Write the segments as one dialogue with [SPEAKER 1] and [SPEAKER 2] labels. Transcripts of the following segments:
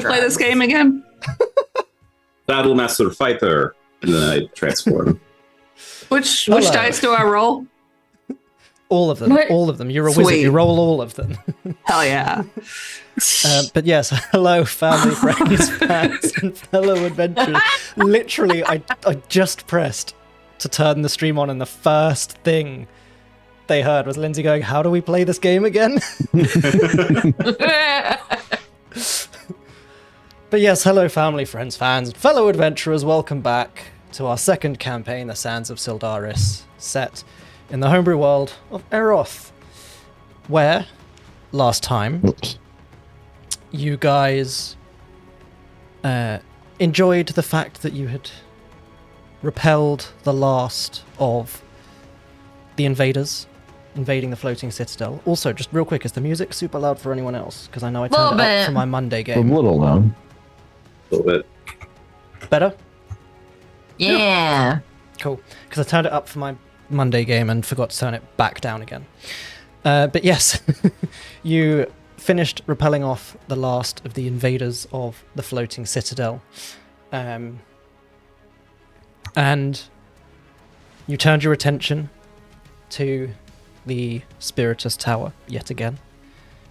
[SPEAKER 1] play this game again?
[SPEAKER 2] Battle Master Fighter. And then I transform.
[SPEAKER 1] Which dice do I roll?
[SPEAKER 3] All of them.
[SPEAKER 4] What?
[SPEAKER 3] All of them. You're a
[SPEAKER 1] Sweet.
[SPEAKER 3] wizard. You roll all of them.
[SPEAKER 1] Hell yeah.
[SPEAKER 3] But yes, hello, family, friends, fans, and fellow adventurers. Literally, I just pressed to turn the stream on, and the first thing they heard was Lindsay going, "How do we play this game again?" But yes, hello, family, friends, fans, and fellow adventurers. Welcome back to our second campaign, The Sands of Syldaris, set in the homebrew world of Eroth, where last time you guys enjoyed the fact that you had repelled the last of the invaders invading the floating citadel. Also, just real quick, is the music super loud for anyone else? Because I know I turned it up for my Monday game.
[SPEAKER 5] A little now.
[SPEAKER 2] A little bit.
[SPEAKER 3] Better?
[SPEAKER 4] Yeah.
[SPEAKER 3] Cool. Because I turned it up for my Monday game and forgot to turn it back down again. But yes, you finished repelling off the last of the invaders of the floating citadel. And you turned your attention to the Spiritus Tower yet again,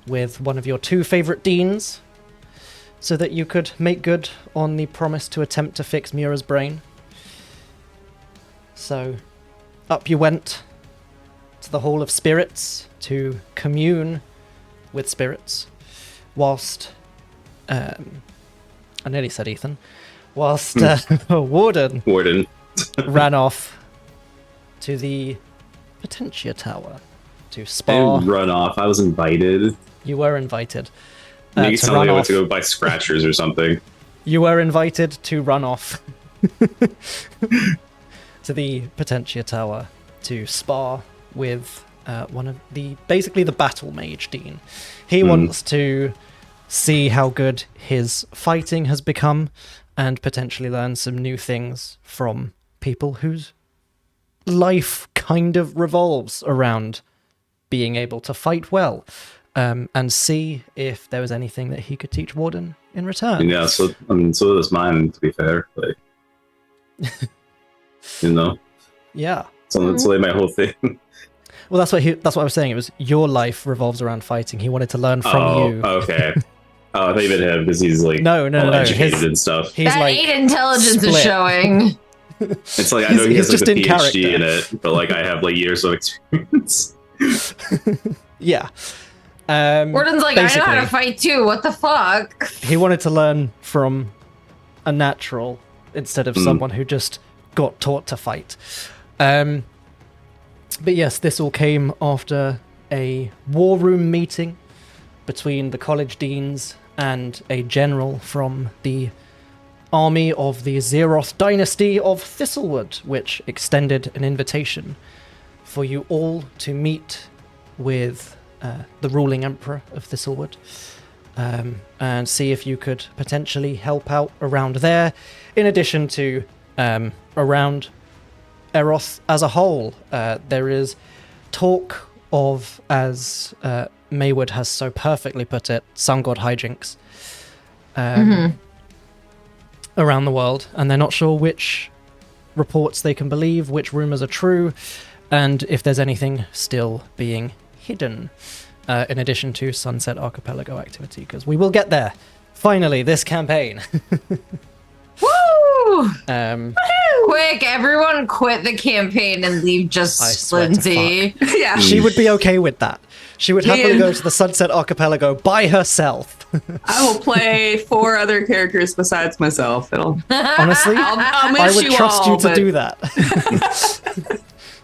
[SPEAKER 3] with one of your two favourite deans, so that you could make good on the promise to attempt to fix Mura's brain. So, up you went to the Hall of Spirits to commune with spirits, whilst I nearly said Ethan, whilst Warden ran off to the Potentia Tower to
[SPEAKER 2] I
[SPEAKER 3] spar.
[SPEAKER 2] didn't run off. I was invited.
[SPEAKER 3] You were invited.
[SPEAKER 2] You
[SPEAKER 3] To
[SPEAKER 2] tell me
[SPEAKER 3] run
[SPEAKER 2] I went
[SPEAKER 3] off.
[SPEAKER 2] to go buy scratchers or something.
[SPEAKER 3] You were invited to run off to the Potentia Tower to spar with one of basically the battle mage dean. He wants to see how good his fighting has become and potentially learn some new things from people whose life kind of revolves around being able to fight well, and see if there was anything that he could teach Warden in return.
[SPEAKER 2] Yeah, so does mine, to be fair. Like, you know,
[SPEAKER 3] Yeah.
[SPEAKER 2] so that's like my whole thing.
[SPEAKER 3] Well, that's what I was saying. It was your life revolves around fighting. He wanted to learn from you.
[SPEAKER 2] Okay. Oh, I thought you meant him because he's like
[SPEAKER 3] No.
[SPEAKER 2] educated and stuff.
[SPEAKER 3] He's
[SPEAKER 4] That
[SPEAKER 3] like
[SPEAKER 4] 8 intelligence
[SPEAKER 3] split.
[SPEAKER 4] is showing.
[SPEAKER 2] It's like I know he
[SPEAKER 3] he's
[SPEAKER 2] has like
[SPEAKER 3] just
[SPEAKER 2] a
[SPEAKER 3] in
[SPEAKER 2] PhD
[SPEAKER 3] character.
[SPEAKER 2] in it, but like I have like years of experience.
[SPEAKER 3] Yeah.
[SPEAKER 4] Warden's like, I know how to
[SPEAKER 3] basically,
[SPEAKER 4] fight too. What the fuck?
[SPEAKER 3] he wanted to learn from a natural instead of someone who just got taught to fight. But yes, this all came after a war room meeting between the college deans and a general from the army of the Zeroth dynasty of Thistlewood, which extended an invitation for you all to meet with the ruling emperor of Thistlewood, and see if you could potentially help out around there, in addition to around Eroth as a whole. There is talk of, as Maywood has so perfectly put it, sun god hijinks around the world, and they're not sure which reports they can believe, which rumors are true, and if there's anything still being hidden, in addition to Sunset Archipelago activity, because we will get there. Finally, this campaign.
[SPEAKER 4] Woo!
[SPEAKER 3] um,
[SPEAKER 4] Quick, everyone quit the campaign and leave
[SPEAKER 3] I
[SPEAKER 4] just
[SPEAKER 3] swear to
[SPEAKER 4] Lindsay.
[SPEAKER 1] Yeah.
[SPEAKER 3] she would be okay with that. She would happily
[SPEAKER 1] Yeah.
[SPEAKER 3] go to the Sunset Archipelago by herself.
[SPEAKER 1] I will play 4 other characters besides myself.
[SPEAKER 3] Honestly,
[SPEAKER 1] I'll miss
[SPEAKER 3] I would
[SPEAKER 1] you
[SPEAKER 3] trust
[SPEAKER 1] all,
[SPEAKER 3] you to
[SPEAKER 1] but-
[SPEAKER 3] do that.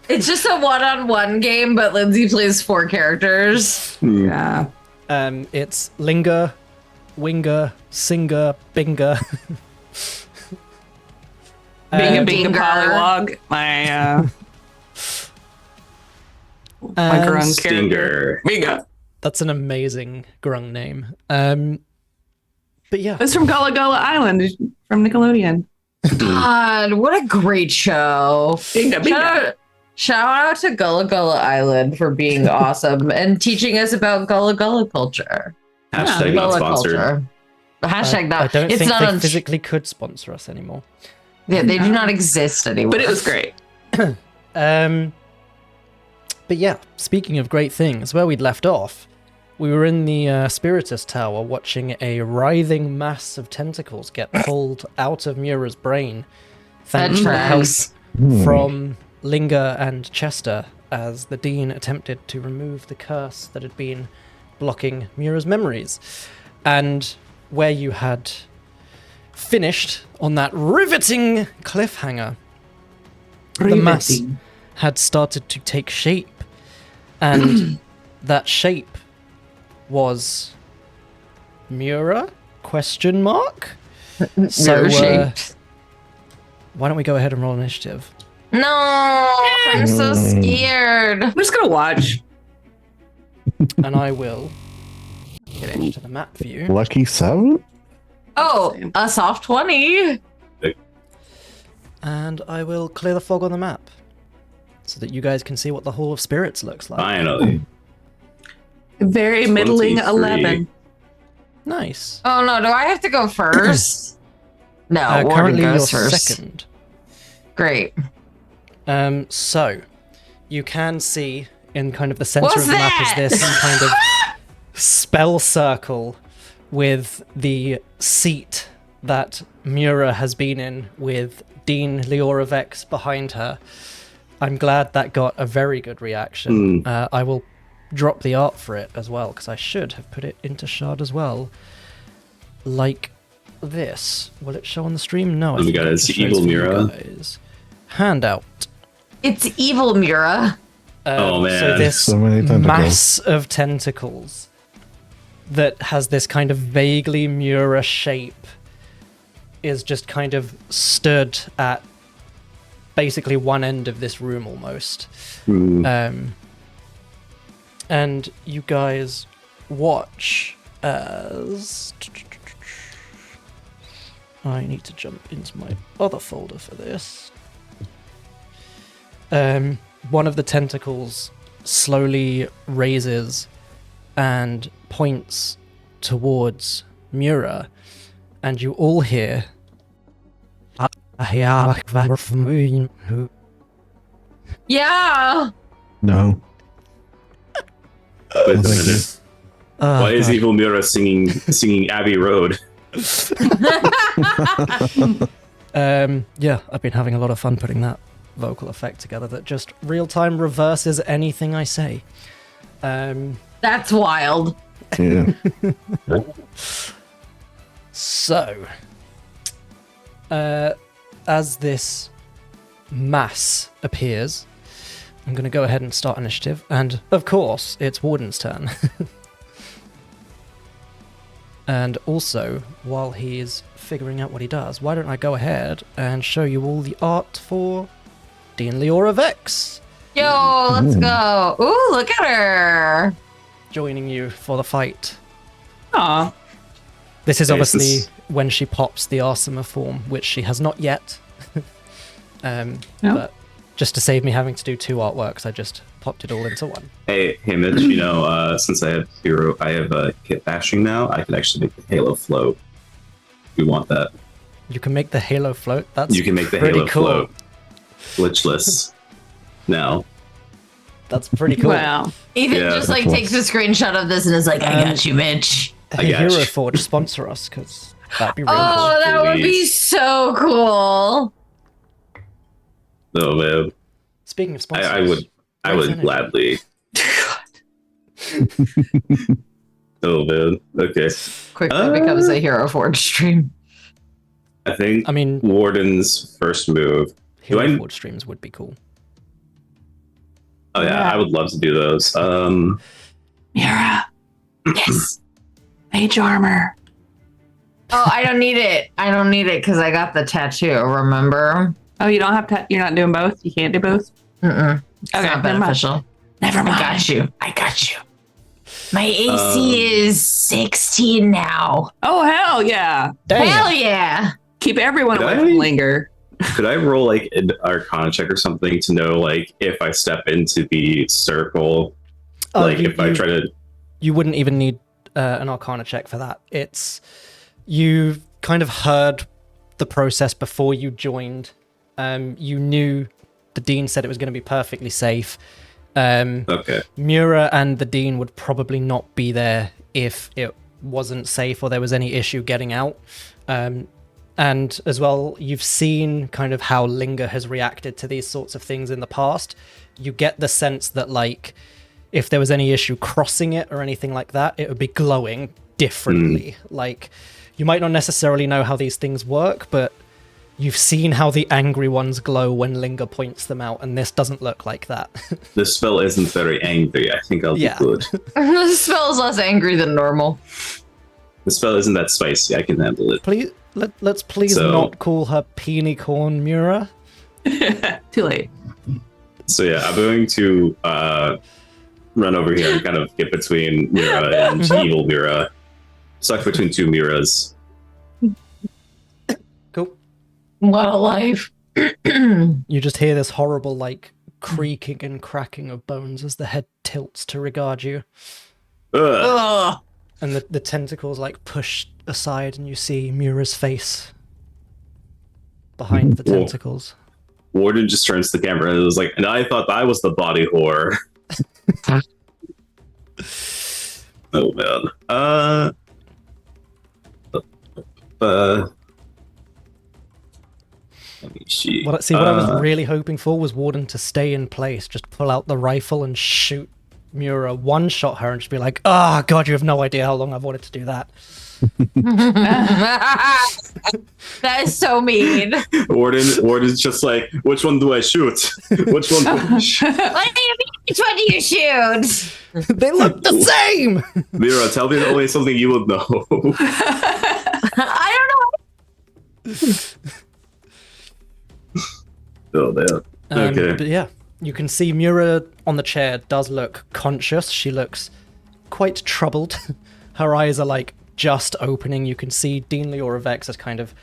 [SPEAKER 4] It's just a one-on-one game, but Lindsay plays 4 characters.
[SPEAKER 1] Yeah.
[SPEAKER 3] It's Linger, Winger, Singer, Binger.
[SPEAKER 1] Being a
[SPEAKER 4] Dinger.
[SPEAKER 1] polywog. My
[SPEAKER 3] And
[SPEAKER 1] grung
[SPEAKER 2] Stinger.
[SPEAKER 1] character. Bingo.
[SPEAKER 3] that's an amazing grung name. But yeah,
[SPEAKER 1] It's from Gullah Gullah Island from Nickelodeon.
[SPEAKER 4] God, what a great show.
[SPEAKER 1] Bingo, bingo.
[SPEAKER 4] Shout out to Gullah Gullah Island for being awesome and teaching us about Gullah Gullah culture.
[SPEAKER 2] Hashtag not
[SPEAKER 4] Gullah
[SPEAKER 2] sponsored.
[SPEAKER 4] culture. Hashtag not.
[SPEAKER 3] I don't
[SPEAKER 4] it's
[SPEAKER 3] think
[SPEAKER 4] not
[SPEAKER 3] they
[SPEAKER 4] on.
[SPEAKER 3] physically could sponsor us anymore.
[SPEAKER 4] Yeah, they do not exist anymore.
[SPEAKER 1] But it was great.
[SPEAKER 3] But yeah, speaking of great things, where we'd left off, we were in the Spiritus Tower watching a writhing mass of tentacles get pulled out of Mura's brain, thanks to the help
[SPEAKER 4] tracks.
[SPEAKER 3] from Linger and Chester, as the Dean attempted to remove the curse that had been blocking Mura's memories. And where you had finished on that riveting cliffhanger, the mass had started to take shape, and that shape was Mura? Question mark? So,
[SPEAKER 4] shaped.
[SPEAKER 3] why don't we go ahead and roll initiative?
[SPEAKER 4] No, I'm so scared.
[SPEAKER 1] I'm just gonna watch.
[SPEAKER 3] And I will get into the map view.
[SPEAKER 5] Lucky 7?
[SPEAKER 4] Oh, a soft 20.
[SPEAKER 3] And I will clear the fog on the map so that you guys can see what the Hall of Spirits looks like.
[SPEAKER 2] Finally.
[SPEAKER 1] Very middling
[SPEAKER 2] 23.
[SPEAKER 1] 11.
[SPEAKER 3] Nice.
[SPEAKER 4] Oh no, do I have to go first? No, Warden
[SPEAKER 3] Currently you're
[SPEAKER 4] goes first.
[SPEAKER 3] second.
[SPEAKER 4] Great.
[SPEAKER 3] So you can see in kind of the center
[SPEAKER 4] What's
[SPEAKER 3] of the map
[SPEAKER 4] that?
[SPEAKER 3] is this kind of spell circle with the seat that Mura has been in with Dean Leora Vex behind her. I'm glad that got a very good reaction. I will drop the art for it as well, because I should have put it into Shard as well. Like this. Will it show on the stream? No. I
[SPEAKER 2] Oh my
[SPEAKER 3] think
[SPEAKER 2] God,
[SPEAKER 3] it
[SPEAKER 2] it's
[SPEAKER 3] just shows
[SPEAKER 2] evil
[SPEAKER 3] for you
[SPEAKER 2] Mura.
[SPEAKER 3] guys. Handout.
[SPEAKER 4] It's evil Mura.
[SPEAKER 2] Oh, man.
[SPEAKER 3] So this
[SPEAKER 5] So many tentacles.
[SPEAKER 3] mass of tentacles that has this kind of vaguely Mura shape is just kind of stood at basically one end of this room almost. And you guys watch as... I need to jump into my other folder for this. One of the tentacles slowly raises and points towards Mura, and you all hear...
[SPEAKER 4] Yeah.
[SPEAKER 5] No.
[SPEAKER 2] Wait a
[SPEAKER 5] Thank you.
[SPEAKER 2] minute. Why is Evil Mura singing Abbey Road?
[SPEAKER 3] Yeah, I've been having a lot of fun putting that vocal effect together that just real-time reverses anything I say.
[SPEAKER 4] That's wild.
[SPEAKER 5] Yeah.
[SPEAKER 3] So, as this mass appears, I'm going to go ahead and start initiative, and of course, it's Warden's turn. And also, while he's figuring out what he does, why don't I go ahead and show you all the art for Dean Leora Vex
[SPEAKER 4] Yo, let's go. Ooh, look at her.
[SPEAKER 3] joining you for the fight.
[SPEAKER 1] Aw.
[SPEAKER 3] This is
[SPEAKER 2] Hey,
[SPEAKER 3] obviously
[SPEAKER 2] this-
[SPEAKER 3] when she pops the Arsema form, which she has not yet.
[SPEAKER 1] No?
[SPEAKER 3] But just to save me having to do two artworks, I just popped it all into one.
[SPEAKER 2] Hey, Mitch, since I have kit bashing now, I can actually make the Halo float. We want that.
[SPEAKER 3] You can make the Halo float. That's
[SPEAKER 2] You can make the
[SPEAKER 3] pretty
[SPEAKER 2] Halo
[SPEAKER 3] cool.
[SPEAKER 2] float. Glitchless. Now.
[SPEAKER 3] That's pretty cool.
[SPEAKER 1] Wow.
[SPEAKER 4] Ethan
[SPEAKER 2] Yeah,
[SPEAKER 4] just like
[SPEAKER 5] that's
[SPEAKER 4] takes a screenshot of this and is like, I got you, Mitch.
[SPEAKER 3] Hey,
[SPEAKER 2] got you.
[SPEAKER 3] Hero Forge, sponsor us, because that'd be real
[SPEAKER 4] Oh, that would be
[SPEAKER 2] Please.
[SPEAKER 4] so cool.
[SPEAKER 2] Oh man.
[SPEAKER 3] cool. Speaking of sponsors,
[SPEAKER 2] I would
[SPEAKER 3] Great energy.
[SPEAKER 2] gladly. Oh man. Okay.
[SPEAKER 4] Quickly becomes a Hero Forge stream.
[SPEAKER 2] I think
[SPEAKER 3] I mean,
[SPEAKER 2] Warden's first move.
[SPEAKER 3] Hero
[SPEAKER 2] I-
[SPEAKER 3] Forge streams would be cool.
[SPEAKER 2] Oh yeah,
[SPEAKER 1] Yeah.
[SPEAKER 2] I would love to do those.
[SPEAKER 1] Mira.
[SPEAKER 4] Yes.
[SPEAKER 1] Mage armor.
[SPEAKER 4] Oh, I don't need it. I don't need it because I got the tattoo. Remember?
[SPEAKER 1] Oh, you don't have to. You're not doing both. You can't do both.
[SPEAKER 4] Mm-mm. It's
[SPEAKER 1] Okay,
[SPEAKER 4] not
[SPEAKER 1] never mind.
[SPEAKER 4] beneficial.
[SPEAKER 1] Never
[SPEAKER 4] I
[SPEAKER 1] mind.
[SPEAKER 4] got you. I got you. My AC is 16 now.
[SPEAKER 1] Oh hell yeah!
[SPEAKER 3] Damn.
[SPEAKER 4] Hell yeah.
[SPEAKER 1] Keep everyone
[SPEAKER 2] Did
[SPEAKER 1] away
[SPEAKER 2] I?
[SPEAKER 1] from Linger.
[SPEAKER 2] Could I roll like an Arcana check or something to know like if I step into the circle,
[SPEAKER 3] Oh,
[SPEAKER 2] like
[SPEAKER 3] you-
[SPEAKER 2] if I
[SPEAKER 3] you-
[SPEAKER 2] try to?
[SPEAKER 3] You wouldn't even need an Arcana check for that. It's You kind of heard the process before you joined. You knew the dean said it was going to be perfectly safe.
[SPEAKER 2] Okay.
[SPEAKER 3] Mura and the dean would probably not be there if it wasn't safe or there was any issue getting out. And as well, you've seen kind of how Linger has reacted to these sorts of things in the past. You get the sense that, like, if there was any issue crossing it or anything like that, it would be glowing differently. Like, you might not necessarily know how these things work, but you've seen how the angry ones glow when Linger points them out, and this doesn't look like that.
[SPEAKER 2] The spell isn't very angry. I think I'll be good.
[SPEAKER 4] The spell is less angry than normal.
[SPEAKER 2] The spell isn't that spicy. I can handle it.
[SPEAKER 3] Please, let's please not call her Peenicorn Mura.
[SPEAKER 1] Too late.
[SPEAKER 2] So yeah, I'm going to run over here and kind of get between Mura and evil Mura. Stuck between two Miras.
[SPEAKER 3] Cool.
[SPEAKER 4] What a life.
[SPEAKER 3] You just hear this horrible, like, creaking and cracking of bones as the head tilts to regard you.
[SPEAKER 2] Ugh.
[SPEAKER 1] Ugh.
[SPEAKER 3] And the tentacles, like, push aside and you see Mura's face behind the tentacles.
[SPEAKER 2] Warden just turns to the camera and was like, and I thought I was the body whore. Oh, man. Let me see.
[SPEAKER 3] What I was really hoping for was Warden to stay in place, just pull out the rifle and shoot Mura, one-shot her, and just be like, "Ah, God, you have no idea how long I've wanted to do that."
[SPEAKER 4] That is so mean.
[SPEAKER 2] Warden's just like, which one do I shoot? Which one do I shoot?
[SPEAKER 4] What do you mean? Which one do you shoot?
[SPEAKER 3] They look the same!
[SPEAKER 2] Mira, tell me only something you would know.
[SPEAKER 4] I don't know.
[SPEAKER 2] Oh, man. Okay.
[SPEAKER 3] But yeah, you can see Mura on the chair does look conscious. She looks quite troubled. Her eyes are like just opening. You can see Dean Leora Vex has kind of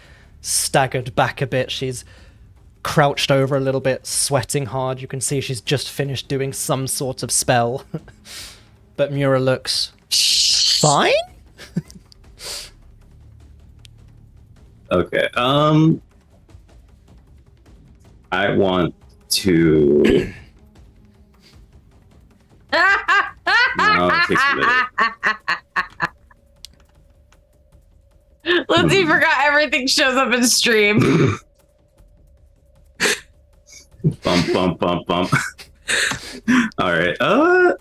[SPEAKER 3] staggered back a bit. She's crouched over a little bit, sweating hard. You can see she's just finished doing some sort of spell. But Mura looks fine?
[SPEAKER 2] Okay. I want to. No, it takes a minute.
[SPEAKER 4] Lindsay forgot everything shows up in stream.
[SPEAKER 2] Bump, bump, bump, bump. All right.
[SPEAKER 4] Oh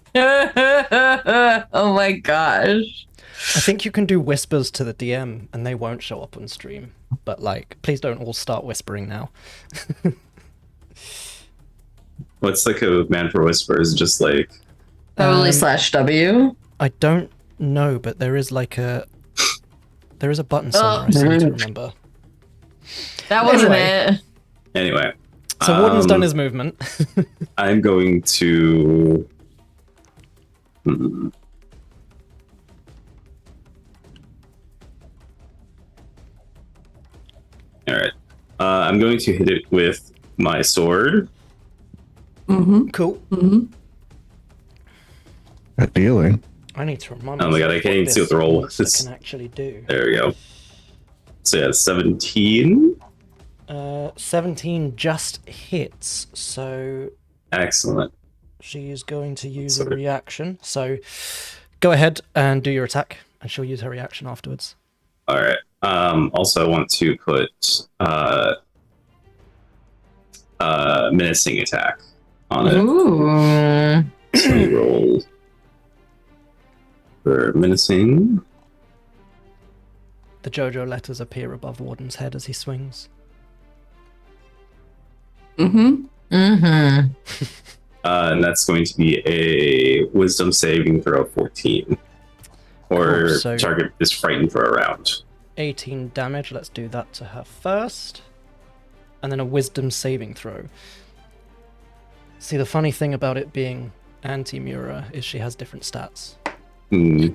[SPEAKER 4] my gosh.
[SPEAKER 3] I think you can do whispers to the DM and they won't show up on stream. But, like, please don't all start whispering now.
[SPEAKER 2] What's like a man for whispers? Just like.
[SPEAKER 4] Probably /W.
[SPEAKER 3] I don't know, but there is like a button somewhere I seem to remember.
[SPEAKER 4] That wasn't
[SPEAKER 3] Anyway.
[SPEAKER 4] it.
[SPEAKER 2] Anyway.
[SPEAKER 3] So Warden's done his movement.
[SPEAKER 2] I'm going to. All right. I'm going to hit it with my sword.
[SPEAKER 3] Cool.
[SPEAKER 5] Ideally.
[SPEAKER 3] I need to remind
[SPEAKER 2] Oh my god, I can't even see what the roll was.
[SPEAKER 3] I can actually do.
[SPEAKER 2] There we go. So yeah, 17.
[SPEAKER 3] 17 just hits, so
[SPEAKER 2] Excellent.
[SPEAKER 3] she's going to use a
[SPEAKER 2] Sorry.
[SPEAKER 3] reaction. So go ahead and do your attack, and she'll use her reaction afterwards.
[SPEAKER 2] All right. Also, I want to put menacing attack on it.
[SPEAKER 4] Ooh.
[SPEAKER 2] So we roll for menacing.
[SPEAKER 3] The JoJo letters appear above Warden's head as he swings.
[SPEAKER 1] Mm-hmm.
[SPEAKER 2] And that's going to be a wisdom saving throw 14. Or
[SPEAKER 3] Cool, so-
[SPEAKER 2] target is frightened for a round.
[SPEAKER 3] 18 damage, let's do that to her first. And then a wisdom saving throw. See, the funny thing about it being anti-Mura is she has different stats.
[SPEAKER 2] Hmm.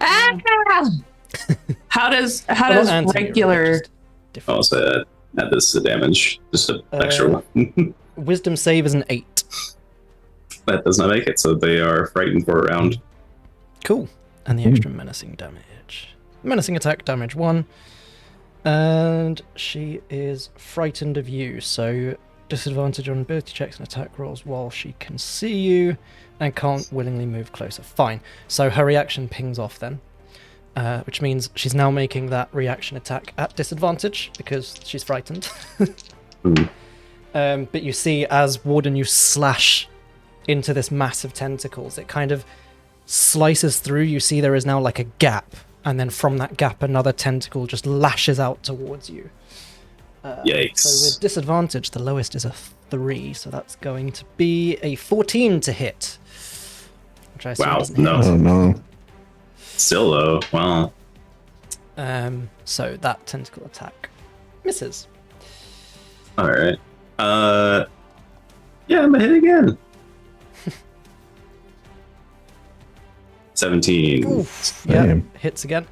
[SPEAKER 1] How does
[SPEAKER 3] Well, not anti-Mura,
[SPEAKER 1] regular
[SPEAKER 3] just different.
[SPEAKER 2] Also, add this to damage. Just an extra one.
[SPEAKER 3] Wisdom save is an 8.
[SPEAKER 2] That does not make it, so they are frightened for a round.
[SPEAKER 3] Cool. And the extra menacing damage. Menacing attack damage 1. And she is frightened of you, so disadvantage on ability checks and attack rolls while she can see you and can't willingly move closer. Fine. So her reaction pings off then, which means she's now making that reaction attack at disadvantage because she's frightened. But you see, as Warden, you slash into this mass of tentacles. It kind of slices through. You see there is now like a gap, and then from that gap another tentacle just lashes out towards you.
[SPEAKER 2] Yikes.
[SPEAKER 3] So with disadvantage, the lowest is a 3, so that's going to be a 14 to hit. Which I assume doesn't hit.
[SPEAKER 2] No.
[SPEAKER 5] Oh no.
[SPEAKER 2] Still though, wow.
[SPEAKER 3] So that tentacle attack misses.
[SPEAKER 2] Alright. Yeah, I'm gonna hit again. 17.
[SPEAKER 3] Oof, yeah,
[SPEAKER 5] Damn.
[SPEAKER 3] hits again.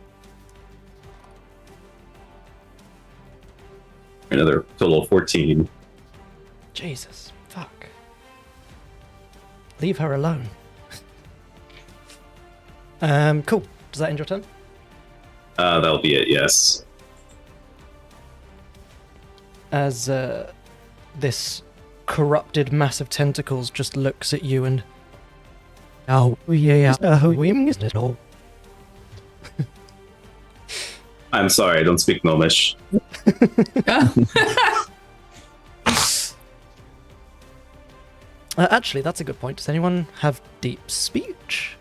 [SPEAKER 2] Another total of 14.
[SPEAKER 3] Jesus, fuck. Leave her alone. Cool. Does that end your turn?
[SPEAKER 2] That'll be it, yes.
[SPEAKER 3] As this corrupted mass of tentacles just looks at you and... Oh, yeah, we missed it all.
[SPEAKER 2] I'm sorry, I don't speak Gnomish.
[SPEAKER 3] Actually, that's a good point. Does anyone have deep speech?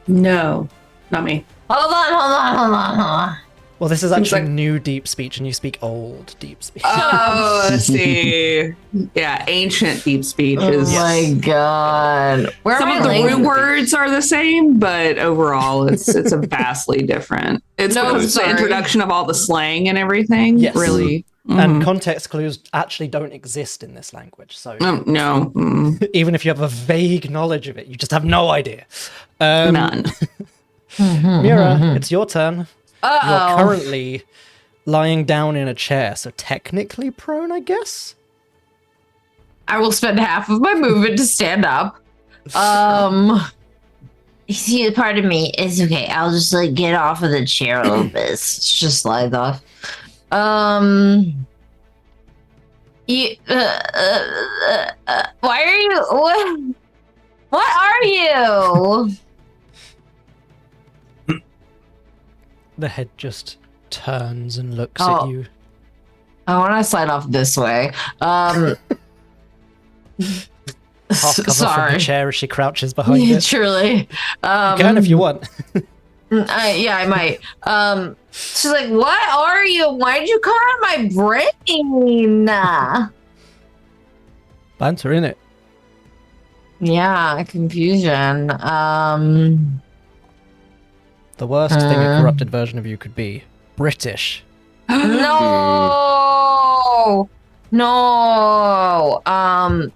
[SPEAKER 1] No, not me.
[SPEAKER 4] Hold on.
[SPEAKER 3] Well, this is
[SPEAKER 1] Seems
[SPEAKER 3] actually
[SPEAKER 1] like-
[SPEAKER 3] new deep speech, and you speak old deep speech.
[SPEAKER 1] Oh, let's see. Yeah, ancient deep speech
[SPEAKER 4] Oh
[SPEAKER 1] is.
[SPEAKER 4] my god. Where
[SPEAKER 1] Some
[SPEAKER 4] am
[SPEAKER 1] of
[SPEAKER 4] I
[SPEAKER 1] the root
[SPEAKER 4] language?
[SPEAKER 1] words are the same, but overall, it's a vastly different. It's
[SPEAKER 4] No,
[SPEAKER 1] because of the
[SPEAKER 4] sorry.
[SPEAKER 1] introduction of all the slang and everything.
[SPEAKER 3] Yes.
[SPEAKER 1] Really.
[SPEAKER 3] And context clues actually don't exist in this language, so
[SPEAKER 1] No,
[SPEAKER 3] even if you have a vague knowledge of it, you just have no idea.
[SPEAKER 1] none.
[SPEAKER 3] Mura, it's your turn. You're
[SPEAKER 4] Uh-oh.
[SPEAKER 3] currently lying down in a chair, so technically prone, I guess?
[SPEAKER 4] I will spend half of my movement to stand up.
[SPEAKER 6] See, part of me is okay. I'll just like get off of the chair a little bit. It's just slide off.
[SPEAKER 4] You, why are you? What are you?
[SPEAKER 3] The head just turns and looks
[SPEAKER 4] Oh.
[SPEAKER 3] at you.
[SPEAKER 4] I want to slide off this way.
[SPEAKER 3] Half cover from
[SPEAKER 4] Sorry.
[SPEAKER 3] the chair as she crouches behind
[SPEAKER 4] Yeah,
[SPEAKER 3] it.
[SPEAKER 4] truly.
[SPEAKER 3] You can if you want.
[SPEAKER 4] Yeah, I might. She's like, "What are you? Why'd you come out of my brain?"
[SPEAKER 3] Banter in it.
[SPEAKER 4] Yeah, confusion.
[SPEAKER 3] The worst thing a corrupted version of you could be British.
[SPEAKER 4] No, no.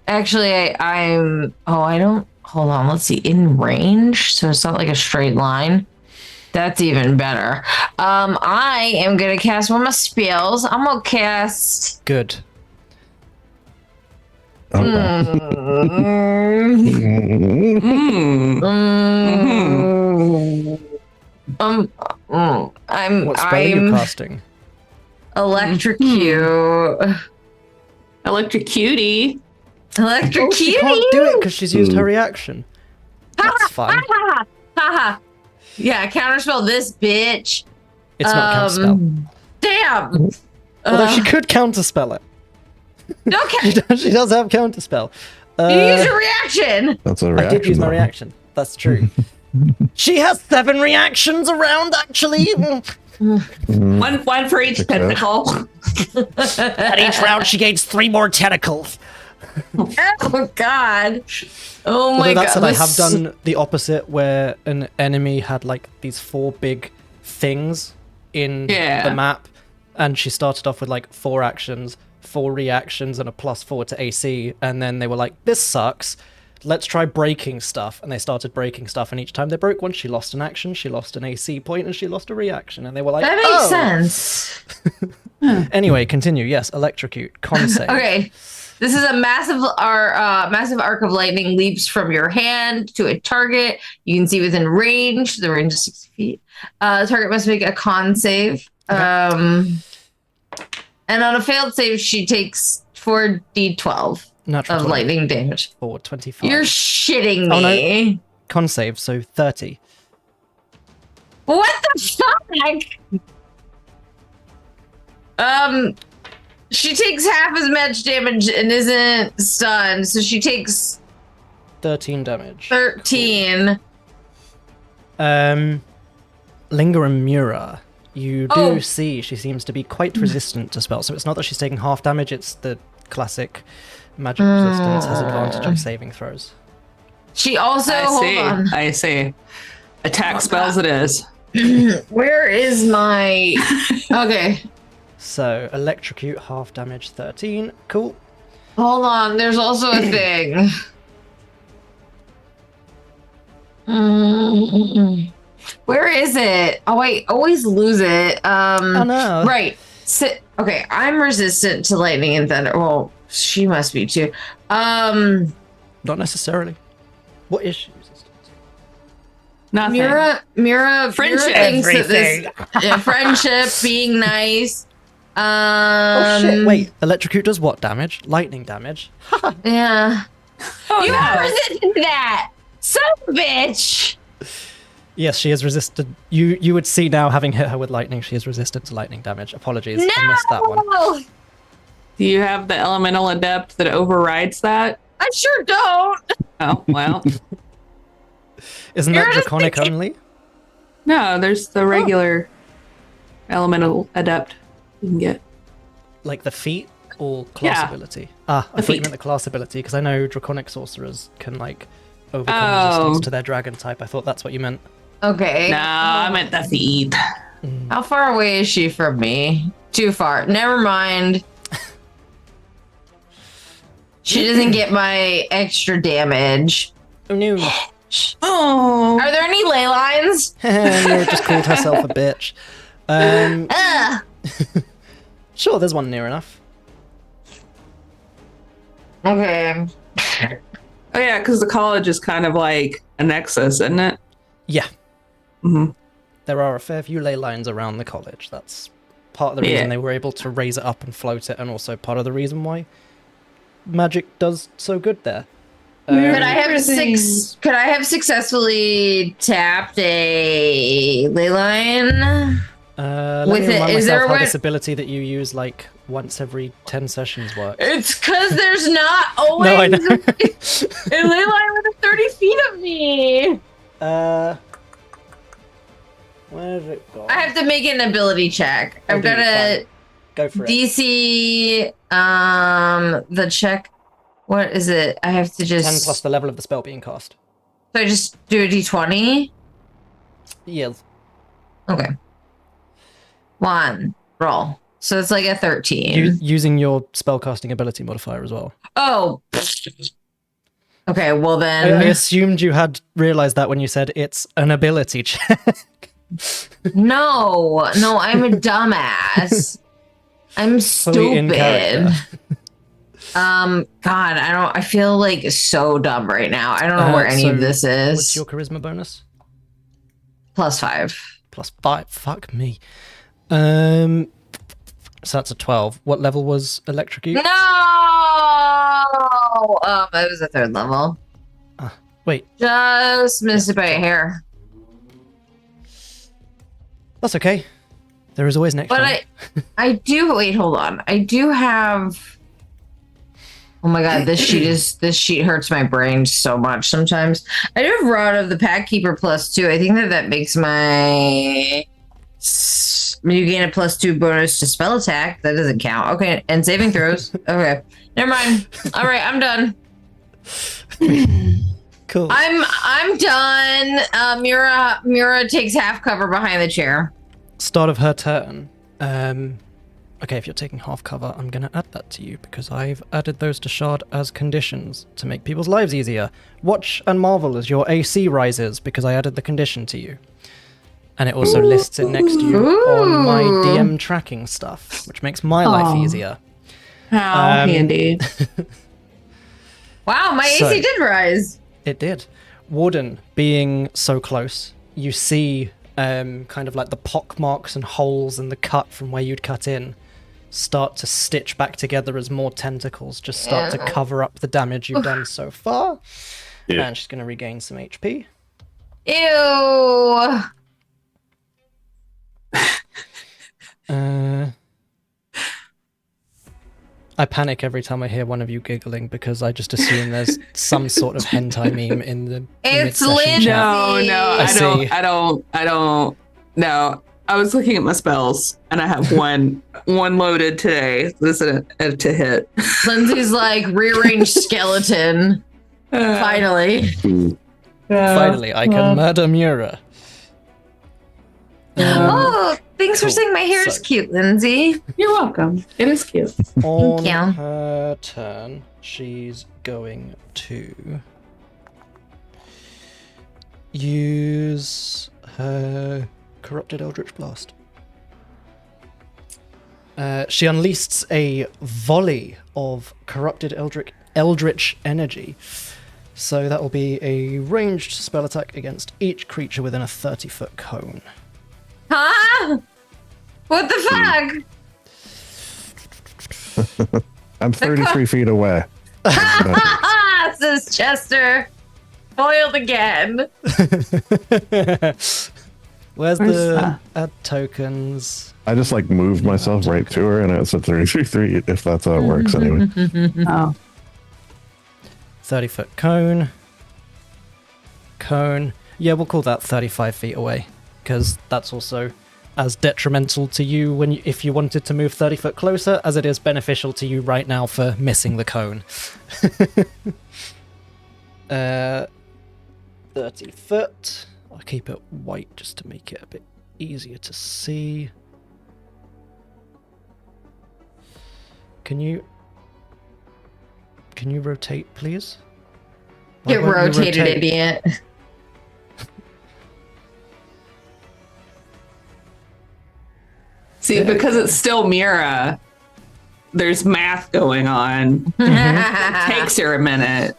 [SPEAKER 4] Actually, I'm. Oh, I don't. Hold on. Let's see. In range, so it's not like a straight line. That's even better. I am gonna cast one of my spells. I'm gonna cast.
[SPEAKER 3] Good.
[SPEAKER 5] Oh,
[SPEAKER 4] I'm.
[SPEAKER 3] What spell are you
[SPEAKER 4] I'm
[SPEAKER 3] casting?
[SPEAKER 4] electrocute.
[SPEAKER 1] Electrocutie.
[SPEAKER 3] Oh, she can't do it because she's used her reaction. That's fine.
[SPEAKER 4] Haha. Yeah, counterspell this bitch.
[SPEAKER 3] It's not counterspell.
[SPEAKER 4] Damn.
[SPEAKER 3] Although she could counterspell it.
[SPEAKER 4] Okay.
[SPEAKER 3] She does have counterspell.
[SPEAKER 4] You use your reaction.
[SPEAKER 5] that's a
[SPEAKER 3] I
[SPEAKER 5] reaction.
[SPEAKER 3] did use my
[SPEAKER 5] though.
[SPEAKER 3] reaction. That's true. She has 7 reactions around, actually.
[SPEAKER 1] One for each
[SPEAKER 5] Check it out.
[SPEAKER 1] tentacle.
[SPEAKER 3] At each round, she gains 3 more tentacles.
[SPEAKER 4] Oh god. Oh my
[SPEAKER 3] Although that
[SPEAKER 4] god.
[SPEAKER 3] said, I have
[SPEAKER 4] this-
[SPEAKER 3] done the opposite, where an enemy had like these 4 big things in
[SPEAKER 1] Yeah.
[SPEAKER 3] the map, and she started off with like 4 actions, 4 reactions, and a +4 to AC, and then they were like, "This sucks. Let's try breaking stuff," and they started breaking stuff, and each time they broke one, she lost an action, she lost an AC point, and she lost a reaction, and they were like,
[SPEAKER 4] That makes
[SPEAKER 3] "Oh."
[SPEAKER 4] sense.
[SPEAKER 3] Anyway, continue. Yes, electrocute. Con save.
[SPEAKER 4] Okay. This is a massive arc of lightning leaps from your hand to a target. You can see within range. The range is 60 feet. The target must make a con save. And on a failed save, she takes 4d12
[SPEAKER 3] Natural
[SPEAKER 4] of
[SPEAKER 3] 20
[SPEAKER 4] lightning damage.
[SPEAKER 3] or 25.
[SPEAKER 4] You're shitting
[SPEAKER 3] Oh,
[SPEAKER 4] me.
[SPEAKER 3] no. Con save, so 30.
[SPEAKER 4] What the fuck? She takes half as much damage and isn't stunned, so she takes
[SPEAKER 3] 13 damage.
[SPEAKER 4] 13.
[SPEAKER 3] Linger and Mura, you do see she seems to be quite resistant to spells. So it's not that she's taking half damage, it's the classic magic resistance has advantage on saving throws.
[SPEAKER 4] She also,
[SPEAKER 1] I see. Attack spells it is.
[SPEAKER 4] Where is my... Okay.
[SPEAKER 3] So electrocute, half damage, 13. Cool.
[SPEAKER 4] Hold on, there's also a thing. Where is it? Oh, I always lose it.
[SPEAKER 3] Oh no.
[SPEAKER 4] Right. Okay, I'm resistant to lightning and thunder. Well, she must be too.
[SPEAKER 3] Not necessarily. What is she resistant to?
[SPEAKER 1] Nothing.
[SPEAKER 4] Mura
[SPEAKER 1] Friendship.
[SPEAKER 4] thinks that this friendship, being nice.
[SPEAKER 3] Oh shit, wait. Electrocute does what damage? Lightning damage.
[SPEAKER 4] Yeah.
[SPEAKER 1] Oh,
[SPEAKER 4] You
[SPEAKER 1] no.
[SPEAKER 4] are resistant to that. Son of a bitch.
[SPEAKER 3] Yes, she is resistant. You would see now, having hit her with lightning, she is resistant to lightning damage. Apologies, I missed that one.
[SPEAKER 1] Do you have the elemental adept that overrides that?
[SPEAKER 4] I sure don't.
[SPEAKER 1] Oh, well.
[SPEAKER 3] Isn't that draconic only?
[SPEAKER 1] No, there's the regular elemental adept you can get.
[SPEAKER 3] Like the feat or class
[SPEAKER 1] Yeah.
[SPEAKER 3] ability? Ah, I
[SPEAKER 1] The
[SPEAKER 3] thought you
[SPEAKER 1] feat.
[SPEAKER 3] meant the class ability, because I know draconic sorcerers can, like, overcome resistance to their dragon type. I thought that's what you meant.
[SPEAKER 4] Okay.
[SPEAKER 1] No, I meant the feet.
[SPEAKER 4] How far away is she from me? Too far. Never mind. She doesn't get my extra damage.
[SPEAKER 3] Oh no.
[SPEAKER 1] Oh.
[SPEAKER 4] Are there any ley lines?
[SPEAKER 3] Mura just called herself a bitch.
[SPEAKER 4] Ugh.
[SPEAKER 3] Sure, there's one near enough.
[SPEAKER 4] Okay.
[SPEAKER 1] Oh, yeah, because the college is kind of like a nexus, isn't it?
[SPEAKER 3] Yeah.
[SPEAKER 1] Mm-hmm.
[SPEAKER 3] There are a fair few ley lines around the college. That's part of the reason
[SPEAKER 1] Yeah.
[SPEAKER 3] they were able to raise it up and float it, and also part of the reason why magic does so good there.
[SPEAKER 4] Could I have successfully tapped a ley line?
[SPEAKER 3] Let
[SPEAKER 4] with
[SPEAKER 3] me
[SPEAKER 4] it-
[SPEAKER 3] remind
[SPEAKER 4] is there
[SPEAKER 3] myself
[SPEAKER 4] a
[SPEAKER 3] how
[SPEAKER 4] way-
[SPEAKER 3] this ability that you use like once every 10 sessions works.
[SPEAKER 4] It's because there's not always
[SPEAKER 3] No, I know.
[SPEAKER 4] a ley line within 30 feet of me.
[SPEAKER 3] Where's it gone?
[SPEAKER 4] I have to make an ability check. I've got to
[SPEAKER 3] Go for it.
[SPEAKER 4] DC the check. What is it? I have to
[SPEAKER 3] 10
[SPEAKER 4] just
[SPEAKER 3] plus the level of the spell being cast.
[SPEAKER 4] so I just do a D20.
[SPEAKER 3] Yeah.
[SPEAKER 4] Okay. 1 roll. So it's like a 13.
[SPEAKER 3] Using your spellcasting ability modifier as well.
[SPEAKER 4] Oh. Okay, well
[SPEAKER 3] I
[SPEAKER 4] then.
[SPEAKER 3] assumed you had realized that when you said it's an ability check.
[SPEAKER 4] No, I'm a dumbass. I'm
[SPEAKER 3] Fully in
[SPEAKER 4] stupid.
[SPEAKER 3] character.
[SPEAKER 4] God, I feel like so dumb right now. I don't know where any
[SPEAKER 3] so
[SPEAKER 4] of this
[SPEAKER 3] What's
[SPEAKER 4] is.
[SPEAKER 3] your charisma bonus?
[SPEAKER 4] +5.
[SPEAKER 3] +5. Fuck me. So that's a 12. What level was electrocute?
[SPEAKER 4] No! It was a 3rd level.
[SPEAKER 3] Wait,
[SPEAKER 4] Just missed it by a hair.
[SPEAKER 3] that's okay. There is always next
[SPEAKER 4] But
[SPEAKER 3] time.
[SPEAKER 4] I do wait, hold on. I do have oh my god, this sheet hurts my brain so much sometimes. I do have Rod of the Pack Keeper +2. I think that makes my you gain a +2 bonus to spell attack. That doesn't count. Okay, and saving throws. Okay. Never mind. All right, I'm done.
[SPEAKER 3] Cool.
[SPEAKER 4] I'm done. Mura takes half cover behind the chair.
[SPEAKER 3] Start of her turn. Okay, if you're taking half cover, I'm going to add that to you because I've added those to Shard as conditions to make people's lives easier. Watch and marvel as your AC rises because I added the condition to you. And it also lists it next to you on my DM tracking stuff, which makes my life easier.
[SPEAKER 1] How
[SPEAKER 3] Um,
[SPEAKER 1] handy.
[SPEAKER 4] Wow, my
[SPEAKER 3] So-
[SPEAKER 4] AC did rise.
[SPEAKER 3] It did. Warden, being so close, you see kind of like the pock marks and holes in the cut from where you'd cut in start to stitch back together as more tentacles just start to cover up the damage you've done so far.
[SPEAKER 2] Yeah.
[SPEAKER 3] And she's going to regain some HP.
[SPEAKER 4] Ew.
[SPEAKER 3] I panic every time I hear one of you giggling because I just assume there's some sort of hentai meme in the
[SPEAKER 4] It's
[SPEAKER 3] mid-session
[SPEAKER 4] Lindsay.
[SPEAKER 3] chat.
[SPEAKER 1] No,
[SPEAKER 3] I
[SPEAKER 1] I
[SPEAKER 3] see.
[SPEAKER 1] don't. No, I was looking at my spells, and I have one loaded today. This is to hit.
[SPEAKER 4] Lindsay's like rearranged skeleton. Finally.
[SPEAKER 3] Finally, I can murder Mura.
[SPEAKER 4] Oh, thanks
[SPEAKER 3] Cool.
[SPEAKER 4] for saying my hair is
[SPEAKER 3] So-
[SPEAKER 4] cute, Lindsay.
[SPEAKER 1] You're welcome. It is cute.
[SPEAKER 3] On
[SPEAKER 4] you.
[SPEAKER 3] her turn, she's going to use her Corrupted Eldritch Blast. She unleashes a volley of Corrupted Eldritch energy. So that will be a ranged spell attack against each creature within a 30-foot cone.
[SPEAKER 4] Huh? What the fuck?
[SPEAKER 5] I'm 33 feet away.
[SPEAKER 4] Says Chester. Foiled again.
[SPEAKER 3] Where's
[SPEAKER 1] Where's
[SPEAKER 3] the add tokens?
[SPEAKER 5] I just like moved myself right to her, and it's at 33 feet. If that's how it works, anyway.
[SPEAKER 1] Oh,
[SPEAKER 3] 30-foot cone. Cone. Yeah, we'll call that 35 feet away, because that's also as detrimental to you if you wanted to move 30 foot closer as it is beneficial to you right now for missing the cone. 30 foot. I'll keep it white just to make it a bit easier to see. Can you rotate, please? Why
[SPEAKER 4] Get
[SPEAKER 3] won't you
[SPEAKER 4] rotated,
[SPEAKER 3] rotate?
[SPEAKER 4] idiot.
[SPEAKER 1] see, because it's still Mura. There's math going on.
[SPEAKER 3] Mm-hmm.
[SPEAKER 1] Takes her a minute.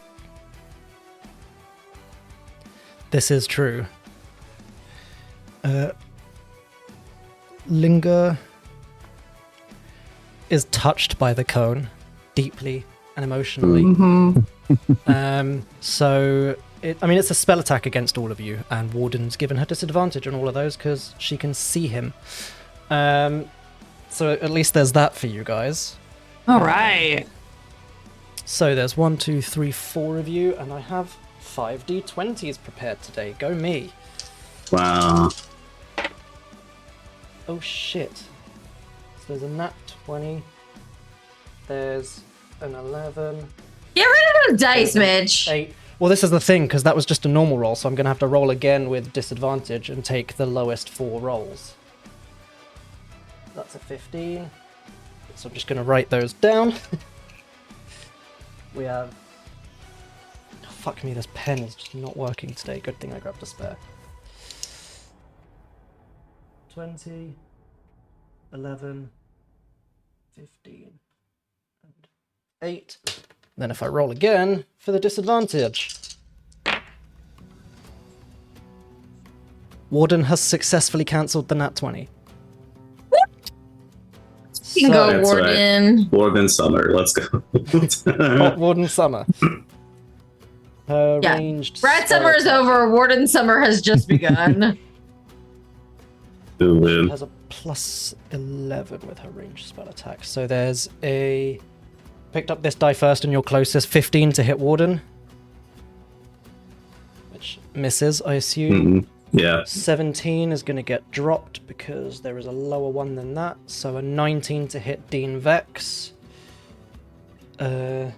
[SPEAKER 3] This is true. Linger is touched by the cone deeply and emotionally. So, it's a spell attack against all of you, and Warden's given her disadvantage on all of those because she can see him. So at least there's that for you guys.
[SPEAKER 1] All right.
[SPEAKER 3] So there's 1, 2, 3, 4 of you, and I have 5 D20s prepared today. Go me.
[SPEAKER 2] Wow.
[SPEAKER 3] Oh shit. So there's a nat 20. There's an 11.
[SPEAKER 4] Get rid of those dice, Mitch.
[SPEAKER 3] 8. Well, this is the thing, because that was just a normal roll, so I'm going to have to roll again with disadvantage and take the lowest 4 rolls. That's a 15. So I'm just going to write those down. We have... Oh, fuck me, this pen is just not working today. Good thing I grabbed a spare. 20, 11, 15, and 8. Then if I roll again for the disadvantage. Warden has successfully cancelled the nat 20.
[SPEAKER 4] You can go,
[SPEAKER 2] That's right.
[SPEAKER 4] Warden.
[SPEAKER 2] Warden Summer, let's go.
[SPEAKER 3] Hot Warden Summer. Her
[SPEAKER 4] Yeah.
[SPEAKER 3] ranged
[SPEAKER 4] Brad
[SPEAKER 3] spell
[SPEAKER 4] Summer is
[SPEAKER 3] attack
[SPEAKER 4] over. Warden Summer has just begun.
[SPEAKER 2] Ooh,
[SPEAKER 3] has a plus 11 with her ranged spell attack. So there's a... Picked up this die first and you're closest. 15 to hit Warden. Which misses, I assume.
[SPEAKER 2] yeah.
[SPEAKER 3] 17 is going to get dropped because there is a lower one than that. So a 19 to hit Dean Vex. 11,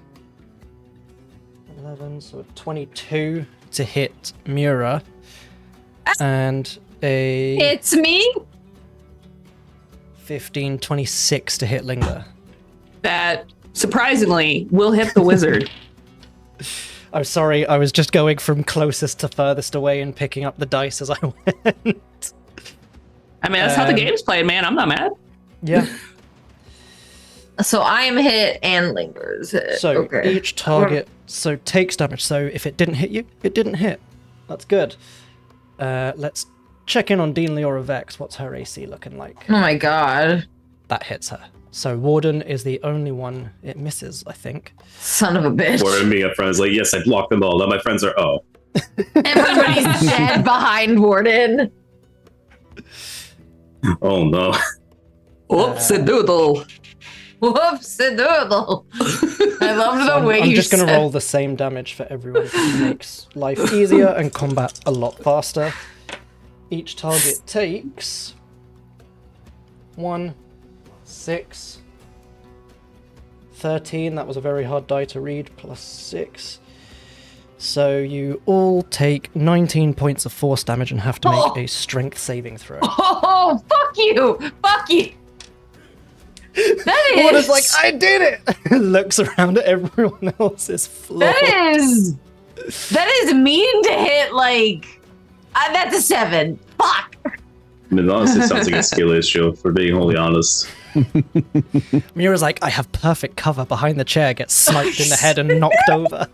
[SPEAKER 3] so a 22 to hit Mura. And a
[SPEAKER 4] It's me.
[SPEAKER 3] 15, 26 to hit Linger.
[SPEAKER 1] That surprisingly will hit the wizard.
[SPEAKER 3] I'm sorry, I was just going from closest to furthest away and picking up the dice as I went.
[SPEAKER 1] I mean, that's how the game's played, man. I'm not mad.
[SPEAKER 3] Yeah.
[SPEAKER 4] So I am hit and lingers hit.
[SPEAKER 3] So
[SPEAKER 4] okay.
[SPEAKER 3] each target takes damage. So if it didn't hit you, it didn't hit. That's good. Let's check in on Dean Leora Vex. What's her AC looking like?
[SPEAKER 4] Oh my god.
[SPEAKER 3] That hits her. So Warden is the only one it misses, I think.
[SPEAKER 4] Son of a bitch.
[SPEAKER 2] Warden being up front is like, yes, I blocked them all. Now my friends are, oh.
[SPEAKER 4] Everybody's dead behind Warden.
[SPEAKER 2] Oh no.
[SPEAKER 1] Whoops-a-doodle.
[SPEAKER 4] Whoops-a-doodle. I love the way
[SPEAKER 3] I'm
[SPEAKER 4] you
[SPEAKER 3] just going to
[SPEAKER 4] said-
[SPEAKER 3] roll the same damage for everyone because it makes life easier and combat a lot faster. Each target takes 1, 6, 13. That was a very hard die to read. Plus 6. So you all take 19 points of force damage and have to make a strength saving throw.
[SPEAKER 4] Oh, fuck you! Fuck you! That is...
[SPEAKER 3] Warden's like, I did it! Looks around at everyone else's floor.
[SPEAKER 4] That is mean to hit, like... that's a 7. Fuck!
[SPEAKER 2] I mean, honestly, it sounds like a skill issue, if we're being wholly honest.
[SPEAKER 3] Mira's like, I have perfect cover behind the chair, gets sniped in the head and knocked over.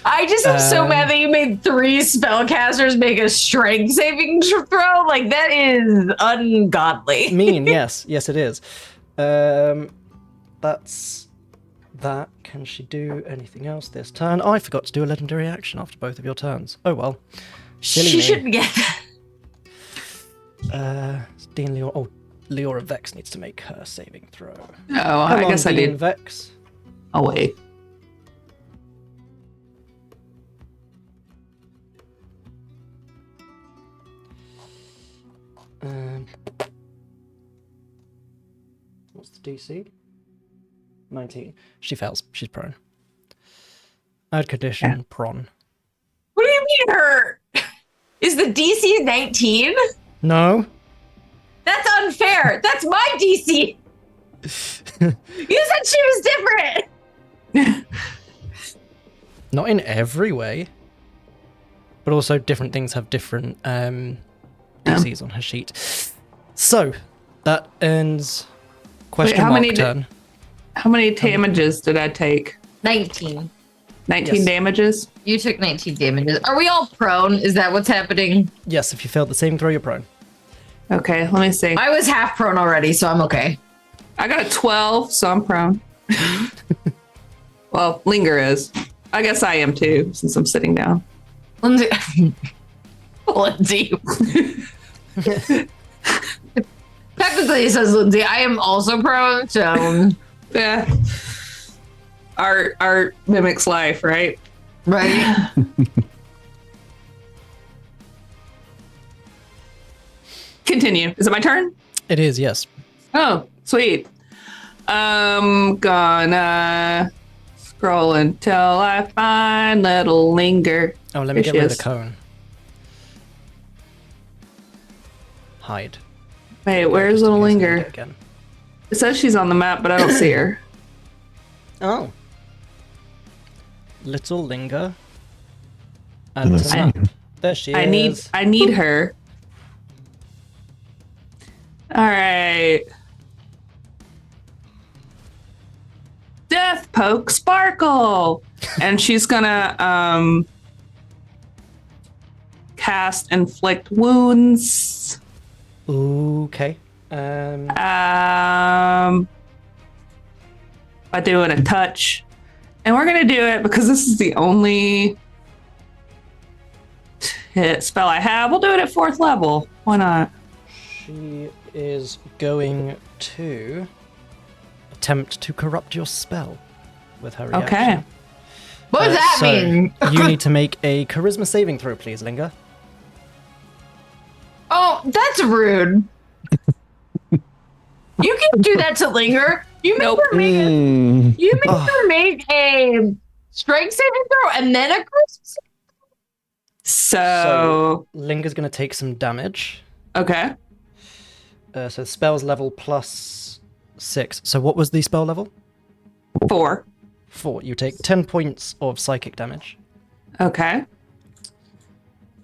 [SPEAKER 4] I just am so mad that you made 3 spellcasters make a strength saving throw. Like, that is ungodly.
[SPEAKER 3] Mean, yes. Yes, it is. That's that. Can she do anything else this turn? Oh, I forgot to do a legendary action after both of your turns. Oh, well. Silly
[SPEAKER 4] She
[SPEAKER 3] me.
[SPEAKER 4] shouldn't get that.
[SPEAKER 3] Dean Leora... Oh, Leora Vex needs to make her saving throw.
[SPEAKER 1] Oh,
[SPEAKER 3] Come
[SPEAKER 1] I
[SPEAKER 3] on,
[SPEAKER 1] guess I
[SPEAKER 3] Dean
[SPEAKER 1] did.
[SPEAKER 3] Vex.
[SPEAKER 1] Oh, wait.
[SPEAKER 3] What's the DC? 19. She fails. She's prone. Add condition,
[SPEAKER 1] Yeah.
[SPEAKER 3] prone.
[SPEAKER 4] What do you mean her? Is the DC 19?
[SPEAKER 3] No.
[SPEAKER 4] That's unfair. That's my DC. You said she was different.
[SPEAKER 3] Not in every way. But also different things have different DCs on her sheet. So, that ends question
[SPEAKER 1] how
[SPEAKER 3] mark
[SPEAKER 1] many
[SPEAKER 3] turn.
[SPEAKER 1] How many damages did I take?
[SPEAKER 4] 19.
[SPEAKER 1] 19
[SPEAKER 3] Yes.
[SPEAKER 1] damages?
[SPEAKER 4] You took 19 damages. Are we all prone? Is that what's happening?
[SPEAKER 3] Yes, if you failed the saving throw, you're prone.
[SPEAKER 1] Okay, let me see.
[SPEAKER 4] I was half prone already, so I'm okay.
[SPEAKER 1] I got a 12, so I'm prone. Well, Linger is. I guess I am too, since I'm sitting down.
[SPEAKER 4] Lindsay. Lindsay. Technically, it says Lindsay. I am also prone, so.
[SPEAKER 1] Yeah. Art mimics life, right?
[SPEAKER 4] Right.
[SPEAKER 1] Continue. Is it my turn?
[SPEAKER 3] It is, yes.
[SPEAKER 1] Oh, sweet. I'm gonna scroll until I find little Linger.
[SPEAKER 3] Oh, let me
[SPEAKER 1] Here
[SPEAKER 3] get
[SPEAKER 1] she
[SPEAKER 3] rid of
[SPEAKER 1] is.
[SPEAKER 3] the cone. Hide.
[SPEAKER 1] Wait, where's
[SPEAKER 3] Just
[SPEAKER 1] little
[SPEAKER 3] use
[SPEAKER 1] Linger?
[SPEAKER 3] Linger again.
[SPEAKER 1] It says she's on the map, but I don't see her.
[SPEAKER 3] Oh. Little Linger.
[SPEAKER 5] And
[SPEAKER 3] And
[SPEAKER 5] it's-
[SPEAKER 3] to map. There she is.
[SPEAKER 1] I need her. All right. Death poke sparkle, and she's gonna cast inflict wounds.
[SPEAKER 3] Okay.
[SPEAKER 1] By doing a touch, and we're gonna do it because this is the only spell I have. We'll do it at 4th level. Why not?
[SPEAKER 3] She is going to attempt to corrupt your spell with her reaction.
[SPEAKER 1] Okay.
[SPEAKER 4] What does that
[SPEAKER 3] So,
[SPEAKER 4] mean?
[SPEAKER 3] you need to make a charisma saving throw, please, Linger.
[SPEAKER 4] Oh, that's rude. You can do that to Linger. You make her make
[SPEAKER 5] Mm.
[SPEAKER 4] you make her make a strength saving throw and then a charisma.
[SPEAKER 1] So
[SPEAKER 3] Linger's going to take some damage.
[SPEAKER 1] okay.
[SPEAKER 3] So spell's level plus 6. So what was the spell level?
[SPEAKER 1] 4.
[SPEAKER 3] 4. You take 10 points of psychic damage.
[SPEAKER 1] Okay.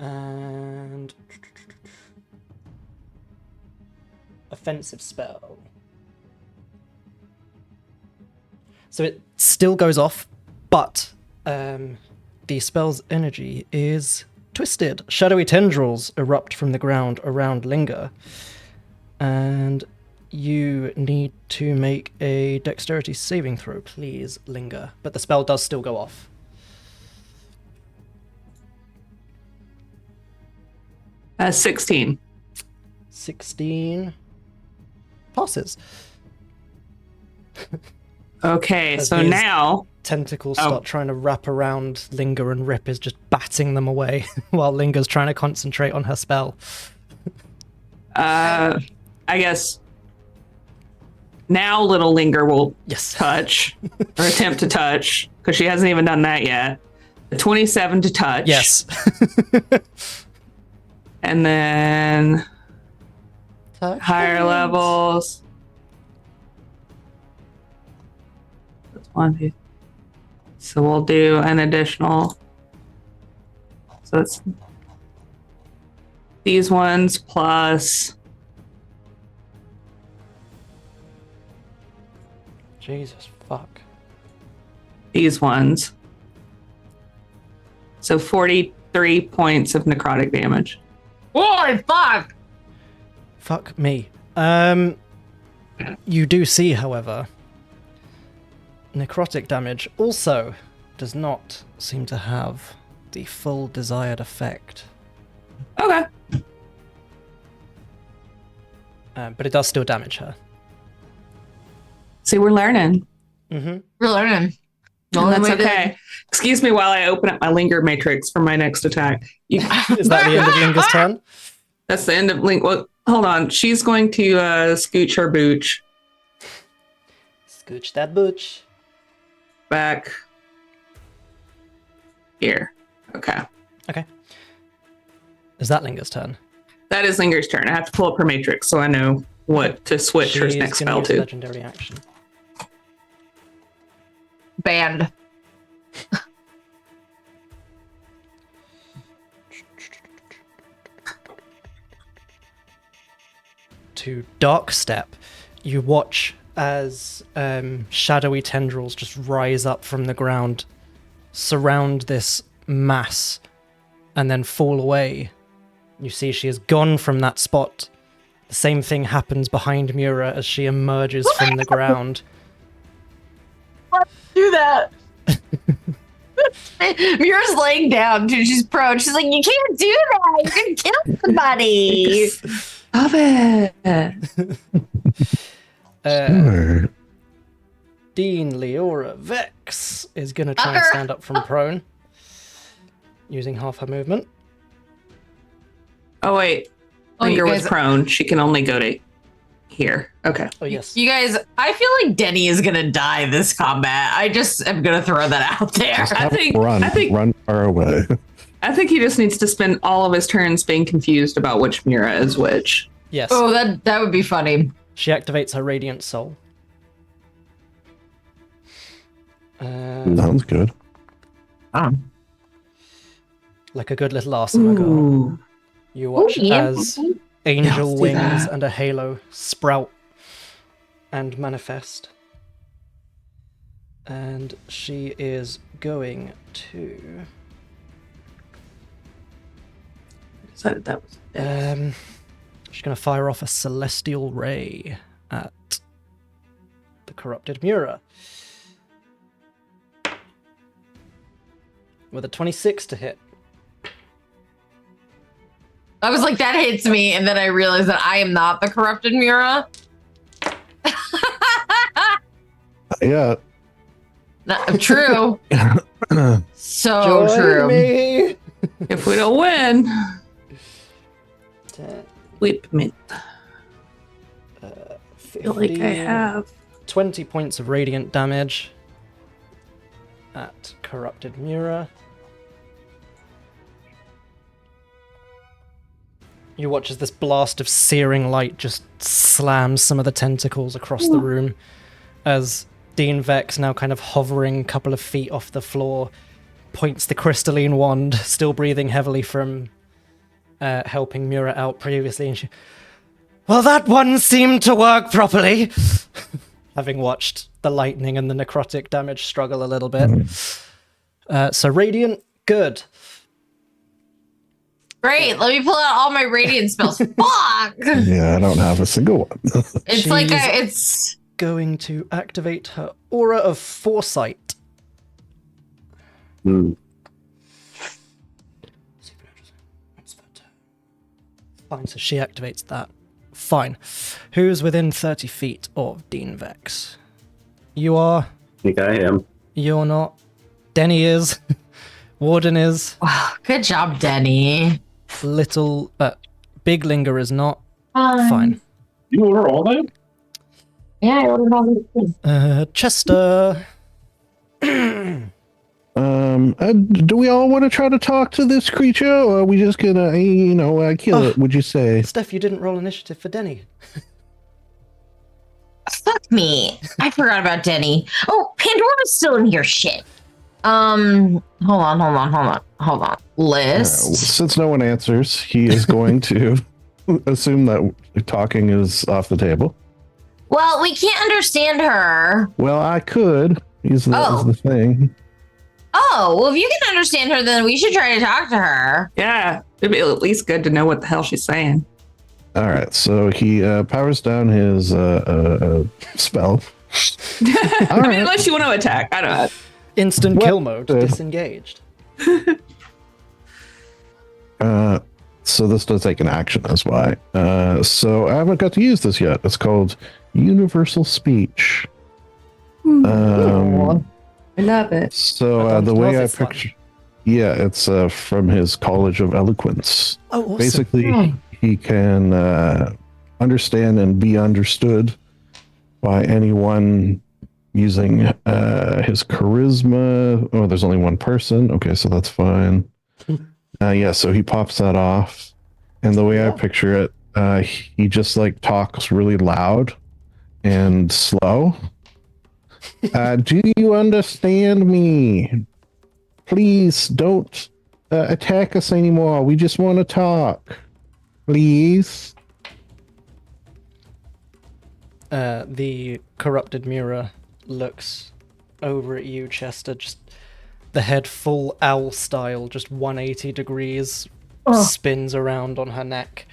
[SPEAKER 3] And offensive spell. So it still goes off, but the spell's energy is twisted. Shadowy tendrils erupt from the ground around Linger. And you need to make a dexterity saving throw, please, Linger. But the spell does still go off.
[SPEAKER 1] 16.
[SPEAKER 3] 16 passes.
[SPEAKER 1] Okay,
[SPEAKER 3] As
[SPEAKER 1] so
[SPEAKER 3] these
[SPEAKER 1] now
[SPEAKER 3] tentacles start trying to wrap around Linger, and Rip is just batting them away while Linger's trying to concentrate on her spell.
[SPEAKER 1] I guess now little Linger will
[SPEAKER 3] Yes.
[SPEAKER 1] touch or attempt to touch because she hasn't even done that yet. A 27 to touch.
[SPEAKER 3] Yes.
[SPEAKER 1] And then higher levels. That's 1, 2. So we'll do an additional. So it's these ones plus.
[SPEAKER 3] Jesus fuck.
[SPEAKER 1] These ones. So 43 points of necrotic damage.
[SPEAKER 4] Holy fuck!
[SPEAKER 3] Fuck me. You do see, however, necrotic damage also does not seem to have the full desired effect.
[SPEAKER 1] Okay.
[SPEAKER 3] But it does still damage her.
[SPEAKER 1] See, we're learning.
[SPEAKER 3] Mm-hmm.
[SPEAKER 4] We're learning.
[SPEAKER 1] And that's okay. Excuse me while I open up my Linger matrix for my next attack.
[SPEAKER 3] Is that the end of Linger's turn?
[SPEAKER 1] That's the end of Link. Well, hold on. She's going to scooch her booch
[SPEAKER 3] Scooch that booch.
[SPEAKER 1] back here. Okay.
[SPEAKER 3] Okay. Is that Linger's turn?
[SPEAKER 1] That is Linger's turn. I have to pull up her matrix so I know what to switch her
[SPEAKER 3] She's
[SPEAKER 1] next
[SPEAKER 3] gonna
[SPEAKER 1] spell
[SPEAKER 3] use a
[SPEAKER 1] to.
[SPEAKER 3] legendary action.
[SPEAKER 4] Banned.
[SPEAKER 3] To Dark Step, you watch as shadowy tendrils just rise up from the ground, surround this mass, and then fall away. You see she has gone from that spot. The same thing happens behind Mura as she emerges from the ground.
[SPEAKER 4] Do that. Mira's laying down, dude. She's prone. She's like, you can't do that. You're gonna kill somebody.
[SPEAKER 1] Stop it.
[SPEAKER 5] Sure.
[SPEAKER 3] Dean, Leora, Vex is going to try and stand up from prone, using half her movement.
[SPEAKER 1] Oh, wait.
[SPEAKER 4] Oh, you
[SPEAKER 1] Linger was
[SPEAKER 4] guys-
[SPEAKER 1] prone. She can only go to here. Okay.
[SPEAKER 3] Oh, yes.
[SPEAKER 4] You guys, I feel like Denny is gonna die this combat. I just am gonna throw that out there.
[SPEAKER 1] I think
[SPEAKER 5] Run far away.
[SPEAKER 1] I think he just needs to spend all of his turns being confused about which Mura is which.
[SPEAKER 3] Yes.
[SPEAKER 4] Oh, that would be funny.
[SPEAKER 3] She activates her Radiant Soul.
[SPEAKER 5] Sounds good.
[SPEAKER 3] Like a good little arsenal girl.
[SPEAKER 1] Ooh.
[SPEAKER 3] You watch as angel
[SPEAKER 1] let's do
[SPEAKER 3] wings
[SPEAKER 1] that.
[SPEAKER 3] and a halo sprout and manifest. And she is going to...
[SPEAKER 1] Decided that was
[SPEAKER 3] she's going to fire off a celestial ray at the corrupted Mura. With a 26 to hit.
[SPEAKER 4] I was like, that hits me, and then I realized that I am not the corrupted Mura.
[SPEAKER 5] Yeah.
[SPEAKER 4] True. So
[SPEAKER 3] Join
[SPEAKER 4] true.
[SPEAKER 3] me!
[SPEAKER 1] if we don't win,
[SPEAKER 3] 10,
[SPEAKER 1] whip me. I
[SPEAKER 3] 15,
[SPEAKER 1] feel like I have.
[SPEAKER 3] 20 points of radiant damage at corrupted Mura. You watch as this blast of searing light just slams some of the tentacles across the room, as Dean Vex, now kind of hovering a couple of feet off the floor, points the crystalline wand, still breathing heavily from helping Mura out previously, and she... Well, that one seemed to work properly. Having watched the lightning and the necrotic damage struggle a little bit. So Radiant, good.
[SPEAKER 4] Great. Let me pull out all my radiant spells. Fuck.
[SPEAKER 5] Yeah, I don't have a single one.
[SPEAKER 4] It's like it's
[SPEAKER 3] going to activate her aura of foresight.
[SPEAKER 2] Hmm.
[SPEAKER 3] Fine, so she activates that. Fine. Who's within 30 feet of Dean Vex? You are.
[SPEAKER 2] I think I am.
[SPEAKER 3] You're not. Denny is. Warden is.
[SPEAKER 4] wow. Good job, Denny.
[SPEAKER 3] Little. Big Linger is not. Fine.
[SPEAKER 2] You order all that?
[SPEAKER 4] Yeah, I ordered all these things.
[SPEAKER 3] Chester.
[SPEAKER 5] Do we all want to try to talk to this creature, or are we just gonna, kill it? Would you say?
[SPEAKER 3] Steph, you didn't roll initiative for Denny.
[SPEAKER 4] Fuck me. I forgot about Denny. Oh, Pandora's still in here. Shit. Hold on. List.
[SPEAKER 5] Since no one answers, he is going to assume that talking is off the table.
[SPEAKER 4] Well, we can't understand her.
[SPEAKER 5] Well, I could. Is the thing.
[SPEAKER 4] Oh, well, if you can understand her, then we should try to talk to her.
[SPEAKER 1] Yeah, it'd be at least good to know what the hell she's saying.
[SPEAKER 5] All right, so he powers down his spell.
[SPEAKER 1] I mean, unless you want to attack, I don't know.
[SPEAKER 3] Instant kill mode. Disengaged.
[SPEAKER 5] So this does take an action, that's why. So I haven't got to use this yet. It's called Universal Speech.
[SPEAKER 1] I love it.
[SPEAKER 5] So the way I picture, it's from his College of Eloquence.
[SPEAKER 3] Oh, awesome.
[SPEAKER 5] Basically, he can understand and be understood by anyone using his charisma. Oh, there's only one person. Okay, so that's fine. So he pops that off, and the way I picture it, he just like talks really loud and slow. Do you understand me? Please don't attack us anymore. We just want to talk. Please.
[SPEAKER 3] The corrupted Mura looks over at you, Chester, just the head full owl style, just 180 degrees, spins around on her neck,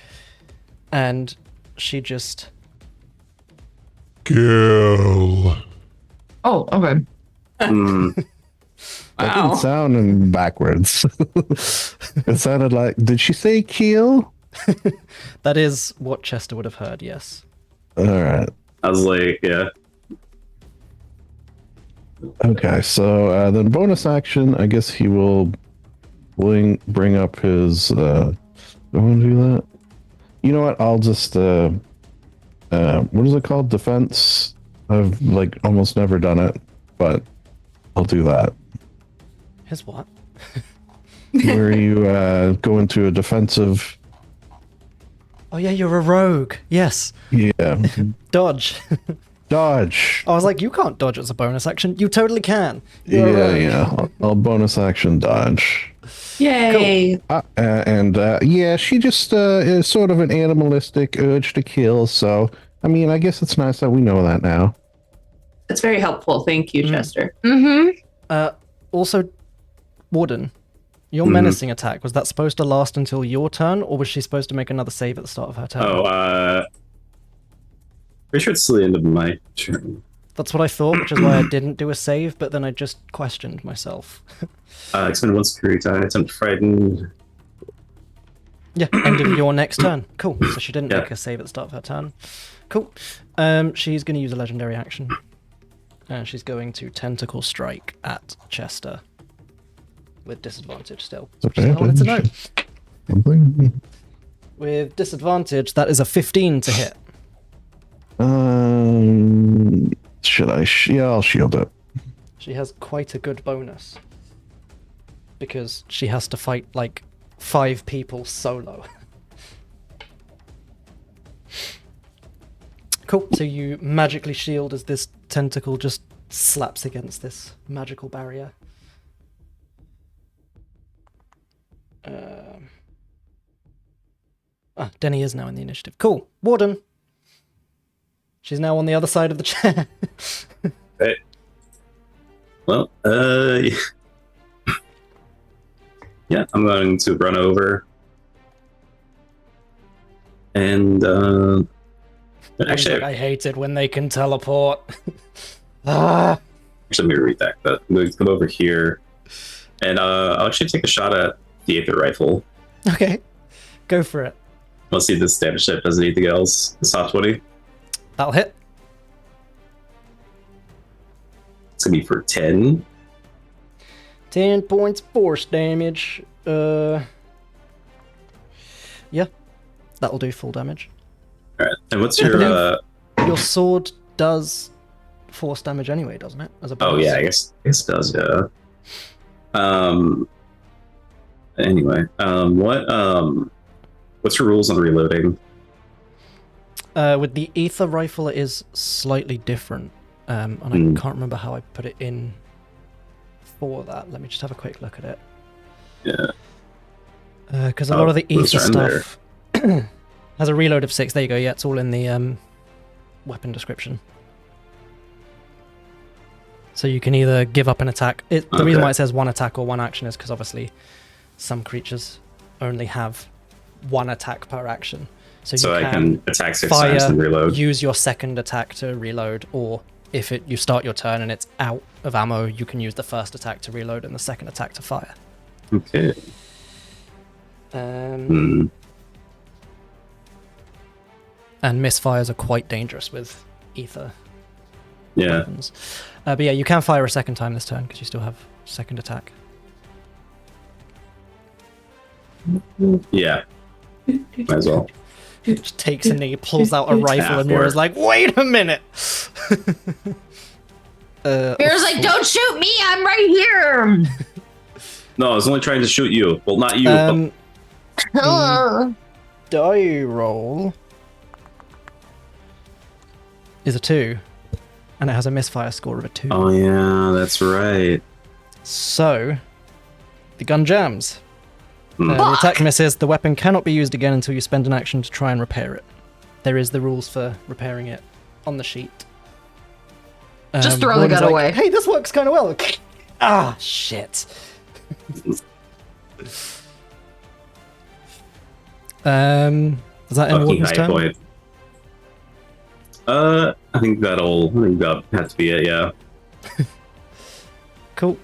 [SPEAKER 3] and she just...
[SPEAKER 5] Kill.
[SPEAKER 4] Oh, okay.
[SPEAKER 5] That didn't sound backwards. It sounded like, did she say kill?
[SPEAKER 3] That is what Chester would have heard, yes.
[SPEAKER 5] All right.
[SPEAKER 2] I was like, yeah.
[SPEAKER 5] Okay, so then bonus action, I guess he will bring up his... do I want to do that? You know what? I'll just... what is it called? Defense? I've like almost never done it, but I'll do that.
[SPEAKER 3] His what?
[SPEAKER 5] Where you go into a defensive...
[SPEAKER 3] Oh yeah, you're a rogue. Yes.
[SPEAKER 5] Yeah.
[SPEAKER 3] Dodge.
[SPEAKER 5] Dodge.
[SPEAKER 3] I was like, you can't dodge as a bonus action. You totally can. You're a rogue.
[SPEAKER 5] Yeah. I'll bonus action dodge.
[SPEAKER 1] Yay.
[SPEAKER 5] Cool. She just is sort of an animalistic urge to kill, so I mean, I guess it's nice that we know that now.
[SPEAKER 1] That's very helpful. Thank you, Chester.
[SPEAKER 4] Mm-hmm.
[SPEAKER 3] Also, Warden, your menacing attack, was that supposed to last until your turn, or was she supposed to make another save at the start of her turn?
[SPEAKER 2] Pretty sure it's the end of my turn.
[SPEAKER 3] That's what I thought, which is why I didn't do a save, but then I just questioned myself.
[SPEAKER 2] Expend one security die, attempt frightened.
[SPEAKER 3] Yeah, end of your next turn. Cool. So she didn't make a save at the start of her turn. Cool. She's going to use a legendary action. And she's going to tentacle strike at Chester. With disadvantage still. Which is what I wanted to know.
[SPEAKER 5] Something?
[SPEAKER 3] With disadvantage, that is a 15 to hit.
[SPEAKER 5] Should I? I'll shield it.
[SPEAKER 3] She has quite a good bonus. Because she has to fight, like, 5 people solo. Cool. So you magically shield as this tentacle just slaps against this magical barrier. Denny is now in the initiative. Cool. Warden, She's now on the other side of the chair.
[SPEAKER 2] Well, yeah, I'm going to run over. And, actually,
[SPEAKER 3] I hate it when they can teleport. Ah.
[SPEAKER 2] actually, let me read that, but I'm going to come over here. And, I'll actually take a shot at the Aether Rifle.
[SPEAKER 3] Okay, go for it.
[SPEAKER 2] Let's see if this damage type does anything else. It's top 20.
[SPEAKER 3] That'll hit.
[SPEAKER 2] It's going to be for 10.
[SPEAKER 3] 10 points force damage. Yeah, that'll do full damage.
[SPEAKER 2] Alright, and what's your,
[SPEAKER 3] Your sword does force damage anyway, doesn't it? As a bonus.
[SPEAKER 2] Oh, yeah, I guess it does, yeah. Anyway, what's your rules on reloading?
[SPEAKER 3] With the ether rifle, it is slightly different. And I can't remember how I put it in for that. Let me just have a quick look at it.
[SPEAKER 2] Yeah.
[SPEAKER 3] Because a lot of the
[SPEAKER 2] those
[SPEAKER 3] ether
[SPEAKER 2] are in
[SPEAKER 3] stuff has a reload of 6. There you go. Yeah, it's all in the weapon description. So you can either give up an attack. The reason why it says 1 attack or 1 action is because obviously some creatures only have 1 attack per action. So
[SPEAKER 2] I can attack 6 times and reload.
[SPEAKER 3] Use your second attack to reload, or if you start your turn and it's out of ammo, you can use the first attack to reload and the second attack to fire.
[SPEAKER 2] Okay.
[SPEAKER 3] And misfires are quite dangerous with ether weapons. But yeah, you can fire a second time this turn because you still have second attack.
[SPEAKER 2] Yeah. Might as well.
[SPEAKER 3] Just takes a knee, pulls out a rifle, and Mira's like, "Wait a minute!"
[SPEAKER 6] Mira's like, "Don't shoot me! I'm right here."
[SPEAKER 2] No, I was only trying to shoot you. Well, not you.
[SPEAKER 6] Hello.
[SPEAKER 3] Die roll is a 2, and it has a misfire score of a 2.
[SPEAKER 2] Oh yeah, that's right.
[SPEAKER 3] So the gun jams. The attack misses. The weapon cannot be used again until you spend an action to try and repair it. There is the rules for repairing it on the sheet.
[SPEAKER 6] Just throw the gun away.
[SPEAKER 3] Hey, this works kind of well. Ah, shit. Is that in Warden's turn?
[SPEAKER 2] Point. I think that has to be it. Yeah.
[SPEAKER 3] Cool.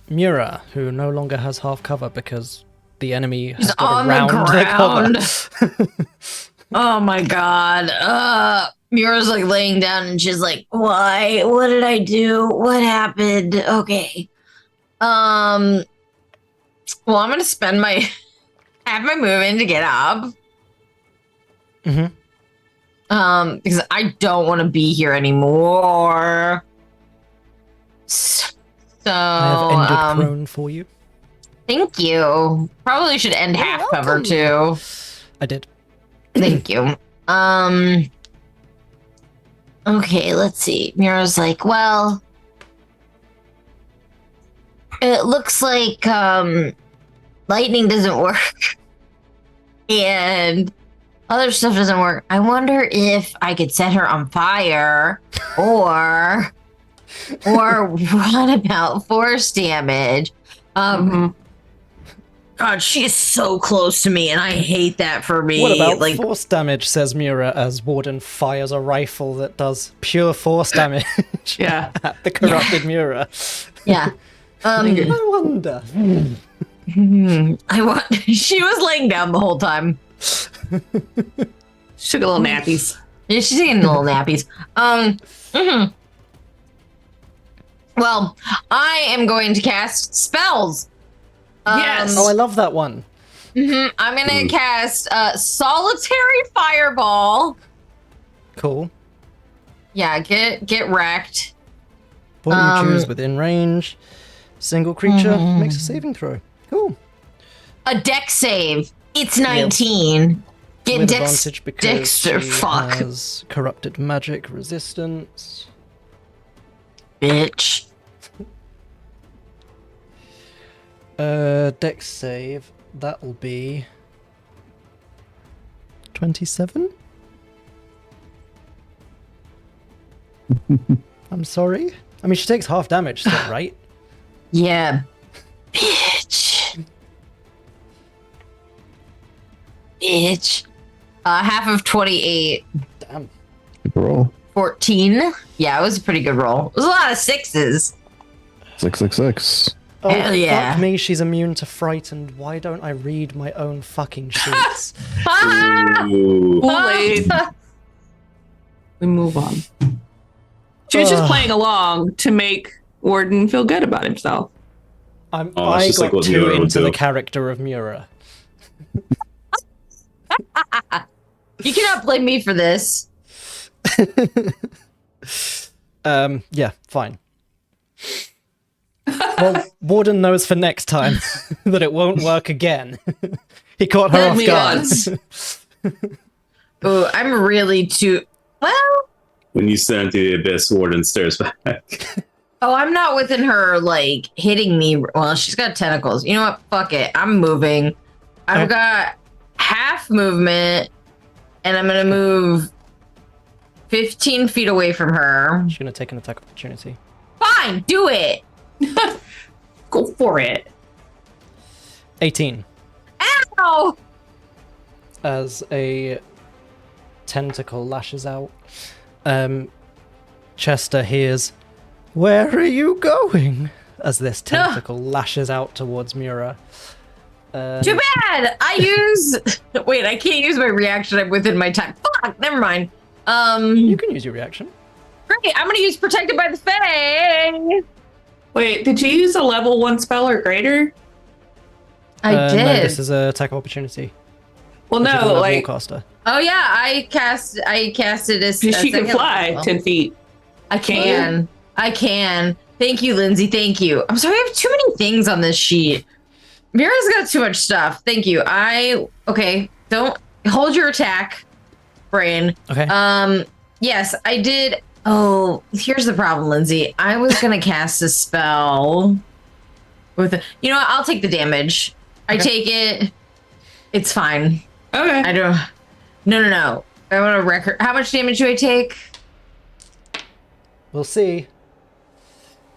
[SPEAKER 3] Mura, who no longer has half cover because the enemy has got around the cover.
[SPEAKER 6] Oh my god. Mira's like laying down and she's like, "Why? What did I do? What happened?" Okay. Well, I'm gonna spend my move in to get up. Because I don't want to be here anymore. So
[SPEAKER 3] I have ended prone for you.
[SPEAKER 6] Thank you. Probably should end half cover too.
[SPEAKER 3] I did.
[SPEAKER 6] Thank you. Okay, let's see. Mira's like, well, it looks like lightning doesn't work. And other stuff doesn't work. I wonder if I could set her on fire or what about force damage? God, she is so close to me, and I hate that for me.
[SPEAKER 3] What about force damage, says Mura as Warden fires a rifle that does pure force damage at the corrupted Mura.
[SPEAKER 6] Yeah.
[SPEAKER 3] I wonder.
[SPEAKER 6] She was laying down the whole time.
[SPEAKER 1] She took a little nappies.
[SPEAKER 6] Yeah, she's taking little nappies. Well, I am going to cast spells.
[SPEAKER 1] Yes.
[SPEAKER 3] Oh, I love that one.
[SPEAKER 6] I'm going to cast Solitary Fireball.
[SPEAKER 3] Cool.
[SPEAKER 6] Yeah, get wrecked.
[SPEAKER 3] What you choose within range. Single creature makes a saving throw. Cool.
[SPEAKER 6] A dex save. It's 19. Get
[SPEAKER 3] With
[SPEAKER 6] dex.
[SPEAKER 3] advantage because
[SPEAKER 6] Dexter,
[SPEAKER 3] she
[SPEAKER 6] fuck.
[SPEAKER 3] has corrupted magic resistance.
[SPEAKER 6] Bitch.
[SPEAKER 3] Dex save. That'll be 27. I'm sorry. I mean, she takes half damage still, right?
[SPEAKER 4] Yeah. Bitch. Bitch. Half of 28.
[SPEAKER 3] Damn.
[SPEAKER 5] Good roll.
[SPEAKER 4] 14. Yeah, it was a pretty good roll. It was a lot of sixes.
[SPEAKER 5] 666.
[SPEAKER 3] Oh,
[SPEAKER 4] Hell yeah.
[SPEAKER 3] fuck me, she's immune to frightened. Why don't I read my own fucking sheets?
[SPEAKER 2] Ooh.
[SPEAKER 1] Kool-Aid. We move on. She was just
[SPEAKER 3] Ugh.
[SPEAKER 1] playing along to make Warden feel good about himself.
[SPEAKER 2] Oh, it's
[SPEAKER 3] I
[SPEAKER 2] just
[SPEAKER 3] got
[SPEAKER 2] like what
[SPEAKER 3] too
[SPEAKER 2] Mura would
[SPEAKER 3] into the
[SPEAKER 2] do.
[SPEAKER 3] character of Mura.
[SPEAKER 4] You cannot blame me for this.
[SPEAKER 3] Yeah, fine. Well, Warden knows for next time that it won't work again. He caught her
[SPEAKER 1] Let
[SPEAKER 3] off
[SPEAKER 1] me
[SPEAKER 3] guard.
[SPEAKER 1] guess.
[SPEAKER 4] Ooh, I'm really too. Well,
[SPEAKER 2] When you stand into the abyss, Warden stares back.
[SPEAKER 4] oh, I'm not within her, like, hitting me. Well, she's got tentacles. You know what? Fuck it. I'm moving. I've
[SPEAKER 3] Okay.
[SPEAKER 4] got half movement, and I'm going to move 15 feet away from her.
[SPEAKER 3] She's gonna take an attack opportunity.
[SPEAKER 4] Fine, do it.
[SPEAKER 1] Go for it.
[SPEAKER 3] 18.
[SPEAKER 4] Ow!
[SPEAKER 3] As a tentacle lashes out, Chester hears, "Where are you going?" As this tentacle lashes out towards Mura.
[SPEAKER 4] Too bad. I use. Wait, I can't use my reaction. I'm within my time. Fuck. Never mind.
[SPEAKER 3] You can use your reaction.
[SPEAKER 4] Great. I'm gonna use Protected by the Fae.
[SPEAKER 1] Wait, did you use a level 1 spell or greater?
[SPEAKER 4] I
[SPEAKER 3] No,
[SPEAKER 4] did.
[SPEAKER 3] this is a attack of opportunity.
[SPEAKER 1] Well,
[SPEAKER 3] Which is
[SPEAKER 1] no,
[SPEAKER 3] a
[SPEAKER 1] like,
[SPEAKER 3] Warcaster.
[SPEAKER 4] Oh yeah, I casted as
[SPEAKER 1] she can
[SPEAKER 4] second
[SPEAKER 1] fly
[SPEAKER 4] level.
[SPEAKER 1] 10 feet.
[SPEAKER 4] I can. I can. Thank you, Lindsay. Thank you. I'm sorry, I have too many things on this sheet. Mira's got too much stuff. Thank you. Okay. Don't hold your attack, brain.
[SPEAKER 3] Okay.
[SPEAKER 4] Yes, I did. Oh, here's the problem, Lindsay. I was gonna cast a spell with. You know what? I'll take the damage. I take it. It's fine.
[SPEAKER 1] Okay.
[SPEAKER 4] I don't. No. I want to record. How much damage do I take?
[SPEAKER 3] We'll see.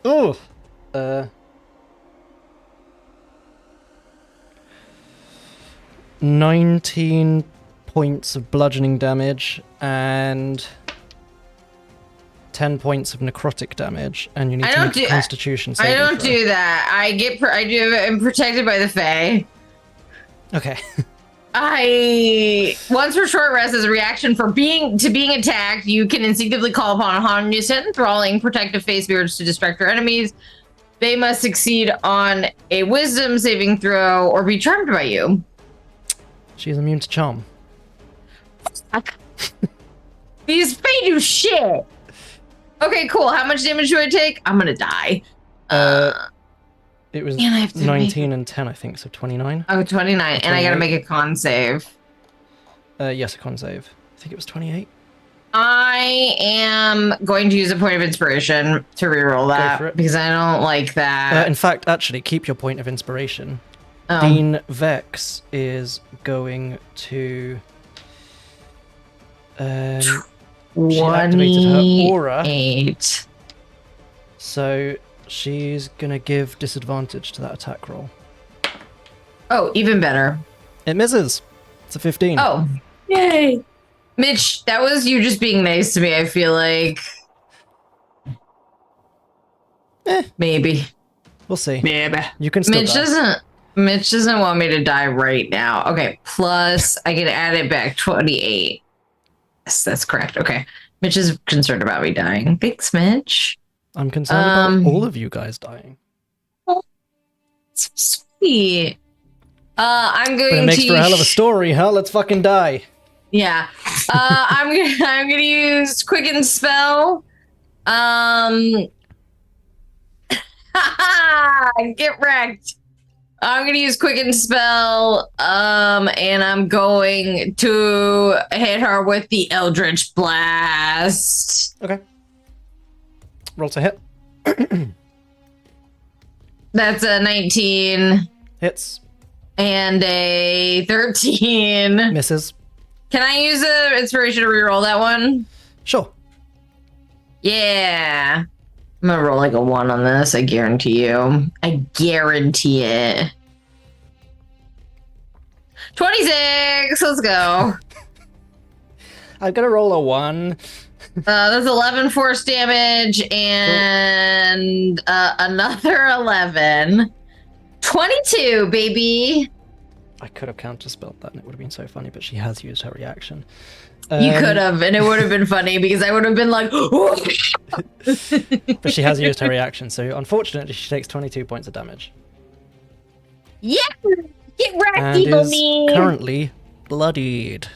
[SPEAKER 3] Ooh. 19 points of bludgeoning damage and 10 points of necrotic damage, and you need
[SPEAKER 4] I
[SPEAKER 3] to
[SPEAKER 4] don't
[SPEAKER 3] make a
[SPEAKER 4] do-
[SPEAKER 3] Constitution
[SPEAKER 4] I
[SPEAKER 3] saving
[SPEAKER 4] don't
[SPEAKER 3] throw.
[SPEAKER 4] do that. I'm protected by the Fae.
[SPEAKER 3] Okay.
[SPEAKER 4] Once for short rest as a reaction for being attacked, you can instinctively call upon omniscient, enthralling, protective Fae spirits to distract your enemies. They must succeed on a Wisdom saving throw or be charmed by you.
[SPEAKER 3] She's immune to charm.
[SPEAKER 4] These Fae do shit. Okay, cool. How much damage do I take? I'm gonna die.
[SPEAKER 3] It was
[SPEAKER 4] Man, I have to
[SPEAKER 3] 19 and 10, I think, so 29.
[SPEAKER 4] Oh, 29. And I gotta
[SPEAKER 3] 28.
[SPEAKER 4] make a con save.
[SPEAKER 3] Yes, a con save. I think it was 28.
[SPEAKER 4] I am going to use a point of inspiration to reroll
[SPEAKER 3] for
[SPEAKER 4] that
[SPEAKER 3] it.
[SPEAKER 4] because I don't like that.
[SPEAKER 3] In fact, actually, keep your point of inspiration.
[SPEAKER 4] Oh.
[SPEAKER 3] Dean Vex is going to... she activated her aura.
[SPEAKER 4] 28.
[SPEAKER 3] So she's gonna give disadvantage to that attack roll.
[SPEAKER 4] Oh, even better.
[SPEAKER 3] It misses. It's a 15.
[SPEAKER 4] Oh,
[SPEAKER 1] Yay.
[SPEAKER 4] Mitch, that was you just being nice to me, I feel like. Maybe.
[SPEAKER 3] We'll see.
[SPEAKER 1] Yeah.
[SPEAKER 3] You can still
[SPEAKER 4] Mitch
[SPEAKER 3] die.
[SPEAKER 4] doesn't want me to die right now. Okay, plus I can add it back 28. Yes, that's correct. Okay. Mitch is concerned about me dying. Thanks, Mitch.
[SPEAKER 3] I'm concerned about all of you guys dying.
[SPEAKER 4] So sweet. I'm going
[SPEAKER 3] But it makes
[SPEAKER 4] to
[SPEAKER 3] for a hell of a story, huh? Let's fucking die.
[SPEAKER 4] Yeah. I'm gonna use Quicken Spell. Get wrecked. I'm gonna use Quicken Spell. And I'm going to hit her with the Eldritch Blast.
[SPEAKER 3] Okay. Roll to hit.
[SPEAKER 4] That's a 19
[SPEAKER 3] Hits.
[SPEAKER 4] and a 13.
[SPEAKER 3] Misses.
[SPEAKER 4] Can I use a inspiration to reroll that one?
[SPEAKER 3] Sure.
[SPEAKER 6] Yeah. I'm gonna roll like a 1 on this, I guarantee you. I guarantee it. 26! Let's go.
[SPEAKER 3] I'm gonna roll a 1.
[SPEAKER 6] That's 11 force damage and another 11. 22, baby.
[SPEAKER 3] I could have counterspelled that and it would have been so funny, but she has used her reaction.
[SPEAKER 6] You could have, and it would have been funny because I would have been like,
[SPEAKER 3] But she has used her reaction, so unfortunately she takes 22 points of damage.
[SPEAKER 6] yeah, get wrecked,
[SPEAKER 3] And
[SPEAKER 6] evil
[SPEAKER 3] is
[SPEAKER 6] me.
[SPEAKER 3] currently bloodied.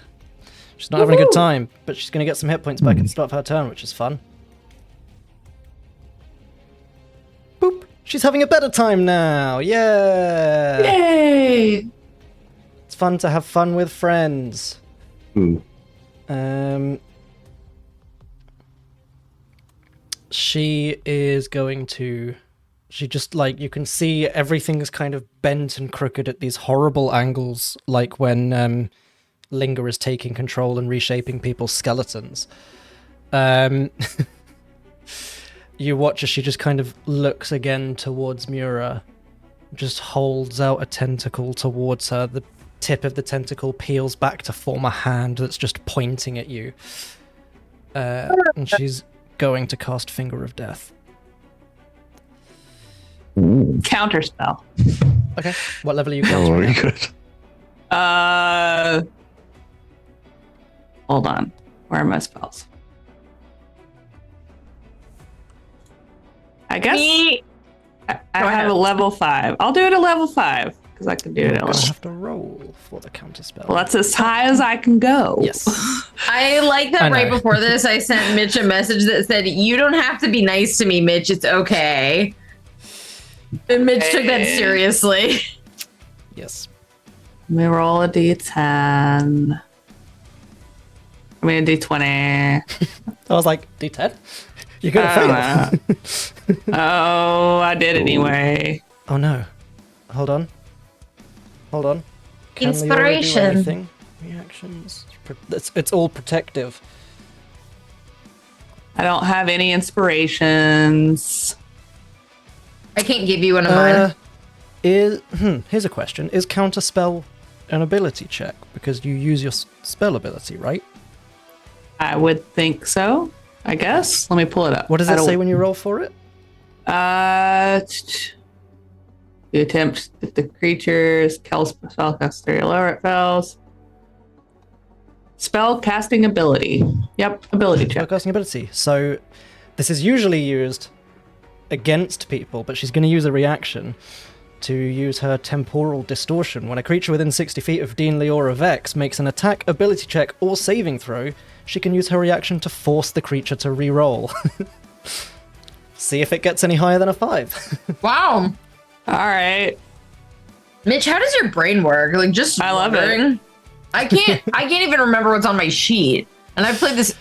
[SPEAKER 3] She's not having a good time, but she's going to get some hit points back at the start of her turn, which is fun. Boop! She's having a better time now! Yeah!
[SPEAKER 1] Yay!
[SPEAKER 3] It's fun to have fun with friends. She is going to... She just, like, you can see everything's kind of bent and crooked at these horrible angles, like when Linger is taking control and reshaping people's skeletons. You watch as she just kind of looks again towards Mura, just holds out a tentacle towards her. The tip of the tentacle peels back to form a hand that's just pointing at you. And she's going to cast Finger of Death.
[SPEAKER 1] Counterspell.
[SPEAKER 3] Okay, what level are you
[SPEAKER 5] Oh,
[SPEAKER 3] countering
[SPEAKER 5] very
[SPEAKER 3] at?
[SPEAKER 5] good.
[SPEAKER 1] Hold on. Where are my spells? I guess I have a level 5. I'll do it at level 5 because I can do it
[SPEAKER 3] You're
[SPEAKER 1] at
[SPEAKER 3] gonna
[SPEAKER 1] level.
[SPEAKER 3] have to roll for the counterspell.
[SPEAKER 1] Well, that's as high as I can go.
[SPEAKER 3] Yes.
[SPEAKER 6] I like that
[SPEAKER 3] I
[SPEAKER 6] right
[SPEAKER 3] know.
[SPEAKER 6] before this, I sent Mitch a message that said, "You don't have to be nice to me, Mitch. It's okay." And Mitch took that seriously.
[SPEAKER 3] Yes.
[SPEAKER 1] Let me roll a d10. I mean, a d20.
[SPEAKER 3] I was like, D10? You're gonna fail.
[SPEAKER 1] Oh, I did anyway.
[SPEAKER 3] Oh no. Hold on. Hold on. Can Leora do
[SPEAKER 6] Inspiration.
[SPEAKER 3] anything? Reactions. It's all protective.
[SPEAKER 1] I don't have any inspirations.
[SPEAKER 6] I can't give you one of mine.
[SPEAKER 3] Here's a question. Is counterspell an ability check? Because you use your spell ability, right?
[SPEAKER 1] I would think so. I guess. Let me pull it up.
[SPEAKER 3] What does
[SPEAKER 1] I
[SPEAKER 3] it
[SPEAKER 1] don't-
[SPEAKER 3] say when you roll for it?
[SPEAKER 1] You attempt if the creature's spellcaster lower it fails. Spell casting ability. Yep, ability check.
[SPEAKER 3] Spellcasting ability. So this is usually used against people, but she's going to use a reaction to use her temporal distortion. When a creature within 60 feet of Dean Leora Vex makes an attack, ability check, or saving throw, she can use her reaction to force the creature to re-roll. See if it gets any higher than a 5.
[SPEAKER 6] Wow.
[SPEAKER 1] All right.
[SPEAKER 6] Mitch, how does your brain work? Like, just
[SPEAKER 1] I love it.
[SPEAKER 6] wondering. I can't even remember what's on my sheet. And I've played this.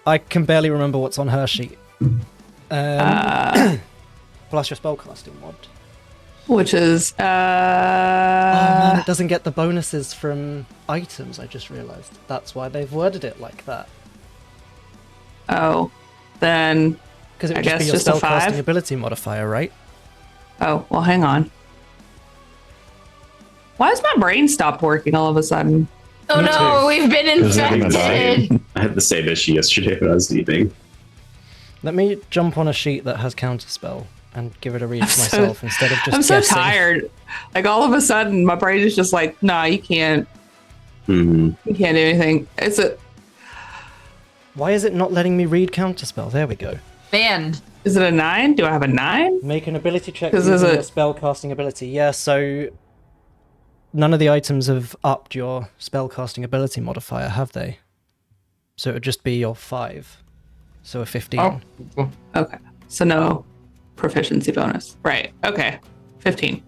[SPEAKER 3] I can barely remember what's on her sheet. Plus your spellcasting mod.
[SPEAKER 1] Which is
[SPEAKER 3] Oh man, it doesn't get the bonuses from items, I just realized. That's why they've worded it like that.
[SPEAKER 1] oh, then
[SPEAKER 3] Because it
[SPEAKER 1] I
[SPEAKER 3] would just be
[SPEAKER 1] guess
[SPEAKER 3] your
[SPEAKER 1] just a 5?
[SPEAKER 3] spellcasting ability modifier, right?
[SPEAKER 1] oh well, hang on. Why has my brain stopped working all of a sudden?
[SPEAKER 6] Oh
[SPEAKER 3] Me
[SPEAKER 6] no,
[SPEAKER 3] too.
[SPEAKER 6] we've been
[SPEAKER 5] Is it gonna die?
[SPEAKER 6] infected.
[SPEAKER 2] I had the same issue yesterday when I was sleeping.
[SPEAKER 3] Let me jump on a sheet that has counterspell and give it a read
[SPEAKER 1] I'm
[SPEAKER 3] for
[SPEAKER 1] so-
[SPEAKER 3] myself instead of just
[SPEAKER 1] I'm so
[SPEAKER 3] guessing.
[SPEAKER 1] tired. Like all of a sudden, my brain is just like, nah, you can't.
[SPEAKER 2] Hmm.
[SPEAKER 1] You can't do anything. It's a.
[SPEAKER 3] Why is it not letting me read counterspell? There we go.
[SPEAKER 6] Banned.
[SPEAKER 1] Is it a 9? Do I have a 9?
[SPEAKER 3] Make an ability check
[SPEAKER 1] 'Cause
[SPEAKER 3] using
[SPEAKER 1] there's
[SPEAKER 3] your
[SPEAKER 1] a-
[SPEAKER 3] spellcasting ability. Yeah, so none of the items have upped your spellcasting ability modifier, have they? So it would just be your 5. So a 15.
[SPEAKER 6] Oh.
[SPEAKER 1] Okay. So no proficiency bonus. Right. Okay. 15.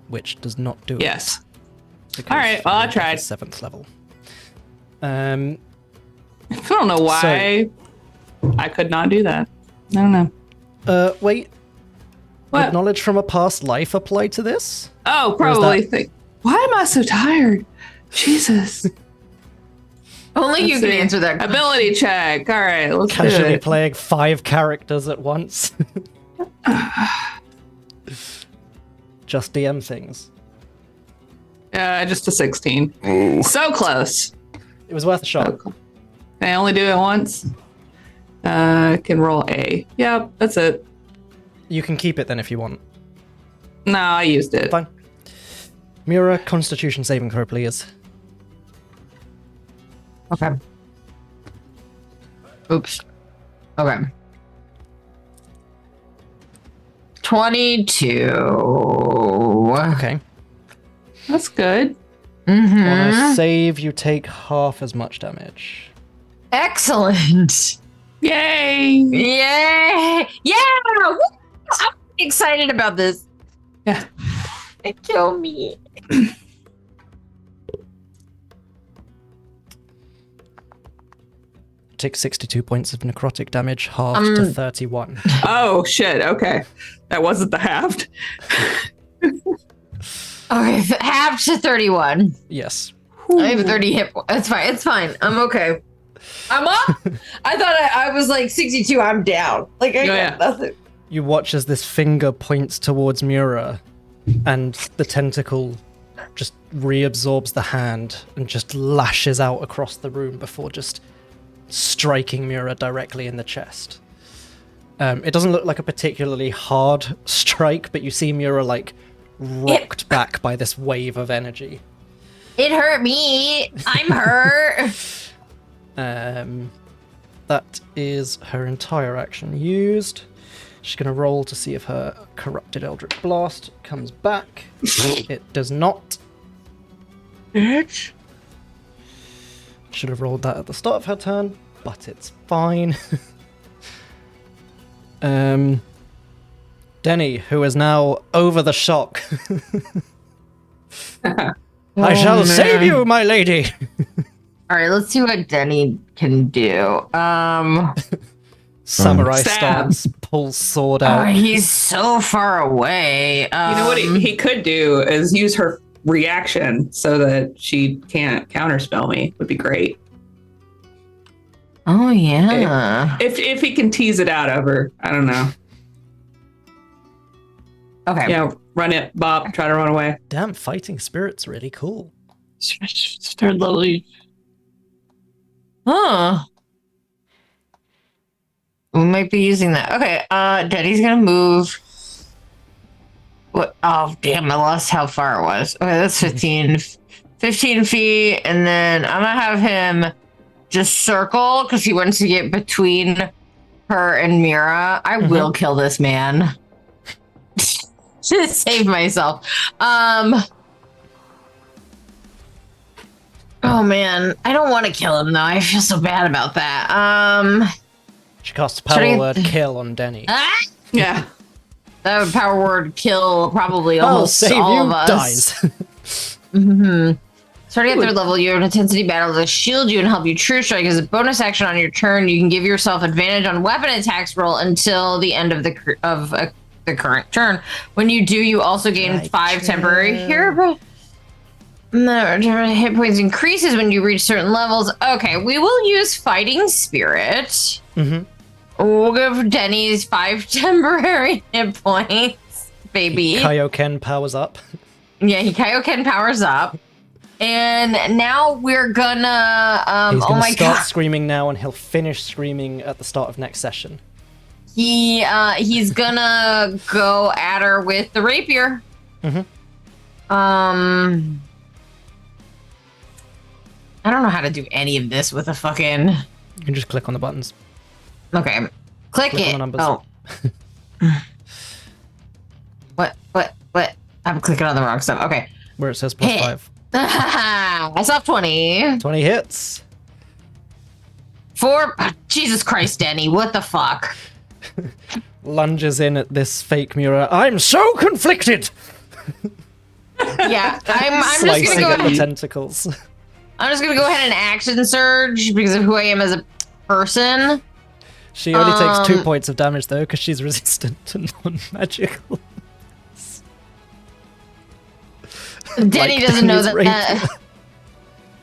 [SPEAKER 3] Which does not do it.
[SPEAKER 1] Yes.
[SPEAKER 3] because
[SPEAKER 1] All right, well, I
[SPEAKER 3] you're at
[SPEAKER 1] tried.
[SPEAKER 3] the 7th level.
[SPEAKER 1] I don't know why I could not do that. I don't know.
[SPEAKER 3] Wait.
[SPEAKER 1] What?
[SPEAKER 3] Would knowledge from a past life apply to this?
[SPEAKER 1] Oh,
[SPEAKER 3] is
[SPEAKER 1] probably
[SPEAKER 3] that-
[SPEAKER 1] think. Why am I so tired? Jesus.
[SPEAKER 4] Only you
[SPEAKER 1] Let's
[SPEAKER 4] can
[SPEAKER 1] see.
[SPEAKER 4] answer that.
[SPEAKER 1] Ability check. All right, let's do
[SPEAKER 3] Casually
[SPEAKER 1] it.
[SPEAKER 3] playing 5 characters at once. Just DM things.
[SPEAKER 1] Just a 16. So close.
[SPEAKER 3] It was worth a shot.
[SPEAKER 1] Can I only do it once? Can roll A. Yep, that's it.
[SPEAKER 3] You can keep it then if you want.
[SPEAKER 1] No, I used it.
[SPEAKER 3] Fine. Mura, Constitution saving throw, please.
[SPEAKER 4] Okay. Oops. Okay. 22.
[SPEAKER 3] Okay.
[SPEAKER 1] That's good.
[SPEAKER 3] On a save, you take half as much damage.
[SPEAKER 4] Excellent.
[SPEAKER 1] Yay!
[SPEAKER 4] Yay! Yeah! Woo! I'm excited about this.
[SPEAKER 1] Yeah.
[SPEAKER 4] It killed me.
[SPEAKER 3] Take 62 points of necrotic damage, halved to 31.
[SPEAKER 1] Oh shit. Okay, that wasn't the halved.
[SPEAKER 4] Okay, half to 31.
[SPEAKER 3] Yes.
[SPEAKER 4] I have 30 hit points. It's fine. It's fine. I'm okay. I'm up. I thought I was like 62. I'm down. Like I got nothing.
[SPEAKER 3] You watch as this finger points towards Mura, and the tentacle just reabsorbs the hand and just lashes out across the room before just striking Mura directly in the chest. It doesn't look like a particularly hard strike, but you see Mura like rocked back by this wave of energy.
[SPEAKER 4] It hurt me. I'm hurt.
[SPEAKER 3] That is her entire action used. She's going to roll to see if her corrupted Eldritch Blast comes back. It does not.
[SPEAKER 1] Bitch.
[SPEAKER 3] Should have rolled that at the start of her turn, but it's fine. Denny, who is now over the shock. I shall save you, my lady.
[SPEAKER 4] All right, let's see what Denny can do.
[SPEAKER 3] Samurai
[SPEAKER 1] Stab.
[SPEAKER 3] stance, pulls sword
[SPEAKER 4] Oh,
[SPEAKER 3] out.
[SPEAKER 4] he's so far away.
[SPEAKER 1] You know what he could do is use her reaction so that she can't counterspell me. Would be great.
[SPEAKER 4] Oh yeah.
[SPEAKER 1] If he can tease it out of her, I don't know.
[SPEAKER 4] Okay.
[SPEAKER 1] Yeah, run it, bop, try to run away.
[SPEAKER 3] Damn, fighting spirit's really cool.
[SPEAKER 1] Third level.
[SPEAKER 4] Huh. We might be using that. Okay, Denny's gonna move. What? Oh, damn, I lost how far it was. Okay, that's 15 feet, and then I'm gonna have him just circle because he wants to get between her and Mura. I will kill this man. To save myself. Oh man, I don't want to kill him though. I feel so bad about that.
[SPEAKER 3] She casts power word kill on Denny.
[SPEAKER 1] Yeah.
[SPEAKER 4] That would power word kill probably almost
[SPEAKER 3] save
[SPEAKER 4] all
[SPEAKER 3] you,
[SPEAKER 4] of us.
[SPEAKER 3] dies.
[SPEAKER 4] Starting at third level, you have an intensity battle to shield you and help you true strike. As a bonus action on your turn, you can give yourself advantage on weapon attacks roll until the end of the current turn. When you do, you also gain 5 temporary hit points increases when you reach certain levels. Okay, we will use fighting spirit. We'll give Denny's 5 temporary hit points, baby.
[SPEAKER 3] Kaioken powers up.
[SPEAKER 4] Yeah, Kaioken powers up. And now we're gonna
[SPEAKER 3] He's
[SPEAKER 4] oh
[SPEAKER 3] gonna
[SPEAKER 4] my
[SPEAKER 3] start
[SPEAKER 4] god.
[SPEAKER 3] screaming now, and he'll finish screaming at the start of next session.
[SPEAKER 4] He's gonna go at her with the rapier. I don't know how to do any of this with a fucking.
[SPEAKER 3] You can just click on the buttons.
[SPEAKER 4] Okay, click
[SPEAKER 3] On
[SPEAKER 4] it.
[SPEAKER 3] the numbers.
[SPEAKER 4] Oh. What? I'm clicking on the wrong stuff. Okay.
[SPEAKER 3] Where it says +5.
[SPEAKER 4] I saw 20.
[SPEAKER 3] 20 hits.
[SPEAKER 4] 4. Oh, Jesus Christ, Denny. What the fuck?
[SPEAKER 3] Lunges in at this fake Mura. I'm so conflicted!
[SPEAKER 4] Yeah, I'm just
[SPEAKER 3] Slicing
[SPEAKER 4] gonna go
[SPEAKER 3] at the
[SPEAKER 4] ahead.
[SPEAKER 3] tentacles.
[SPEAKER 4] I'm just gonna go ahead and action surge because of who I am as a person.
[SPEAKER 3] She only takes 2 points of damage though, because she's resistant to non-magical.
[SPEAKER 4] Denny
[SPEAKER 3] Like
[SPEAKER 4] doesn't know
[SPEAKER 3] Denny's
[SPEAKER 4] that.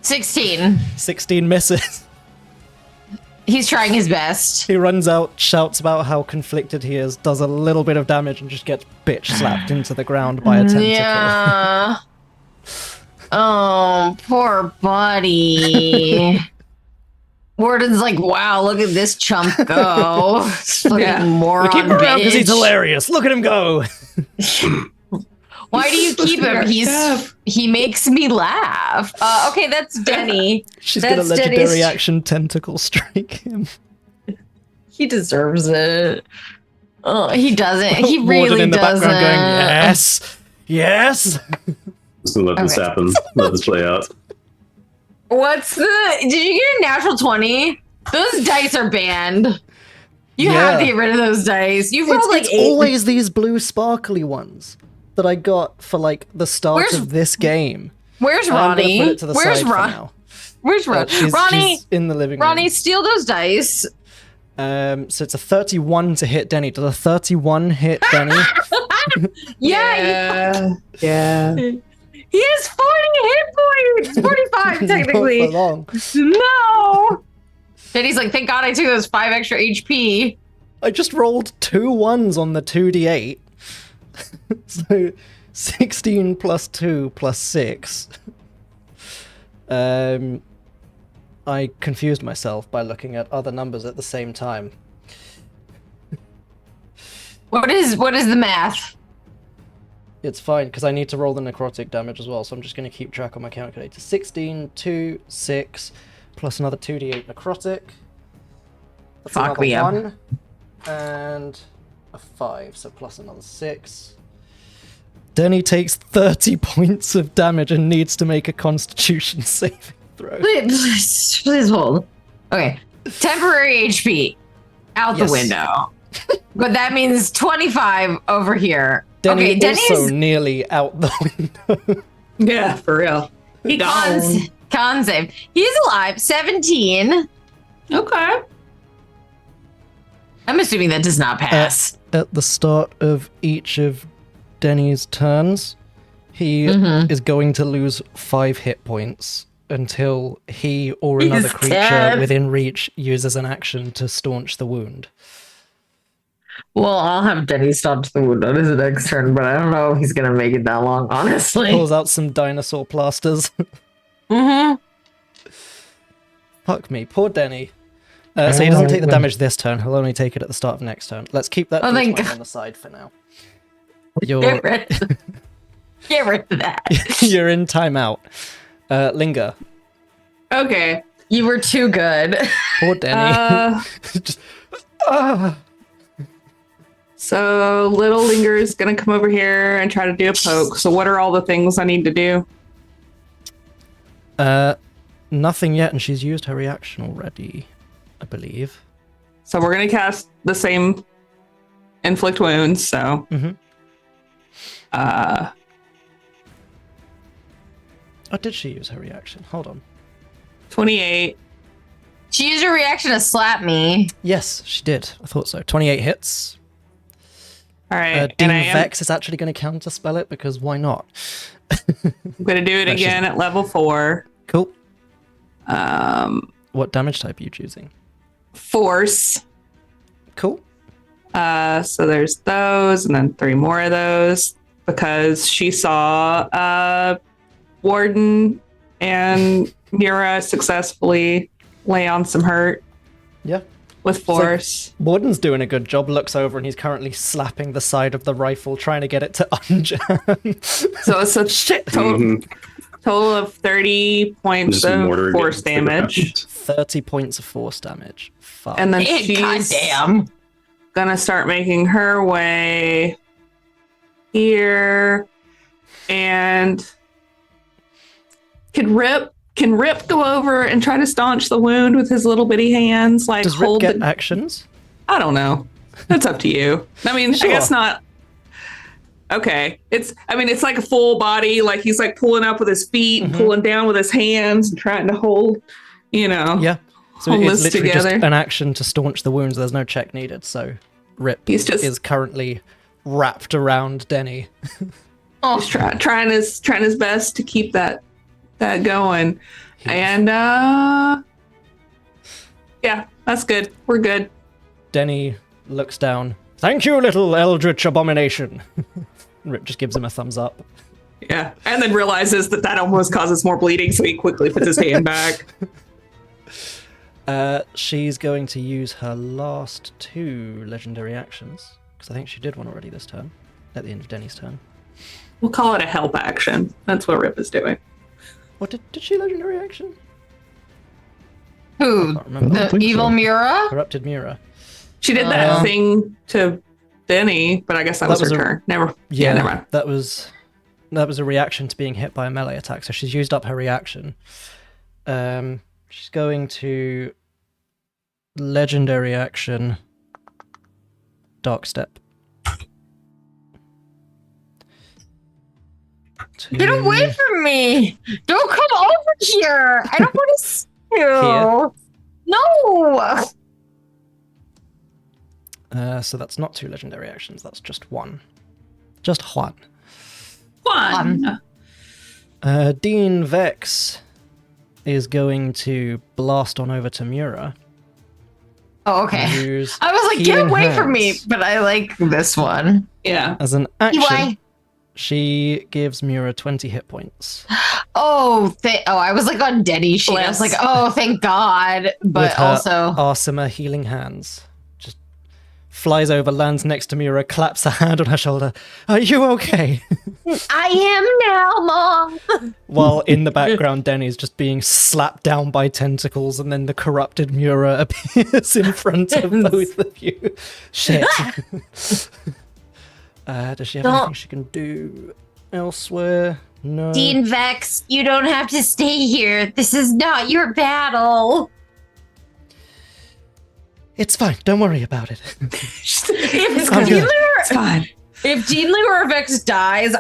[SPEAKER 4] 16.
[SPEAKER 3] 16 misses.
[SPEAKER 4] He's trying his best.
[SPEAKER 3] He runs out, shouts about how conflicted he is, does a little bit of damage, and just gets bitch slapped into the ground by a tentacle.
[SPEAKER 4] Yeah. Oh, poor buddy. Warden's like, wow, look at this chump go. Fucking moron.
[SPEAKER 3] We keep him around because he's
[SPEAKER 4] bitch.
[SPEAKER 3] hilarious. Look at him go.
[SPEAKER 4] Why do you keep him? He makes me laugh. Okay, that's Denny.
[SPEAKER 3] She's
[SPEAKER 4] That's
[SPEAKER 3] gonna legendary
[SPEAKER 4] Denny's-
[SPEAKER 3] action tentacle strike him.
[SPEAKER 4] He deserves it. Oh, he doesn't. He
[SPEAKER 3] Warden
[SPEAKER 4] really
[SPEAKER 3] in the
[SPEAKER 4] doesn't.
[SPEAKER 3] background going, yes, yes.
[SPEAKER 2] Just gonna let this
[SPEAKER 4] Okay.
[SPEAKER 2] happen. Let this play out.
[SPEAKER 4] What's the? Did you get a natural 20? Those dice are banned. You have to get rid of those dice. You've rolled like
[SPEAKER 3] It's
[SPEAKER 4] 8.
[SPEAKER 3] always these blue sparkly ones that I got for like the start
[SPEAKER 4] Where's-
[SPEAKER 3] of this game.
[SPEAKER 4] Where's
[SPEAKER 3] I'm gonna
[SPEAKER 4] Ronnie?
[SPEAKER 3] put it to the
[SPEAKER 4] Where's
[SPEAKER 3] side for
[SPEAKER 4] Ron?
[SPEAKER 3] now.
[SPEAKER 4] Where's Ron? Ronnie?
[SPEAKER 3] She's in the living room.
[SPEAKER 4] Ronnie, steal those dice.
[SPEAKER 3] So it's a 31 to hit Denny. Does a 31 hit Denny?
[SPEAKER 4] Yeah.
[SPEAKER 1] Yeah.
[SPEAKER 4] He has 40 hit points. 45 technically.
[SPEAKER 3] Not for long.
[SPEAKER 4] No. Then he's like, thank God I took those 5 extra HP.
[SPEAKER 3] I just rolled 2 ones on the 2d8. So 16 plus 2 plus 6. I confused myself by looking at other numbers at the same time.
[SPEAKER 4] What is the math?
[SPEAKER 3] It's fine, because I need to roll the necrotic damage as well, so I'm just going to keep track on my calculator. 16, 2, 6, plus another 2d8 necrotic. That's
[SPEAKER 4] Fuck
[SPEAKER 3] another
[SPEAKER 4] me up.
[SPEAKER 3] 1, and a 5, so plus another 6. Denny takes 30 points of damage and needs to make a constitution saving throw.
[SPEAKER 4] Please hold. Okay. Temporary HP out
[SPEAKER 3] Yes.
[SPEAKER 4] the window. But that means 25 over here.
[SPEAKER 3] Denny
[SPEAKER 4] okay, Denny's
[SPEAKER 3] also nearly out the window.
[SPEAKER 1] Yeah, for real. He gone.
[SPEAKER 4] con save. He's alive. 17.
[SPEAKER 1] Okay.
[SPEAKER 4] I'm assuming that does not pass.
[SPEAKER 3] At the start of each of Denny's turns, he
[SPEAKER 4] Mhm.
[SPEAKER 3] is going to lose 5 hit points until he or
[SPEAKER 4] He's
[SPEAKER 3] another creature
[SPEAKER 4] dead.
[SPEAKER 3] within reach uses an action to staunch the wound.
[SPEAKER 4] Well, I'll have Denny staunch the wound on his next turn, but I don't know if he's gonna make it that long, honestly.
[SPEAKER 3] Pulls out some dinosaur plasters.
[SPEAKER 4] Mm-hmm.
[SPEAKER 3] Fuck me, poor Denny. So he doesn't take the damage this turn. He'll only take it at the start of next turn. Let's keep that
[SPEAKER 4] Oh, thank
[SPEAKER 3] D20
[SPEAKER 4] God.
[SPEAKER 3] on the side for now.
[SPEAKER 4] Get
[SPEAKER 3] You're
[SPEAKER 4] rid of that.
[SPEAKER 3] you're in timeout. Linger.
[SPEAKER 1] Okay.
[SPEAKER 4] You were too good.
[SPEAKER 3] Poor Denny. Just,
[SPEAKER 1] So little Linger is gonna come over here and try to do a poke. So what are all the things I need to do?
[SPEAKER 3] Nothing yet, and she's used her reaction already, I believe.
[SPEAKER 1] So we're gonna cast the same inflict wounds. So
[SPEAKER 3] Mhm. Oh, did she use her reaction? Hold on.
[SPEAKER 1] 28.
[SPEAKER 4] She used her reaction to slap me.
[SPEAKER 3] Yes, she did. I thought so. 28 hits.
[SPEAKER 1] All right.
[SPEAKER 3] Dean
[SPEAKER 1] and I am
[SPEAKER 3] Vex is actually going to counterspell it because why not?
[SPEAKER 1] gonna do it
[SPEAKER 3] No, she's
[SPEAKER 1] again at level 4.
[SPEAKER 3] Cool.
[SPEAKER 1] What
[SPEAKER 3] Damage type are you choosing?
[SPEAKER 1] force.
[SPEAKER 3] Cool.
[SPEAKER 1] So there's those, and then 3 more of those because she saw Warden and Mura successfully lay on some hurt
[SPEAKER 3] Yeah.
[SPEAKER 1] with force.
[SPEAKER 3] Warden's doing a good job. Looks over and he's currently slapping the side of the rifle, trying to get it to unjam.
[SPEAKER 1] So it's a
[SPEAKER 3] Shit.
[SPEAKER 1] total of 30 points
[SPEAKER 2] Just
[SPEAKER 1] of
[SPEAKER 2] mortar
[SPEAKER 1] force
[SPEAKER 2] against the
[SPEAKER 1] damage.
[SPEAKER 2] ground.
[SPEAKER 3] 30 points of force damage. Fuck.
[SPEAKER 1] And then
[SPEAKER 4] God
[SPEAKER 1] she's
[SPEAKER 4] damn.
[SPEAKER 1] gonna start making her way here, and can Rip go over and try to staunch the wound with his little bitty hands? Like
[SPEAKER 3] Does Rip
[SPEAKER 1] hold
[SPEAKER 3] get
[SPEAKER 1] the,
[SPEAKER 3] actions?
[SPEAKER 1] I don't know. That's up to you. I mean,
[SPEAKER 3] Sure.
[SPEAKER 1] I guess not. Okay. It's like a full body, like he's like pulling up with his feet and pulling down with his hands and trying to hold,
[SPEAKER 3] Yeah. So
[SPEAKER 1] Hold
[SPEAKER 3] it's
[SPEAKER 1] this
[SPEAKER 3] literally just
[SPEAKER 1] together.
[SPEAKER 3] an action to staunch the wounds. There's no check needed. So Rip
[SPEAKER 1] He's just-
[SPEAKER 3] is currently wrapped around Denny.
[SPEAKER 1] Just trying his best to keep that going. And yeah, that's good. We're good.
[SPEAKER 3] Denny looks down. Thank you, little eldritch abomination. Rip just gives him a thumbs up.
[SPEAKER 1] Yeah, and then realizes that almost causes more bleeding, so he quickly puts his hand back.
[SPEAKER 3] She's going to use her last 2 legendary actions, because I think she did one already this turn, at the end of Denny's turn.
[SPEAKER 1] We'll call it a help action. That's what Rip is doing.
[SPEAKER 3] What did she legendary action?
[SPEAKER 4] Who?
[SPEAKER 3] I can't remember.
[SPEAKER 5] I don't
[SPEAKER 4] The
[SPEAKER 5] think
[SPEAKER 4] evil
[SPEAKER 5] so.
[SPEAKER 4] Mura?
[SPEAKER 3] Corrupted Mura.
[SPEAKER 1] She did that thing to Denny, but I guess that was her turn. Never mind.
[SPEAKER 3] That was a reaction to being hit by a melee attack, so she's used up her reaction. She's going to legendary action Dark Step.
[SPEAKER 4] Get away from me! Don't come over here! I don't want to see you! No!
[SPEAKER 3] So that's not 2 legendary actions, that's just 1. Just 1.
[SPEAKER 1] Fun.
[SPEAKER 3] Dean Vex is going to blast on over to Mura.
[SPEAKER 4] Oh, okay.
[SPEAKER 3] Use
[SPEAKER 4] I was like, get
[SPEAKER 3] healing
[SPEAKER 4] away from me!
[SPEAKER 3] hands.
[SPEAKER 4] But I like this one.
[SPEAKER 1] Yeah.
[SPEAKER 3] As an action,
[SPEAKER 6] Why?
[SPEAKER 3] she gives Mura 20 hit points.
[SPEAKER 4] Oh, I was like on Denny's sheet. I was like, oh, thank God.
[SPEAKER 3] with
[SPEAKER 4] But
[SPEAKER 3] her
[SPEAKER 4] also,
[SPEAKER 3] Arsima healing hands. Just flies over, lands next to Mura, claps a hand on her shoulder. Are you okay?
[SPEAKER 6] I am now, Mom.
[SPEAKER 3] While in the background, Denny's just being slapped down by tentacles, and then the corrupted Mura appears in front of both of you. Shit. Does she have anything she can do elsewhere? No.
[SPEAKER 6] Dean Vex, you don't have to stay here. This is not your battle.
[SPEAKER 3] It's fine. Don't worry about it.
[SPEAKER 1] It's fine.
[SPEAKER 4] if Dean Lure Vex dies,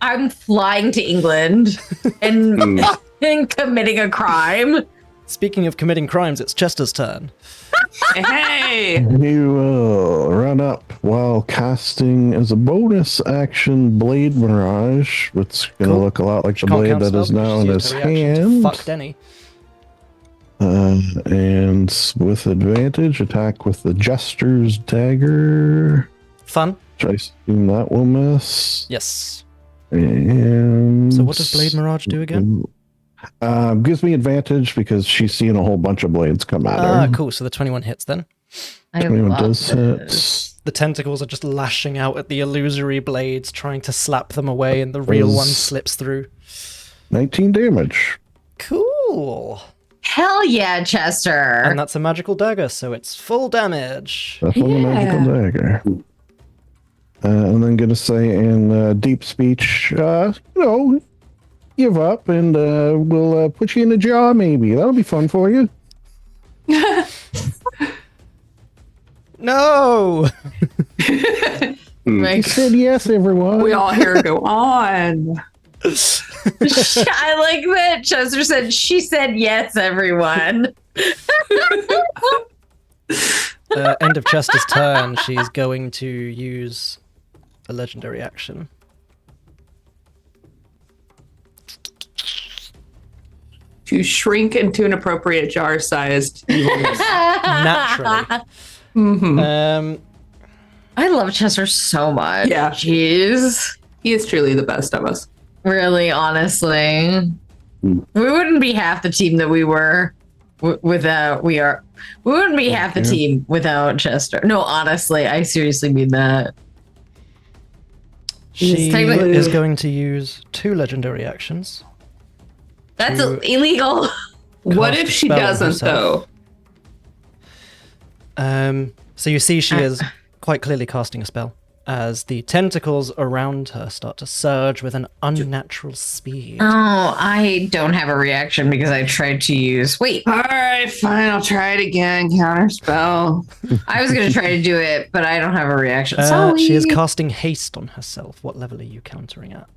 [SPEAKER 4] I'm flying to England and, and committing a crime.
[SPEAKER 3] Speaking of committing crimes, it's Chester's turn.
[SPEAKER 1] Hey.
[SPEAKER 5] You will run up while casting as a bonus action Blade Mirage, which is going to
[SPEAKER 3] Cool.
[SPEAKER 5] look a lot like
[SPEAKER 3] She
[SPEAKER 5] the
[SPEAKER 3] can't
[SPEAKER 5] blade
[SPEAKER 3] count
[SPEAKER 5] that is
[SPEAKER 3] spell,
[SPEAKER 5] now
[SPEAKER 3] she's
[SPEAKER 5] in
[SPEAKER 3] used
[SPEAKER 5] his
[SPEAKER 3] her reaction to
[SPEAKER 5] hand.
[SPEAKER 3] Fuck Denny.
[SPEAKER 5] And with advantage, attack with the Jester's Dagger.
[SPEAKER 3] Fun.
[SPEAKER 5] Which I assume that will miss.
[SPEAKER 3] Yes.
[SPEAKER 5] And
[SPEAKER 3] So what does Blade Mirage do again?
[SPEAKER 5] Gives me advantage because she's seeing a whole bunch of blades come at her.
[SPEAKER 3] Cool. So the 21 hits then.
[SPEAKER 4] I
[SPEAKER 5] 21
[SPEAKER 4] love
[SPEAKER 5] does
[SPEAKER 4] this.
[SPEAKER 5] hit.
[SPEAKER 3] The tentacles are just lashing out at the illusory blades, trying to slap them away, and the real one slips through.
[SPEAKER 5] 19 damage.
[SPEAKER 3] Cool.
[SPEAKER 4] Hell yeah, Chester.
[SPEAKER 3] And that's a magical dagger, so it's full damage.
[SPEAKER 5] Definitely a magical dagger. And then gonna say in deep speech, give up and we'll put you in a jar maybe. That'll be fun for you.
[SPEAKER 3] No!
[SPEAKER 5] He said yes, everyone.
[SPEAKER 1] We all hear go on.
[SPEAKER 4] I like that Chester said, she said yes, everyone.
[SPEAKER 3] End of Chester's turn, she's going to use a legendary action.
[SPEAKER 1] To shrink into an appropriate jar-sized evilness.
[SPEAKER 3] Naturally.
[SPEAKER 1] Mm-hmm.
[SPEAKER 4] I love Chester so much.
[SPEAKER 1] Yeah.
[SPEAKER 4] Jeez.
[SPEAKER 1] He is truly the best of us.
[SPEAKER 4] Really, honestly. We wouldn't be half the team that we were without we wouldn't be half the team without Chester. No, honestly, I seriously mean that.
[SPEAKER 3] She
[SPEAKER 4] technically-
[SPEAKER 3] is going to use 2 legendary actions.
[SPEAKER 4] That's
[SPEAKER 3] To
[SPEAKER 4] illegal.
[SPEAKER 1] What
[SPEAKER 3] cast
[SPEAKER 1] if
[SPEAKER 3] a
[SPEAKER 1] she
[SPEAKER 3] spell
[SPEAKER 1] doesn't,
[SPEAKER 3] herself.
[SPEAKER 1] though?
[SPEAKER 3] So you see she is quite clearly casting a spell as the tentacles around her start to surge with an unnatural speed.
[SPEAKER 4] Oh, I don't have a reaction because I tried to use. Wait,
[SPEAKER 1] All right, fine. I'll try it again. Counterspell.
[SPEAKER 4] I was going to try to do it, but I don't have a reaction. Sorry.
[SPEAKER 3] She is casting haste on herself. What level are you countering at?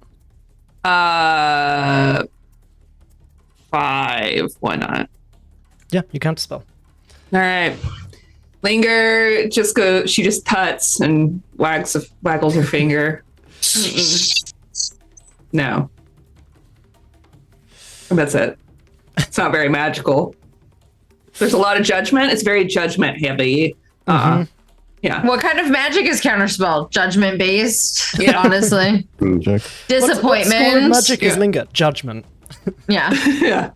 [SPEAKER 1] 5. Why not?
[SPEAKER 3] Yeah, you counter spell.
[SPEAKER 1] All right. Linger just goes. She just tuts and waggles her finger. No. And that's it. It's not very magical. There's a lot of judgment. It's very judgment heavy. Yeah.
[SPEAKER 4] What kind of magic is counterspell? Judgment based. Yeah, honestly.
[SPEAKER 5] Check.
[SPEAKER 4] Disappointment.
[SPEAKER 3] What magic is linger? Judgment.
[SPEAKER 4] Yeah.
[SPEAKER 1] Yeah.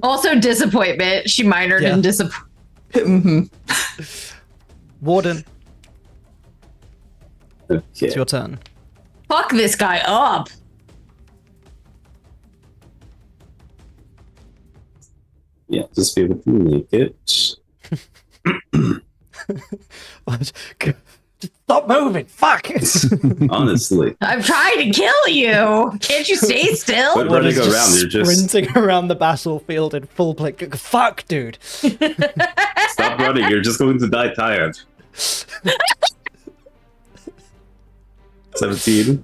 [SPEAKER 4] Also disappointment. She minored in disappointment.
[SPEAKER 3] Warden,
[SPEAKER 2] Okay.
[SPEAKER 3] it's your turn.
[SPEAKER 4] Fuck this guy up.
[SPEAKER 2] Yeah, just be able to make it.
[SPEAKER 3] What? Just stop moving. Fuck.
[SPEAKER 2] Honestly.
[SPEAKER 4] I'm trying to kill you. Can't you stay still?
[SPEAKER 2] But
[SPEAKER 3] Warden's
[SPEAKER 2] running
[SPEAKER 3] just
[SPEAKER 2] around, you're just
[SPEAKER 3] sprinting around the battlefield in full blink. Fuck, dude.
[SPEAKER 2] stop running. You're just going to die tired. 17.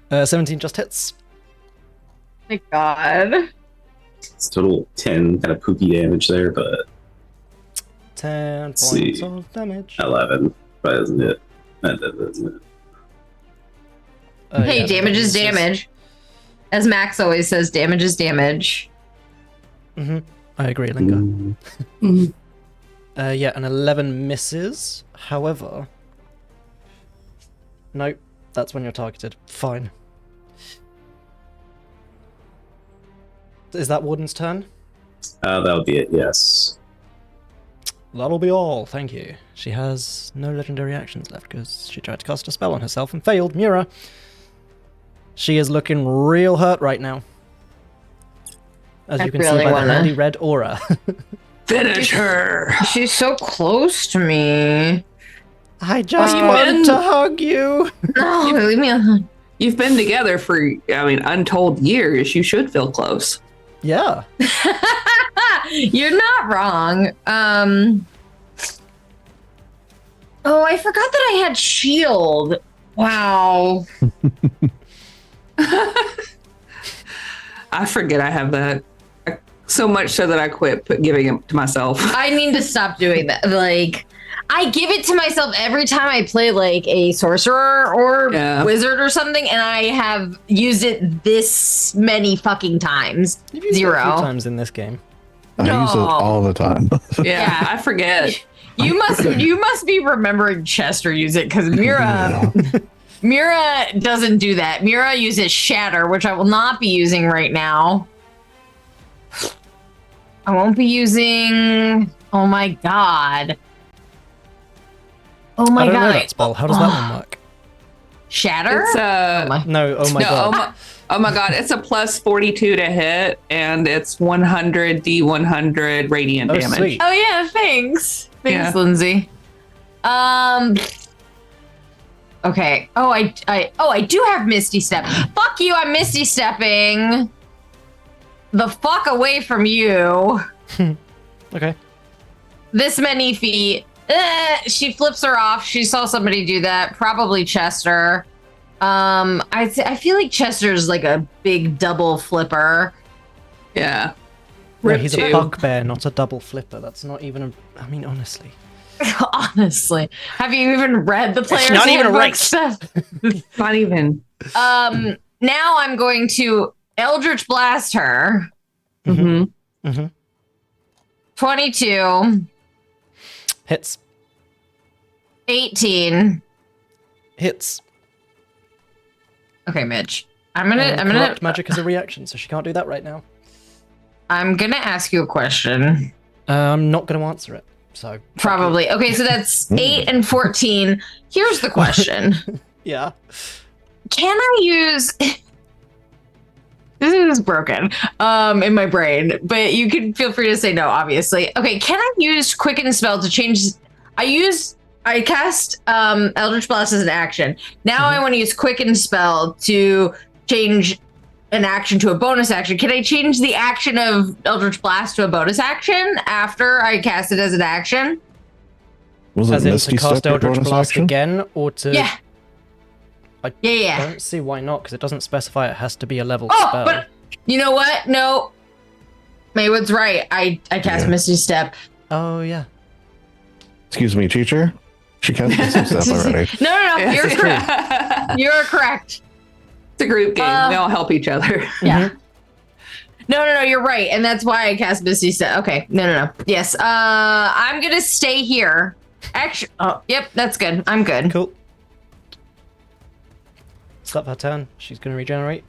[SPEAKER 3] 17 just hits.
[SPEAKER 4] My God.
[SPEAKER 2] It's total 10 kind of poopy damage there, but
[SPEAKER 3] 10
[SPEAKER 2] Let's
[SPEAKER 3] points
[SPEAKER 2] see.
[SPEAKER 3] of damage.
[SPEAKER 2] 11. But isn't it? That isn't it?
[SPEAKER 4] Hey,
[SPEAKER 3] Yeah,
[SPEAKER 4] damage is
[SPEAKER 3] this
[SPEAKER 4] damage. As Max always says, damage is damage.
[SPEAKER 3] I agree, Linga.
[SPEAKER 2] Mm.
[SPEAKER 3] Yeah, an 11 misses. However, nope, that's when you're targeted. Fine. Is that Warden's turn?
[SPEAKER 2] That'll be it, yes.
[SPEAKER 3] That'll be all, thank you. She has no legendary actions left because she tried to cast a spell on herself and failed. Mura. She is looking real hurt right now. As
[SPEAKER 4] I
[SPEAKER 3] you can see
[SPEAKER 4] really
[SPEAKER 3] by the
[SPEAKER 4] wanna-
[SPEAKER 3] handy red aura.
[SPEAKER 1] Finish her.
[SPEAKER 4] She's so close to me.
[SPEAKER 3] I just
[SPEAKER 1] you
[SPEAKER 3] wanted
[SPEAKER 1] been-
[SPEAKER 3] to hug you.
[SPEAKER 4] No, leave me alone.
[SPEAKER 1] You've been together for, untold years. You should feel close.
[SPEAKER 3] Yeah.
[SPEAKER 4] You're not wrong. Oh, I forgot that I had shield. Wow.
[SPEAKER 1] I forget I have that. So much so that I quit giving it to myself.
[SPEAKER 4] I need to stop doing that. Like, I give it to myself every time I play like a sorcerer or
[SPEAKER 1] Yeah.
[SPEAKER 4] wizard or something, and I have used it this many fucking times.
[SPEAKER 3] You've used it a
[SPEAKER 4] Zero.
[SPEAKER 3] few times in this game.
[SPEAKER 5] I use it all the time.
[SPEAKER 1] Yeah, I forget.
[SPEAKER 4] You must be remembering Chester use it because Mura doesn't do that. Mura uses Shatter, which I will not be using right now. I won't be using. Oh my god. Oh my
[SPEAKER 3] I don't
[SPEAKER 4] god.
[SPEAKER 3] know that spell. How does that one work?
[SPEAKER 4] Shatter?
[SPEAKER 1] It's
[SPEAKER 3] No, oh my god.
[SPEAKER 1] oh my god, it's a plus 42 to hit, and it's 100 d100 radiant
[SPEAKER 3] Oh,
[SPEAKER 1] damage.
[SPEAKER 3] sweet.
[SPEAKER 4] Oh yeah, thanks. Thanks,
[SPEAKER 1] Yeah.
[SPEAKER 4] Lindsay. Okay. Oh, I do have Misty Step. Fuck you, I'm Misty Stepping the fuck away from you.
[SPEAKER 3] Okay.
[SPEAKER 4] This many feet. She flips her off. She saw somebody do that. Probably Chester. I feel like Chester's like a big double flipper.
[SPEAKER 1] Yeah.
[SPEAKER 3] No,
[SPEAKER 1] Rip
[SPEAKER 3] he's
[SPEAKER 1] two.
[SPEAKER 3] a bugbear, not a double flipper. That's not even a. I mean, honestly.
[SPEAKER 4] Honestly, have you even read the player's
[SPEAKER 3] not even a
[SPEAKER 4] handbook
[SPEAKER 3] race.
[SPEAKER 4] stuff?
[SPEAKER 1] Not even.
[SPEAKER 4] Now I'm going to Eldritch Blast her.
[SPEAKER 1] Mm-hmm.
[SPEAKER 3] Mm-hmm.
[SPEAKER 4] 22,
[SPEAKER 3] Hits.
[SPEAKER 4] 18.
[SPEAKER 3] Hits.
[SPEAKER 4] Okay, Mitch. I'm gonna
[SPEAKER 3] Corrupt magic is a reaction, so she can't do that right now.
[SPEAKER 4] ask you a question.
[SPEAKER 3] I'm not going to answer it. So
[SPEAKER 4] Probably. Okay, so that's 8 and 14. Here's the question.
[SPEAKER 3] yeah.
[SPEAKER 4] Can I use this is broken in my brain, but you can feel free to say no, obviously. Okay, can I use Quicken Spell to change I cast Eldritch Blast as an action. Now I want to use Quicken Spell to change an action to a bonus action. Can I change the action of Eldritch Blast to a bonus action after I cast it as an action?
[SPEAKER 5] Was it
[SPEAKER 3] As in
[SPEAKER 5] Misty
[SPEAKER 3] to cast
[SPEAKER 5] Step your
[SPEAKER 3] Eldritch
[SPEAKER 5] bonus
[SPEAKER 3] Blast
[SPEAKER 5] action?
[SPEAKER 3] again, or to...
[SPEAKER 4] Yeah.
[SPEAKER 3] I
[SPEAKER 4] Yeah.
[SPEAKER 3] don't see why not, because it doesn't specify it has to be a level
[SPEAKER 4] Oh,
[SPEAKER 3] spell.
[SPEAKER 4] but you know what? No. Maywood's right. I cast
[SPEAKER 5] Yeah.
[SPEAKER 4] Misty Step.
[SPEAKER 3] Oh, yeah.
[SPEAKER 5] Excuse me, teacher. She cast Misty Step already.
[SPEAKER 4] No. You're correct. You're correct.
[SPEAKER 1] It's a group game. We all help each other.
[SPEAKER 4] Yeah. No, you're right. And that's why I cast Misty Step. Okay. No. Yes. I'm going to stay here. Actually, yep, that's good. I'm good.
[SPEAKER 3] Cool. Stop her turn. She's going to regenerate.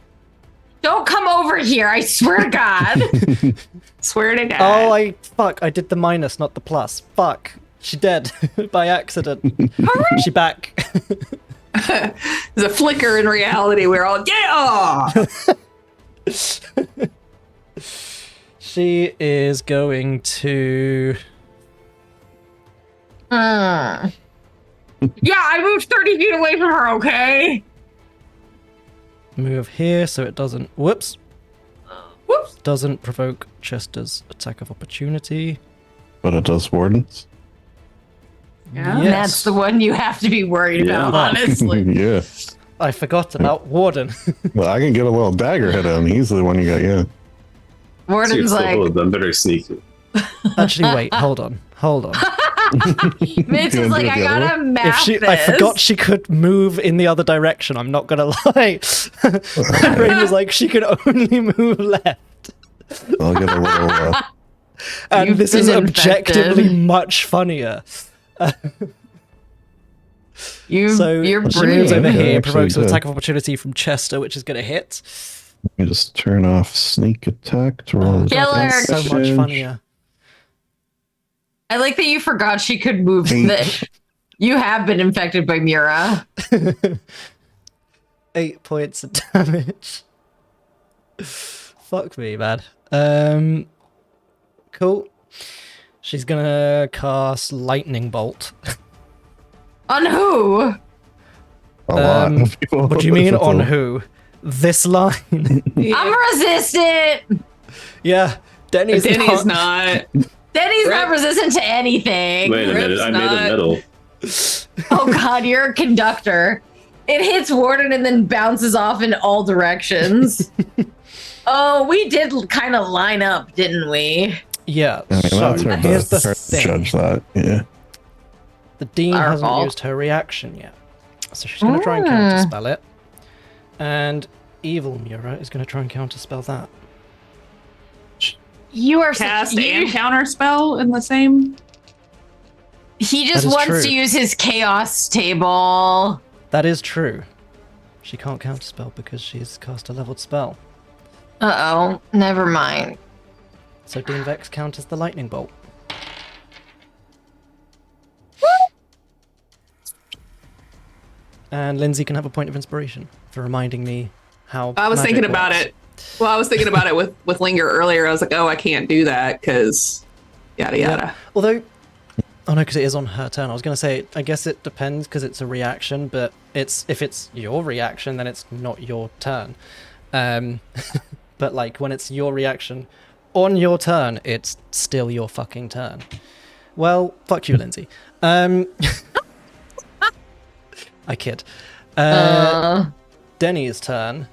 [SPEAKER 4] Don't come over here. I swear to God.
[SPEAKER 1] Swear to God.
[SPEAKER 3] Oh, fuck. I did the minus, not the plus. Fuck. She dead by accident. She back.
[SPEAKER 1] There's a flicker in reality. We're all, yeah!
[SPEAKER 3] She is going to...
[SPEAKER 4] Yeah, I moved 30 feet away from her, okay?
[SPEAKER 3] move here so it doesn't... Whoops.
[SPEAKER 4] Whoops.
[SPEAKER 3] Doesn't provoke Chester's attack of opportunity.
[SPEAKER 5] But it does Wardens.
[SPEAKER 1] Yeah.
[SPEAKER 3] Yes.
[SPEAKER 4] That's the one you have to be worried
[SPEAKER 2] Yeah.
[SPEAKER 4] about, honestly.
[SPEAKER 5] Yeah.
[SPEAKER 3] I forgot about Warden.
[SPEAKER 5] Well, I can get a little dagger hit on. He's the one you got, yeah.
[SPEAKER 4] Warden's like,
[SPEAKER 2] I'm better sneaky.
[SPEAKER 3] Actually, wait, hold on.
[SPEAKER 4] Mitch is like, I gotta map this.
[SPEAKER 3] I forgot she could move in the other direction. I'm not gonna lie. My brain was like, she could only move left.
[SPEAKER 5] I'll get a little.
[SPEAKER 3] And
[SPEAKER 4] You've
[SPEAKER 3] this is
[SPEAKER 4] been
[SPEAKER 3] objectively
[SPEAKER 4] infected.
[SPEAKER 3] much funnier.
[SPEAKER 4] You're
[SPEAKER 3] She moves
[SPEAKER 4] brilliant.
[SPEAKER 3] over
[SPEAKER 5] Yeah,
[SPEAKER 3] here,
[SPEAKER 5] actually
[SPEAKER 3] provokes an
[SPEAKER 5] did.
[SPEAKER 3] attack of opportunity from Chester, which is going to hit.
[SPEAKER 5] Let me just turn off sneak attack to roll.
[SPEAKER 4] Killer.
[SPEAKER 3] So much
[SPEAKER 5] damage.
[SPEAKER 3] funnier.
[SPEAKER 4] I like that you forgot she could move. That you have been infected by Mura.
[SPEAKER 3] 8 points of damage. Fuck me, man. Cool. She's gonna cast Lightning Bolt.
[SPEAKER 4] On who?
[SPEAKER 5] A lot of people.
[SPEAKER 3] What do you mean
[SPEAKER 5] That's
[SPEAKER 3] on
[SPEAKER 5] a-
[SPEAKER 3] who? This line?
[SPEAKER 4] I'm resistant.
[SPEAKER 3] Yeah, Denny's
[SPEAKER 1] Denny's
[SPEAKER 3] not.
[SPEAKER 1] not.
[SPEAKER 4] Denny's not
[SPEAKER 1] Rip.
[SPEAKER 4] resistant to anything.
[SPEAKER 2] Wait a minute,
[SPEAKER 1] Rip's
[SPEAKER 2] I made
[SPEAKER 1] not-
[SPEAKER 2] a medal.
[SPEAKER 4] Oh God, you're a conductor. It hits Warden and then bounces off in all directions. Oh, we did kind of line up, didn't we?
[SPEAKER 3] Yeah,
[SPEAKER 5] I mean,
[SPEAKER 3] so
[SPEAKER 5] that's hard
[SPEAKER 3] here's
[SPEAKER 5] to,
[SPEAKER 3] the
[SPEAKER 5] hard to
[SPEAKER 3] thing.
[SPEAKER 5] judge that. Yeah.
[SPEAKER 3] The Dean
[SPEAKER 4] Our
[SPEAKER 3] hasn't
[SPEAKER 4] fault.
[SPEAKER 3] used her reaction yet. So she's going to try and counterspell it. And Evil Mura is going to try and counterspell that.
[SPEAKER 4] You are
[SPEAKER 1] Cast
[SPEAKER 4] such,
[SPEAKER 1] and counter spell in the same.
[SPEAKER 4] He just
[SPEAKER 3] That is
[SPEAKER 4] wants
[SPEAKER 3] true.
[SPEAKER 4] to use his chaos table.
[SPEAKER 3] That is true. She can't counterspell because she's cast a leveled spell.
[SPEAKER 4] Uh-oh, never mind.
[SPEAKER 3] So Dean Vex counters the lightning bolt. And Lindsay can have a point of inspiration for reminding me how.
[SPEAKER 1] I was
[SPEAKER 3] magic
[SPEAKER 1] thinking about
[SPEAKER 3] works.
[SPEAKER 1] it. Well, I was thinking about it with Linger earlier. I was like, oh, I can't do that because yada yada.
[SPEAKER 3] Although, oh no, because it is on her turn. I was going to say, I guess it depends because it's a reaction, but if it's your reaction, then it's not your turn. But like when it's your reaction on your turn, it's still your fucking turn. Well, fuck you, Lindsay. I kid. Denny's turn.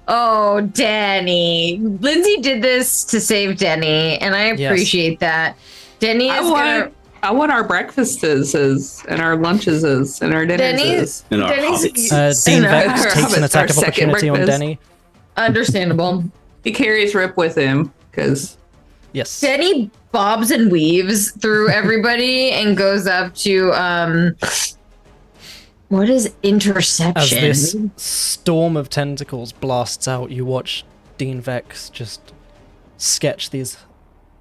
[SPEAKER 4] Oh, Denny. Lindsay did this to save Denny, and I
[SPEAKER 3] Yes.
[SPEAKER 4] appreciate that. Denny is gonna.
[SPEAKER 1] I want our breakfasts and our lunches and our dinners.
[SPEAKER 4] Denny's.
[SPEAKER 2] In our
[SPEAKER 4] Denny's
[SPEAKER 2] hobbits.
[SPEAKER 3] Dean
[SPEAKER 4] No,
[SPEAKER 3] Vex
[SPEAKER 1] our
[SPEAKER 3] takes an
[SPEAKER 1] hobbits,
[SPEAKER 3] attack
[SPEAKER 1] our
[SPEAKER 3] of
[SPEAKER 1] second
[SPEAKER 3] opportunity on
[SPEAKER 1] breakfast.
[SPEAKER 3] Denny.
[SPEAKER 4] understandable.
[SPEAKER 1] He carries Rip with him because
[SPEAKER 3] Yes.
[SPEAKER 4] Denny bobs and weaves through everybody and goes up to what is
[SPEAKER 3] As
[SPEAKER 4] interception?
[SPEAKER 3] this storm of tentacles blasts out, you watch Dean Vex just sketch these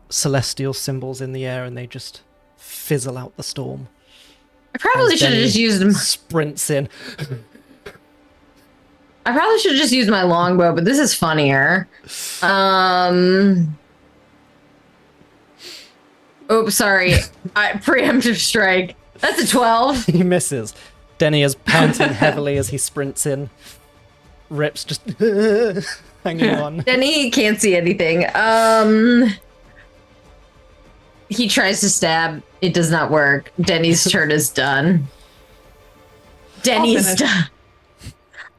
[SPEAKER 3] celestial symbols in the air and they just fizzle out the storm.
[SPEAKER 4] I probably
[SPEAKER 3] As
[SPEAKER 4] should have
[SPEAKER 3] Denny
[SPEAKER 4] just used them.
[SPEAKER 3] Sprints in.
[SPEAKER 4] I probably should have just used my longbow, but this is funnier. Oops, sorry. Preemptive strike. That's a 12.
[SPEAKER 3] He misses. Denny is panting heavily as he sprints in. Rip's just hanging on.
[SPEAKER 4] Denny can't see anything. He tries to stab. It does not work. Denny's turn is done. Denny's
[SPEAKER 1] finished.
[SPEAKER 4] done.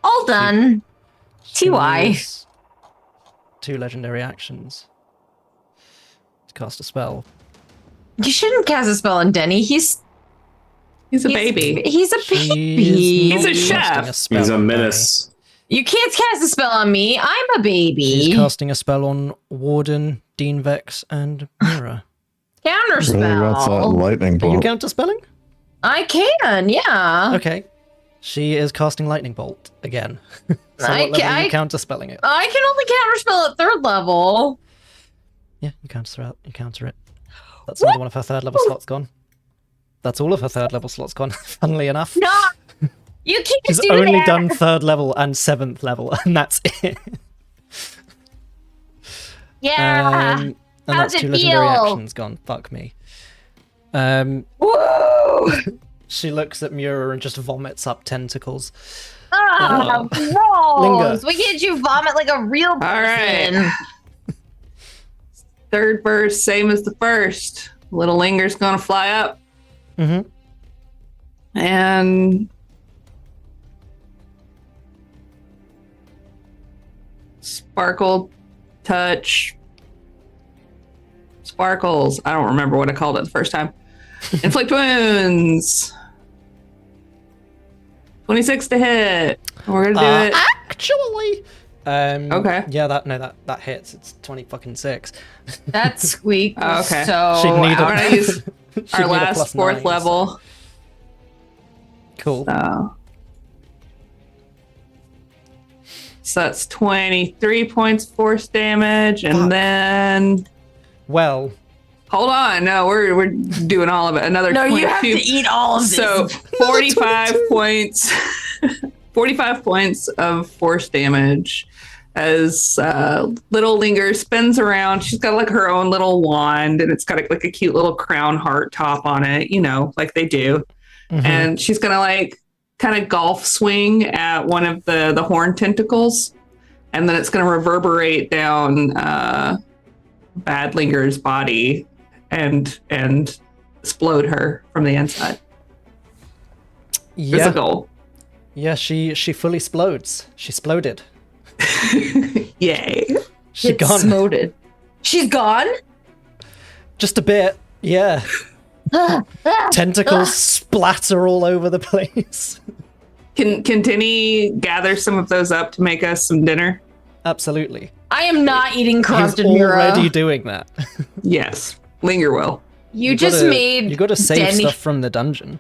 [SPEAKER 4] All done. TY.
[SPEAKER 3] Use 2 legendary actions to cast a spell.
[SPEAKER 4] You shouldn't cast a spell on Denny. He's
[SPEAKER 1] he's a baby.
[SPEAKER 4] He's a
[SPEAKER 3] She
[SPEAKER 4] baby.
[SPEAKER 3] is not
[SPEAKER 1] He's a
[SPEAKER 3] casting
[SPEAKER 1] chef.
[SPEAKER 3] spell
[SPEAKER 2] He's a
[SPEAKER 3] on Denny.
[SPEAKER 2] menace.
[SPEAKER 4] You can't cast a spell on me. I'm a baby.
[SPEAKER 3] She's casting a spell on Warden, Dean Vex, and Mura.
[SPEAKER 4] Counterspell.
[SPEAKER 5] Really wants that lightning
[SPEAKER 3] Are you
[SPEAKER 5] bolt.
[SPEAKER 3] counterspelling?
[SPEAKER 4] I can, yeah.
[SPEAKER 3] Okay. She is casting lightning bolt again. So
[SPEAKER 4] I
[SPEAKER 3] what level
[SPEAKER 4] ca-
[SPEAKER 3] are you
[SPEAKER 4] I-
[SPEAKER 3] counterspelling it?
[SPEAKER 4] I can only counterspell at 3rd level.
[SPEAKER 3] Yeah, you counter it. That's another one of her 3rd level slots gone. That's all of her 3rd level slots gone, funnily enough.
[SPEAKER 6] No, you can't
[SPEAKER 3] She's
[SPEAKER 6] do
[SPEAKER 3] only
[SPEAKER 6] that.
[SPEAKER 3] done 3rd level and 7th level, and that's it.
[SPEAKER 6] Yeah.
[SPEAKER 3] And
[SPEAKER 6] How's
[SPEAKER 3] that's 2
[SPEAKER 6] it
[SPEAKER 3] legendary
[SPEAKER 6] feel?
[SPEAKER 3] actions gone. Fuck me.
[SPEAKER 6] Woo!
[SPEAKER 3] She looks at Mura and just vomits up tentacles.
[SPEAKER 6] Oh,
[SPEAKER 3] Linger.
[SPEAKER 6] gross. Why can't you vomit like a real person?
[SPEAKER 1] right. Third burst, same as the first. Little Linger's gonna fly up
[SPEAKER 3] Mm-hmm.
[SPEAKER 1] and sparkle, touch, sparkles. I don't remember what I called it the first time. Inflict wounds. 26 to hit. We're gonna do it.
[SPEAKER 3] Actually,
[SPEAKER 1] Okay.
[SPEAKER 3] Yeah, that hits. It's 20
[SPEAKER 4] That's squeak.
[SPEAKER 1] Oh, okay.
[SPEAKER 4] So
[SPEAKER 3] She'd need
[SPEAKER 1] I'm gonna use
[SPEAKER 3] She'd
[SPEAKER 1] our
[SPEAKER 3] need a
[SPEAKER 1] last
[SPEAKER 3] +9,
[SPEAKER 1] 4th level.
[SPEAKER 3] Cool.
[SPEAKER 1] So that's 23 points force damage, and
[SPEAKER 3] Fuck.
[SPEAKER 1] then
[SPEAKER 3] Well,
[SPEAKER 1] hold on, no, we're doing all of it. Another
[SPEAKER 4] no,
[SPEAKER 1] 22.
[SPEAKER 4] you have to eat all of this.
[SPEAKER 1] So 45 points, 45 points of force damage as little Linger spins around. She's got like her own little wand, and it's got like a cute little crown heart top on it, you know, like they do.
[SPEAKER 3] mhm.
[SPEAKER 1] And she's gonna like kind of golf swing at one of the horn tentacles, and then it's gonna reverberate down Bad Linger's body and explode her from the inside.
[SPEAKER 3] Yeah,
[SPEAKER 1] Physical.
[SPEAKER 3] yeah. She fully explodes. She exploded.
[SPEAKER 1] Yay.
[SPEAKER 3] She
[SPEAKER 4] It's
[SPEAKER 3] gone.
[SPEAKER 4] smoted. She's gone?
[SPEAKER 3] Just a bit. Yeah. Tentacles splatter all over the place.
[SPEAKER 1] Can Tinny gather some of those up to make us some dinner?
[SPEAKER 3] Absolutely.
[SPEAKER 4] I am not eating
[SPEAKER 3] He's
[SPEAKER 4] corrupted
[SPEAKER 3] already
[SPEAKER 4] Mura.
[SPEAKER 3] doing that.
[SPEAKER 1] Yes. Linger will.
[SPEAKER 4] You just
[SPEAKER 3] gotta-
[SPEAKER 4] made
[SPEAKER 3] You got to save
[SPEAKER 4] Denny-
[SPEAKER 3] stuff from the dungeon.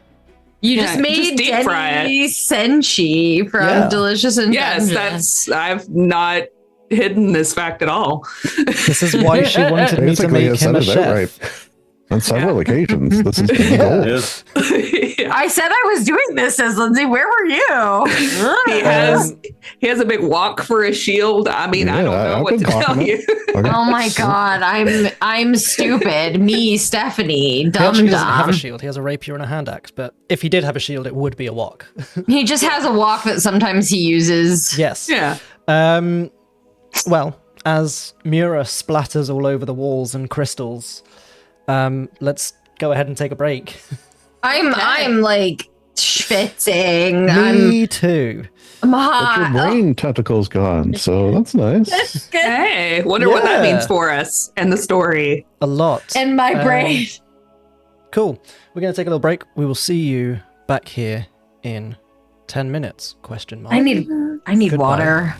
[SPEAKER 4] You
[SPEAKER 1] Yeah,
[SPEAKER 4] just
[SPEAKER 1] just
[SPEAKER 4] made
[SPEAKER 1] deep fry it.
[SPEAKER 4] Denny Senshi from
[SPEAKER 3] Yeah.
[SPEAKER 4] Delicious and
[SPEAKER 1] Yes, I've not hidden this fact at all.
[SPEAKER 3] This is why she wanted me to
[SPEAKER 5] Basically,
[SPEAKER 3] make
[SPEAKER 5] has
[SPEAKER 3] him
[SPEAKER 5] said
[SPEAKER 3] a
[SPEAKER 5] it
[SPEAKER 3] chef.
[SPEAKER 5] outright. On several occasions, this has been the goal.
[SPEAKER 2] Yes.
[SPEAKER 4] I said I was doing this as Lindsay. Where were you?
[SPEAKER 1] He has a big walk for a shield. I mean, I
[SPEAKER 5] Yeah,
[SPEAKER 1] don't know
[SPEAKER 5] I've
[SPEAKER 1] what
[SPEAKER 5] been
[SPEAKER 1] to tell
[SPEAKER 5] talking
[SPEAKER 1] you.
[SPEAKER 5] Okay.
[SPEAKER 4] Oh my god, I'm stupid. Me, Stephanie,
[SPEAKER 3] He
[SPEAKER 4] dum
[SPEAKER 3] actually doesn't have a
[SPEAKER 4] dum.
[SPEAKER 3] shield. He has a rapier and a hand axe. But if he did have a shield, it would be a wok.
[SPEAKER 4] He just has a walk that sometimes he uses.
[SPEAKER 3] Yes.
[SPEAKER 1] Yeah.
[SPEAKER 3] Well, as Mura splatters all over the walls and crystals, let's go ahead and take a break.
[SPEAKER 4] I'm like schwitzing.
[SPEAKER 3] Me too.
[SPEAKER 4] I'm
[SPEAKER 5] But
[SPEAKER 4] hot.
[SPEAKER 5] your brain tentacle's gone, so that's nice.
[SPEAKER 1] Hey, wonder what that
[SPEAKER 3] Yeah.
[SPEAKER 1] means for us and the story.
[SPEAKER 3] A lot.
[SPEAKER 4] And my brain.
[SPEAKER 3] Cool. We're going to take a little break. We will see you back here in 10 minutes, question mark.
[SPEAKER 4] I need
[SPEAKER 3] Goodbye.
[SPEAKER 4] water.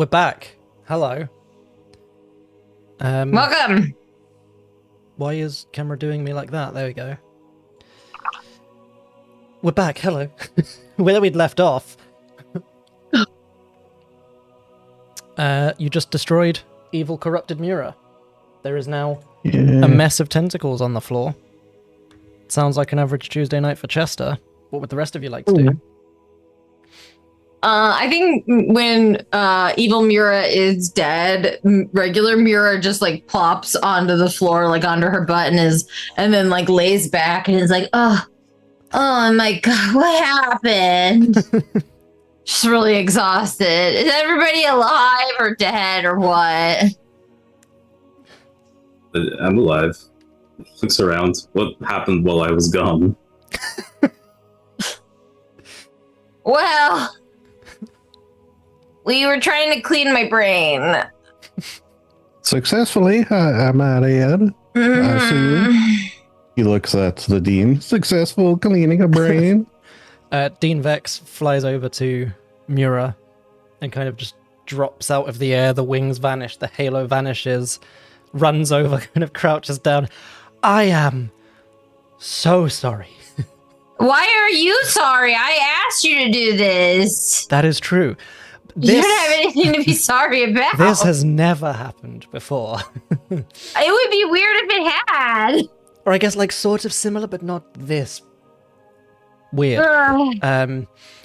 [SPEAKER 3] we're back. Hello.
[SPEAKER 6] Welcome.
[SPEAKER 3] Why is camera doing me like that? There we go. We're back. Hello. Where we'd left off. You just destroyed evil, corrupted Mura. There is now a mess of tentacles on the floor. Sounds like an average Tuesday night for Chester. What would the rest of you like to do?
[SPEAKER 4] I think when evil Mura is dead, regular Mura just like plops onto the floor, like onto her butt, and then like lays back and is like, oh my god, what happened? Just really exhausted. Is everybody alive or dead or what?
[SPEAKER 2] I'm alive. Looks around. What happened while I was gone?
[SPEAKER 6] Well, we were trying to clean my brain.
[SPEAKER 5] Successfully, I might add. I assume. He looks at the dean. Successful cleaning a brain.
[SPEAKER 3] Dean Vex flies over to Mura and kind of just drops out of the air. The wings vanish. The halo vanishes. Runs over, kind of crouches down. I am so sorry.
[SPEAKER 6] Why are you sorry? I asked you to do this.
[SPEAKER 3] That is true.
[SPEAKER 6] You don't have anything to be sorry about.
[SPEAKER 3] This has never happened before.
[SPEAKER 6] It would be weird if it had.
[SPEAKER 3] Or I guess like sort of similar, but not this weird.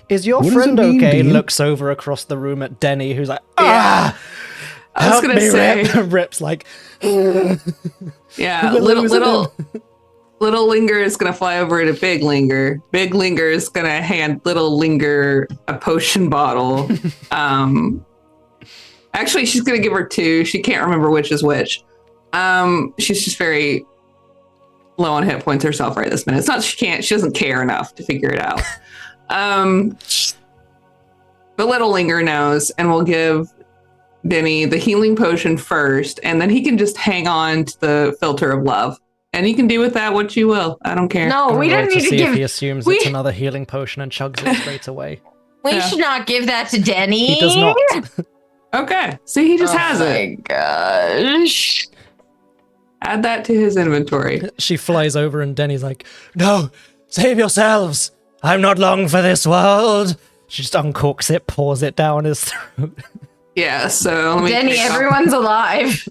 [SPEAKER 3] Is your
[SPEAKER 5] What does
[SPEAKER 3] friend
[SPEAKER 5] it mean,
[SPEAKER 3] okay?
[SPEAKER 5] Dean?
[SPEAKER 3] Looks over across the room at Denny, who's like,
[SPEAKER 1] Yeah. I was
[SPEAKER 3] help
[SPEAKER 1] gonna
[SPEAKER 3] me,
[SPEAKER 1] say,
[SPEAKER 3] Rip. Rip's like,
[SPEAKER 1] yeah,
[SPEAKER 3] We're losing
[SPEAKER 1] little Linger is gonna fly over to Big Linger. Big Linger is gonna hand Little Linger a potion bottle. Actually, she's gonna give her two. She can't remember which is which. She's just very low on hit points herself right this minute. It's not she doesn't care enough to figure it out. But Little Linger knows, and we'll give Denny the healing potion first, and then he can just hang on to the filter of love. And you can do with that what you will. I don't care.
[SPEAKER 4] No, we
[SPEAKER 3] roll
[SPEAKER 4] don't
[SPEAKER 3] to
[SPEAKER 4] need to
[SPEAKER 3] see if he
[SPEAKER 4] give.
[SPEAKER 3] assumes
[SPEAKER 4] we-
[SPEAKER 3] it's another healing potion and chugs it straight away.
[SPEAKER 6] We
[SPEAKER 1] Yeah.
[SPEAKER 6] should not give that to Denny.
[SPEAKER 3] He does not.
[SPEAKER 1] Okay. See, he just has it.
[SPEAKER 6] Gosh.
[SPEAKER 1] Add that to his inventory.
[SPEAKER 3] She flies over and Denny's like, no, save yourselves. I'm not long for this world. She just uncorks it, pours it down his throat.
[SPEAKER 1] Yeah, so let me
[SPEAKER 4] Denny,
[SPEAKER 1] take off-
[SPEAKER 4] everyone's alive.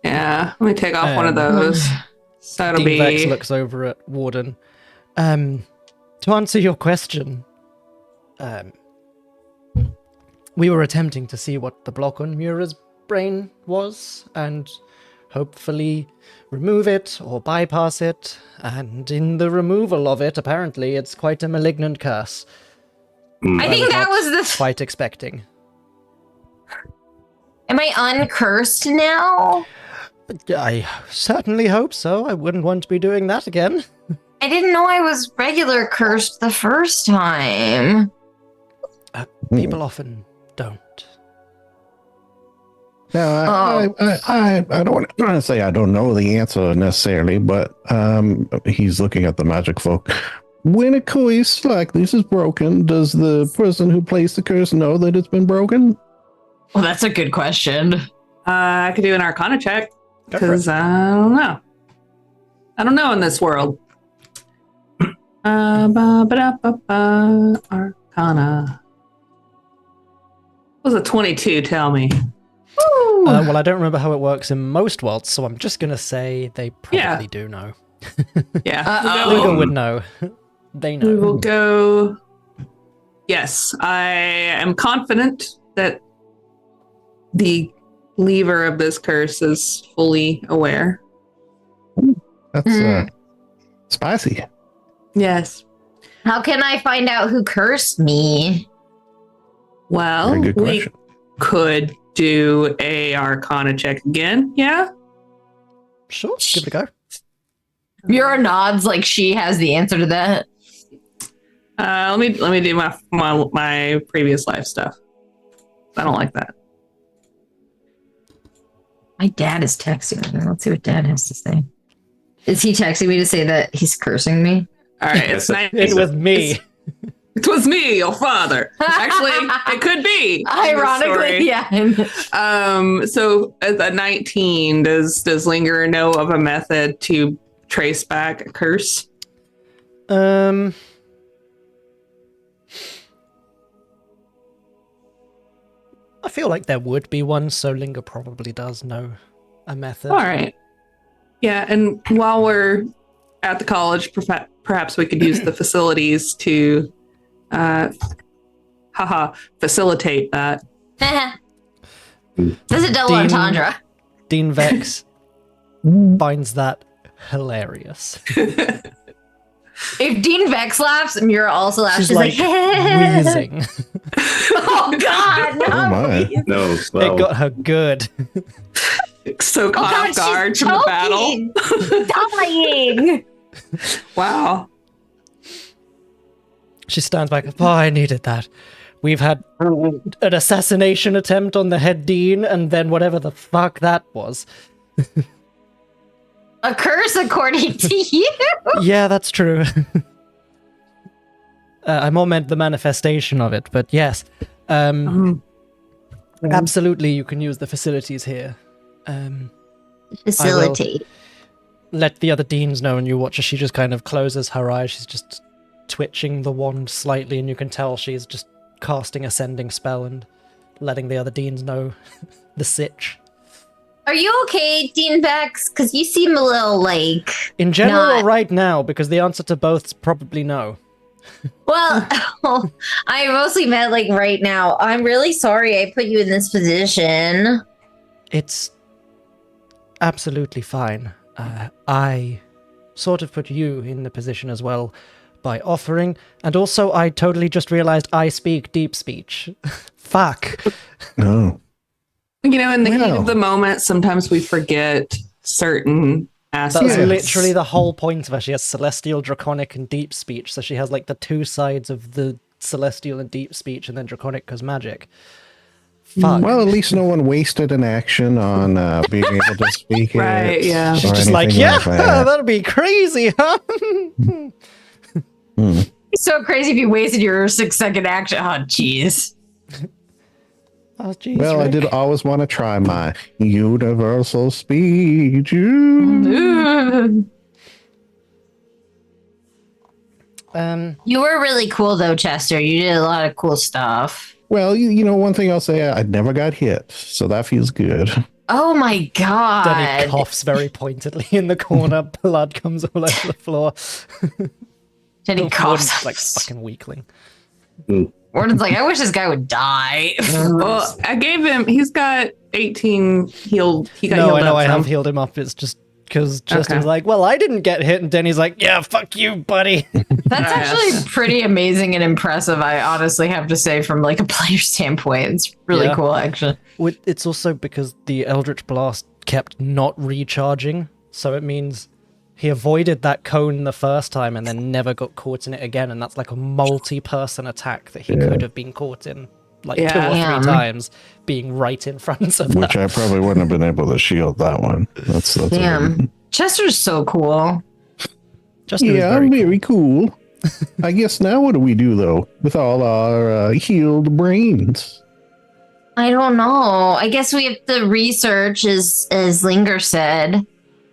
[SPEAKER 1] Yeah, let me take off one of those. So it'll
[SPEAKER 3] Dean Vex
[SPEAKER 1] be
[SPEAKER 3] looks over at Warden. To answer your question, we were attempting to see what the block on Mura's brain was, and hopefully remove it or bypass it. And in the removal of it, apparently, it's quite a malignant curse.
[SPEAKER 6] I think that was the.
[SPEAKER 3] Quite expecting.
[SPEAKER 6] Am I uncursed now?
[SPEAKER 3] I certainly hope so. I wouldn't want to be doing that again.
[SPEAKER 6] I didn't know I was regular cursed the first time.
[SPEAKER 3] People often don't.
[SPEAKER 5] Now, I don't want to say I don't know the answer necessarily, but he's looking at the magic folk. When a curse like this is broken, does the person who placed the curse know that it's been broken?
[SPEAKER 4] Well, that's a good question.
[SPEAKER 1] I could do an Arcana check
[SPEAKER 3] Go for it.
[SPEAKER 1] because I don't know. I don't know in this world. Arcana. What was a 22? Tell me.
[SPEAKER 3] Well, I don't remember how it works in most worlds, so I'm just gonna say they probably
[SPEAKER 1] Yeah.
[SPEAKER 3] do know.
[SPEAKER 1] Yeah.
[SPEAKER 3] Lugo would know. They
[SPEAKER 1] We will
[SPEAKER 3] know.
[SPEAKER 1] go. Yes, I am confident that the lever of this curse is fully aware.
[SPEAKER 5] That's spicy.
[SPEAKER 1] Yes.
[SPEAKER 6] How can I find out who cursed me?
[SPEAKER 1] Well,
[SPEAKER 5] Very good
[SPEAKER 1] we
[SPEAKER 5] question.
[SPEAKER 1] could do a Arcana check again. Yeah.
[SPEAKER 3] Sure, give it a go.
[SPEAKER 4] Mura nods like she has the answer to that.
[SPEAKER 1] Let me do my previous life stuff. I don't like that.
[SPEAKER 4] My dad is texting me. Let's see what dad has to say. Is he texting me to say that he's cursing me?
[SPEAKER 1] All right, it's nice.
[SPEAKER 3] It was me.
[SPEAKER 1] It was me, your father. Actually, it could be.
[SPEAKER 4] Ironically, yeah.
[SPEAKER 1] So as a 19, does Linger know of a method to trace back a curse?
[SPEAKER 3] I feel like there would be one, so Linger probably does know a method.
[SPEAKER 1] All right. Yeah, and while we're at the college, perhaps we could use the facilities to facilitate that.
[SPEAKER 6] This is a double
[SPEAKER 3] Dean-
[SPEAKER 6] entendre.
[SPEAKER 3] Dean Vex finds that hilarious.
[SPEAKER 6] If Dean Vex laughs, Mura also laughs.
[SPEAKER 3] She's like wheezing.
[SPEAKER 6] Oh God! No.
[SPEAKER 5] Oh my.
[SPEAKER 2] No,
[SPEAKER 3] It
[SPEAKER 2] well,
[SPEAKER 3] got her good.
[SPEAKER 1] So
[SPEAKER 6] Oh
[SPEAKER 1] caught
[SPEAKER 6] God,
[SPEAKER 1] off guard
[SPEAKER 6] she's
[SPEAKER 1] from the battle.
[SPEAKER 6] choking. Dying.
[SPEAKER 1] Wow.
[SPEAKER 3] She stands back. Oh, I needed that. We've had an assassination attempt on the head dean, and then whatever the fuck that was.
[SPEAKER 6] A curse, according to you.
[SPEAKER 3] Yeah, that's true. I more meant the manifestation of it, but yes. Absolutely, you can use the facilities here.
[SPEAKER 6] Facilitate.
[SPEAKER 3] Let the other deans know, and you watch as she just kind of closes her eyes. She's just twitching the wand slightly, and you can tell she's just casting a sending spell and letting the other deans know the sitch.
[SPEAKER 6] Are you okay, Dean Vex? Because you seem a little like.
[SPEAKER 3] In general,
[SPEAKER 6] Not-
[SPEAKER 3] right now, because the answer to both is probably no.
[SPEAKER 6] Well, I mostly meant like right now. I'm really sorry I put you in this position.
[SPEAKER 3] It's absolutely fine. I sort of put you in the position as well by offering, and also I totally just realized I speak deep speech. Fuck.
[SPEAKER 5] No.
[SPEAKER 1] You know, in the heat
[SPEAKER 5] Well.
[SPEAKER 1] of the moment, sometimes we forget certain
[SPEAKER 3] That's
[SPEAKER 1] aspects.
[SPEAKER 3] literally the whole point of her. She has celestial, draconic, and deep speech, so she has like the two sides of the celestial and deep speech, and then draconic because magic. Fuck.
[SPEAKER 5] Well, at least no one wasted an action on being able to speak
[SPEAKER 1] Right,
[SPEAKER 5] it.
[SPEAKER 1] yeah.
[SPEAKER 5] or
[SPEAKER 3] She's just like,
[SPEAKER 5] anything
[SPEAKER 3] yeah,
[SPEAKER 5] that.
[SPEAKER 3] that'd be crazy, huh?
[SPEAKER 6] It's so crazy if you wasted your 6-second action. Oh, jeez.
[SPEAKER 3] Oh, jeez,
[SPEAKER 5] Well, I
[SPEAKER 3] Rick.
[SPEAKER 5] did always want to try my universal speech.
[SPEAKER 6] You were really cool, though, Chester. You did a lot of cool stuff.
[SPEAKER 5] Well, you know, one thing I'll say, I never got hit, so that feels good.
[SPEAKER 6] Oh my god.
[SPEAKER 3] Denny coughs very pointedly in the corner. Blood comes all over the floor.
[SPEAKER 6] Denny coughs.
[SPEAKER 3] Warden's like fucking weakling.
[SPEAKER 6] Warden's like, I wish this guy would die.
[SPEAKER 1] Well, I gave him. He's got 18 healed. He got
[SPEAKER 3] No,
[SPEAKER 1] healed
[SPEAKER 3] I know
[SPEAKER 1] up
[SPEAKER 3] I
[SPEAKER 1] some.
[SPEAKER 3] have healed him up. It's just because Justin's
[SPEAKER 1] Okay.
[SPEAKER 3] like, well, I didn't get hit, and Denny's like, yeah, fuck you, buddy.
[SPEAKER 6] That's actually pretty amazing and impressive, I honestly have to say, from like a player standpoint. It's really
[SPEAKER 3] Yeah.
[SPEAKER 6] cool, actually.
[SPEAKER 3] It's also because the Eldritch Blast kept not recharging, so it means he avoided that cone the first time and then never got caught in it again, and that's like a multi-person attack that he could have been caught in like 2 or 3
[SPEAKER 6] Damn.
[SPEAKER 3] times, being right in front of
[SPEAKER 5] Which
[SPEAKER 3] her.
[SPEAKER 5] I probably wouldn't have been able to shield that one. That's
[SPEAKER 6] Damn. Chester's so cool.
[SPEAKER 3] Justin is
[SPEAKER 5] Yeah,
[SPEAKER 3] very
[SPEAKER 5] very cool. I guess now what do we do though with all our healed brains?
[SPEAKER 6] I don't know. I guess we have to research, as Linger said,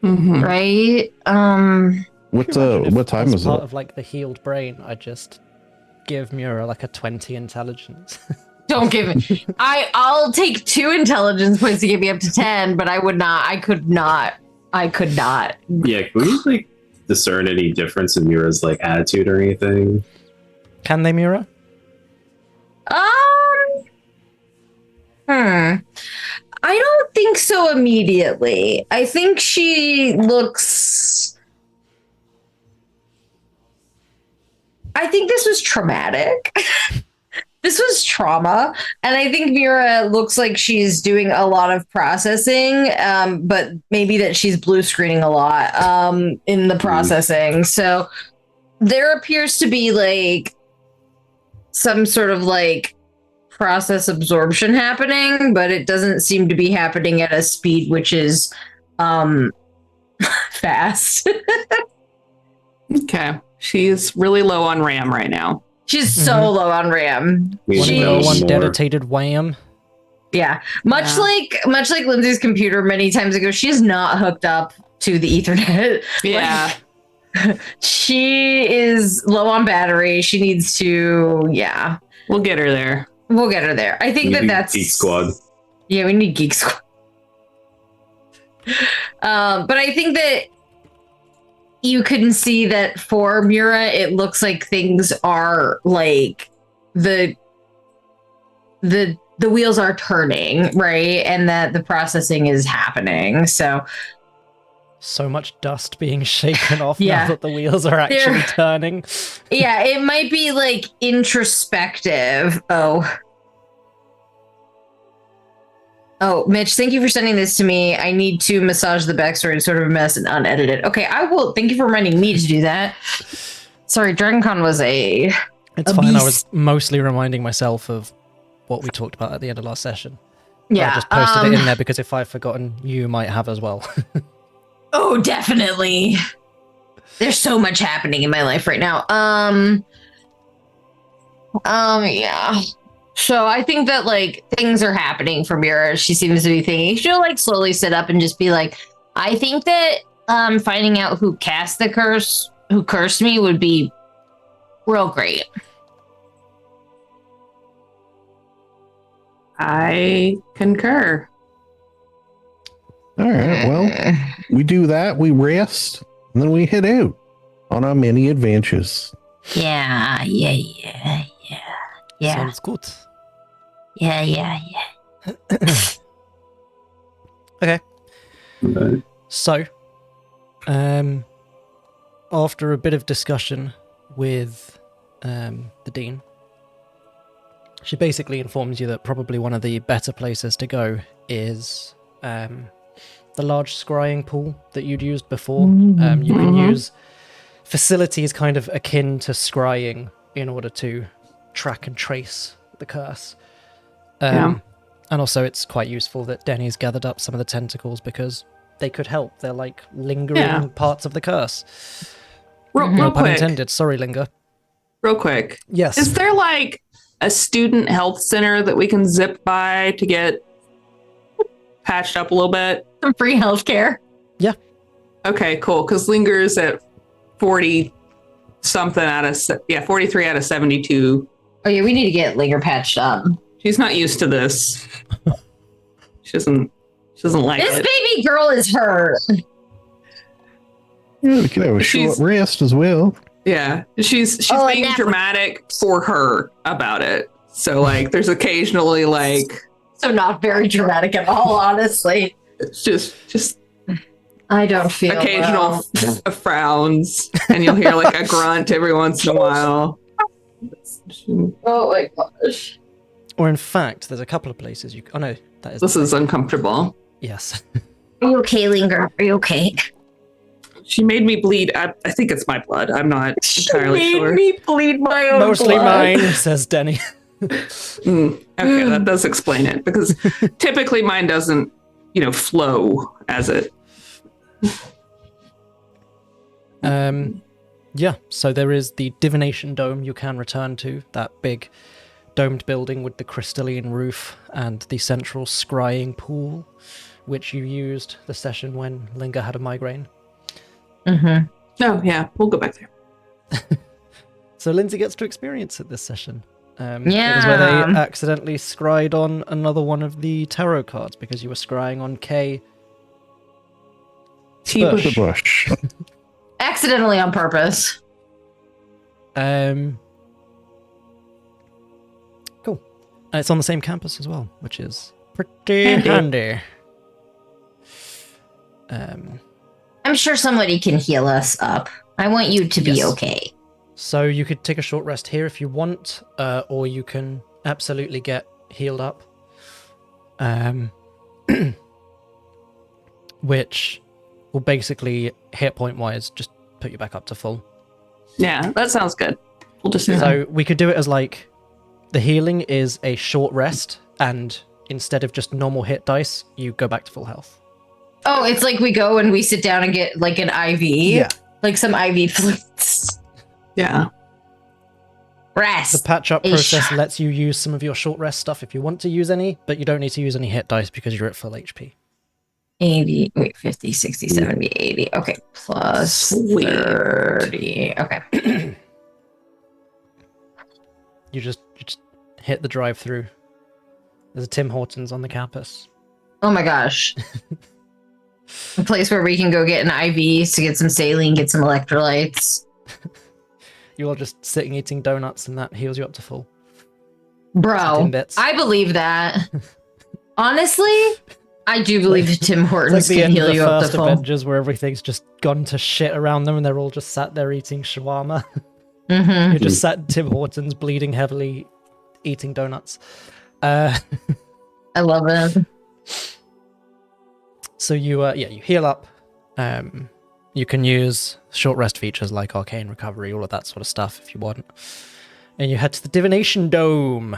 [SPEAKER 1] Mhm.
[SPEAKER 6] right?
[SPEAKER 5] What
[SPEAKER 3] Imagine if
[SPEAKER 5] what time
[SPEAKER 3] as
[SPEAKER 5] is
[SPEAKER 3] part
[SPEAKER 5] it?
[SPEAKER 3] of like the healed brain, I just give Mura like a 20 intelligence.
[SPEAKER 6] Don't give it. I'll take 2 intelligence points to get me up to 10, but I would not. I could not.
[SPEAKER 2] yeah, can we like discern any difference in Mura's like attitude or anything?
[SPEAKER 3] Can they, Mura?
[SPEAKER 6] I don't think so immediately. I think she looks. I think this was traumatic. This was trauma. And I think Mura looks like she's doing a lot of processing, but maybe that she's blue screening a lot in the processing. So there appears to be like some sort of like process absorption happening, but it doesn't seem to be happening at a speed which is fast.
[SPEAKER 1] Okay. She's really low on RAM right now.
[SPEAKER 4] She's so low on RAM.
[SPEAKER 3] One dedicated wham.
[SPEAKER 4] Yeah. Much like Lindsay's computer many times ago, she's not hooked up to the Ethernet.
[SPEAKER 1] Yeah.
[SPEAKER 4] She is low on battery. She needs to,
[SPEAKER 1] We'll get her there.
[SPEAKER 4] We'll get her there. I think that's
[SPEAKER 2] Geek Squad.
[SPEAKER 4] Yeah, we need Geek Squad. But I think that you can see that for Mura, it looks like things are like the wheels are turning, right? And that the processing is happening. So
[SPEAKER 3] much dust being shaken off now that the wheels are actually turning.
[SPEAKER 4] Yeah, it might be like introspective. Oh, Mitch, thank you for sending this to me. I need to massage the backstory in sort of a mess and unedit it. Okay, I will. Thank you for reminding me to do that. Sorry, DragonCon was It's
[SPEAKER 3] fine. I was mostly reminding myself of what we talked about at the end of last session.
[SPEAKER 4] Yeah.
[SPEAKER 3] I just posted it in there because if I've forgotten, you might have as well.
[SPEAKER 4] Oh, definitely. There's so much happening in my life right now. Yeah. So I think that like things are happening for Mura. She seems to be thinking she'll like slowly sit up and just be like, I think that finding out who cast the curse, who cursed me, would be real great.
[SPEAKER 1] I concur.
[SPEAKER 5] All right. Well, we do that. We rest, and then we head out on our many adventures.
[SPEAKER 6] Yeah.
[SPEAKER 3] Sounds good.
[SPEAKER 6] Yeah.
[SPEAKER 3] Okay.
[SPEAKER 2] Okay.
[SPEAKER 3] So, after a bit of discussion with the dean, she basically informs you that probably one of the better places to go is the large scrying pool that you'd used before. You can use facilities kind of akin to scrying in order to track and trace the curse. And also it's quite useful that Denny's gathered up some of the tentacles because they could help. They're like lingering parts of the curse.
[SPEAKER 1] Real
[SPEAKER 3] No pun
[SPEAKER 1] quick.
[SPEAKER 3] intended. Sorry, Linger.
[SPEAKER 1] Real quick.
[SPEAKER 3] Yes.
[SPEAKER 1] Is there like a student health center that we can zip by to get patched up a little bit?
[SPEAKER 4] Some free healthcare.
[SPEAKER 1] Okay, cool. Because Linger's at 40 something 43 out of 72.
[SPEAKER 4] Oh yeah, we need to get Linger patched up.
[SPEAKER 1] She's not used to this. She doesn't like
[SPEAKER 4] This
[SPEAKER 1] it.
[SPEAKER 4] baby girl is hurt.
[SPEAKER 5] Yeah, we could have a short rest as well.
[SPEAKER 1] Yeah, she's being dramatic for her about it. So like, there's occasionally like,
[SPEAKER 4] So not very dramatic at all, honestly.
[SPEAKER 1] it's just
[SPEAKER 4] I don't feel
[SPEAKER 1] occasional
[SPEAKER 4] well.
[SPEAKER 1] frowns, and you'll hear like a grunt every once in a while.
[SPEAKER 4] Oh my gosh.
[SPEAKER 3] Or in fact, there's a couple of places you... Oh no, that is...
[SPEAKER 1] This is uncomfortable.
[SPEAKER 3] Yes.
[SPEAKER 6] Are you okay, Linger? Are you okay?
[SPEAKER 1] She made me bleed. I think it's my blood. I'm not entirely sure.
[SPEAKER 4] Me bleed my own
[SPEAKER 3] Mostly
[SPEAKER 4] blood.
[SPEAKER 3] mine, says Denny.
[SPEAKER 1] Okay, that does explain it, because typically mine doesn't, flow as it.
[SPEAKER 3] Yeah, so there is the divination dome you can return to, that big domed building with the crystalline roof and the central scrying pool, which you used the session when Linger had a migraine.
[SPEAKER 4] Mm-hmm.
[SPEAKER 1] Oh yeah, we'll go back there.
[SPEAKER 3] So Lindsay gets to experience it this session. It
[SPEAKER 4] Yeah.
[SPEAKER 3] was where they accidentally scryed on another one of the tarot cards because you were scrying on K.
[SPEAKER 1] T-bush.
[SPEAKER 5] The bush.
[SPEAKER 4] Accidentally on purpose.
[SPEAKER 3] Cool. It's on the same campus as well, which is pretty handy.
[SPEAKER 6] I'm sure somebody can heal us up. I want you to be
[SPEAKER 3] Yes.
[SPEAKER 6] okay.
[SPEAKER 3] So you could take a short rest here if you want, or you can absolutely get healed up. Which will basically, hit point wise, just put you back up to full.
[SPEAKER 1] Yeah, that sounds good. We'll just do that.
[SPEAKER 3] So we could do it as like, the healing is a short rest, and instead of just normal hit dice, you go back to full health.
[SPEAKER 4] Oh, it's like we go and we sit down and get like an IV.
[SPEAKER 3] Yeah.
[SPEAKER 4] Like some IV fluids.
[SPEAKER 1] Yeah.
[SPEAKER 6] Rest.
[SPEAKER 3] The patch up
[SPEAKER 6] Ish.
[SPEAKER 3] process lets you use some of your short rest stuff if you want to use any, but you don't need to use any hit dice because you're at full HP.
[SPEAKER 6] 80, wait, 50, 60, 70, 80. Okay, plus
[SPEAKER 1] Sweet.
[SPEAKER 6] 30. Okay.
[SPEAKER 3] You just hit the drive-through. There's a Tim Hortons on the campus.
[SPEAKER 6] Oh my gosh. A place where we can go get an IV to get some saline, get some electrolytes.
[SPEAKER 3] You're all just sitting eating donuts and that heals you up to full.
[SPEAKER 6] Bro,
[SPEAKER 3] Bits.
[SPEAKER 6] I believe that. Honestly, I do believe that Tim
[SPEAKER 3] It's
[SPEAKER 6] Hortons
[SPEAKER 3] like the
[SPEAKER 6] can
[SPEAKER 3] end of
[SPEAKER 6] heal
[SPEAKER 3] the
[SPEAKER 6] you up to
[SPEAKER 3] first
[SPEAKER 6] full.
[SPEAKER 3] Avengers where everything's just gone to shit around them and they're all just sat there eating shawarma.
[SPEAKER 6] Mm-hmm.
[SPEAKER 3] You're just sat in Tim Hortons bleeding heavily, eating donuts.
[SPEAKER 6] I love it.
[SPEAKER 3] So you heal up. You can use short rest features like arcane recovery, all of that sort of stuff if you want. And you head to the Divination Dome,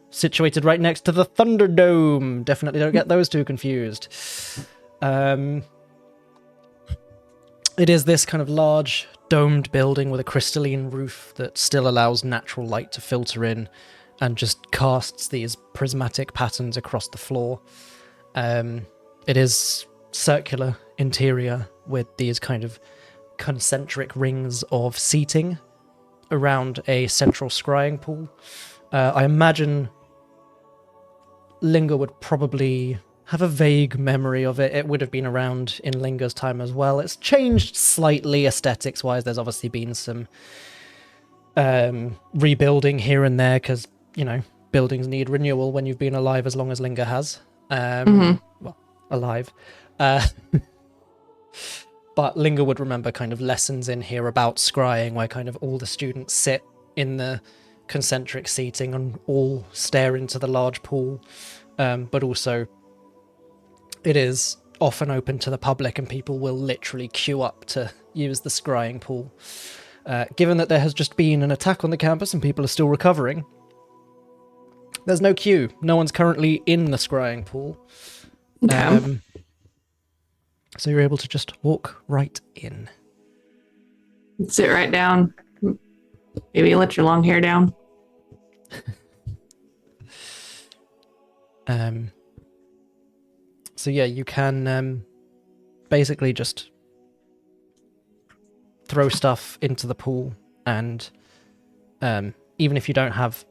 [SPEAKER 3] situated right next to the Thunderdome. Definitely don't get those two confused. It is this kind of large domed building with a crystalline roof that still allows natural light to filter in and just casts these prismatic patterns across the floor. It is circular interior with these kind of concentric rings of seating around a central scrying pool. I imagine Linga would probably have a vague memory of it. It would have been around in Linga's time as well. It's changed slightly aesthetics-wise. There's obviously been some rebuilding here and there because, you know, buildings need renewal when you've been alive as long as Linga has. Well, alive. But Linga would remember kind of lessons in here about scrying where kind of all the students sit in the concentric seating and all stare into the large pool. But also it is often open to the public and people will literally queue up to use the scrying pool. Given that there has just been an attack on the campus and people are still recovering, there's no queue. No one's currently in the scrying pool.
[SPEAKER 1] Okay.
[SPEAKER 3] So you're able to just walk right in.
[SPEAKER 1] Sit right down. Maybe let your long hair down.
[SPEAKER 3] So yeah, you can basically just throw stuff into the pool, and even if you don't have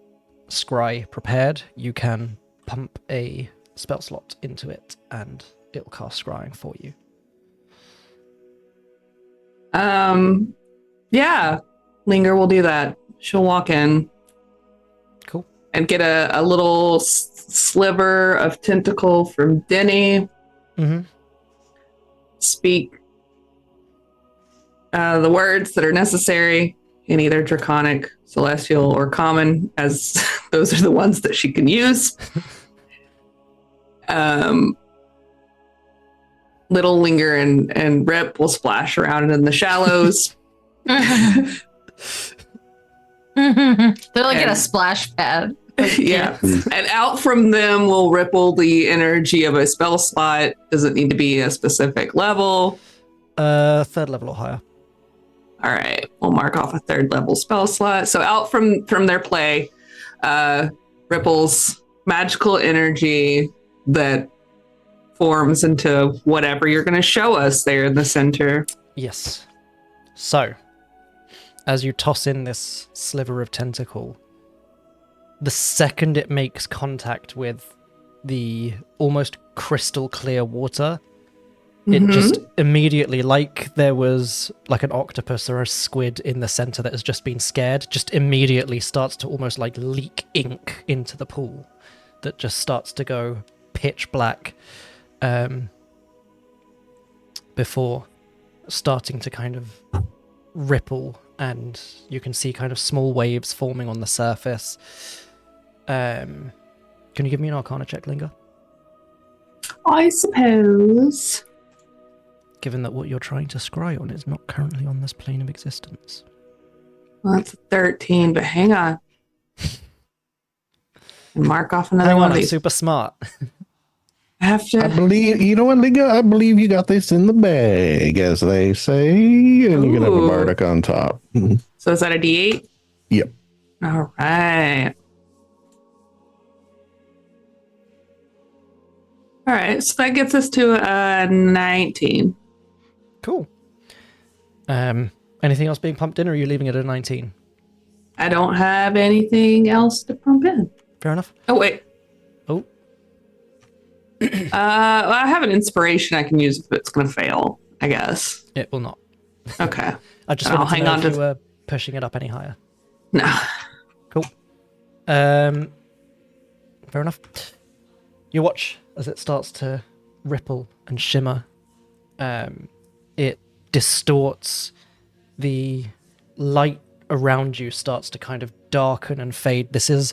[SPEAKER 3] scry prepared, you can pump a spell slot into it, and it'll cast scrying for you.
[SPEAKER 1] Yeah, Linger will do that. She'll walk in.
[SPEAKER 3] Cool.
[SPEAKER 1] And get a little sliver of tentacle from Denny.
[SPEAKER 3] Mm-hmm.
[SPEAKER 1] Speak the words that are necessary in either Draconic, Celestial, or Common, as those are the ones that she can use. Little Linger and Rip will splash around in the shallows.
[SPEAKER 6] They're like in a
[SPEAKER 1] And-
[SPEAKER 6] splash pad.
[SPEAKER 1] Yeah. And out from them will ripple the energy of a spell slot. Doesn't need to be a specific level.
[SPEAKER 3] 3rd level or higher.
[SPEAKER 1] All right. We'll mark off a 3rd level spell slot. So out from their play, ripples magical energy that forms into whatever you're going to show us there in the center.
[SPEAKER 3] Yes. So, as you toss in this sliver of tentacle, the second it makes contact with the almost crystal clear water, it just immediately, like there was like an octopus or a squid in the center that has just been scared, just immediately starts to almost like leak ink into the pool that just starts to go pitch black before starting to kind of ripple, and you can see kind of small waves forming on the surface. Can you give me an Arcana check, Linger?
[SPEAKER 1] I suppose.
[SPEAKER 3] Given that what you're trying to scry on is not currently on this plane of existence.
[SPEAKER 1] Well, that's a 13, but hang on. And mark off another
[SPEAKER 3] Hang
[SPEAKER 1] one
[SPEAKER 3] on,
[SPEAKER 1] of
[SPEAKER 3] I'm
[SPEAKER 1] these.
[SPEAKER 3] super smart.
[SPEAKER 1] I have
[SPEAKER 5] I
[SPEAKER 1] to.
[SPEAKER 5] believe, you know what, Liga? I believe you got this in the bag, as they say, and you can have a
[SPEAKER 1] Ooh.
[SPEAKER 5] bardic on top.
[SPEAKER 1] So is that a D8?
[SPEAKER 5] Yep.
[SPEAKER 1] All right. All right, so that gets us to 19.
[SPEAKER 3] Cool. Anything else being pumped in, or are you leaving it at 19?
[SPEAKER 1] I don't have anything else to pump in.
[SPEAKER 3] Fair enough.
[SPEAKER 1] Oh, wait.
[SPEAKER 3] Oh.
[SPEAKER 1] Well, I have an inspiration I can use if it's going to fail, I guess.
[SPEAKER 3] It will not.
[SPEAKER 1] Okay.
[SPEAKER 3] I just
[SPEAKER 1] I'll
[SPEAKER 3] wanted to
[SPEAKER 1] hang
[SPEAKER 3] know
[SPEAKER 1] on
[SPEAKER 3] if
[SPEAKER 1] to-
[SPEAKER 3] you were pushing it up any higher.
[SPEAKER 1] No.
[SPEAKER 3] Cool. Fair enough. You watch as it starts to ripple and shimmer. It distorts. The light around you starts to kind of darken and fade. This is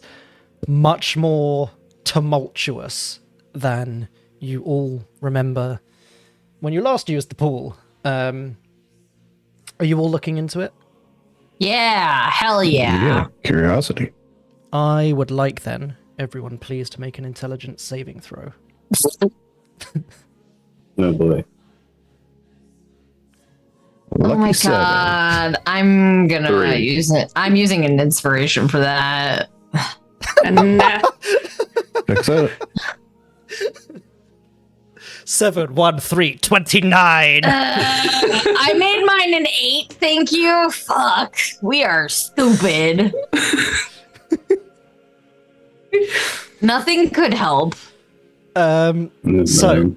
[SPEAKER 3] much more tumultuous than you all remember when you last used the pool. Are you all looking into it?
[SPEAKER 4] Yeah, hell yeah.
[SPEAKER 5] Curiosity.
[SPEAKER 3] I would like then everyone please to make an intelligence saving throw.
[SPEAKER 2] Oh boy.
[SPEAKER 4] Oh
[SPEAKER 5] Lucky
[SPEAKER 4] my
[SPEAKER 5] 7.
[SPEAKER 4] god. I'm gonna
[SPEAKER 2] 3.
[SPEAKER 4] use it. I'm using an inspiration for that.
[SPEAKER 1] And
[SPEAKER 5] Checks out.
[SPEAKER 3] 7, 1, 3, 29.
[SPEAKER 4] I made mine an 8, thank you. Fuck. We are stupid. Nothing could help.
[SPEAKER 3] So,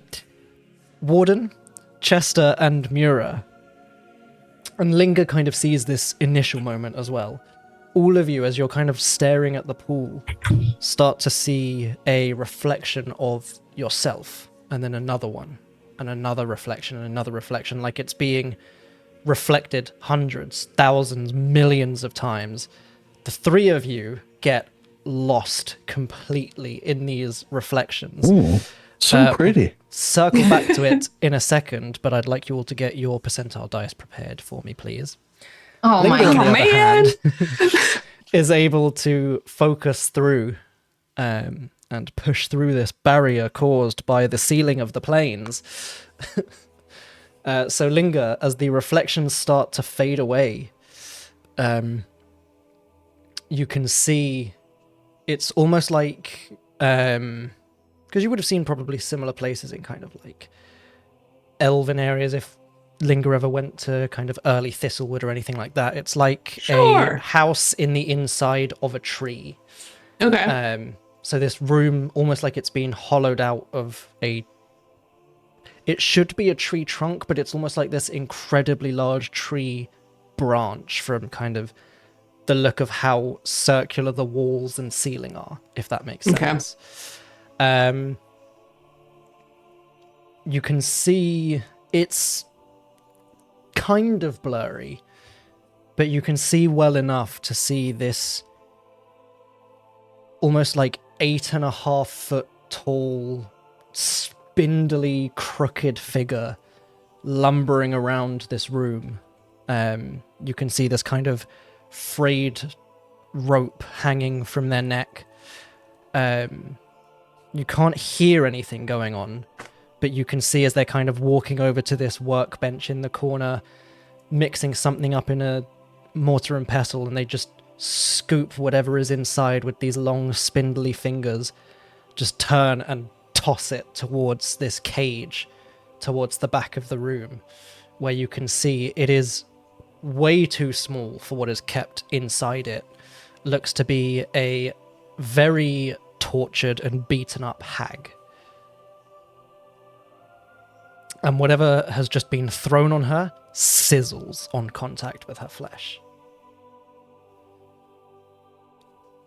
[SPEAKER 3] Warden, Chester, and Mura, and Linger kind of sees this initial moment as well. All of you, as you're kind of staring at the pool, start to see a reflection of yourself, and then another one, and another reflection, and another reflection, like it's being reflected hundreds, thousands, millions of times. The three of you get lost completely in these reflections.
[SPEAKER 5] Ooh, so pretty.
[SPEAKER 3] Circle back to it in a second, but I'd like you all to get your percentile dice prepared for me, please.
[SPEAKER 4] Oh my
[SPEAKER 3] Linger, on the
[SPEAKER 4] god.
[SPEAKER 3] other
[SPEAKER 1] man.
[SPEAKER 3] hand, is able to focus through and push through this barrier caused by the ceiling of the planes. So Linger, as the reflections start to fade away, you can see it's almost like, because you would have seen probably similar places in kind of like elven areas if Linger ever went to kind of early Thistlewood or anything like that. It's like
[SPEAKER 1] Sure.
[SPEAKER 3] a house in the inside of a tree.
[SPEAKER 1] okay.
[SPEAKER 3] So this room, almost like it's been hollowed out of a... It should be a tree trunk, but it's almost like this incredibly large tree branch from kind of the look of how circular the walls and ceiling are, if that makes
[SPEAKER 1] Okay.
[SPEAKER 3] sense. You can see it's kind of blurry, but you can see well enough to see this almost like 8.5 foot tall, spindly, crooked figure lumbering around this room. You can see this kind of frayed rope hanging from their neck. You can't hear anything going on, but you can see as they're kind of walking over to this workbench in the corner, mixing something up in a mortar and pestle, and they just scoop whatever is inside with these long, spindly fingers, just turn and toss it towards this cage, towards the back of the room, where you can see it is way too small for what is kept inside it. Looks to be a very tortured and beaten up hag. And whatever has just been thrown on her sizzles on contact with her flesh.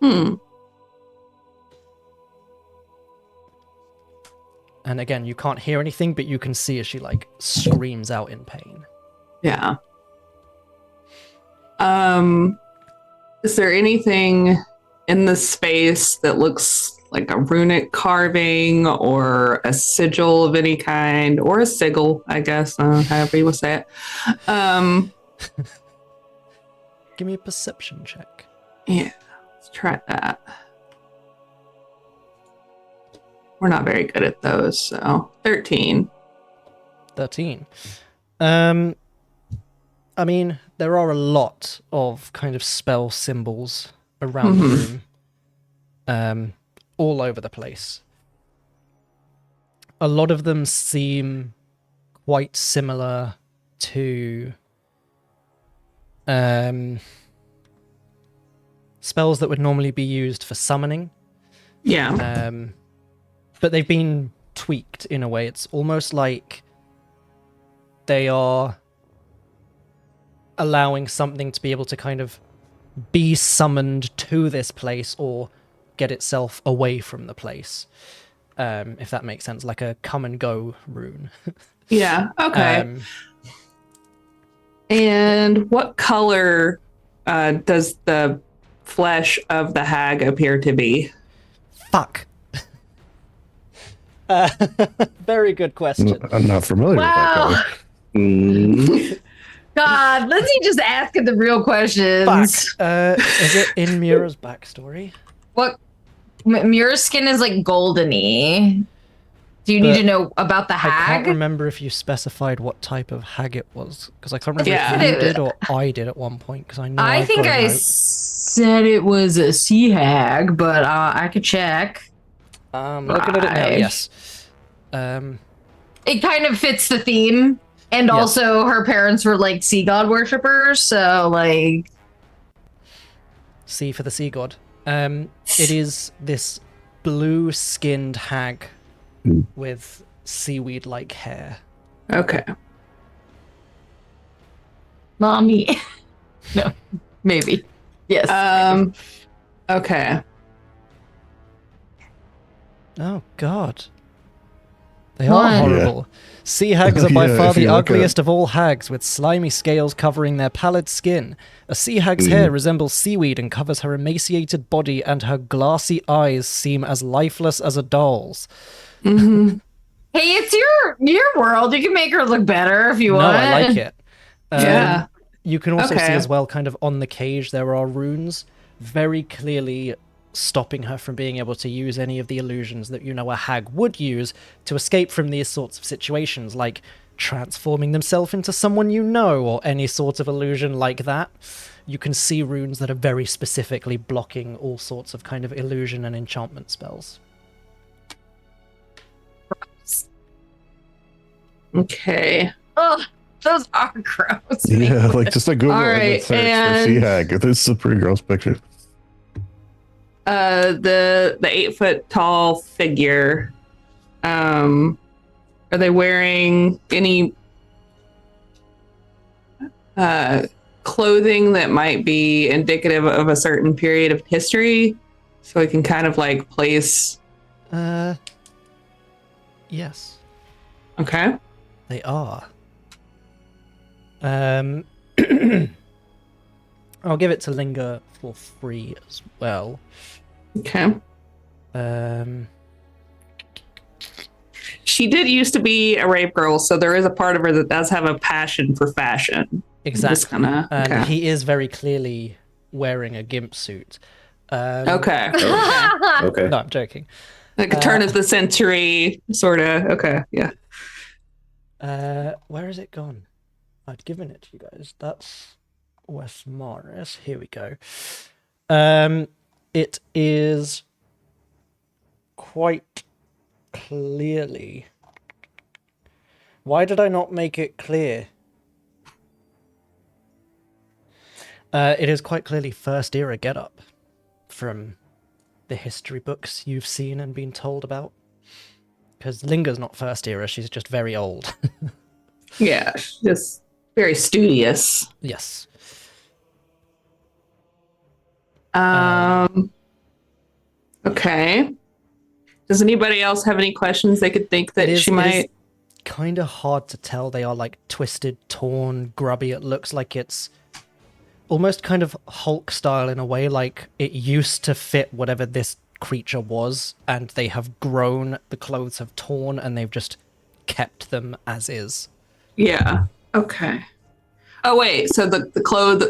[SPEAKER 1] Hmm.
[SPEAKER 3] And again, you can't hear anything, but you can see as she like screams out in pain.
[SPEAKER 1] Yeah. Is there anything in the space that looks like a runic carving or a sigil of any kind, or a sigil, I guess, however you will say it?
[SPEAKER 3] Give me a perception check.
[SPEAKER 1] Yeah, let's try that. We're not very good at those, so 13.
[SPEAKER 3] 13. I mean, there are a lot of kind of spell symbols around the room, all over the place. A lot of them seem quite similar to spells that would normally be used for summoning.
[SPEAKER 1] Yeah.
[SPEAKER 3] But they've been tweaked in a way. It's almost like they are allowing something to be able to kind of be summoned to this place or get itself away from the place. If that makes sense, like a come and go rune.
[SPEAKER 1] Yeah. Okay. And what color does the flesh of the hag appear to be?
[SPEAKER 3] Fuck. Very good question.
[SPEAKER 5] I'm not familiar with that
[SPEAKER 4] Wow.
[SPEAKER 5] color.
[SPEAKER 4] God, Lindsay just asking the real questions.
[SPEAKER 3] Fuck. Is it in Mura's backstory?
[SPEAKER 4] What? Mura's skin is like goldeny. Do you need
[SPEAKER 3] But
[SPEAKER 4] to know about the
[SPEAKER 3] I can't
[SPEAKER 4] hag?
[SPEAKER 3] remember if you specified what type of hag it was, because I can't remember
[SPEAKER 1] Yeah.
[SPEAKER 3] if you did or I did at one point, because I know
[SPEAKER 4] I
[SPEAKER 3] I've
[SPEAKER 4] think
[SPEAKER 3] got a
[SPEAKER 4] I
[SPEAKER 3] note.
[SPEAKER 4] said it was a sea hag, but I could check.
[SPEAKER 3] Looking at it now,
[SPEAKER 4] Right.
[SPEAKER 3] yes.
[SPEAKER 4] It kind of fits the theme. And
[SPEAKER 3] Yeah.
[SPEAKER 4] also her parents were like sea god worshippers, so like
[SPEAKER 3] C for the sea god. It is this blue-skinned hag with seaweed-like hair.
[SPEAKER 1] Okay.
[SPEAKER 4] mommy. No, maybe. Yes.
[SPEAKER 1] Okay.
[SPEAKER 3] Oh God. They
[SPEAKER 4] What?
[SPEAKER 3] are horrible. Sea hags are by
[SPEAKER 5] Yeah,
[SPEAKER 3] far
[SPEAKER 5] if you
[SPEAKER 3] the
[SPEAKER 5] look at-
[SPEAKER 3] ugliest of all hags, with slimy scales covering their pallid skin. A sea hag's hair resembles seaweed and covers her emaciated body, and her glassy eyes seem as lifeless as a doll's.
[SPEAKER 1] Mm-hmm.
[SPEAKER 4] Hey, it's your world. You can make her look better if you
[SPEAKER 3] No,
[SPEAKER 4] want.
[SPEAKER 3] I like it.
[SPEAKER 1] Yeah.
[SPEAKER 3] You can also see
[SPEAKER 1] Okay.
[SPEAKER 3] as well, kind of on the cage, there are runes very clearly stopping her from being able to use any of the illusions that you know a hag would use to escape from these sorts of situations, like transforming themselves into someone you know, or any sort of illusion like that. You can see runes that are very specifically blocking all sorts of kind of illusion and enchantment spells.
[SPEAKER 1] Okay.
[SPEAKER 4] Oh, those are gross.
[SPEAKER 5] Yeah, like just a Google
[SPEAKER 1] All right,
[SPEAKER 5] image search for sea
[SPEAKER 1] and-
[SPEAKER 5] hag. This is a pretty gross picture.
[SPEAKER 1] The 8 foot tall figure. Are they wearing any clothing that might be indicative of a certain period of history? So we can kind of like place.
[SPEAKER 3] Yes,
[SPEAKER 1] Okay.
[SPEAKER 3] they are. I'll give it to Linger for free as well.
[SPEAKER 1] Okay. She did used to be a rave girl, so there is a part of her that does have a passion for fashion.
[SPEAKER 3] Exactly.
[SPEAKER 1] Just kinda,
[SPEAKER 3] And
[SPEAKER 1] okay.
[SPEAKER 3] he is very clearly wearing a gimp suit.
[SPEAKER 1] Okay.
[SPEAKER 2] Okay.
[SPEAKER 3] No, I'm joking.
[SPEAKER 1] Like a turn of the century, sort of. Okay. Yeah.
[SPEAKER 3] Where has it gone? I'd given it to you guys. That's West Morris. Here we go. It is quite clearly. Why did I not make it clear? It is quite clearly first era getup from the history books you've seen and been told about. Because Linger's not first era, she's just very old.
[SPEAKER 1] Yeah. Just very studious.
[SPEAKER 3] Yes.
[SPEAKER 1] Okay. Does anybody else have any questions they could think that she might?
[SPEAKER 3] Kind of hard to tell. They are like twisted, torn, grubby. It looks like it's almost kind of Hulk style in a way, like it used to fit whatever this creature was, and they have grown, the clothes have torn, and they've just kept them as is.
[SPEAKER 1] Yeah. Okay. Oh wait, so the clothes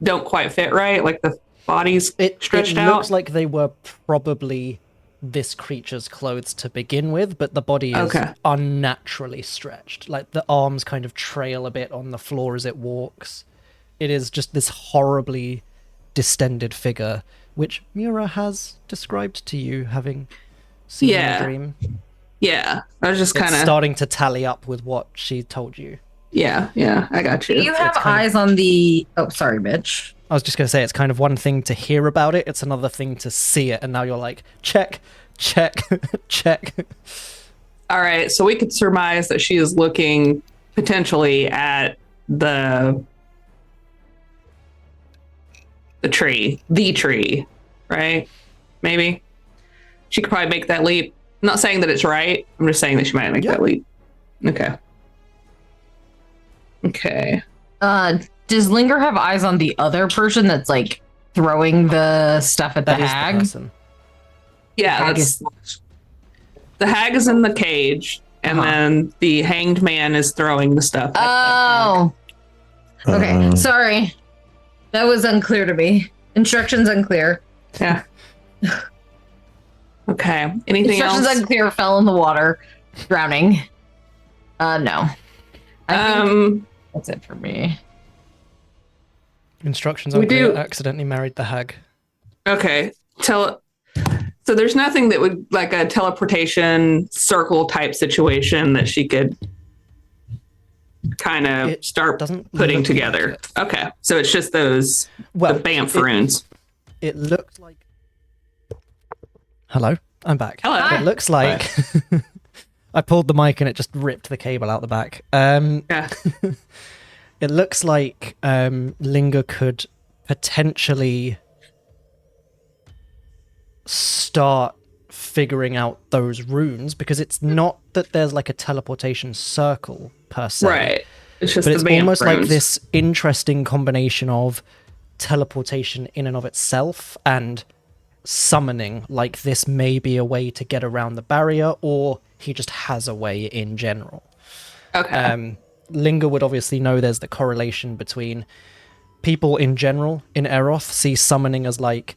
[SPEAKER 1] don't quite fit right, like the body's
[SPEAKER 3] It
[SPEAKER 1] stretched out.
[SPEAKER 3] looks like they were probably this creature's clothes to begin with, but the body is
[SPEAKER 1] Okay.
[SPEAKER 3] unnaturally stretched. Like the arms kind of trail a bit on the floor as it walks. It is just this horribly distended figure which Mura has described to you, having seen in a dream.
[SPEAKER 1] Yeah, I was just
[SPEAKER 3] It's
[SPEAKER 1] kind of
[SPEAKER 3] starting to tally up with what she told you.
[SPEAKER 1] Yeah, I got you.
[SPEAKER 4] Do you have
[SPEAKER 3] It's kind
[SPEAKER 4] eyes on the? Oh, sorry, bitch.
[SPEAKER 3] I was just going to say, it's kind of one thing to hear about it, it's another thing to see it, and now you're like, check, check, check.
[SPEAKER 1] All right, so we could surmise that she is looking potentially at the tree, right? Maybe she could probably make that leap. I'm not saying that it's right. I'm just saying that she might make that leap. Okay.
[SPEAKER 4] Does Linger have eyes on the other person that's like throwing the stuff at the
[SPEAKER 3] That is
[SPEAKER 4] hag?
[SPEAKER 3] the person.
[SPEAKER 1] Yeah, the hag is in the cage, and then the hanged man is throwing the stuff.
[SPEAKER 4] Oh. Okay. Sorry. That was unclear to me. Instructions unclear.
[SPEAKER 1] Yeah. Okay. Anything
[SPEAKER 4] Instructions
[SPEAKER 1] else?
[SPEAKER 4] unclear. Fell in the water, drowning. No. I think that's it for me.
[SPEAKER 3] Instructions
[SPEAKER 1] We
[SPEAKER 3] unclear,
[SPEAKER 1] do-
[SPEAKER 3] accidentally married the hag.
[SPEAKER 1] Okay. So there's nothing that would like a teleportation circle type situation that she could kind of
[SPEAKER 3] It
[SPEAKER 1] start
[SPEAKER 3] doesn't
[SPEAKER 1] putting
[SPEAKER 3] look
[SPEAKER 1] together.
[SPEAKER 3] like it.
[SPEAKER 1] Okay. So it's just those
[SPEAKER 3] Well,
[SPEAKER 1] the Bamf runes.
[SPEAKER 3] It looked like... Hello? I'm back.
[SPEAKER 1] Hello.
[SPEAKER 3] It looks like... I pulled the mic and it just ripped the cable out the back.
[SPEAKER 1] Yeah.
[SPEAKER 3] It looks like Linger could potentially start figuring out those runes, because it's not that there's like a teleportation circle per se.
[SPEAKER 1] Right. It's just
[SPEAKER 3] But
[SPEAKER 1] the
[SPEAKER 3] it's
[SPEAKER 1] Bamf
[SPEAKER 3] almost like
[SPEAKER 1] runes.
[SPEAKER 3] this interesting combination of teleportation in and of itself and summoning. Like this may be a way to get around the barrier, or he just has a way in general.
[SPEAKER 1] Okay.
[SPEAKER 3] Linger would obviously know there's the correlation between people in general in Eroth see summoning as like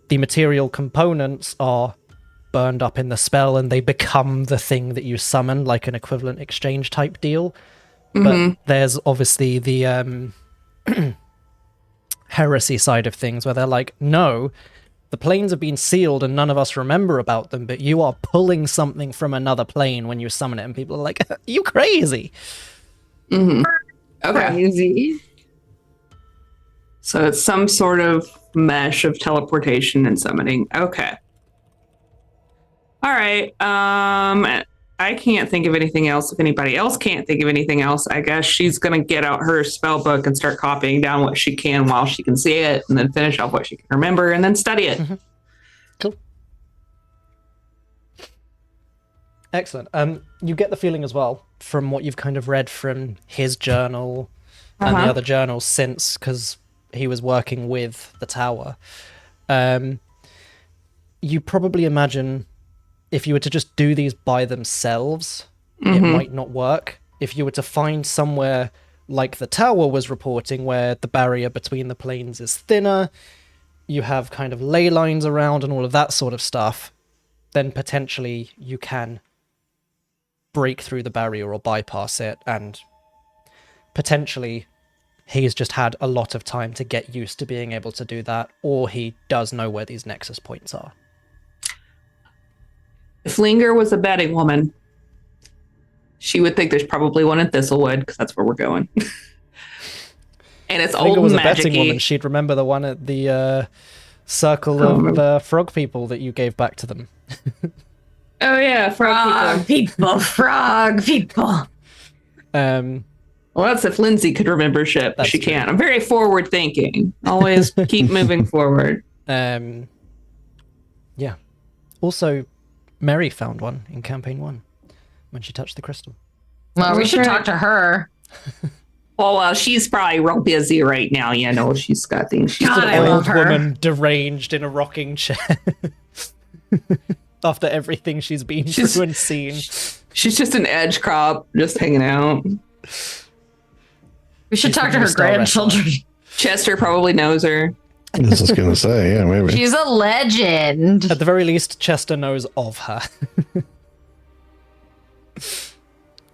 [SPEAKER 3] the material components are burned up in the spell and they become the thing that you summon, like an equivalent exchange type deal. But there's obviously the heresy side of things where they're like, no, the planes have been sealed and none of us remember about them, but you are pulling something from another plane when you summon it, and people are like, you crazy.
[SPEAKER 1] Okay.
[SPEAKER 4] Crazy.
[SPEAKER 1] So it's some sort of mesh of teleportation and summoning. Okay. All right. I can't think of anything else. If anybody else can't think of anything else, I guess she's gonna get out her spell book and start copying down what she can while she can see it, and then finish off what she can remember, and then study it.
[SPEAKER 3] Cool. Excellent. You get the feeling as well from what you've kind of read from his journal and the other journals since, because he was working with the tower. You probably imagine if you were to just do these by themselves, it might not work. If you were to find somewhere like the tower was reporting, where the barrier between the planes is thinner, you have kind of ley lines around and all of that sort of stuff, then potentially you can break through the barrier or bypass it, and potentially he's just had a lot of time to get used to being able to do that, or he does know where these nexus points are.
[SPEAKER 1] If Linger was a betting woman, she would think there's probably one in Thistlewood, because that's where we're going. And it's
[SPEAKER 3] Linger
[SPEAKER 1] old
[SPEAKER 3] was a
[SPEAKER 1] magic-y.
[SPEAKER 3] betting woman. She'd remember the one at the circle of frog people that you gave back to them.
[SPEAKER 1] Oh yeah, frog people.
[SPEAKER 4] Frog people.
[SPEAKER 3] Um,
[SPEAKER 1] Well, that's if Lindsay could remember shit, but
[SPEAKER 3] That's
[SPEAKER 1] she
[SPEAKER 3] true.
[SPEAKER 1] can't. I'm very forward thinking. Always keep moving forward.
[SPEAKER 3] yeah. Also, Mary found one in campaign 1 when she touched the crystal.
[SPEAKER 4] Well, we should
[SPEAKER 1] Okay.
[SPEAKER 4] talk to her.
[SPEAKER 1] Well, she's probably real busy right now. You know, she's got things. She's
[SPEAKER 4] God,
[SPEAKER 3] An
[SPEAKER 4] I
[SPEAKER 3] old
[SPEAKER 4] love her.
[SPEAKER 3] woman deranged in a rocking chair after everything she's been
[SPEAKER 1] She's-
[SPEAKER 3] through and seen.
[SPEAKER 1] She's just an edge crop, just hanging out.
[SPEAKER 4] We should
[SPEAKER 3] She's
[SPEAKER 4] talk
[SPEAKER 3] the
[SPEAKER 4] to her
[SPEAKER 3] new star wrestler.
[SPEAKER 4] grandchildren.
[SPEAKER 1] Chester probably knows her.
[SPEAKER 5] I was just gonna say, yeah, maybe.
[SPEAKER 4] She's a legend.
[SPEAKER 3] At the very least, Chester knows of her.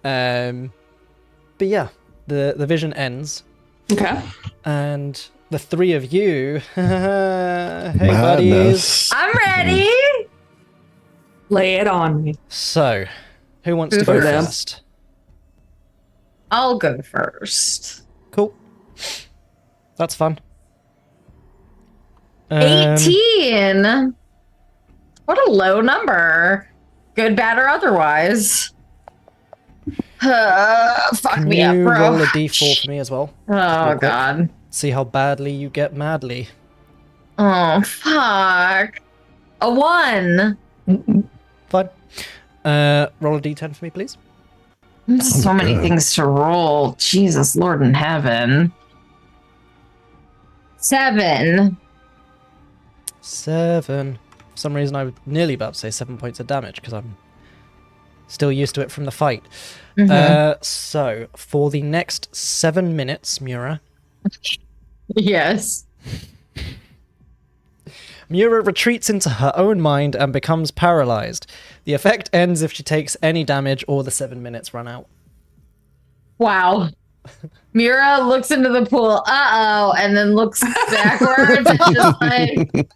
[SPEAKER 3] But yeah, the vision ends,
[SPEAKER 1] Okay.
[SPEAKER 3] and the three of you. Hey, buddies.
[SPEAKER 5] Madness.
[SPEAKER 6] I'm ready.
[SPEAKER 1] Lay it on me.
[SPEAKER 3] So, who wants to
[SPEAKER 1] For
[SPEAKER 3] go
[SPEAKER 1] them.
[SPEAKER 3] first?
[SPEAKER 6] I'll go first.
[SPEAKER 3] Cool. That's fun.
[SPEAKER 6] 18. What a low number. Good, bad, or otherwise. Fuck
[SPEAKER 3] Can
[SPEAKER 6] me up,
[SPEAKER 3] you
[SPEAKER 6] bro.
[SPEAKER 3] roll a d4 for me as well?
[SPEAKER 6] Oh,
[SPEAKER 3] quick?
[SPEAKER 6] God.
[SPEAKER 3] See how badly you get madly.
[SPEAKER 6] Oh, fuck. A 1.
[SPEAKER 3] Fine. Roll a d10 for me, please.
[SPEAKER 6] So many
[SPEAKER 5] God.
[SPEAKER 6] things to roll. Jesus, Lord in heaven. 7.
[SPEAKER 3] 7. For some reason, I was nearly about to say 7 points of damage because I'm still used to it from the fight. So, for the next 7 minutes, Mura,
[SPEAKER 6] Yes.
[SPEAKER 3] Mura retreats into her own mind and becomes paralyzed. The effect ends if she takes any damage or the 7 minutes run out.
[SPEAKER 6] Wow. Mura looks into the pool, and then looks backwards and just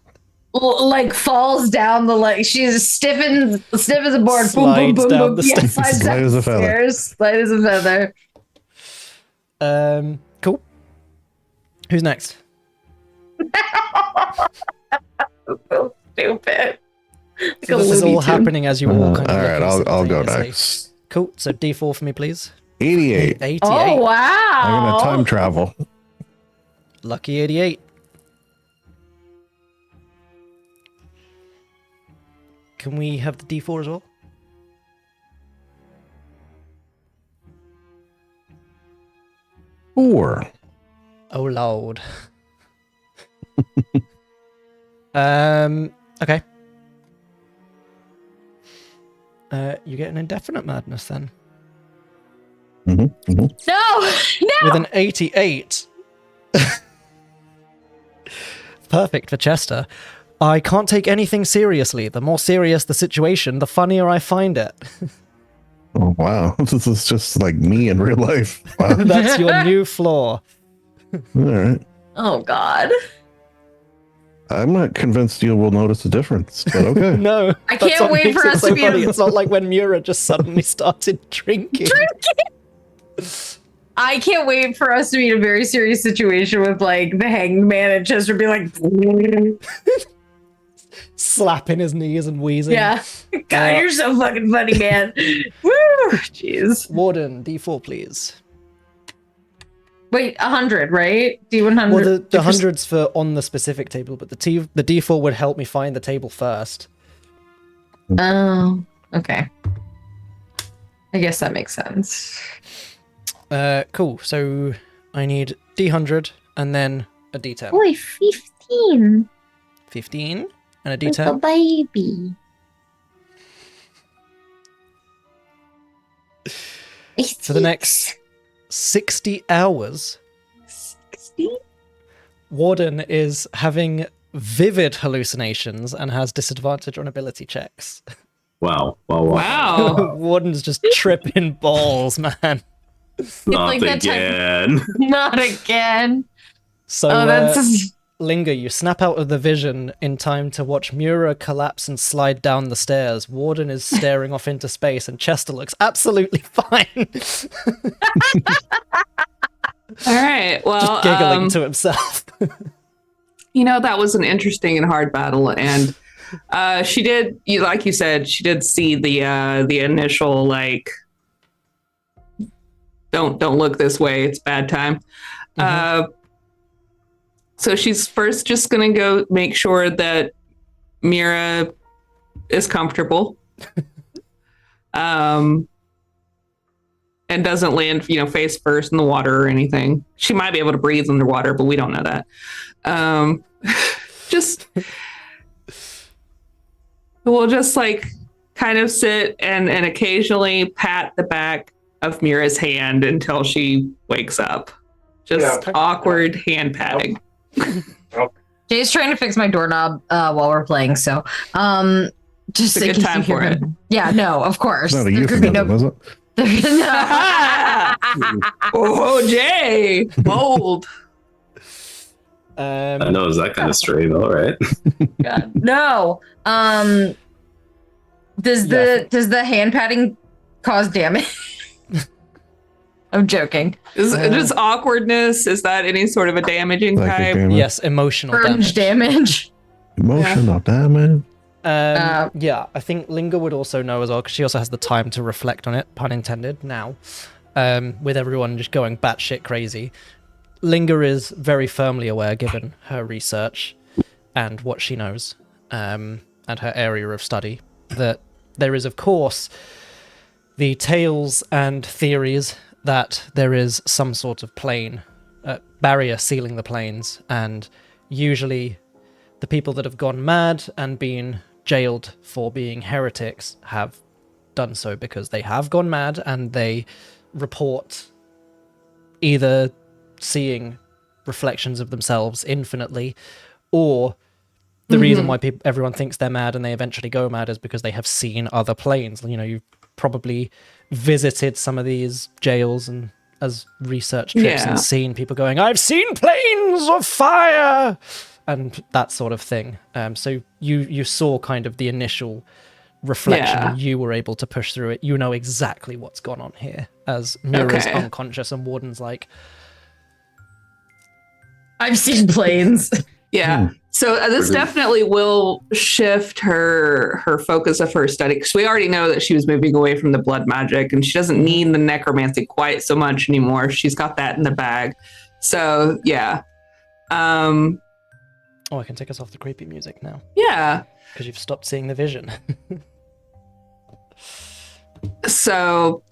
[SPEAKER 6] like falls down the she's stiff as a board.
[SPEAKER 3] Slides down the stairs.
[SPEAKER 6] Slides down
[SPEAKER 5] Light as
[SPEAKER 6] the
[SPEAKER 5] a feather.
[SPEAKER 6] stairs. Light as a feather.
[SPEAKER 3] Cool. Who's next?
[SPEAKER 6] So stupid. Like
[SPEAKER 3] So
[SPEAKER 6] a
[SPEAKER 3] this is
[SPEAKER 6] Looney
[SPEAKER 3] all
[SPEAKER 6] Tune.
[SPEAKER 3] happening as you all kind of
[SPEAKER 5] all
[SPEAKER 3] look
[SPEAKER 5] right,
[SPEAKER 3] at it
[SPEAKER 5] I'll go
[SPEAKER 3] simultaneously.
[SPEAKER 5] next.
[SPEAKER 3] Cool. So D4 for me, please.
[SPEAKER 5] 88.
[SPEAKER 3] 88.
[SPEAKER 6] Oh wow!
[SPEAKER 5] I'm gonna time travel.
[SPEAKER 3] Lucky 88. Can we have the D4 as well?
[SPEAKER 5] Four.
[SPEAKER 3] Oh lord. Okay. You get an indefinite madness then.
[SPEAKER 6] No, no.
[SPEAKER 3] With an 88. Perfect for Chester. I can't take anything seriously. The more serious the situation, the funnier I find it.
[SPEAKER 5] Oh wow, this is just like me in real life. Wow.
[SPEAKER 3] That's your new flaw.
[SPEAKER 5] All right,
[SPEAKER 6] Oh God.
[SPEAKER 5] I'm not convinced you will notice a difference, but okay.
[SPEAKER 3] No.
[SPEAKER 6] I
[SPEAKER 3] that's
[SPEAKER 6] can't
[SPEAKER 3] what
[SPEAKER 6] wait
[SPEAKER 3] makes
[SPEAKER 6] for
[SPEAKER 3] it
[SPEAKER 6] us
[SPEAKER 3] so
[SPEAKER 6] to be
[SPEAKER 3] funny.
[SPEAKER 6] able-
[SPEAKER 3] It's not like when Mura just suddenly started drinking.
[SPEAKER 6] I can't wait for us to be in a very serious situation with like the hanged man and Chester be like,
[SPEAKER 3] Slapping his knees and wheezing.
[SPEAKER 6] yeah, God, you're so fucking funny, man. Woo, jeez.
[SPEAKER 3] Warden, D4, please.
[SPEAKER 6] Wait, 100, right? D100.
[SPEAKER 3] Well, the hundreds for on the specific table, but the D4 would help me find the table first.
[SPEAKER 6] Oh, okay. I guess that makes sense.
[SPEAKER 3] Cool. So I need D100 and then a D10.
[SPEAKER 6] Boy, 15.
[SPEAKER 3] 15 and a
[SPEAKER 6] Like a
[SPEAKER 3] D10.
[SPEAKER 6] baby.
[SPEAKER 3] For the next 60 hours,
[SPEAKER 6] 60?
[SPEAKER 3] Warden is having vivid hallucinations and has disadvantage on ability checks.
[SPEAKER 2] Wow.
[SPEAKER 1] Wow.
[SPEAKER 3] Warden's just tripping balls, man.
[SPEAKER 2] Not
[SPEAKER 6] like that type-
[SPEAKER 2] again.
[SPEAKER 6] Not again.
[SPEAKER 3] So,
[SPEAKER 6] Oh, that's
[SPEAKER 3] Linger, you snap out of the vision in time to watch Mura collapse and slide down the stairs. Warden is staring off into space, and Chester looks absolutely fine.
[SPEAKER 1] All right. Well,
[SPEAKER 3] Just giggling to himself.
[SPEAKER 1] that was an interesting and hard battle, and she did, like you said, she did see the initial like, don't look this way, it's bad time. So she's first just gonna go make sure that Mira is comfortable, and doesn't land, face first in the water or anything. She might be able to breathe underwater, but we don't know that. We'll just like kind of sit and occasionally pat the back of Mira's hand until she wakes up. Just awkward hand patting.
[SPEAKER 6] Jay's trying to fix my doorknob while we're playing, so just
[SPEAKER 1] It's a
[SPEAKER 6] in
[SPEAKER 1] good
[SPEAKER 6] case
[SPEAKER 1] time
[SPEAKER 6] you hear
[SPEAKER 1] for it.
[SPEAKER 6] him. Yeah, no, of course.
[SPEAKER 5] It's not a
[SPEAKER 6] There could be
[SPEAKER 5] euphemism,
[SPEAKER 6] no,
[SPEAKER 5] is it?
[SPEAKER 1] Oh, Jay, bold.
[SPEAKER 2] I know, is that kind of straight? All right.
[SPEAKER 4] God. No. Does the hand patting cause damage? I'm joking.
[SPEAKER 1] Is it just awkwardness? Is that any sort of a damaging
[SPEAKER 5] Psychic
[SPEAKER 1] type?
[SPEAKER 5] damage.
[SPEAKER 3] Yes, emotional
[SPEAKER 4] Urge damage.
[SPEAKER 5] Emotional damage.
[SPEAKER 3] Yeah, I think Linga would also know as well, because she also has the time to reflect on it, pun intended, now. With everyone just going batshit crazy. Linga is very firmly aware, given her research and what she knows, and her area of study, that there is, of course, the tales and theories that there is some sort of plane, barrier sealing the planes, and usually the people that have gone mad and been jailed for being heretics have done so because they have gone mad and they report either seeing reflections of themselves infinitely, or the reason why everyone thinks they're mad and they eventually go mad is because they have seen other planes. You know, you've probably visited some of these jails and as research trips and seen people going, I've seen planes of fire, and that sort of thing. So you saw kind of the initial reflection and you were able to push through it. You know exactly what's gone on here, as Mura's unconscious and Warden's like,
[SPEAKER 4] I've seen planes.
[SPEAKER 1] Yeah. So this definitely will shift her focus of her study, because we already know that she was moving away from the blood magic and she doesn't need the necromancy quite so much anymore. She's got that in the bag. So yeah.
[SPEAKER 3] oh, I can take us off the creepy music now.
[SPEAKER 1] Yeah.
[SPEAKER 3] Because you've stopped seeing the vision.
[SPEAKER 1] So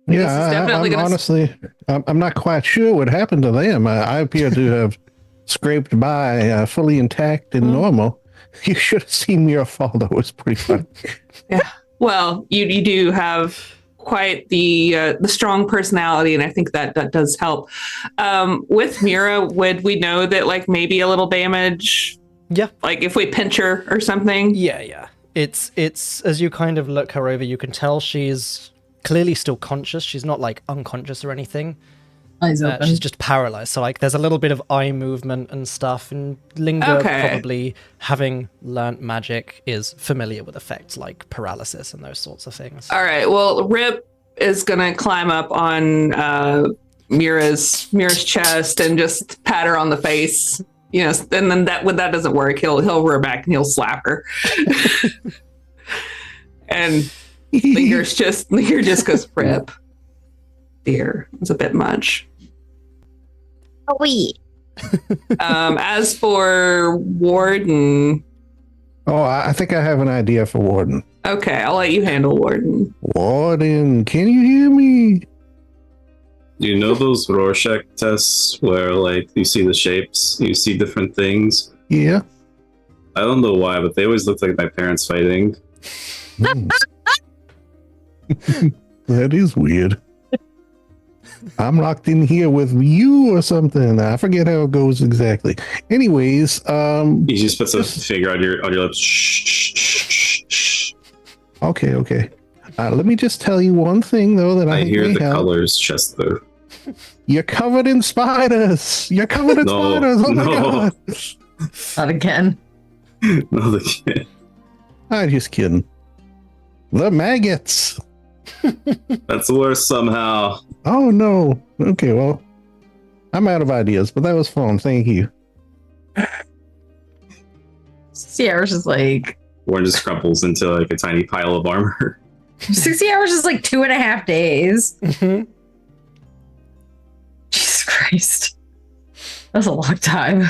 [SPEAKER 5] yeah, I'm not quite sure what happened to them. I appear to have scraped by fully intact and normal. You should have seen Mura fall, though. It was pretty funny.
[SPEAKER 1] Yeah. Well, you do have quite the strong personality, and I think that does help. With Mura, would we know that like maybe a little damage?
[SPEAKER 3] Yeah.
[SPEAKER 1] Like if we pinch her or something?
[SPEAKER 3] Yeah. It's as you kind of look her over, you can tell she's clearly still conscious. She's not like unconscious or anything.
[SPEAKER 4] Eyes open.
[SPEAKER 3] She's just paralyzed. So like there's a little bit of eye movement and stuff. And Linga, probably having learnt magic, is familiar with effects like paralysis and those sorts of things.
[SPEAKER 1] All right. Well, Rip is gonna climb up on Mira's chest and just pat her on the face. You know, and then when that doesn't work, he'll rear back and he'll slap her. And Linger just goes, Rip. Dear, it's a bit much.
[SPEAKER 6] Oh, wait.
[SPEAKER 1] As for Warden.
[SPEAKER 5] Oh, I think I have an idea for Warden.
[SPEAKER 1] Okay, I'll let you handle Warden.
[SPEAKER 5] Warden, can you hear me?
[SPEAKER 2] Do you know those Rorschach tests where like you see the shapes, you see different things?
[SPEAKER 5] Yeah.
[SPEAKER 2] I don't know why, but they always look like my parents fighting.
[SPEAKER 5] That is weird. I'm locked in here with you or something. I forget how it goes exactly. Anyways,
[SPEAKER 2] He just puts a finger on your lips. Shh.
[SPEAKER 5] Okay. Let me just tell you one thing though that I think
[SPEAKER 2] hear
[SPEAKER 5] may
[SPEAKER 2] the
[SPEAKER 5] help.
[SPEAKER 2] colors, Chester.
[SPEAKER 5] You're covered in spiders. You're covered in spiders. Oh my god.
[SPEAKER 4] Not again.
[SPEAKER 2] No, the kid.
[SPEAKER 5] I'm just kidding. The maggots.
[SPEAKER 2] That's worse somehow.
[SPEAKER 5] Oh no. Okay, well, I'm out of ideas, but that was fun. Thank you.
[SPEAKER 4] Sierra's just like
[SPEAKER 2] Warren just crumples into like a tiny pile of armor.
[SPEAKER 4] 60 hours is like 2.5 days. Jesus Christ. That's a long time.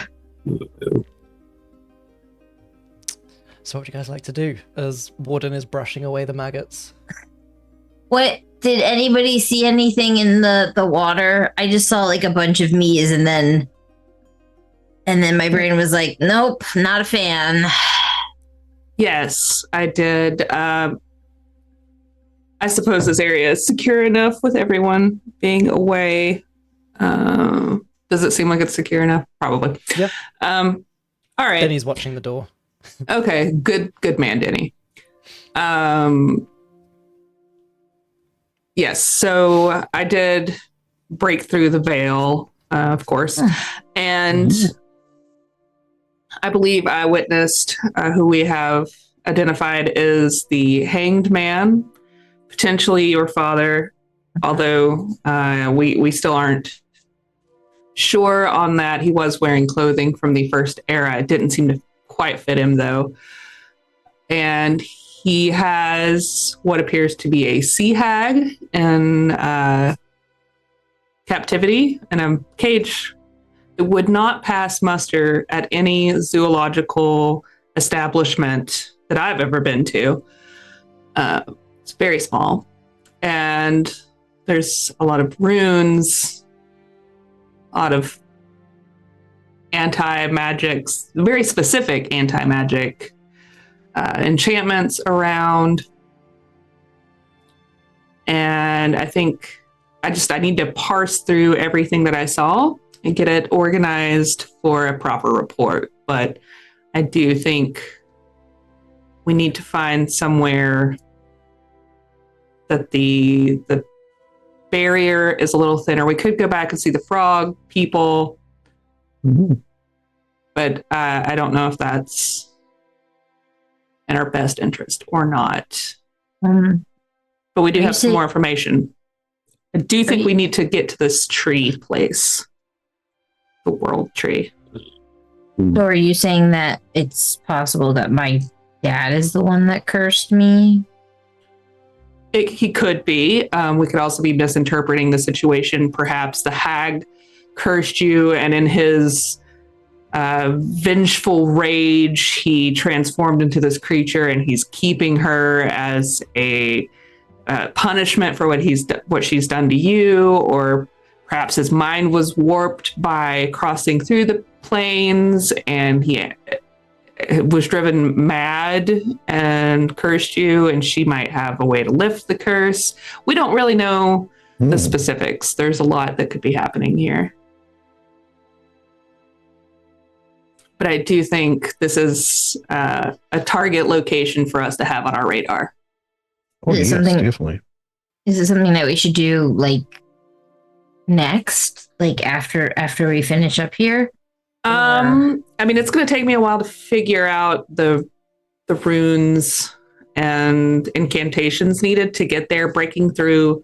[SPEAKER 3] So what do you guys like to do as Warden is brushing away the maggots?
[SPEAKER 6] What? Did anybody see anything in the water? I just saw like a bunch of me's and then my brain was like, nope, not a fan.
[SPEAKER 1] Yes, I did. I suppose this area is secure enough with everyone being away. Does it seem like it's secure enough? Probably.
[SPEAKER 3] Yeah.
[SPEAKER 1] All right.
[SPEAKER 3] Denny's watching the door.
[SPEAKER 1] Okay. Good man, Denny. Yes. So I did break through the veil. of course. And I believe I witnessed who we have identified is the hanged man, potentially your father, although we still aren't sure on that. He was wearing clothing from the first era. It didn't seem to quite fit him, though. And he has what appears to be a sea hag in captivity in a cage. It would not pass muster at any zoological establishment that I've ever been to. It's very small. And there's a lot of runes, a lot of anti-magics, very specific anti-magic enchantments around. And I think I need to parse through everything that I saw and get it organized for a proper report. But I do think we need to find somewhere that the barrier is a little thinner. We could go back and see the frog people, but I don't know if that's in our best interest or not. But we do have some more information. I do think we need to get to this tree place, the world tree.
[SPEAKER 6] So are you saying that it's possible that my dad is the one that cursed me?
[SPEAKER 1] He could be. We could also be misinterpreting the situation. Perhaps the hag cursed you, and in his vengeful rage, he transformed into this creature, and he's keeping her as a punishment for what she's done to you. Or perhaps his mind was warped by crossing through the plains, and he was driven mad and cursed you, and she might have a way to lift the curse. We don't really know the specifics. There's a lot that could be happening here. But I do think this is a target location for us to have on our radar.
[SPEAKER 5] Oh, yes, definitely.
[SPEAKER 6] Is it something that we should do like next, like after we finish up here?
[SPEAKER 1] I mean, it's going to take me a while to figure out the runes and incantations needed to get there. Breaking through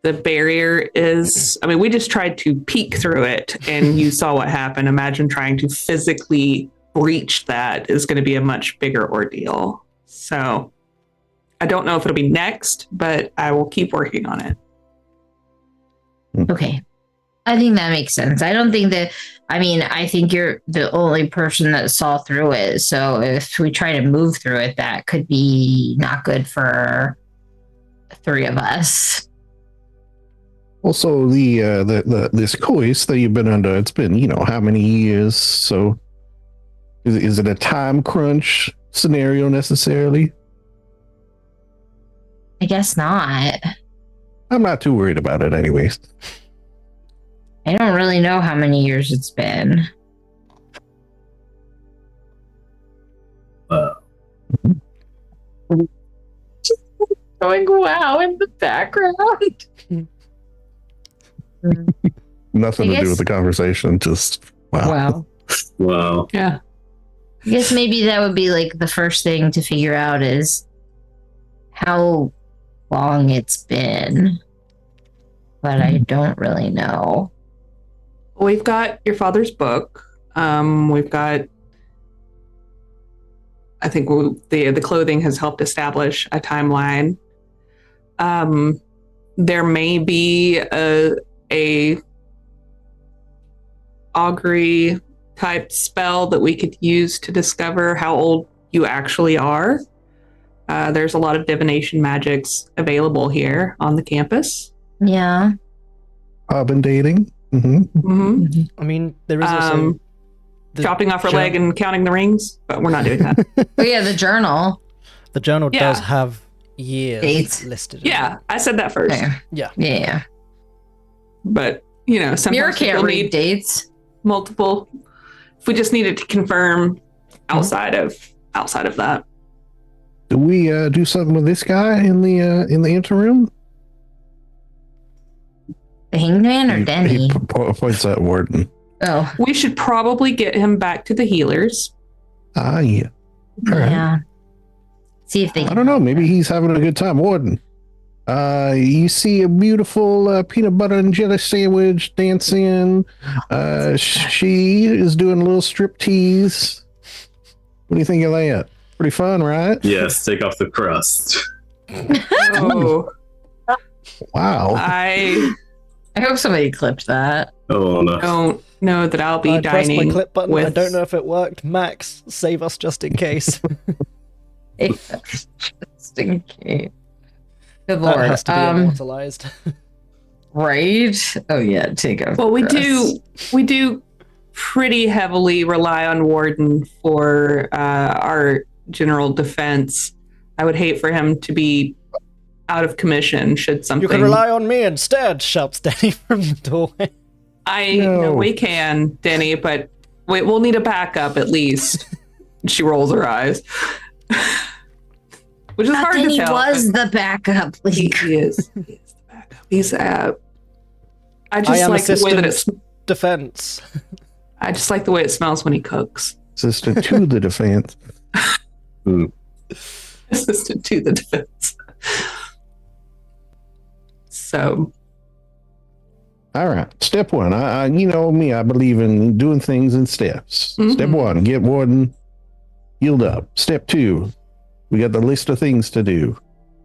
[SPEAKER 1] the barrier is, I mean, we just tried to peek through it and you saw what happened. Imagine trying to physically breach that is going to be a much bigger ordeal. So I don't know if it'll be next, but I will keep working on it.
[SPEAKER 6] Okay. I think that makes sense. I don't think that, I think you're the only person that saw through it. So if we try to move through it, that could be not good for three of us.
[SPEAKER 5] Also, this course that you've been under, it's been, how many years? So is it a time crunch scenario necessarily?
[SPEAKER 6] I guess not.
[SPEAKER 5] I'm not too worried about it anyways.
[SPEAKER 6] I don't really know how many years it's been. Going wow in the background.
[SPEAKER 5] Nothing to do with the conversation, just wow.
[SPEAKER 2] Wow.
[SPEAKER 1] Yeah.
[SPEAKER 6] I guess maybe that would be like the first thing to figure out is how long it's been. But I don't really know.
[SPEAKER 1] We've got your father's book. We've got, I think the clothing has helped establish a timeline. There may be a augury type spell that we could use to discover how old you actually are. There's a lot of divination magics available here on the campus.
[SPEAKER 6] Yeah.
[SPEAKER 5] Urban dating.
[SPEAKER 3] I mean, there is also
[SPEAKER 1] chopping off her leg and counting the rings, but we're not doing that.
[SPEAKER 6] Oh yeah, the journal.
[SPEAKER 3] The journal does have years
[SPEAKER 6] Dates.
[SPEAKER 3] listed.
[SPEAKER 1] Yeah, I said that first.
[SPEAKER 6] There.
[SPEAKER 3] Yeah.
[SPEAKER 1] But sometimes
[SPEAKER 6] Mura can't
[SPEAKER 1] people
[SPEAKER 6] read
[SPEAKER 1] need
[SPEAKER 6] dates.
[SPEAKER 1] multiple. If we just needed to confirm outside of that.
[SPEAKER 5] Do we do something with this guy in the interim?
[SPEAKER 6] The hanged man or Denny?
[SPEAKER 5] He points at Warden.
[SPEAKER 6] Oh,
[SPEAKER 1] We should probably get him back to the healers.
[SPEAKER 5] Ah, yeah. All right.
[SPEAKER 6] yeah. See if they.
[SPEAKER 5] I don't know. Maybe he's having a good time. Warden, you see a beautiful peanut butter and jelly sandwich dancing. She is doing a little strip tease. What do you think of that? Pretty fun, right?
[SPEAKER 2] Yes, take off the crust.
[SPEAKER 1] Oh,
[SPEAKER 5] Wow.
[SPEAKER 1] I
[SPEAKER 4] I hope somebody clipped that.
[SPEAKER 2] Oh no.
[SPEAKER 1] don't know that I'll be
[SPEAKER 3] I pressed my
[SPEAKER 1] dining
[SPEAKER 3] clip button.
[SPEAKER 1] with.
[SPEAKER 3] I don't know if it worked. Max, save us just in case.
[SPEAKER 4] Just in case. Good
[SPEAKER 3] That
[SPEAKER 4] lord.
[SPEAKER 3] has to be immortalized.
[SPEAKER 4] Right? Oh yeah, take off.
[SPEAKER 1] Well, we
[SPEAKER 4] crust.
[SPEAKER 1] do pretty heavily rely on Warden for our general defense. I would hate for him to be out of commission should something.
[SPEAKER 3] You can rely on me instead, shouts Danny from the doorway.
[SPEAKER 1] I
[SPEAKER 5] No.
[SPEAKER 1] know we can, Denny, but we'll need a backup at least. She rolls her eyes, which is hard to
[SPEAKER 6] Denny
[SPEAKER 1] tell.
[SPEAKER 6] was the backup.
[SPEAKER 1] but he
[SPEAKER 6] Like,
[SPEAKER 1] is. He is the backup. He's. I
[SPEAKER 3] I
[SPEAKER 1] just
[SPEAKER 3] am
[SPEAKER 1] like the way that it's.
[SPEAKER 3] Defense.
[SPEAKER 1] I just like the way it smells when he cooks.
[SPEAKER 5] Assistant to the defense.
[SPEAKER 1] Assistant to the defense. So
[SPEAKER 5] All right. Step one. You know me. I believe in doing things in steps.
[SPEAKER 1] Mhm.
[SPEAKER 5] Step one, get Warden healed up. Step two, we got the list of things to do.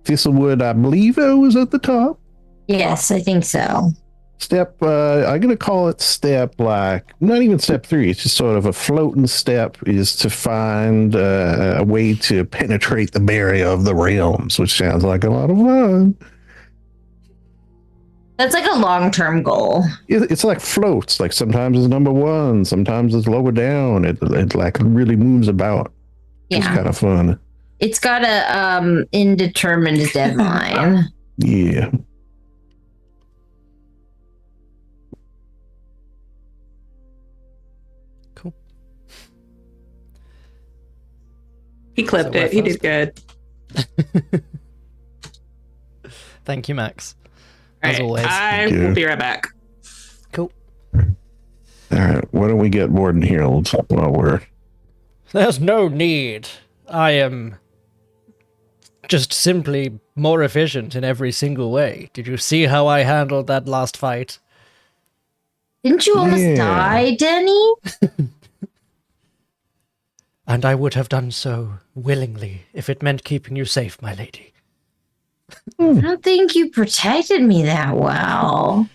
[SPEAKER 5] Thistlewood, I believe it was at the top.
[SPEAKER 6] yes, I think so.
[SPEAKER 5] Step, I'm going to call it step like, not even step 3. It's just sort of a floating step is to find a way to penetrate the barrier of the realms, which sounds like a lot of fun.
[SPEAKER 6] That's like a long-term goal.
[SPEAKER 5] It's like floats. Like sometimes it's number 1, sometimes it's lower down. It like really moves about. It's
[SPEAKER 6] Yeah,
[SPEAKER 5] kind of fun.
[SPEAKER 6] it's got a indeterminate deadline.
[SPEAKER 5] Yeah.
[SPEAKER 3] Cool.
[SPEAKER 1] he clipped
[SPEAKER 3] So
[SPEAKER 1] it. He did good.
[SPEAKER 3] Thank you, Max.
[SPEAKER 1] All
[SPEAKER 3] As
[SPEAKER 1] right,
[SPEAKER 3] always.
[SPEAKER 1] I
[SPEAKER 5] Thank you.
[SPEAKER 1] will be right back.
[SPEAKER 3] Cool.
[SPEAKER 5] All right. Why don't we get Warden healed while we're.
[SPEAKER 3] There's no need. I am just simply more efficient in every single way. Did you see how I handled that last fight?
[SPEAKER 6] Didn't you almost
[SPEAKER 5] Yeah.
[SPEAKER 6] die, Denny?
[SPEAKER 3] And I would have done so willingly if it meant keeping you safe, my lady.
[SPEAKER 6] I don't think you protected me that well.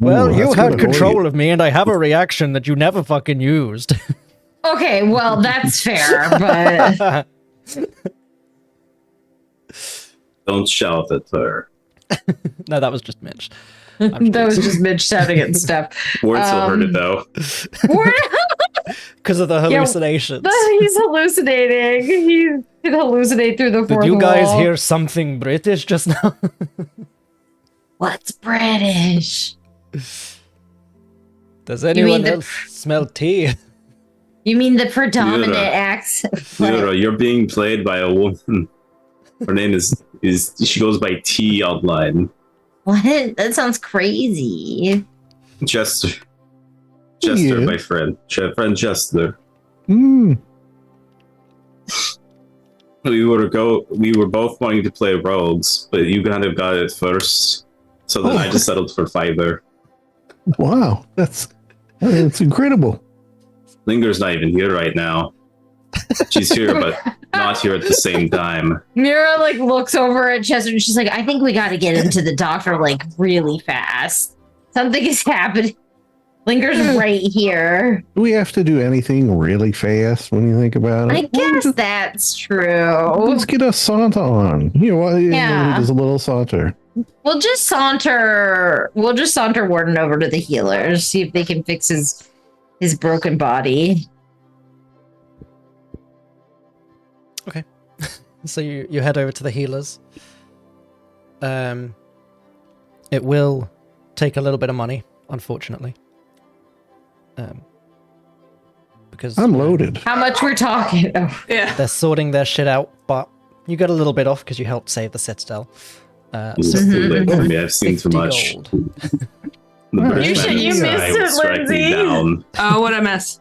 [SPEAKER 3] Well,
[SPEAKER 5] Ooh,
[SPEAKER 3] you
[SPEAKER 5] that's
[SPEAKER 3] had
[SPEAKER 5] gonna annoy
[SPEAKER 3] control of me, and I have a reaction that you never fucking used.
[SPEAKER 4] Okay, well that's fair, but
[SPEAKER 2] Don't shout at her.
[SPEAKER 3] No, that was just Mitch.
[SPEAKER 4] that was just Mitch shouting at stuff.
[SPEAKER 2] Words will hurt it though.
[SPEAKER 3] Because of the hallucinations.
[SPEAKER 4] He's hallucinating. He can hallucinate through the fourth
[SPEAKER 3] Did you guys
[SPEAKER 4] wall.
[SPEAKER 3] hear something British just now?
[SPEAKER 6] What's British?
[SPEAKER 3] Does anyone
[SPEAKER 6] the-
[SPEAKER 3] else smell tea?
[SPEAKER 6] You mean the predominant
[SPEAKER 2] Mura.
[SPEAKER 6] accent?
[SPEAKER 2] Mura, you're being played by a woman. Her name is she goes by T online.
[SPEAKER 6] What? That sounds crazy.
[SPEAKER 2] Jester. Jester,
[SPEAKER 5] Yeah.
[SPEAKER 2] my friend. Friend Jester.
[SPEAKER 5] Mm.
[SPEAKER 2] We were both wanting to play rogues, but you kind of got it first. So then I just settled for fighter.
[SPEAKER 5] Wow. That's incredible.
[SPEAKER 2] Linger's not even here right now. She's here, but not here at the same time.
[SPEAKER 6] Mira like looks over at Chester and she's like, I think we got to get him to the doctor like really fast. Something is happening. Linger's right here.
[SPEAKER 5] Do we have to do anything really fast when you think about it?
[SPEAKER 6] I guess that's true.
[SPEAKER 5] Let's get a saunter on. You know what?
[SPEAKER 6] Yeah.
[SPEAKER 5] There's a little saunter.
[SPEAKER 6] We'll just saunter Warden over to the healers, see if they can fix his broken body.
[SPEAKER 3] So you head over to the healers. It will take a little bit of money, unfortunately. Because
[SPEAKER 5] I'm loaded.
[SPEAKER 4] How much we're talking? Oh,
[SPEAKER 1] Yeah.
[SPEAKER 3] they're sorting their shit out, but you got a little bit off because you helped save the citadel.
[SPEAKER 2] It's
[SPEAKER 3] So
[SPEAKER 2] too late for me. I've seen too
[SPEAKER 3] 50
[SPEAKER 2] much.
[SPEAKER 3] gold.
[SPEAKER 2] The
[SPEAKER 5] You
[SPEAKER 2] British
[SPEAKER 5] should-
[SPEAKER 2] man in
[SPEAKER 6] you
[SPEAKER 2] the
[SPEAKER 6] missed
[SPEAKER 2] sky
[SPEAKER 6] it,
[SPEAKER 2] would strike me
[SPEAKER 6] Lindsay.
[SPEAKER 2] down.
[SPEAKER 1] Oh, what a mess.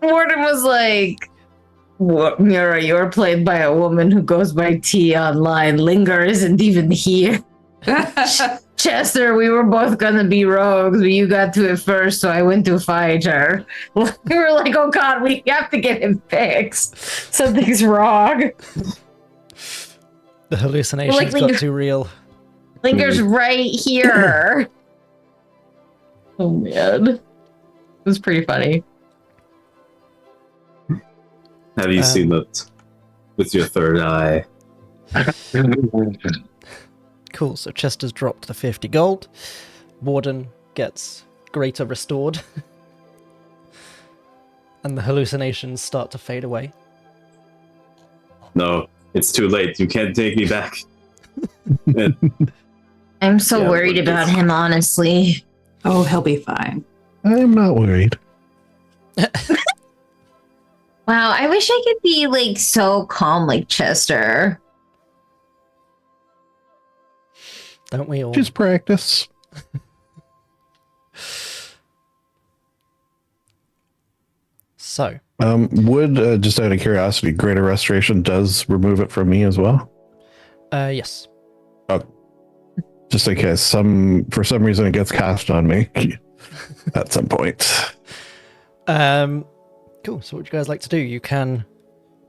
[SPEAKER 6] Warden was like, "What, Mura, you're played by a woman who goes by T online. Linger isn't even here. Chester, we were both gonna be rogues, but you got to it first, so I went to fight her." We were like, "Oh god, we have to get him fixed. Something's wrong."
[SPEAKER 3] The hallucinations
[SPEAKER 6] Like
[SPEAKER 3] got
[SPEAKER 6] Linger-
[SPEAKER 3] too real.
[SPEAKER 6] Linger's right here. Oh man. It was pretty funny.
[SPEAKER 2] Have you seen that with your third eye?
[SPEAKER 3] Cool, so Chester's dropped the 50 gold. Warden gets greater restored. And the hallucinations start to fade away.
[SPEAKER 2] No, it's too late. You can't take me back.
[SPEAKER 6] I'm so
[SPEAKER 2] Yeah,
[SPEAKER 6] worried
[SPEAKER 2] what
[SPEAKER 6] about
[SPEAKER 2] is-
[SPEAKER 6] him, honestly.
[SPEAKER 1] Oh, he'll be fine.
[SPEAKER 5] I'm not worried.
[SPEAKER 6] Wow, I wish I could be like so calm like Chester.
[SPEAKER 3] Don't we all?
[SPEAKER 5] Just practice.
[SPEAKER 3] So,
[SPEAKER 5] Would just out of curiosity, greater restoration does remove it from me as well?
[SPEAKER 3] yes.
[SPEAKER 5] Just in case for some reason it gets cast on me at some point.
[SPEAKER 3] Cool, so what would you guys like to do? You can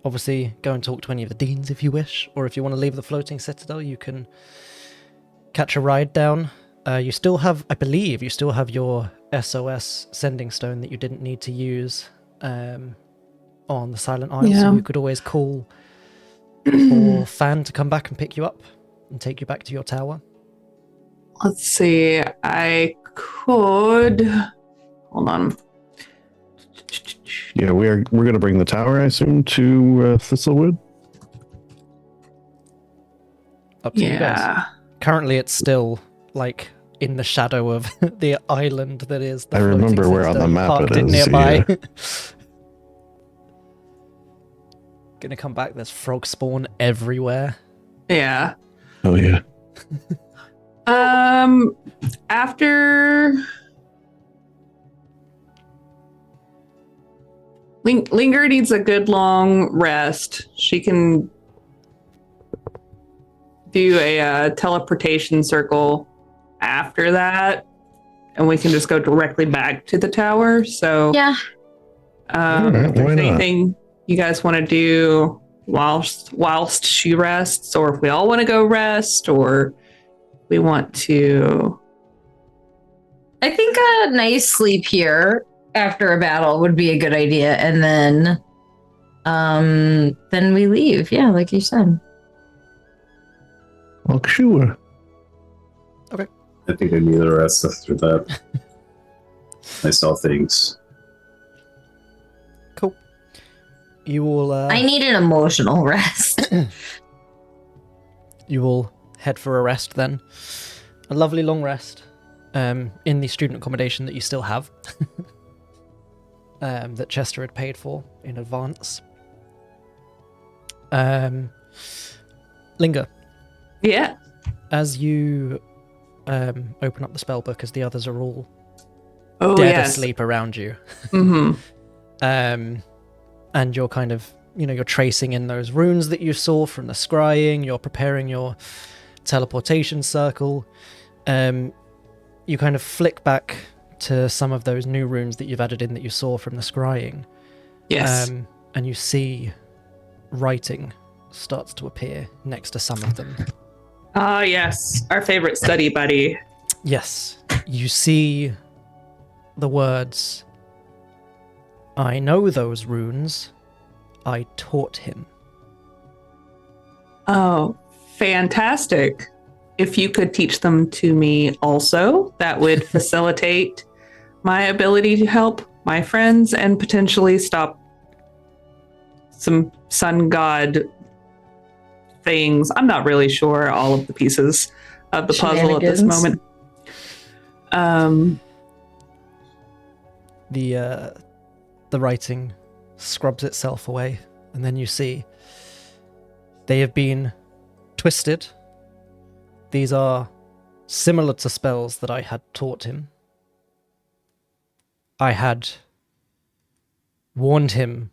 [SPEAKER 3] obviously go and talk to any of the deans if you wish, or if you want to leave the floating citadel, you can catch a ride down. You still have, I believe, your SOS sending stone that you didn't need to use on the Silent Isle,
[SPEAKER 1] Yeah.
[SPEAKER 3] so you could always call for Fan to come back and pick you up and take you back to your tower.
[SPEAKER 1] Let's see. I could. Hold on.
[SPEAKER 5] Yeah, we're going to bring the tower, I assume, to Thistlewood.
[SPEAKER 3] Up to you guys.
[SPEAKER 1] Yeah.
[SPEAKER 3] Currently, it's still like in the shadow of the island that is. The
[SPEAKER 5] I remember
[SPEAKER 3] floating
[SPEAKER 5] where on the
[SPEAKER 3] citadel. You
[SPEAKER 5] map
[SPEAKER 3] parked
[SPEAKER 5] it is,
[SPEAKER 3] nearby. Gonna come back. There's frog spawn everywhere.
[SPEAKER 1] Yeah.
[SPEAKER 5] Oh, yeah.
[SPEAKER 1] After Linger needs a good long rest. She can do a teleportation circle after that, and we can just go directly back to the tower. So,
[SPEAKER 6] Yeah.
[SPEAKER 5] Alright,
[SPEAKER 1] if there's
[SPEAKER 5] why not?
[SPEAKER 1] anything you guys want to do whilst she rests, or if we all want to go rest, or we want to.
[SPEAKER 6] I think a nice sleep here after a battle would be a good idea, and then we leave. Yeah, like you said.
[SPEAKER 5] Well, sure.
[SPEAKER 2] I think I need a rest after that. I saw things.
[SPEAKER 3] Cool. You will.
[SPEAKER 6] I need an emotional rest.
[SPEAKER 3] You will head for a rest then. A lovely long rest. In the student accommodation that you still have. That Chester had paid for in advance. Linger,
[SPEAKER 1] Yeah.
[SPEAKER 3] as you open up the spell book, as the others are all
[SPEAKER 1] Oh,
[SPEAKER 3] dead
[SPEAKER 1] yes.
[SPEAKER 3] asleep around you,
[SPEAKER 1] Mm-hmm.
[SPEAKER 3] and you're kind of, you're tracing in those runes that you saw from the scrying, you're preparing your teleportation circle, you kind of flick back to some of those new runes that you've added in that you saw from the scrying.
[SPEAKER 1] Yes.
[SPEAKER 3] And you see writing starts to appear next to some of them.
[SPEAKER 1] Ah, yes. Our favorite study buddy.
[SPEAKER 3] Yes, you see the words, "I know those runes. I taught him."
[SPEAKER 1] Oh, fantastic. If you could teach them to me also, that would facilitate my ability to help my friends and potentially stop some sun god things. I'm not really sure all of the pieces of the puzzle at this
[SPEAKER 6] Shenanigans.
[SPEAKER 1] moment.
[SPEAKER 3] The writing scrubs itself away, and then you see they have been twisted These are similar to spells that I had taught him. I had warned him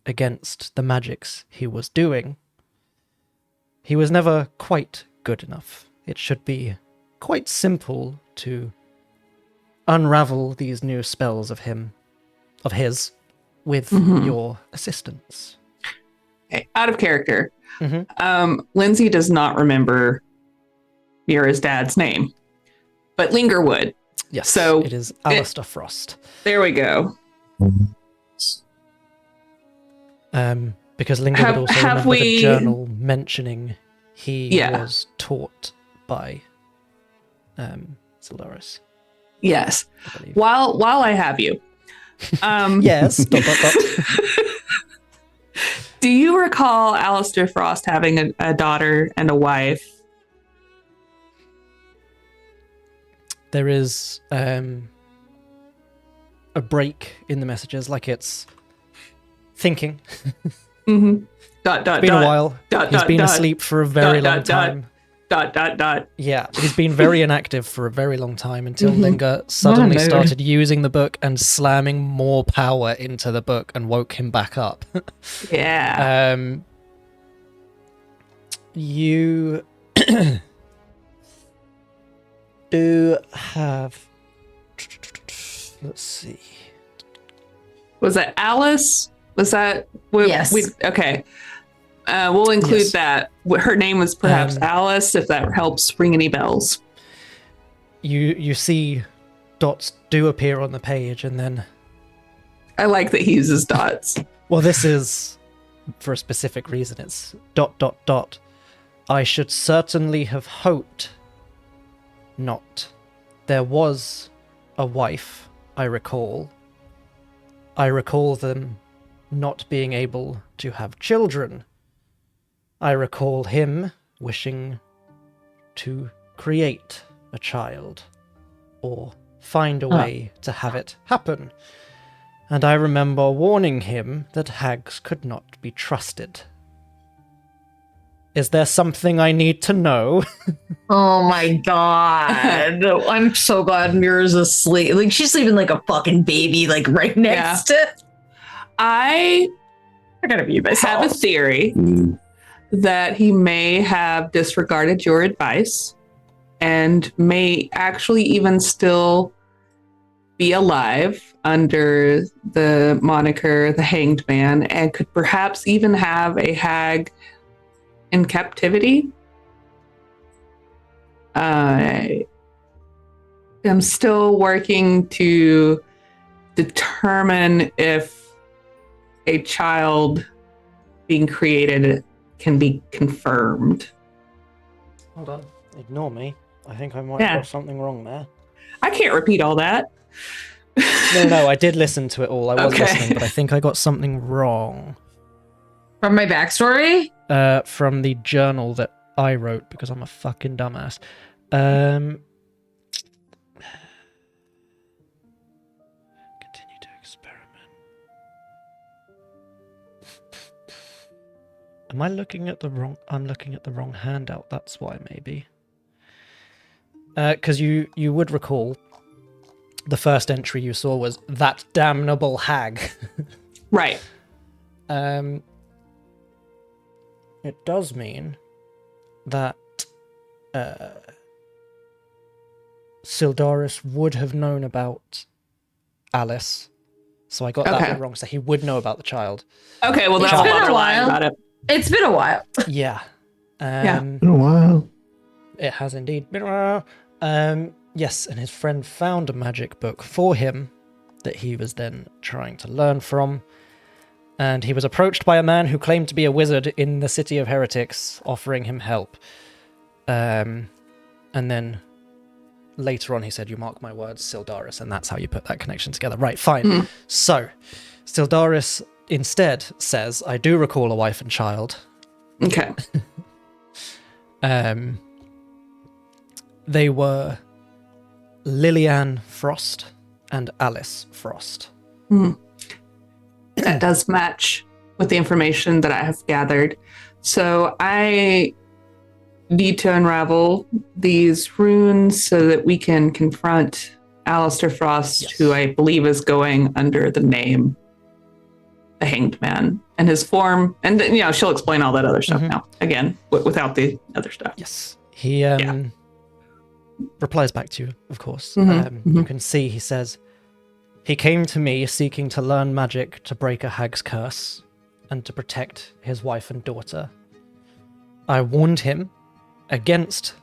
[SPEAKER 3] against the magics he was doing. He was never quite good enough. It should be quite simple to unravel these new spells of his, with your assistance.
[SPEAKER 1] Okay, out of character. Lindsay does not remember Mira's dad's name, but Linger would.
[SPEAKER 3] Yes,
[SPEAKER 1] so
[SPEAKER 3] it is Alistair Frost.
[SPEAKER 1] There we go.
[SPEAKER 3] Because Linger would also remember the journal mentioning he was taught by Syldaris.
[SPEAKER 1] Yes. While I have you,
[SPEAKER 3] yes. ...
[SPEAKER 1] Do you recall Alistair Frost having a daughter and a wife?
[SPEAKER 3] There is a break in the messages, like it's thinking.
[SPEAKER 1] Mm-hmm.
[SPEAKER 3] It's been a while. He's been asleep for a very long time. ... Yeah, he's been very inactive for a very long time until Linger suddenly started using the book and slamming more power into the book and woke him back up.
[SPEAKER 1] Yeah.
[SPEAKER 3] You do have... Let's see.
[SPEAKER 1] Was that Alice? Was that...
[SPEAKER 6] Yes.
[SPEAKER 1] Okay. We'll include that. Her name was perhaps Alice, if that helps ring any bells.
[SPEAKER 3] You see dots do appear on the page, and then...
[SPEAKER 1] I like that he uses dots.
[SPEAKER 3] Well, this is for a specific reason. It's ... I should certainly have hoped not. There was a wife, I recall. I recall them not being able to have children. I recall him wishing to create a child or find a way to have it happen. And I remember warning him that hags could not be trusted. Is there something I need to know?
[SPEAKER 6] Oh my god. I'm so glad Mira's asleep. Like, she's sleeping like a fucking baby, like right next to...
[SPEAKER 1] I
[SPEAKER 6] gotta be myself.
[SPEAKER 1] have a theory that he may have disregarded your advice and may actually even still be alive under the moniker the Hanged Man, and could perhaps even have a hag in captivity. I am still working to determine if a child being created can be confirmed.
[SPEAKER 3] Hold on. Ignore me. I think I might have got something wrong there.
[SPEAKER 1] I can't repeat all that.
[SPEAKER 3] No, I did listen to it all. I was listening, but I think I got something wrong.
[SPEAKER 4] From my backstory?
[SPEAKER 3] From the journal that I wrote, because I'm a fucking dumbass. Continue to experiment. Am I looking at the wrong... I'm looking at the wrong handout, that's why, maybe. Because you would recall the first entry you saw was that damnable hag.
[SPEAKER 1] Right.
[SPEAKER 3] It does mean that Syldaris would have known about Alice. So I got that bit wrong. So he would know about the child.
[SPEAKER 1] Okay, well, then I'll bother lying about it.
[SPEAKER 4] It's been a while.
[SPEAKER 3] Yeah.
[SPEAKER 5] Been a while.
[SPEAKER 3] It has indeed been a while. Yes, and his friend found a magic book for him that he was then trying to learn from. And he was approached by a man who claimed to be a wizard in the city of heretics, offering him help. And then later on he said, "You mark my words, Syldaris," and that's how you put that connection together. Right, fine. So, Syldaris instead says, "I do recall a wife and child."
[SPEAKER 1] Okay.
[SPEAKER 3] They were Lillian Frost and Alice Frost.
[SPEAKER 1] That does match with the information that I have gathered. So I need to unravel these runes so that we can confront Alistair Frost,
[SPEAKER 3] Yes.
[SPEAKER 1] who I believe is going under the name the Hanged Man, and his form. And she'll explain all that other stuff now again, without the other stuff.
[SPEAKER 3] Yes. He replies back to you, of course.
[SPEAKER 1] Mhm,
[SPEAKER 3] You can see he says, "He came to me seeking to learn magic to break a hag's curse and to protect his wife and daughter. I warned him against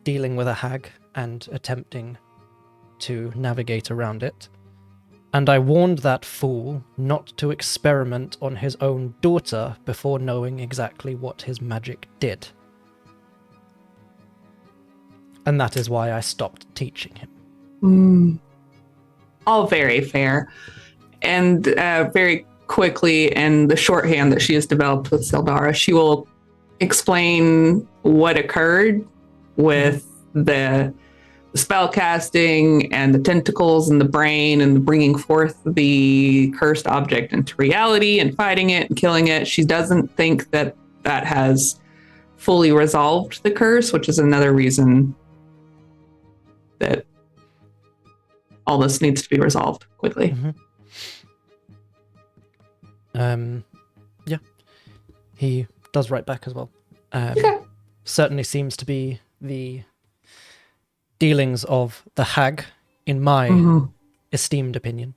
[SPEAKER 3] dealing with a hag and attempting to navigate around it. And I warned that fool not to experiment on his own daughter before knowing exactly what his magic did. And that is why I stopped teaching him."
[SPEAKER 1] All very fair. And very quickly, in the shorthand that she has developed with Syldaris, she will explain what occurred with the spell casting and the tentacles and the brain and the bringing forth the cursed object into reality and fighting it and killing it. She doesn't think that that has fully resolved the curse, which is another reason that all this needs to be resolved quickly.
[SPEAKER 3] Yeah. He does write back as well. Certainly seems to be the dealings of the hag, in my esteemed opinion.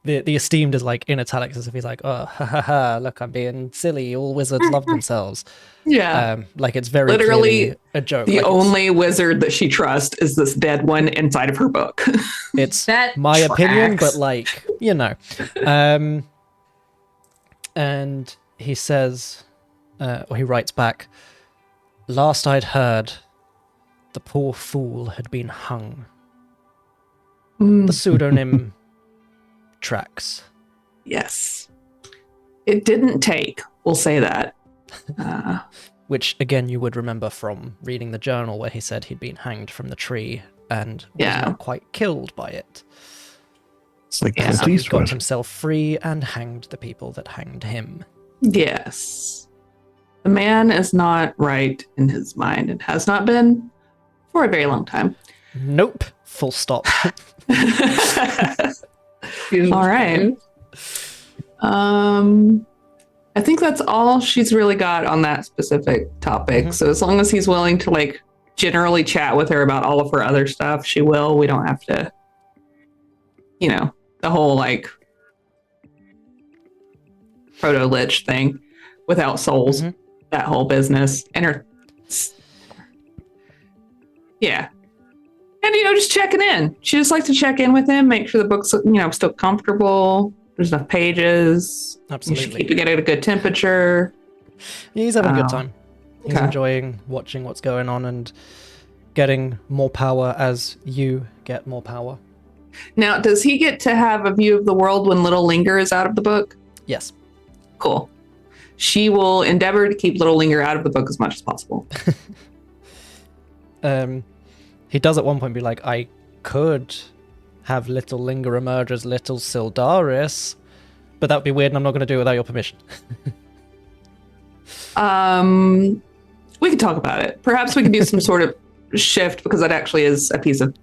[SPEAKER 3] The esteemed is like in italics, as if he's like, "Oh, ha ha ha, look, I'm being silly, all wizards love themselves."
[SPEAKER 1] Yeah.
[SPEAKER 3] Like it's very
[SPEAKER 1] Literally
[SPEAKER 3] clearly a joke.
[SPEAKER 1] The
[SPEAKER 3] Like,
[SPEAKER 1] only wizard that she trusts is this dead one inside of her book.
[SPEAKER 3] it's
[SPEAKER 4] That
[SPEAKER 3] my opinion,
[SPEAKER 4] tracks.
[SPEAKER 3] but like, and he says, or he writes back, "Last I'd heard, the poor fool had been hung." The pseudonym tracks.
[SPEAKER 1] Yes. It didn't take, we'll say that.
[SPEAKER 3] Which, again, you would remember from reading the journal where he said he'd been hanged from the tree and was not quite killed by it.
[SPEAKER 5] It's like
[SPEAKER 1] Yeah.
[SPEAKER 5] the
[SPEAKER 3] So he
[SPEAKER 5] Eastwood.
[SPEAKER 3] got himself free and hanged the people that hanged him.
[SPEAKER 1] Yes. The man is not right in his mind and has not been for a very long time.
[SPEAKER 3] Nope. Full stop.
[SPEAKER 1] All right. I think that's all she's really got on that specific topic. So as long as he's willing to like generally chat with her about all of her other stuff, she will. We don't have to, the whole like proto lich thing without souls, that whole business, and her. Yeah. And, just checking in. She just likes to check in with him, make sure the book's, still comfortable. There's enough pages.
[SPEAKER 3] Absolutely.
[SPEAKER 1] You should keep it at a good temperature.
[SPEAKER 3] He's having a good time. He's
[SPEAKER 1] Okay.
[SPEAKER 3] enjoying watching what's going on and getting more power as you get more power.
[SPEAKER 1] Now, does he get to have a view of the world when Little Linger is out of the book?
[SPEAKER 3] Yes.
[SPEAKER 1] Cool. She will endeavor to keep Little Linger out of the book as much as possible.
[SPEAKER 3] He does at one point be like, "I could have Little Linger emerge as Little Syldaris, but that would be weird and I'm not going to do it without your permission."
[SPEAKER 1] We could talk about it. Perhaps we could do some sort of shift, because that actually is a piece of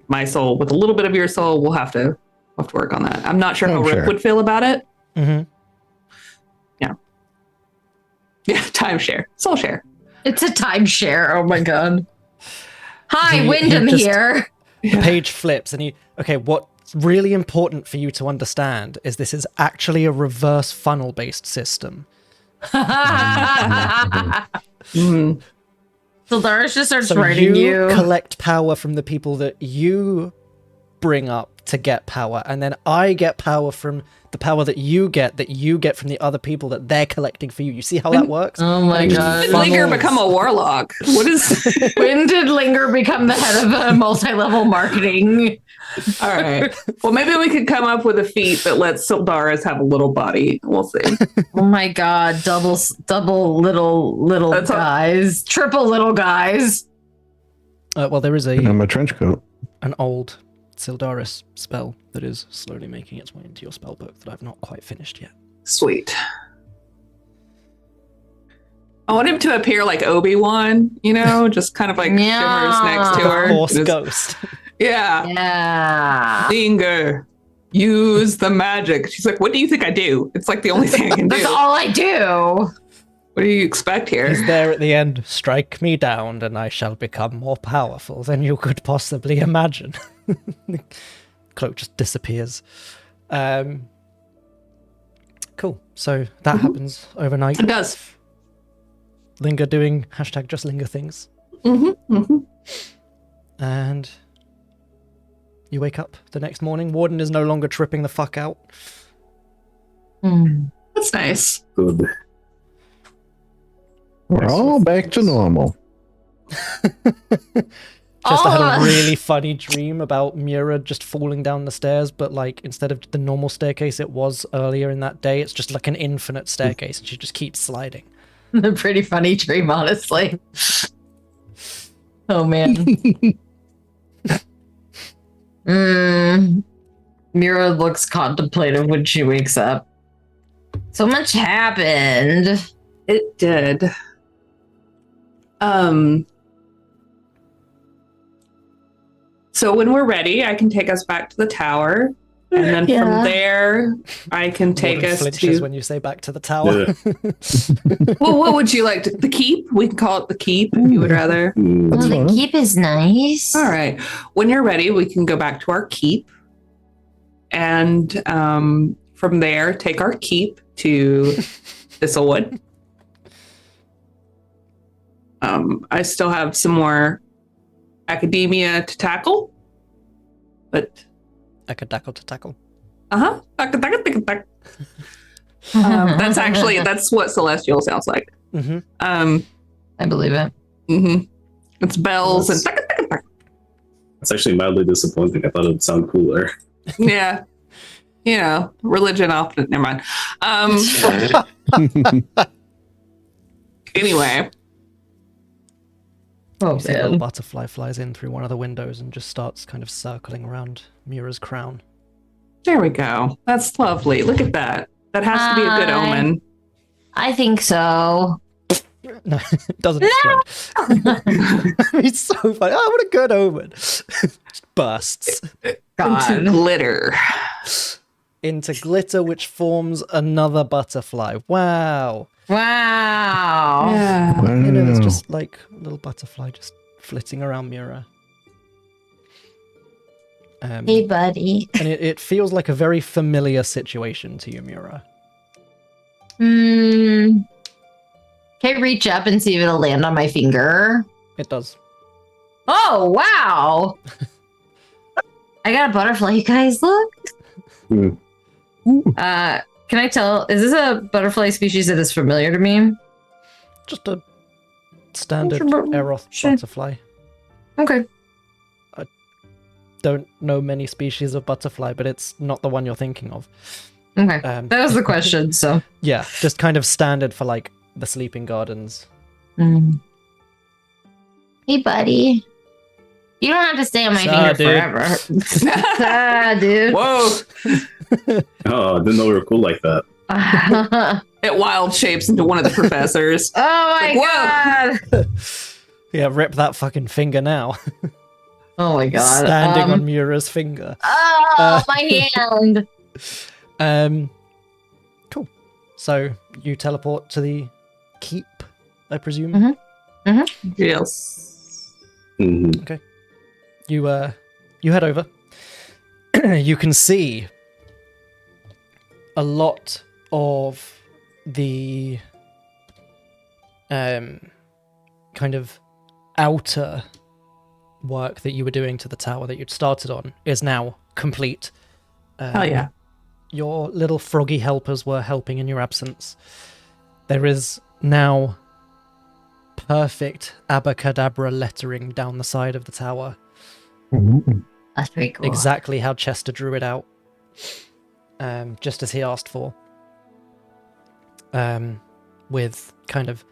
[SPEAKER 1] my soul with a little bit of your soul. We'll have to work on that. I'm not sure how Rick
[SPEAKER 5] Timeshare.
[SPEAKER 1] would feel about it.
[SPEAKER 3] Mm-hmm.
[SPEAKER 1] Yeah, timeshare, soul share.
[SPEAKER 4] It's a timeshare. Oh my god. Hi,
[SPEAKER 3] He
[SPEAKER 4] Wyndham
[SPEAKER 3] just-
[SPEAKER 4] here.
[SPEAKER 3] The page flips and what's really important for you to understand is this is actually a reverse funnel based system.
[SPEAKER 4] Syldaris just starts
[SPEAKER 3] So
[SPEAKER 4] writing you.
[SPEAKER 3] collect power from the people that you bring up to get power, and then I get power from the power that you get from the other people that they're collecting for you. You see how that works?
[SPEAKER 4] Oh my god.
[SPEAKER 1] Did Linger become a warlock? What is?
[SPEAKER 4] When did Linger become the head of multi-level marketing?
[SPEAKER 1] All right. Well, maybe we could come up with a feat that lets Syldaris have a little body. We'll see.
[SPEAKER 4] Oh my god, double little
[SPEAKER 1] That's all-
[SPEAKER 4] guys. Triple little guys.
[SPEAKER 3] Well, there is
[SPEAKER 5] And I'm a trench coat.
[SPEAKER 3] an old Syldaris spell that is slowly making its way into your spell book that I've not quite finished yet.
[SPEAKER 1] Sweet. I want him to appear like Obi-Wan, just kind of like shimmers next to her.
[SPEAKER 3] Force
[SPEAKER 1] Just-
[SPEAKER 3] ghost.
[SPEAKER 1] Yeah.
[SPEAKER 6] Yeah.
[SPEAKER 1] Linger. Use the magic. She's like, what do you think I do? It's like the only thing I can do.
[SPEAKER 6] That's all I do.
[SPEAKER 1] What do you expect here?
[SPEAKER 3] He's there at the end. Strike me down, and I shall become more powerful than you could possibly imagine. Cloak just disappears. Cool. So that happens overnight.
[SPEAKER 1] It does.
[SPEAKER 3] Linger doing #just Linger things. And you wake up the next morning. Warden is no longer tripping the fuck out.
[SPEAKER 1] That's nice.
[SPEAKER 2] Good.
[SPEAKER 5] We're all back to normal.
[SPEAKER 3] Just had
[SPEAKER 6] All
[SPEAKER 3] a
[SPEAKER 6] of us.
[SPEAKER 3] really funny dream about Mura just falling down the stairs, but like instead of the normal staircase it was earlier in that day, it's just like an infinite staircase and she just keeps sliding.
[SPEAKER 6] A pretty funny dream, honestly. Oh man. Mira looks contemplative when she wakes up. So much happened.
[SPEAKER 1] It did. So when we're ready, I can take us back to the tower. And then from there, I can take
[SPEAKER 3] Warden
[SPEAKER 1] us
[SPEAKER 3] flinches
[SPEAKER 1] to...
[SPEAKER 3] when you say back to the tower.
[SPEAKER 1] Well, what would you like to... The keep? We can call it the keep if you would rather.
[SPEAKER 6] Well,
[SPEAKER 5] That's
[SPEAKER 6] the
[SPEAKER 5] fine.
[SPEAKER 6] keep is nice.
[SPEAKER 1] All right. When you're ready, we can go back to our keep. And from there, take our keep to Thistlewood. I still have some more academia to tackle. But...
[SPEAKER 3] Akadackle to tackle.
[SPEAKER 1] That's what celestial sounds like.
[SPEAKER 3] Mm-hmm.
[SPEAKER 6] I believe it.
[SPEAKER 1] It's bells and
[SPEAKER 2] It's actually mildly disappointing. I thought it would sound cooler.
[SPEAKER 1] yeah. Religion often. Never mind. Anyway,
[SPEAKER 6] Oh
[SPEAKER 3] You see a little
[SPEAKER 6] man.
[SPEAKER 3] butterfly flies in through one of the windows and just starts kind of circling around Mura's crown.
[SPEAKER 1] there we go. That's lovely. Look at that. That has to be a good
[SPEAKER 6] Hi.
[SPEAKER 1] omen.
[SPEAKER 6] I think so.
[SPEAKER 3] No, it doesn't explode. It's so funny. Oh, what a good omen. Just bursts
[SPEAKER 1] Into
[SPEAKER 6] God.
[SPEAKER 1] glitter.
[SPEAKER 3] into glitter, which forms another butterfly. Wow.
[SPEAKER 6] Wow.
[SPEAKER 1] Yeah.
[SPEAKER 3] You know, it's
[SPEAKER 5] Wow.
[SPEAKER 3] just like a little butterfly just flitting around Mura.
[SPEAKER 6] Hey, buddy.
[SPEAKER 3] And it feels like a very familiar situation to you, Mura.
[SPEAKER 6] Can I reach up and see if it'll land on my finger?
[SPEAKER 3] It does.
[SPEAKER 6] Oh, wow. I got a butterfly, you guys. Look.
[SPEAKER 2] Hmm.
[SPEAKER 6] Can I tell? Is this a butterfly species that is familiar to me?
[SPEAKER 3] Just a standard
[SPEAKER 6] Sure.
[SPEAKER 3] Eroth
[SPEAKER 6] Sure.
[SPEAKER 3] butterfly.
[SPEAKER 6] Okay.
[SPEAKER 3] Don't know many species of butterfly, but it's not the one you're thinking of.
[SPEAKER 6] Okay.
[SPEAKER 3] Um,
[SPEAKER 6] That was the question, so.
[SPEAKER 3] Yeah, just kind of standard for like the sleeping gardens.
[SPEAKER 6] Hey, buddy. You don't have to stay on my
[SPEAKER 3] Nah,
[SPEAKER 6] finger
[SPEAKER 3] dude.
[SPEAKER 6] forever. Dude.
[SPEAKER 1] Whoa.
[SPEAKER 2] Oh, I didn't know we were cool like that.
[SPEAKER 1] It wild shapes into one of the professors.
[SPEAKER 6] Oh my
[SPEAKER 1] Like,
[SPEAKER 6] god.
[SPEAKER 3] Yeah, rip that fucking finger now.
[SPEAKER 6] Oh my god.
[SPEAKER 3] Standing on Mura's finger.
[SPEAKER 6] Oh, my hand.
[SPEAKER 3] Cool. So you teleport to the keep, I presume.
[SPEAKER 6] Mhm.
[SPEAKER 1] Yes.
[SPEAKER 2] Mhm.
[SPEAKER 3] You head over. You can see a lot of the kind of outer work that you were doing to the tower that you'd started on is now complete.
[SPEAKER 1] Hell yeah.
[SPEAKER 3] Your little froggy helpers were helping in your absence. There is now perfect abacadabra lettering down the side of the tower.
[SPEAKER 5] Ooh.
[SPEAKER 6] That's pretty cool.
[SPEAKER 3] Exactly how Chester drew it out. Just as he asked for. With kind of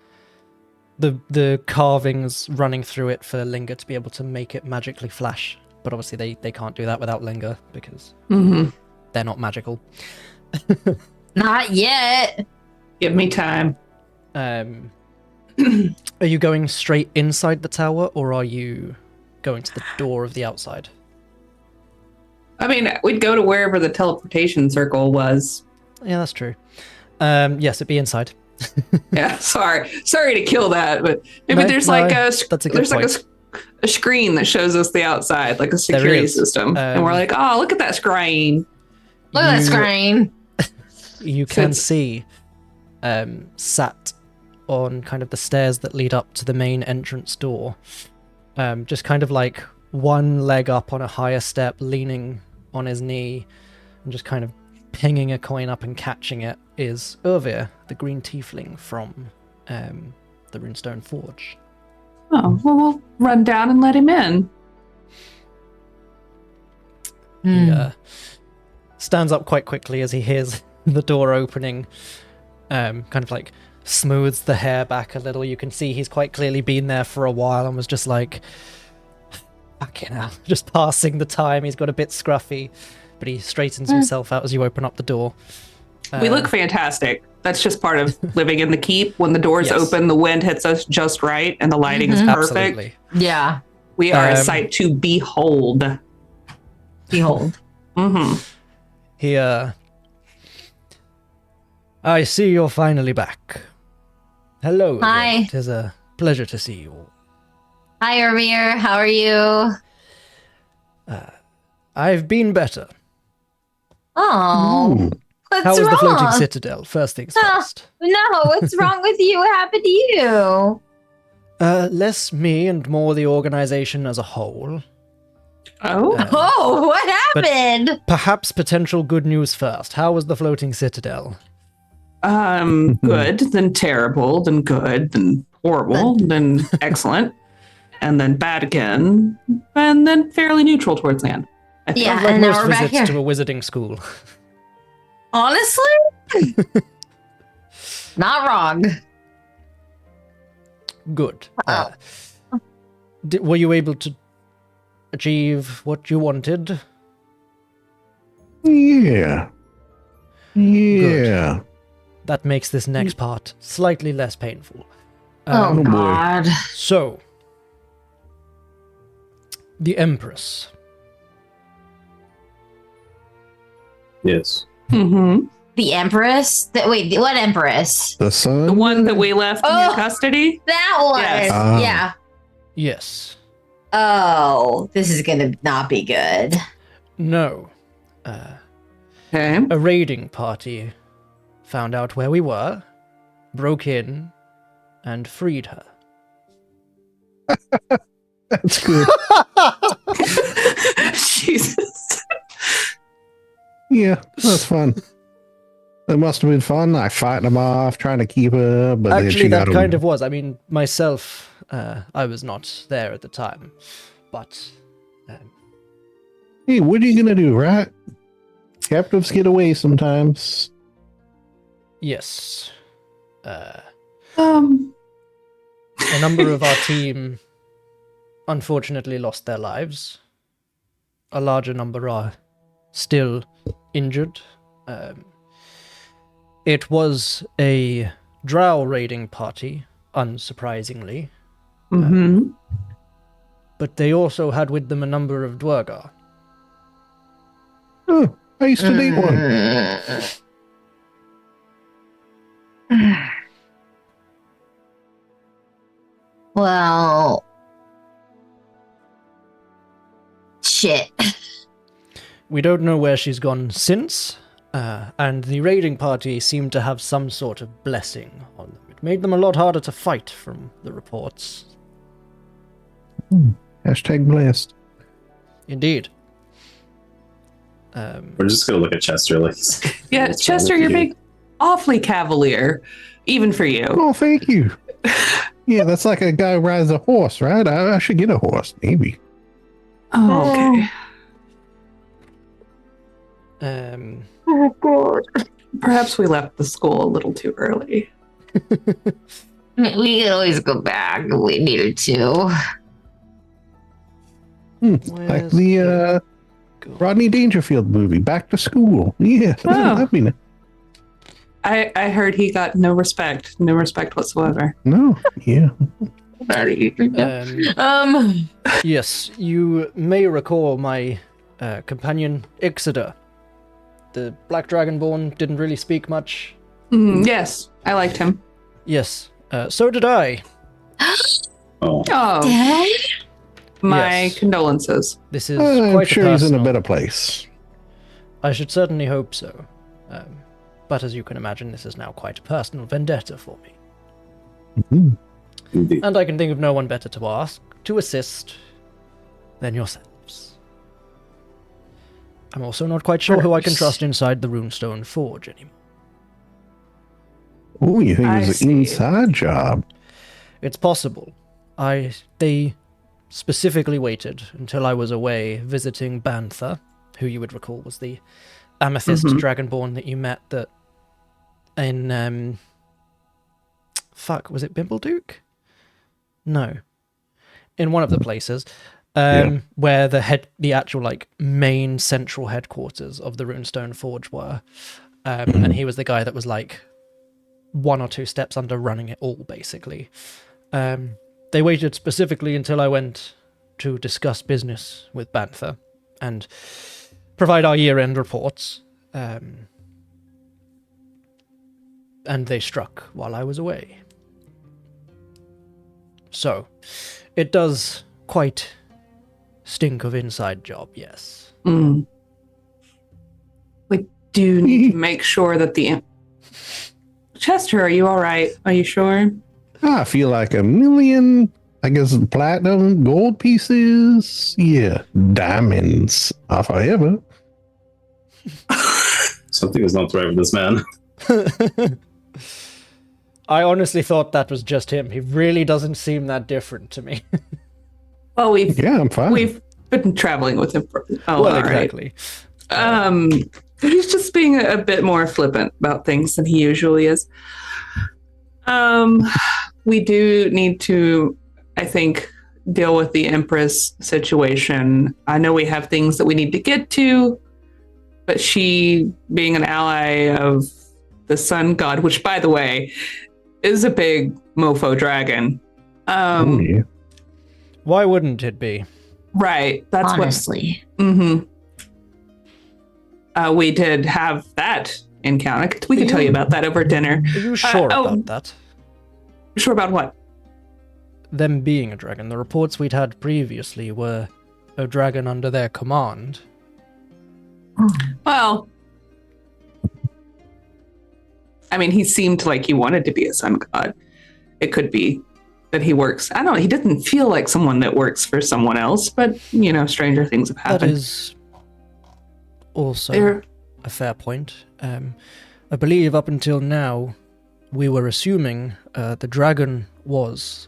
[SPEAKER 3] the carvings running through it for Linger to be able to make it magically flash. But obviously they can't do that without Linger because they're not magical.
[SPEAKER 6] Not yet.
[SPEAKER 1] Give me time.
[SPEAKER 3] And Are you going straight inside the tower, or are you going to the door of the outside?
[SPEAKER 1] I mean, we'd go to wherever the teleportation circle was.
[SPEAKER 3] Yeah, that's true. Yes, it'd be inside.
[SPEAKER 1] Yeah, sorry to kill that, but maybe
[SPEAKER 3] No,
[SPEAKER 1] there's
[SPEAKER 3] no,
[SPEAKER 1] like
[SPEAKER 3] that's a good
[SPEAKER 1] there's like
[SPEAKER 3] point.
[SPEAKER 1] a screen that shows us the outside, like a security
[SPEAKER 3] is.
[SPEAKER 1] system, and we're like, oh, look at that screen.
[SPEAKER 6] Look at that screen.
[SPEAKER 3] You
[SPEAKER 1] So
[SPEAKER 3] can
[SPEAKER 1] it's-
[SPEAKER 3] see sat on kind of the stairs that lead up to the main entrance door, just kind of like one leg up on a higher step, leaning on his knee, and just kind of pinging a coin up and catching it, is Urvir, the green tiefling from the Runestone Forge.
[SPEAKER 1] Oh, well, we'll run down and let him in.
[SPEAKER 3] He stands up quite quickly as he hears the door opening, kind of like smooths the hair back a little. You can see he's quite clearly been there for a while and was just like, fucking hell, just passing the time. He's got a bit scruffy, but he straightens himself out as you open up the door.
[SPEAKER 1] We look fantastic. That's just part of living in the keep. When the doors
[SPEAKER 3] Yes.
[SPEAKER 1] open, the wind hits us just right, and the lighting is perfect.
[SPEAKER 3] Absolutely.
[SPEAKER 6] Yeah.
[SPEAKER 1] We are a
[SPEAKER 3] Um,
[SPEAKER 1] sight to behold.
[SPEAKER 6] Behold.
[SPEAKER 1] Mm-hmm.
[SPEAKER 3] He, I see you're finally back. Hello again.
[SPEAKER 6] Hi.
[SPEAKER 3] It is a pleasure to see you all.
[SPEAKER 6] Hi, Ermir. How are you?
[SPEAKER 3] I've been better.
[SPEAKER 6] Oh,
[SPEAKER 5] Ooh.
[SPEAKER 6] what's
[SPEAKER 3] How was
[SPEAKER 6] wrong?
[SPEAKER 3] the floating citadel? First things
[SPEAKER 6] Ah.
[SPEAKER 3] first.
[SPEAKER 6] No, what's wrong with you? What happened to you?
[SPEAKER 3] Less me and more the organization as a whole.
[SPEAKER 1] Oh,
[SPEAKER 6] Oh, what happened?
[SPEAKER 3] Perhaps potential good news first. How was the floating citadel?
[SPEAKER 1] good, then terrible, then good, then horrible, then excellent, and then bad again, and then fairly neutral towards the end. I think.
[SPEAKER 6] Yeah,
[SPEAKER 3] Sounds like
[SPEAKER 6] and now
[SPEAKER 3] most
[SPEAKER 6] we're back
[SPEAKER 3] visits
[SPEAKER 6] here.
[SPEAKER 3] to a wizarding school.
[SPEAKER 6] Honestly? Not wrong.
[SPEAKER 3] Good. Were you able to achieve what you wanted?
[SPEAKER 5] Yeah. Yeah.
[SPEAKER 3] That makes this next part slightly less painful.
[SPEAKER 6] Oh,
[SPEAKER 5] boy.
[SPEAKER 6] God.
[SPEAKER 3] So, the Empress.
[SPEAKER 2] Yes.
[SPEAKER 1] Mm-hmm.
[SPEAKER 6] The Empress? Wait, what Empress?
[SPEAKER 5] The sun.
[SPEAKER 1] The one that we left in your
[SPEAKER 6] Oh.
[SPEAKER 1] custody.
[SPEAKER 6] That one.
[SPEAKER 1] Yes.
[SPEAKER 5] Ah.
[SPEAKER 6] Yeah.
[SPEAKER 3] Yes.
[SPEAKER 6] Oh, this is gonna not be good.
[SPEAKER 3] No.
[SPEAKER 1] Okay.
[SPEAKER 3] A raiding party found out where we were, broke in, and freed her.
[SPEAKER 5] That's good.
[SPEAKER 1] Jesus.
[SPEAKER 5] Yeah, that's fun. It must have been fun. I fighting them off, trying to keep her, but then
[SPEAKER 3] Actually,
[SPEAKER 5] she
[SPEAKER 3] that
[SPEAKER 5] got
[SPEAKER 3] kind of was. I mean, myself, I was not there at the time, but
[SPEAKER 5] Hey, what are you gonna do, right? Captives get away sometimes.
[SPEAKER 3] yes.
[SPEAKER 1] Um.
[SPEAKER 3] A number of our team unfortunately lost their lives. A larger number are still injured. It was a drow raiding party, unsurprisingly,
[SPEAKER 1] Mm-hmm.
[SPEAKER 3] but they also had with them a number of Dwergar.
[SPEAKER 5] Oh, I used to date one.
[SPEAKER 6] Well, shit.
[SPEAKER 3] We don't know where she's gone since, and the raiding party seemed to have some sort of blessing on them. It made them a lot harder to fight, from the reports.
[SPEAKER 5] Hashtag blessed.
[SPEAKER 3] Indeed.
[SPEAKER 2] We're just gonna look at Chester like.
[SPEAKER 1] Yeah,
[SPEAKER 2] what's wrong
[SPEAKER 1] Chester,
[SPEAKER 2] with
[SPEAKER 1] you're
[SPEAKER 2] you?
[SPEAKER 1] being awfully cavalier, even for you.
[SPEAKER 5] Oh, thank you. Yeah, that's like a guy who rides a horse, right? I should get a horse, maybe.
[SPEAKER 1] Oh, okay.
[SPEAKER 6] Oh, God.
[SPEAKER 1] Perhaps we left the school a little too early.
[SPEAKER 6] We could always go back if we needed to.
[SPEAKER 5] Like
[SPEAKER 3] Where's
[SPEAKER 5] the
[SPEAKER 3] Go.
[SPEAKER 5] Rodney Dangerfield movie, Back to School. Yeah,
[SPEAKER 1] Oh.
[SPEAKER 5] that'd be nice.
[SPEAKER 1] I heard he got no respect whatsoever.
[SPEAKER 5] No, yeah.
[SPEAKER 3] Yes, you may recall my companion Ixida. The Black Dragonborn didn't really speak much.
[SPEAKER 1] Yes, I liked him.
[SPEAKER 3] Yes, so did I.
[SPEAKER 2] Oh,
[SPEAKER 1] Oh, my
[SPEAKER 3] Yes.
[SPEAKER 1] condolences.
[SPEAKER 3] This is
[SPEAKER 5] I'm
[SPEAKER 3] quite
[SPEAKER 5] sure
[SPEAKER 3] a
[SPEAKER 5] he's in a
[SPEAKER 3] personal.
[SPEAKER 5] better place.
[SPEAKER 3] I should certainly hope so. But as you can imagine, this is now quite a personal vendetta for me.
[SPEAKER 5] Mhm.
[SPEAKER 2] indeed.
[SPEAKER 3] And I can think of no one better to ask to assist than yourselves. I'm also not quite sure who I can trust inside the Runestone Forge anymore.
[SPEAKER 5] Oh, you think
[SPEAKER 1] I
[SPEAKER 5] it was an
[SPEAKER 1] see.
[SPEAKER 5] inside job?
[SPEAKER 3] It's possible. They specifically waited until I was away visiting Bantha, who you would recall was the amethyst dragonborn that you met that in was it Bimbleduke? No. In one of the places. Where the actual like main central headquarters of the Runestone Forge were. And he was the guy that was like 1 or 2 steps under running it all, basically. They waited specifically until I went to discuss business with Bantha and provide our year-end reports. And they struck while I was away. So, it does quite stink of inside job, yes.
[SPEAKER 1] We do need to make sure that Chester, are you all right? Are you sure?
[SPEAKER 5] I feel like 1,000,000, I guess, platinum gold pieces. Yeah, diamonds are forever.
[SPEAKER 2] Something is not right with this man.
[SPEAKER 3] I honestly thought that was just him. He really doesn't seem that different to me.
[SPEAKER 1] Well,
[SPEAKER 5] Yeah, I'm fine.
[SPEAKER 1] we've been traveling with him for a while,
[SPEAKER 3] exactly.
[SPEAKER 1] right? He's just being a bit more flippant about things than he usually is. We do need to, I think, deal with the Empress situation. I know we have things that we need to get to, but she, being an ally of the Sun God, which, by the way, is a big mofo dragon.
[SPEAKER 5] Oh, yeah.
[SPEAKER 3] Why wouldn't it be?
[SPEAKER 1] Right. That's
[SPEAKER 6] Honestly.
[SPEAKER 1] what. We did have that encounter. We can tell you about that over dinner.
[SPEAKER 3] Are you sure
[SPEAKER 1] oh.
[SPEAKER 3] about that?
[SPEAKER 1] Sure about what?
[SPEAKER 3] Them being a dragon. The reports we'd had previously were a dragon under their command.
[SPEAKER 1] Well, I mean, he seemed like he wanted to be a sun god. It could be that he works. I don't know. He doesn't feel like someone that works for someone else, but, you know, stranger things have
[SPEAKER 3] That
[SPEAKER 1] happened.
[SPEAKER 3] is also
[SPEAKER 1] There-
[SPEAKER 3] a fair point. I believe up until now, we were assuming the dragon was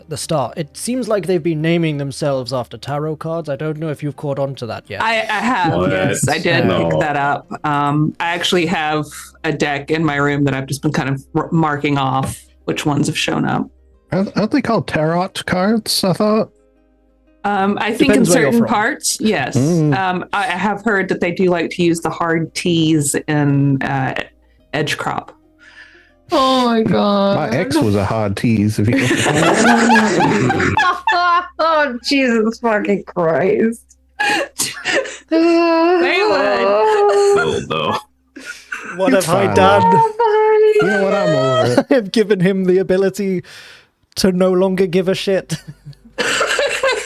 [SPEAKER 3] the star. It seems like they've been naming themselves after tarot cards. I don't know if you've caught on to that yet.
[SPEAKER 1] I have,
[SPEAKER 2] What?
[SPEAKER 1] yes. I did
[SPEAKER 2] No.
[SPEAKER 1] pick that up. I actually have a deck in my room that I've just been kind of marking off which ones have shown up.
[SPEAKER 5] Aren't they called tarot cards, I thought?
[SPEAKER 1] I think in
[SPEAKER 3] Depends where you're
[SPEAKER 1] certain
[SPEAKER 3] from.
[SPEAKER 1] parts, yes.
[SPEAKER 5] Mm.
[SPEAKER 1] I have heard that they do like to use the hard T's in edge crop.
[SPEAKER 6] Oh my god.
[SPEAKER 5] My ex was a hard tease. If you
[SPEAKER 6] Oh, Jesus fucking Christ.
[SPEAKER 2] Oh, though.
[SPEAKER 3] What have I
[SPEAKER 5] fine.
[SPEAKER 3] done?
[SPEAKER 5] you know what, I'm over it.
[SPEAKER 3] I have given him the ability to no longer give a shit.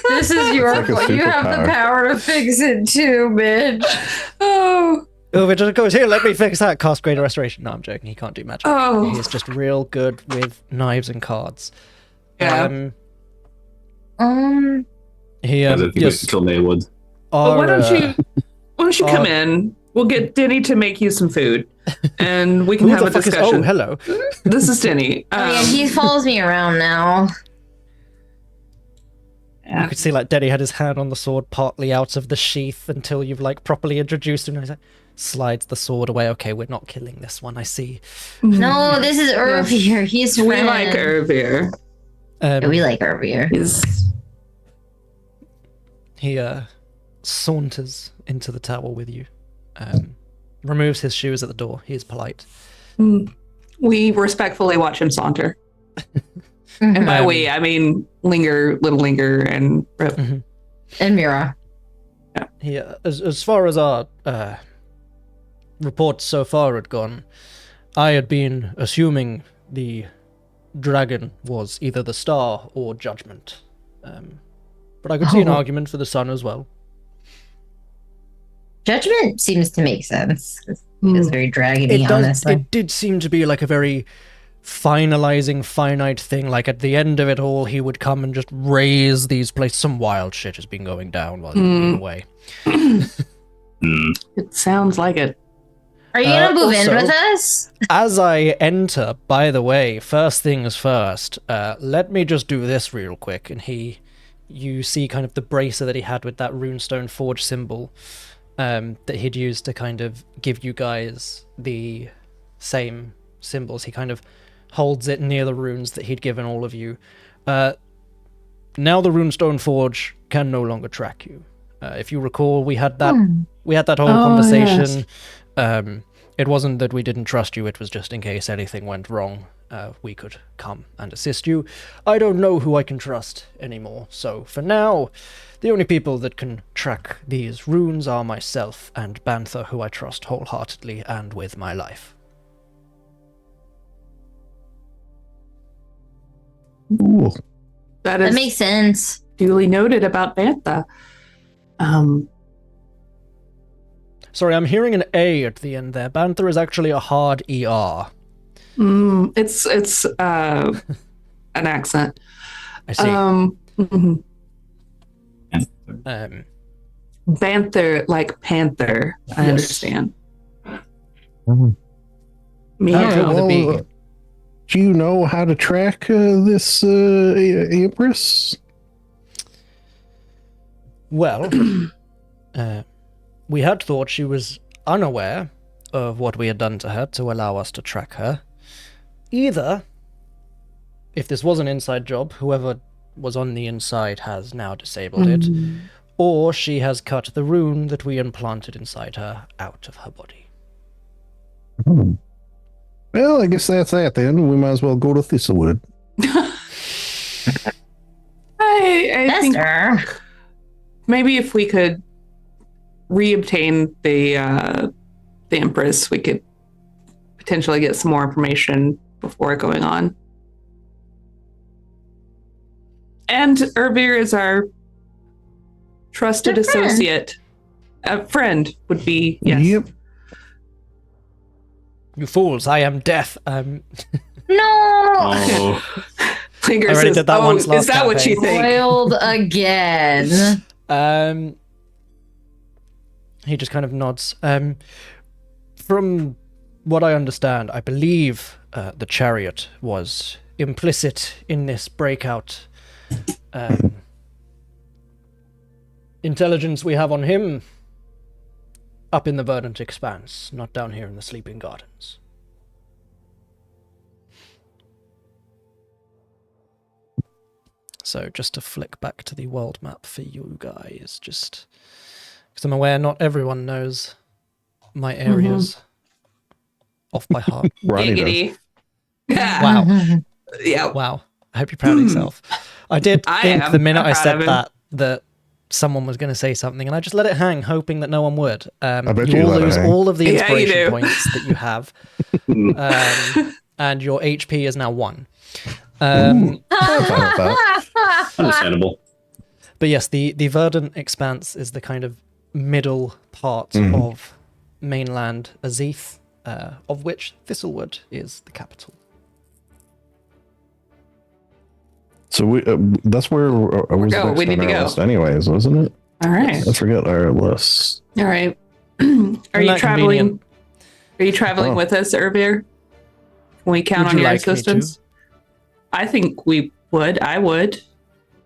[SPEAKER 6] This is your
[SPEAKER 5] like a
[SPEAKER 6] fault. You have the
[SPEAKER 5] superpower.
[SPEAKER 6] power to fix it too, bitch.
[SPEAKER 1] Oh,
[SPEAKER 3] Oh, it just goes, here, let me fix that. Cast Greater Restoration. No, I'm joking. He can't do magic.
[SPEAKER 1] Oh.
[SPEAKER 3] He's just real good with knives and cards.
[SPEAKER 1] yeah.
[SPEAKER 3] He,
[SPEAKER 2] I think we
[SPEAKER 3] yes,
[SPEAKER 2] should kill Maywood.
[SPEAKER 1] Well, why don't
[SPEAKER 3] our,
[SPEAKER 1] you come in? We'll get Denny to make you some food, and we can
[SPEAKER 3] who
[SPEAKER 1] have
[SPEAKER 3] the
[SPEAKER 1] a
[SPEAKER 3] fuck is...
[SPEAKER 1] discussion.
[SPEAKER 3] Oh, hello.
[SPEAKER 1] This is Denny.
[SPEAKER 6] Oh, yeah, he follows me around now.
[SPEAKER 3] You could see, like, Denny had his hand on the sword partly out of the sheath until you've, like, properly introduced him. And he's like, slides the sword away. Okay, we're not killing this one, I see.
[SPEAKER 6] No, this is Irvier. He's
[SPEAKER 1] we
[SPEAKER 6] friend.
[SPEAKER 1] like Irvier.
[SPEAKER 6] Yeah, we like Irvier.
[SPEAKER 3] He saunters into the tower with you, removes his shoes at the door. He is polite.
[SPEAKER 1] We respectfully watch him saunter. And by we, I mean little linger, and Rip.
[SPEAKER 6] And Mura.
[SPEAKER 3] Yeah, as far as our reports so far had gone, I had been assuming the dragon was either the star or judgment. But I could see an argument for the sun as well.
[SPEAKER 6] Judgment seems to make sense. It's very dragony on this one.
[SPEAKER 3] It did seem to be like a very finalizing, finite thing. Like at the end of it all, he would come and just raise these places. Some wild shit has been going down while he's been away.
[SPEAKER 1] It sounds like it.
[SPEAKER 6] Are you gonna move in with us?
[SPEAKER 3] As I enter, by the way, first things first, let me just do this real quick. And you see kind of the bracer that he had with that runestone forge symbol that he'd used to kind of give you guys the same symbols. He kind of holds it near the runes that he'd given all of you. Now the runestone forge can no longer track you. If you recall, we had that whole conversation. Yes. It wasn't that we didn't trust you, it was just in case anything went wrong, we could come and assist you. I don't know who I can trust anymore, so for now, the only people that can track these runes are myself and Bantha, who I trust wholeheartedly and with my life.
[SPEAKER 5] Ooh.
[SPEAKER 1] That
[SPEAKER 6] makes sense.
[SPEAKER 1] Duly noted about Bantha.
[SPEAKER 3] Sorry, I'm hearing an A at the end there. Bantha is actually a hard ER.
[SPEAKER 1] It's an accent.
[SPEAKER 3] I see.
[SPEAKER 1] Banther, like panther. I
[SPEAKER 3] Yes.
[SPEAKER 1] understand.
[SPEAKER 5] Well, do you know how to track this Empress?
[SPEAKER 3] Well, we had thought she was unaware of what we had done to her to allow us to track her. Either, if this was an inside job, whoever was on the inside has now disabled it, or she has cut the rune that we implanted inside her out of her body.
[SPEAKER 5] Well, I guess that's that then. We might as well go to Thistlewood.
[SPEAKER 1] I think
[SPEAKER 6] Esther.
[SPEAKER 1] maybe if we could reobtain the Empress, we could potentially get some more information before going on. And Urbir is our trusted
[SPEAKER 6] Good friend.
[SPEAKER 1] associate. A friend would be, yes.
[SPEAKER 5] Yep.
[SPEAKER 3] You fools, I am death.
[SPEAKER 6] No.
[SPEAKER 2] Oh,
[SPEAKER 1] Klinger
[SPEAKER 3] I already
[SPEAKER 1] says,
[SPEAKER 3] did that once last
[SPEAKER 1] is that what you think?
[SPEAKER 6] Spoiled again.
[SPEAKER 3] He just kind of nods. From what I understand, I believe the chariot was implicit in this breakout. Intelligence we have on him up in the verdant expanse, not down here in the sleeping gardens. So just to flick back to the world map for you guys, just because I'm aware not everyone knows my areas off by heart.
[SPEAKER 5] Ronnie does.
[SPEAKER 1] Giggity. Yeah.
[SPEAKER 3] Wow.
[SPEAKER 1] Yeah.
[SPEAKER 3] Wow. I hope you're proud of yourself. I did
[SPEAKER 1] I
[SPEAKER 3] think
[SPEAKER 1] am.
[SPEAKER 3] the minute
[SPEAKER 1] I'm
[SPEAKER 3] I
[SPEAKER 1] proud
[SPEAKER 3] said
[SPEAKER 1] of him.
[SPEAKER 3] that someone was going to say something, and I just let it hang, hoping that no one would.
[SPEAKER 5] I bet
[SPEAKER 3] you
[SPEAKER 5] you
[SPEAKER 3] all
[SPEAKER 5] let it
[SPEAKER 3] lose
[SPEAKER 5] hang.
[SPEAKER 3] all of the
[SPEAKER 1] Yeah, you
[SPEAKER 3] inspiration
[SPEAKER 1] do.
[SPEAKER 3] points that you have, and your HP is now 1.
[SPEAKER 5] I'm fine with that.
[SPEAKER 2] understandable.
[SPEAKER 3] But yes, the verdant expanse is the kind of middle part of mainland Azith, of which Thistlewood is the capital.
[SPEAKER 5] So that's where was
[SPEAKER 1] go.
[SPEAKER 5] next
[SPEAKER 1] We need
[SPEAKER 5] on
[SPEAKER 1] to
[SPEAKER 5] our
[SPEAKER 1] go.
[SPEAKER 5] list anyways, wasn't it?
[SPEAKER 1] All right.
[SPEAKER 5] I forget our list.
[SPEAKER 1] All right. Are
[SPEAKER 3] Isn't
[SPEAKER 1] you
[SPEAKER 3] that
[SPEAKER 1] traveling?
[SPEAKER 3] convenient?
[SPEAKER 1] Are you traveling
[SPEAKER 5] Oh.
[SPEAKER 1] with us, Urbir? Can we count
[SPEAKER 3] Would
[SPEAKER 1] on
[SPEAKER 3] you
[SPEAKER 1] your
[SPEAKER 3] like me to?
[SPEAKER 1] assistance? I think we would. I would.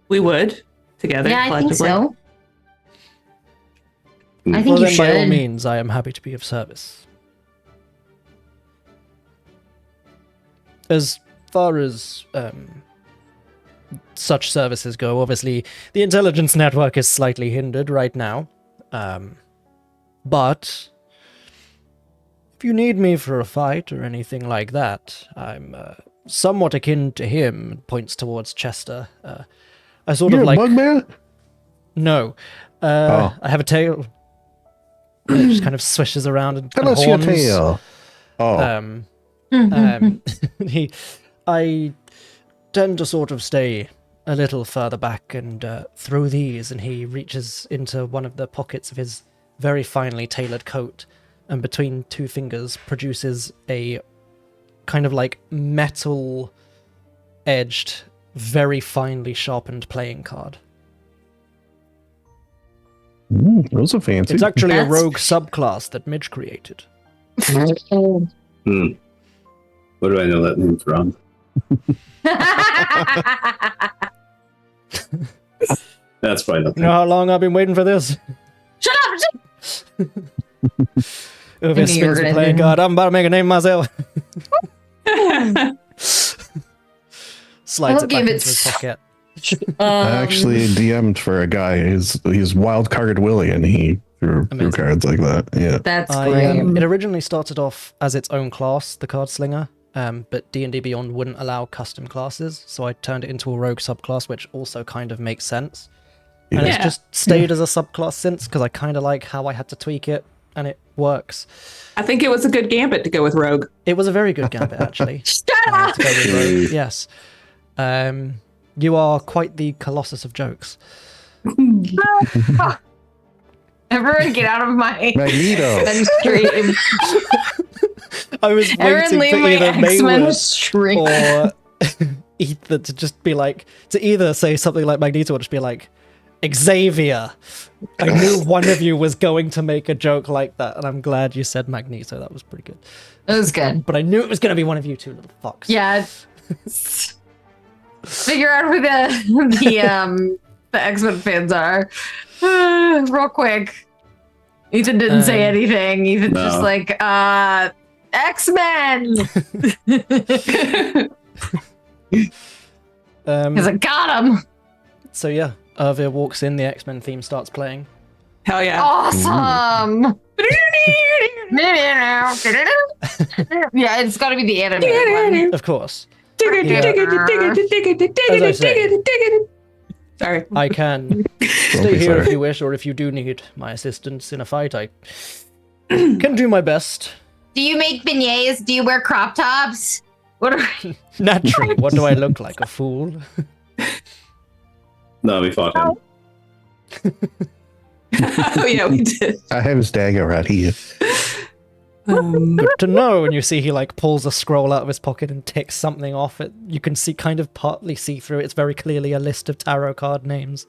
[SPEAKER 1] We would together.
[SPEAKER 6] Yeah, I think
[SPEAKER 1] collectively.
[SPEAKER 6] so. I think
[SPEAKER 3] Well,
[SPEAKER 6] you
[SPEAKER 3] then, by all
[SPEAKER 6] should.
[SPEAKER 3] means, I am happy to be of service. As far as such services go, obviously, the intelligence network is slightly hindered right now. But if you need me for a fight or anything like that, I'm somewhat akin to him. Points towards Chester. I sort
[SPEAKER 5] You're
[SPEAKER 3] of
[SPEAKER 5] a
[SPEAKER 3] like
[SPEAKER 5] bugbear?
[SPEAKER 3] no.
[SPEAKER 5] Oh.
[SPEAKER 3] I have a tail. It just kind of swishes around and
[SPEAKER 5] Tell us
[SPEAKER 3] horns.
[SPEAKER 5] your tail. Oh.
[SPEAKER 3] I tend to sort of stay a little further back and throw these, and he reaches into one of the pockets of his very finely tailored coat, and between two fingers produces a kind of like metal edged, very finely sharpened playing card.
[SPEAKER 5] Ooh, those are fancy.
[SPEAKER 3] It's actually a
[SPEAKER 6] That's-
[SPEAKER 3] rogue subclass that Midge created.
[SPEAKER 2] Hmm. What do I know that name from? That's probably
[SPEAKER 3] You
[SPEAKER 2] nothing.
[SPEAKER 3] know how long I've been waiting for this?
[SPEAKER 6] Shut up!
[SPEAKER 3] If
[SPEAKER 6] I
[SPEAKER 3] it
[SPEAKER 6] knew you were
[SPEAKER 3] spins the
[SPEAKER 6] gonna
[SPEAKER 3] playing
[SPEAKER 6] do-
[SPEAKER 3] card, I'm about to make a name myself. Slides
[SPEAKER 6] I'll
[SPEAKER 3] it back
[SPEAKER 6] give it
[SPEAKER 3] into his pocket.
[SPEAKER 5] I actually DM'd for a guy. He's wild carded Willie, and he threw
[SPEAKER 3] Amazing.
[SPEAKER 5] cards like that. Yeah.
[SPEAKER 6] That's
[SPEAKER 3] It
[SPEAKER 6] great.
[SPEAKER 3] originally started off as its own class, the Card Slinger, but D&D Beyond wouldn't allow custom classes, so I turned it into a rogue subclass, which also kind of makes sense. And it's
[SPEAKER 1] Yeah.
[SPEAKER 3] just stayed as a subclass since, because I kind of like how I had to tweak it, and it works.
[SPEAKER 1] I think it was a good gambit to go with Rogue.
[SPEAKER 3] It was a very good gambit, actually.
[SPEAKER 6] Shut
[SPEAKER 3] To
[SPEAKER 6] up!
[SPEAKER 3] go with rogue. Yes. You are quite the colossus of jokes.
[SPEAKER 6] Everyone get out of my
[SPEAKER 5] Magneto.
[SPEAKER 6] stream.
[SPEAKER 3] I was
[SPEAKER 6] Everyone
[SPEAKER 3] waiting
[SPEAKER 6] leave
[SPEAKER 3] for
[SPEAKER 6] my
[SPEAKER 3] either
[SPEAKER 6] X-Men
[SPEAKER 3] Maywood
[SPEAKER 6] stream.
[SPEAKER 3] or Ether to just be like, to either say something like Magneto or just be like, Xavier. I knew one of you was going to make a joke like that, and I'm glad you said Magneto. That was pretty good.
[SPEAKER 6] It was good.
[SPEAKER 3] But I knew it was going to be one of you two little fucks.
[SPEAKER 6] Yeah. Figure out who the X-Men fans are. Real quick. Ethan didn't say anything. Ethan's
[SPEAKER 2] No.
[SPEAKER 6] just like, X-Men! Because I got him!
[SPEAKER 3] So yeah, Irvir walks in, the X-Men theme starts playing.
[SPEAKER 1] Hell yeah.
[SPEAKER 6] Awesome! Yeah, it's gotta be the anime one.
[SPEAKER 3] Of course.
[SPEAKER 1] Sorry.
[SPEAKER 3] I can stay here if you wish, or if you do need my assistance in a fight, I can do my best.
[SPEAKER 6] Do you make beignets? Do you wear crop tops? What are
[SPEAKER 3] Naturally, what do I look like? A fool?
[SPEAKER 2] No, we fought him.
[SPEAKER 1] Oh yeah, we did.
[SPEAKER 5] I have his dagger right here.
[SPEAKER 3] Good to know. And you see he like pulls a scroll out of his pocket and ticks something off it. You can see kind of partly see through it. It's very clearly a list of tarot card names.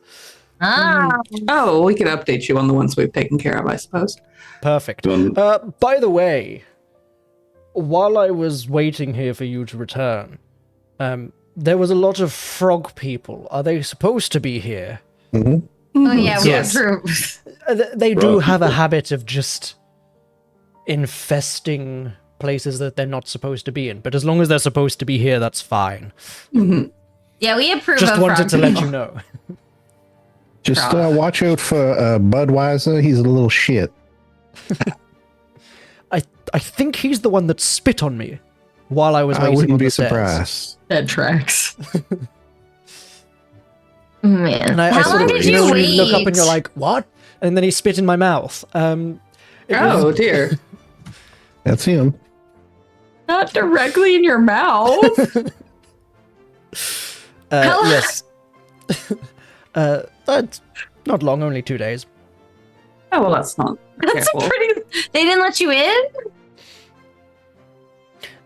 [SPEAKER 1] Oh, we can update you on the ones we've taken care of, I suppose.
[SPEAKER 3] Perfect.
[SPEAKER 2] Do you
[SPEAKER 3] By the way, while I was waiting here for you to return, there was a lot of frog people. Are they supposed to be here?
[SPEAKER 5] Mhm.
[SPEAKER 6] Oh yeah, we
[SPEAKER 1] Yes.
[SPEAKER 6] have true.
[SPEAKER 3] They do
[SPEAKER 2] Frog
[SPEAKER 3] have a
[SPEAKER 2] people.
[SPEAKER 3] habit of just infesting places that they're not supposed to be in. But as long as they're supposed to be here, that's fine.
[SPEAKER 6] Yeah, we approve
[SPEAKER 3] Just
[SPEAKER 6] of
[SPEAKER 3] wanted
[SPEAKER 6] frog
[SPEAKER 3] to let
[SPEAKER 6] people.
[SPEAKER 3] you know.
[SPEAKER 5] Just watch out for Budweiser. He's a little shit.
[SPEAKER 3] I think he's the one that spit on me while I was
[SPEAKER 5] I
[SPEAKER 3] waiting on
[SPEAKER 5] wouldn't
[SPEAKER 3] the
[SPEAKER 5] be
[SPEAKER 3] stairs.
[SPEAKER 5] surprised.
[SPEAKER 6] That tracks. Man,
[SPEAKER 3] And I
[SPEAKER 6] how
[SPEAKER 3] sort
[SPEAKER 6] long
[SPEAKER 3] of,
[SPEAKER 6] did
[SPEAKER 3] you know,
[SPEAKER 6] you
[SPEAKER 3] when
[SPEAKER 6] wait?
[SPEAKER 3] you look up and you're like, what? And then he spit in my mouth. It was-
[SPEAKER 1] Oh dear.
[SPEAKER 5] That's him.
[SPEAKER 6] Not directly in your mouth. How-
[SPEAKER 3] yes. That's not long, only 2 days.
[SPEAKER 1] Oh well, that's not
[SPEAKER 6] That's a
[SPEAKER 1] careful.
[SPEAKER 6] pretty. They didn't let you in.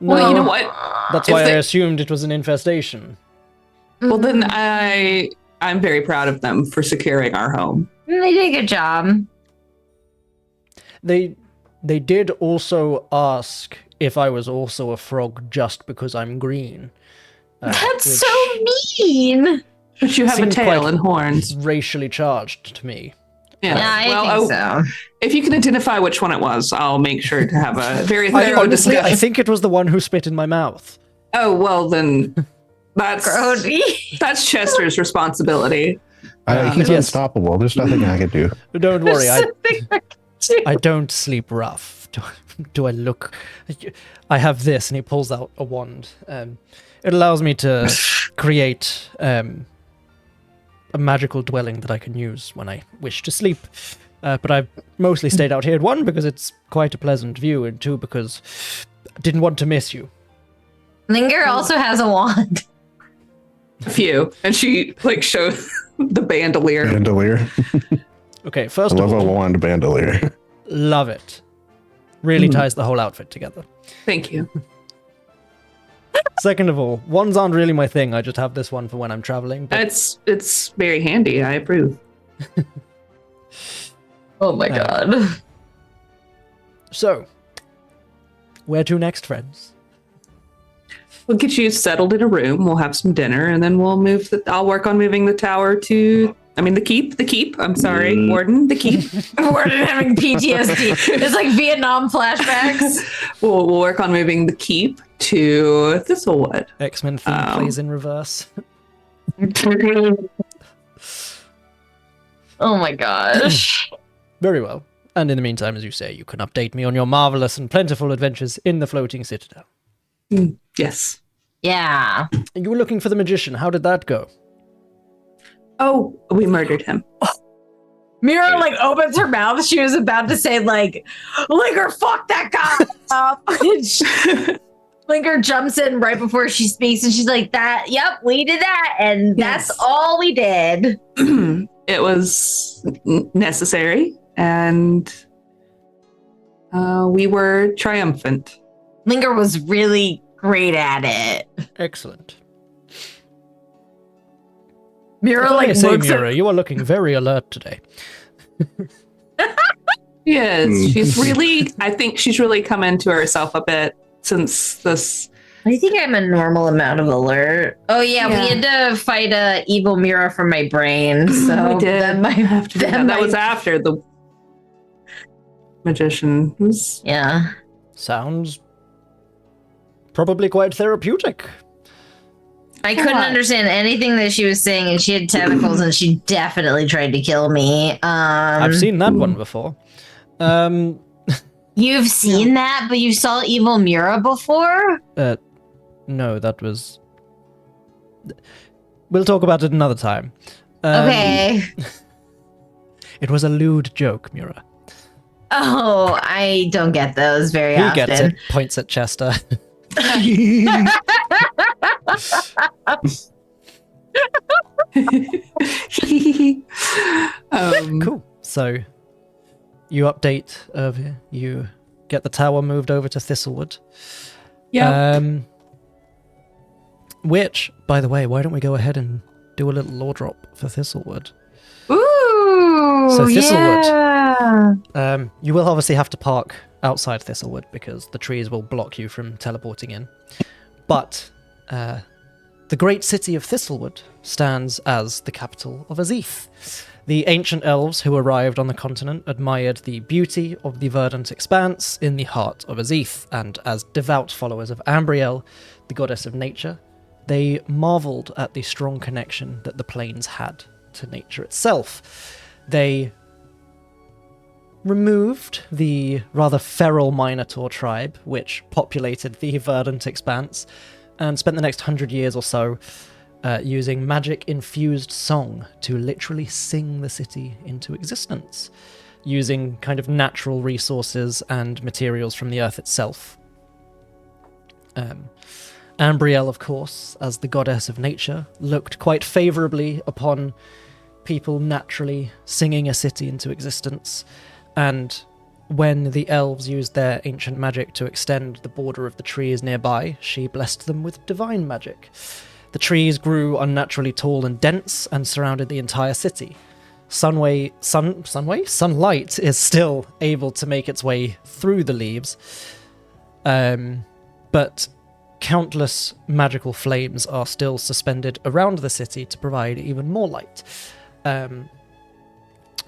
[SPEAKER 3] No,
[SPEAKER 1] Well, you know what?
[SPEAKER 3] That's
[SPEAKER 1] If
[SPEAKER 3] why I
[SPEAKER 1] they-
[SPEAKER 3] assumed it was an infestation.
[SPEAKER 1] Well, then I'm very proud of them for securing our home.
[SPEAKER 6] They did a good job.
[SPEAKER 3] They did also ask if I was also a frog just because I'm green.
[SPEAKER 6] That's
[SPEAKER 3] which
[SPEAKER 6] so mean.
[SPEAKER 1] But you have a
[SPEAKER 3] Seemed
[SPEAKER 1] tail
[SPEAKER 3] quite-
[SPEAKER 1] and horns.
[SPEAKER 3] racially charged to me.
[SPEAKER 1] Yeah.
[SPEAKER 6] Yeah, I
[SPEAKER 1] well,
[SPEAKER 6] think so.
[SPEAKER 1] if you can identify which one it was, I'll make sure to have a very
[SPEAKER 3] I,
[SPEAKER 1] thorough
[SPEAKER 3] honestly,
[SPEAKER 1] discussion.
[SPEAKER 3] I think it was the one who spit in my mouth.
[SPEAKER 1] Oh well, then that's
[SPEAKER 6] Grody.
[SPEAKER 1] that's Chester's responsibility.
[SPEAKER 5] He's
[SPEAKER 3] yes.
[SPEAKER 5] unstoppable. There's nothing I can do.
[SPEAKER 3] Don't worry, I don't sleep rough. Do I look? I have this, and he pulls out a wand. It allows me to create a magical dwelling that I can use when I wish to sleep. But I've mostly stayed out here, one, because it's quite a pleasant view, and two, because I didn't want to miss you.
[SPEAKER 6] Linger also has a wand.
[SPEAKER 1] A few. And she, shows the bandolier.
[SPEAKER 5] Bandolier.
[SPEAKER 3] Okay,
[SPEAKER 5] I
[SPEAKER 3] first
[SPEAKER 5] love
[SPEAKER 3] of
[SPEAKER 5] a
[SPEAKER 3] all,
[SPEAKER 5] wand bandolier.
[SPEAKER 3] love it. Really ties the whole outfit together.
[SPEAKER 1] Thank you.
[SPEAKER 3] Second of all, wands aren't really my thing. I just have this one for when I'm traveling. But
[SPEAKER 1] It's very handy. I approve.
[SPEAKER 6] Oh my god.
[SPEAKER 3] So, where to next, friends?
[SPEAKER 1] We'll get you settled in a room. We'll have some dinner, and then we'll move. I'll work on moving the tower to. The keep. The keep. I'm sorry, Warden. The keep.
[SPEAKER 6] Warden having PTSD. It's like Vietnam flashbacks.
[SPEAKER 1] We'll work on moving the keep to Thistlewood.
[SPEAKER 3] X-Men theme plays in reverse.
[SPEAKER 6] Oh my gosh.
[SPEAKER 3] Very well. And in the meantime, as you say, you can update me on your marvelous and plentiful adventures in the floating citadel.
[SPEAKER 1] Yes.
[SPEAKER 6] Yeah.
[SPEAKER 3] You were looking for the magician. How did that go?
[SPEAKER 1] Oh, we murdered him.
[SPEAKER 6] Mura opens her mouth. She was about to say Linger, fuck that guy up. Linger jumps in right before she speaks, and she's like, "That, yep, we did that, and
[SPEAKER 1] Yes.
[SPEAKER 6] that's all we did."
[SPEAKER 1] It was necessary, and we were triumphant.
[SPEAKER 6] Linger was really great at it.
[SPEAKER 3] Excellent.
[SPEAKER 6] Mura
[SPEAKER 3] I say,
[SPEAKER 6] looks
[SPEAKER 3] Mura, you are looking very alert today.
[SPEAKER 1] Yes, she's really. I think she's really come into herself a bit since this.
[SPEAKER 6] I think I'm a normal amount of alert. Oh yeah, we had to fight a evil Mura from my brain. So
[SPEAKER 1] We did
[SPEAKER 6] that might
[SPEAKER 1] have to do that. That was after the magician.
[SPEAKER 6] Yeah.
[SPEAKER 3] Sounds probably quite therapeutic.
[SPEAKER 6] I couldn't understand anything that she was saying, and she had tentacles, and she definitely tried to kill me.
[SPEAKER 3] I've seen that one before.
[SPEAKER 6] You've seen that, but you saw evil Mura before?
[SPEAKER 3] No, that was... We'll talk about it another time.
[SPEAKER 6] Okay.
[SPEAKER 3] It was a lewd joke, Mura.
[SPEAKER 6] Oh, I don't get those very often.
[SPEAKER 3] He gets it, points at Chester. Cool. So, you update over. You get the tower moved over to Thistlewood.
[SPEAKER 1] Yeah.
[SPEAKER 3] Which, by the way, why don't we go ahead and do a little lore drop for Thistlewood?
[SPEAKER 6] Ooh,
[SPEAKER 3] So Thistlewood.
[SPEAKER 6] yeah.
[SPEAKER 3] You will obviously have to park outside Thistlewood because the trees will block you from teleporting in. But the great city of Thistlewood stands as the capital of Azith. The ancient elves who arrived on the continent admired the beauty of the verdant expanse in the heart of Azith, and as devout followers of Ambriel, the goddess of nature, they marveled at the strong connection that the plains had to nature itself. They removed the rather feral Minotaur tribe, which populated the verdant expanse, and spent the next 100 years or so using magic-infused song to literally sing the city into existence, using kind of natural resources and materials from the earth itself. Ambriel, of course, as the goddess of nature, looked quite favourably upon people naturally singing a city into existence, and when the elves used their ancient magic to extend the border of the trees nearby, she blessed them with divine magic. The trees grew unnaturally tall and dense and surrounded the entire city. Sunlight is still able to make its way through the leaves, but countless magical flames are still suspended around the city to provide even more light.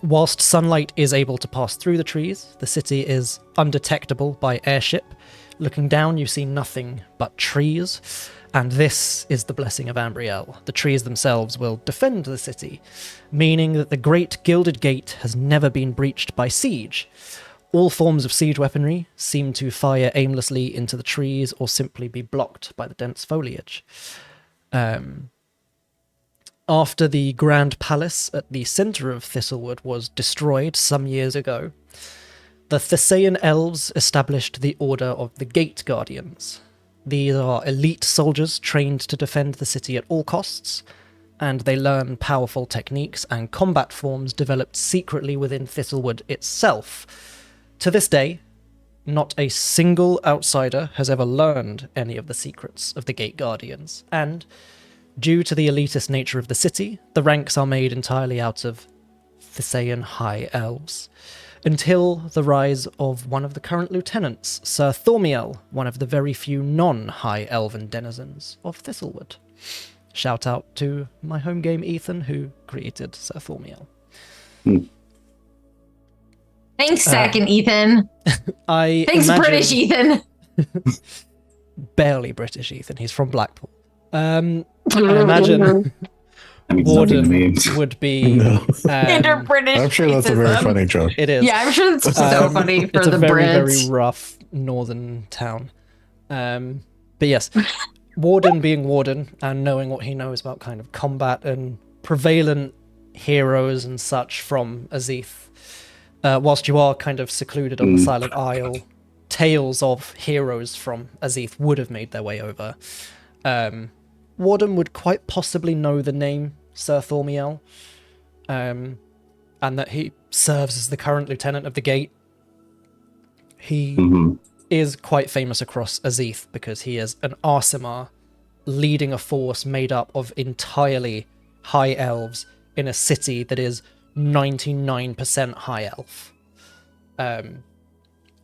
[SPEAKER 3] Whilst sunlight is able to pass through the trees, the city is undetectable by airship. Looking down, you see nothing but trees. And this is the blessing of Ambriel. The trees themselves will defend the city, meaning that the great gilded gate has never been breached by siege. All forms of siege weaponry seem to fire aimlessly into the trees or simply be blocked by the dense foliage. After the Grand Palace at the centre of Thistlewood was destroyed some years ago, the Thessaian elves established the Order of the Gate Guardians. These are elite soldiers trained to defend the city at all costs, and they learn powerful techniques and combat forms developed secretly within Thistlewood itself. To this day, not a single outsider has ever learned any of the secrets of the Gate Guardians, and due to the elitist nature of the city, the ranks are made entirely out of Thessaian high elves. Until the rise of one of the current lieutenants, Sir Thormiel, one of the very few non-high elven denizens of Thistlewood. Shout out to my home game Ethan, who created Sir Thormiel.
[SPEAKER 6] Thanks, second Ethan. Thanks, British Ethan.
[SPEAKER 3] Barely British Ethan. He's from Blackpool. I imagine Warden would be
[SPEAKER 6] British.
[SPEAKER 5] I'm sure that's a very funny joke.
[SPEAKER 3] It is.
[SPEAKER 6] Yeah, I'm sure that's so funny for
[SPEAKER 3] it's
[SPEAKER 6] the
[SPEAKER 3] a very,
[SPEAKER 6] Brits.
[SPEAKER 3] very rough northern town. But yes, Warden being Warden and knowing what he knows about kind of combat and prevalent heroes and such from Azith, whilst you are kind of secluded on the Silent Isle, tales of heroes from Azith would have made their way over. Warden would quite possibly know the name Sir Thormiel, and that he serves as the current lieutenant of the gate. He is quite famous across Azith because he is an Arsimar leading a force made up of entirely high elves in a city that is 99% high elf.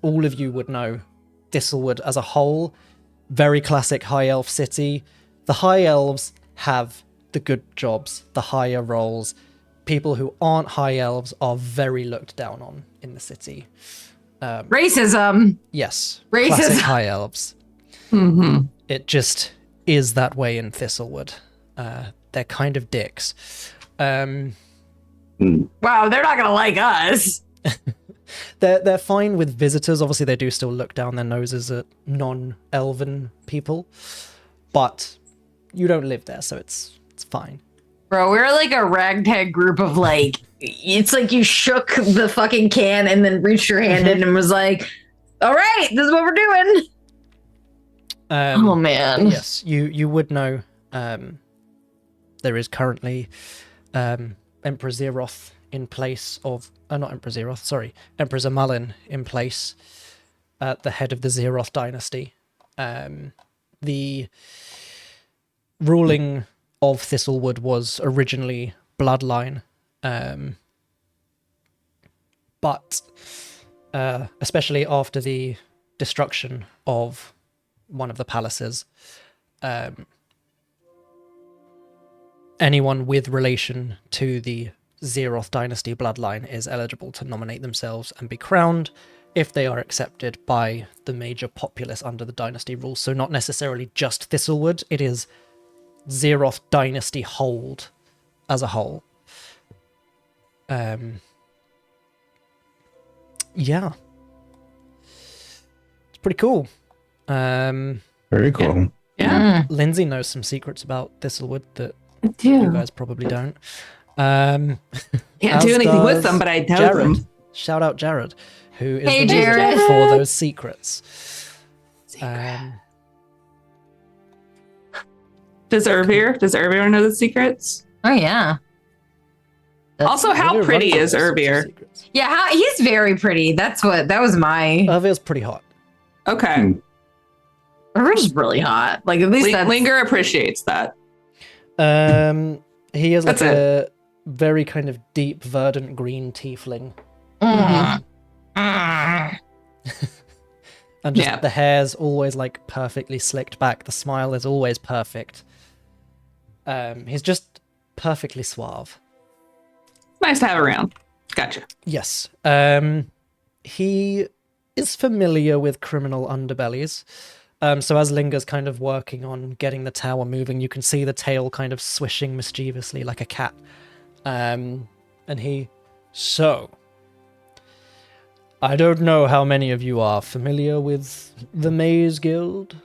[SPEAKER 3] All of you would know Thistlewood as a whole, very classic high elf city. The high elves have the good jobs, the higher roles. People who aren't high elves are very looked down on in the city.
[SPEAKER 6] Racism.
[SPEAKER 3] Yes.
[SPEAKER 6] Racism.
[SPEAKER 3] Classic high elves. It just is that way in Thistlewood. They're kind of dicks.
[SPEAKER 6] Wow, they're not gonna like us.
[SPEAKER 3] They're fine with visitors. Obviously, they do still look down their noses at non-elven people, but you don't live there, so it's fine.
[SPEAKER 6] Bro, we're like a ragtag group of like, it's like you shook the fucking can and then reached your hand in and was like, all right, this is what we're doing. Oh man.
[SPEAKER 3] Yes, you would know there is currently Emperor Zeroth in place of not Emperor Zeroth, sorry, Emperor Zamalin in place at the head of the Zeroth dynasty. The ruling of Thistlewood was originally bloodline, but especially after the destruction of one of the palaces, anyone with relation to the Zeroth dynasty bloodline is eligible to nominate themselves and be crowned if they are accepted by the major populace under the dynasty rules. So not necessarily just Thistlewood, it is Zeroth dynasty hold as a whole. Yeah. It's pretty cool.
[SPEAKER 5] Very cool.
[SPEAKER 1] Yeah.
[SPEAKER 3] Lindsay knows some secrets about Thistlewood that
[SPEAKER 6] I
[SPEAKER 3] you
[SPEAKER 6] do.
[SPEAKER 3] guys probably don't.
[SPEAKER 1] Can't
[SPEAKER 3] As
[SPEAKER 1] do anything with
[SPEAKER 3] does
[SPEAKER 1] them, but I know
[SPEAKER 3] Jared.
[SPEAKER 1] them.
[SPEAKER 3] Shout out Jared, who is
[SPEAKER 6] Hey,
[SPEAKER 3] the wizard
[SPEAKER 6] Jared.
[SPEAKER 3] for those secrets.
[SPEAKER 1] Does Irvir know the secrets?
[SPEAKER 6] Oh yeah.
[SPEAKER 1] Also, how
[SPEAKER 3] Irvir
[SPEAKER 1] pretty
[SPEAKER 3] runs
[SPEAKER 1] is
[SPEAKER 3] all sorts of
[SPEAKER 1] Irvir?
[SPEAKER 3] secrets.
[SPEAKER 6] Yeah, he's very pretty. That was my.
[SPEAKER 3] Irvir's pretty hot.
[SPEAKER 1] Okay.
[SPEAKER 6] Irvir's really hot. Like at least that's.
[SPEAKER 1] Linger appreciates that.
[SPEAKER 3] He is like
[SPEAKER 1] That's
[SPEAKER 3] a very kind of deep, verdant green tiefling.
[SPEAKER 6] Mm.
[SPEAKER 3] And just
[SPEAKER 1] Yeah.
[SPEAKER 3] the hair's always like perfectly slicked back. The smile is always perfect. He's just perfectly suave.
[SPEAKER 1] Nice to have around. Gotcha.
[SPEAKER 3] Yes. He is familiar with criminal underbellies. So as Linger's kind of working on getting the tower moving, you can see the tail kind of swishing mischievously like a cat. And he... So... I don't know how many of you are familiar with the Maze Guild.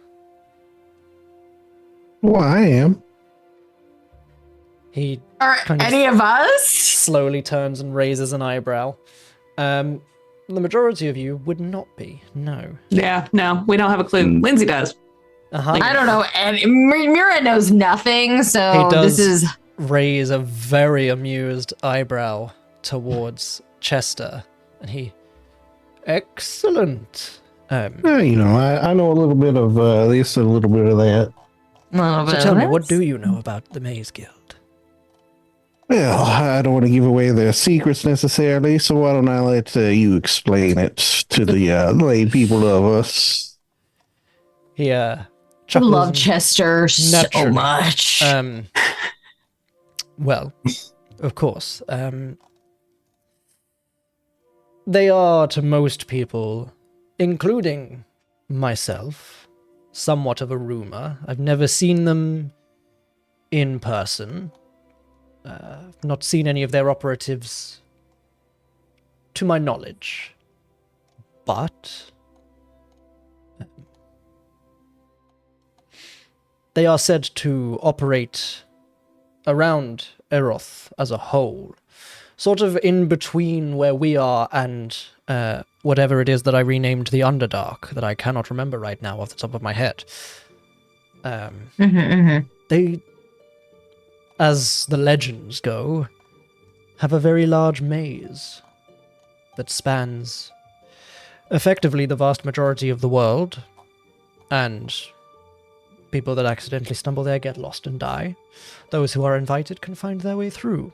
[SPEAKER 5] Well, I am.
[SPEAKER 3] He
[SPEAKER 4] Are
[SPEAKER 3] kind of
[SPEAKER 4] any of us?
[SPEAKER 3] slowly turns and raises an eyebrow. The majority of you would not be, no.
[SPEAKER 1] Yeah, no, we don't have a clue. Lindsay does.
[SPEAKER 3] Uh-huh.
[SPEAKER 4] I don't know. And Mura knows nothing, so
[SPEAKER 3] He does
[SPEAKER 4] this is.
[SPEAKER 3] raise a very amused eyebrow towards Chester, and he... Excellent.
[SPEAKER 5] I know a little bit of this and a little bit of that.
[SPEAKER 3] So tell me, what do you know about the Maze Guild?
[SPEAKER 5] Well, I don't want to give away their secrets necessarily, so why don't I let you explain it to the lay people of us?
[SPEAKER 3] He
[SPEAKER 4] I
[SPEAKER 3] chuckles.
[SPEAKER 4] love Chester so
[SPEAKER 3] Naturally.
[SPEAKER 4] much.
[SPEAKER 3] Well, of course. They are, to most people, including myself, somewhat of a rumor. I've never seen them in person. I've not seen any of their operatives to my knowledge. But they are said to operate around Eroth as a whole. Sort of in between where we are and whatever it is that I renamed the Underdark, that I cannot remember right now off the top of my head. They, as the legends go, have a very large maze that spans effectively the vast majority of the world, and people that accidentally stumble there get lost and die. Those who are invited can find their way through.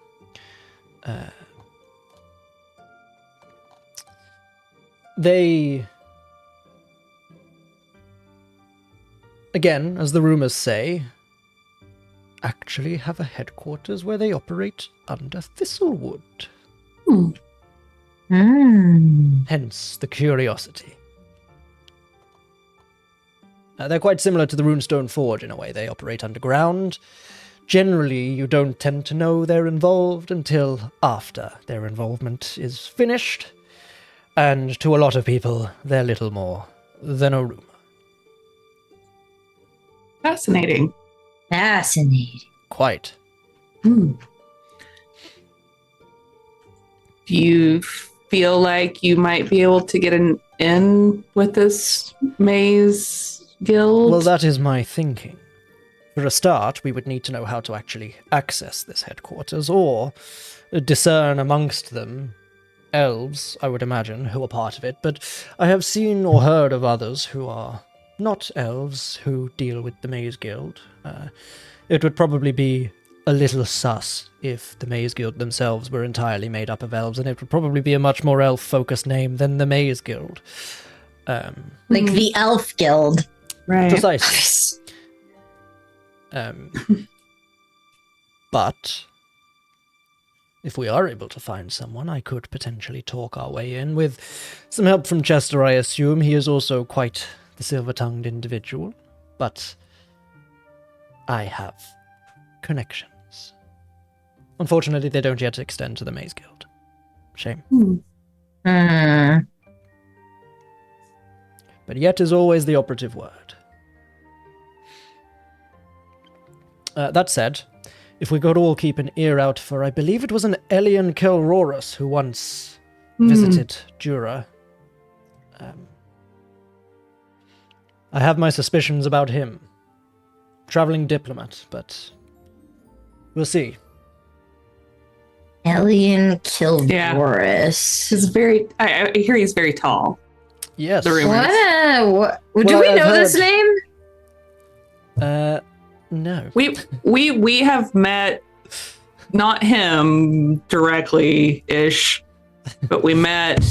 [SPEAKER 3] They, again, as the rumors say, actually have a headquarters where they operate under Thistlewood. Hence the curiosity. They're quite similar to the Runestone Forge in a way. They operate underground. Generally, you don't tend to know they're involved until after their involvement is finished. And to a lot of people, they're little more than a rumor.
[SPEAKER 1] Fascinating.
[SPEAKER 6] Fascinating.
[SPEAKER 3] Quite.
[SPEAKER 1] Do you feel like you might be able to get an in with this maze guild?
[SPEAKER 3] Well, that is my thinking. For a start, we would need to know how to actually access this headquarters, or discern amongst them elves, I would imagine, who are part of it, but I have seen or heard of others who are not elves who deal with the Maze Guild. It would probably be a little sus if the Maze Guild themselves were entirely made up of elves, and it would probably be a much more elf-focused name than the Maze Guild.
[SPEAKER 6] Like the Elf Guild.
[SPEAKER 1] Right.
[SPEAKER 3] Precisely. But if we are able to find someone, I could potentially talk our way in with some help from Chester, I assume. He is also quite the silver-tongued individual, but I have connections. Unfortunately, they don't yet extend to the Maze Guild. Shame. But yet is always the operative word. That said, if we could all keep an ear out for, I believe it was an Elian Kelrorus who once visited Jura. I have my suspicions about him. Traveling diplomat, but we'll see.
[SPEAKER 6] Elian Kilboris.
[SPEAKER 1] He's very. I hear he's very tall.
[SPEAKER 3] Yes.
[SPEAKER 1] The rumors.
[SPEAKER 6] What? Do
[SPEAKER 3] Well,
[SPEAKER 6] we
[SPEAKER 3] I've
[SPEAKER 6] know this
[SPEAKER 3] heard-
[SPEAKER 6] name?
[SPEAKER 3] No.
[SPEAKER 1] We have met, not him directly ish, but we met.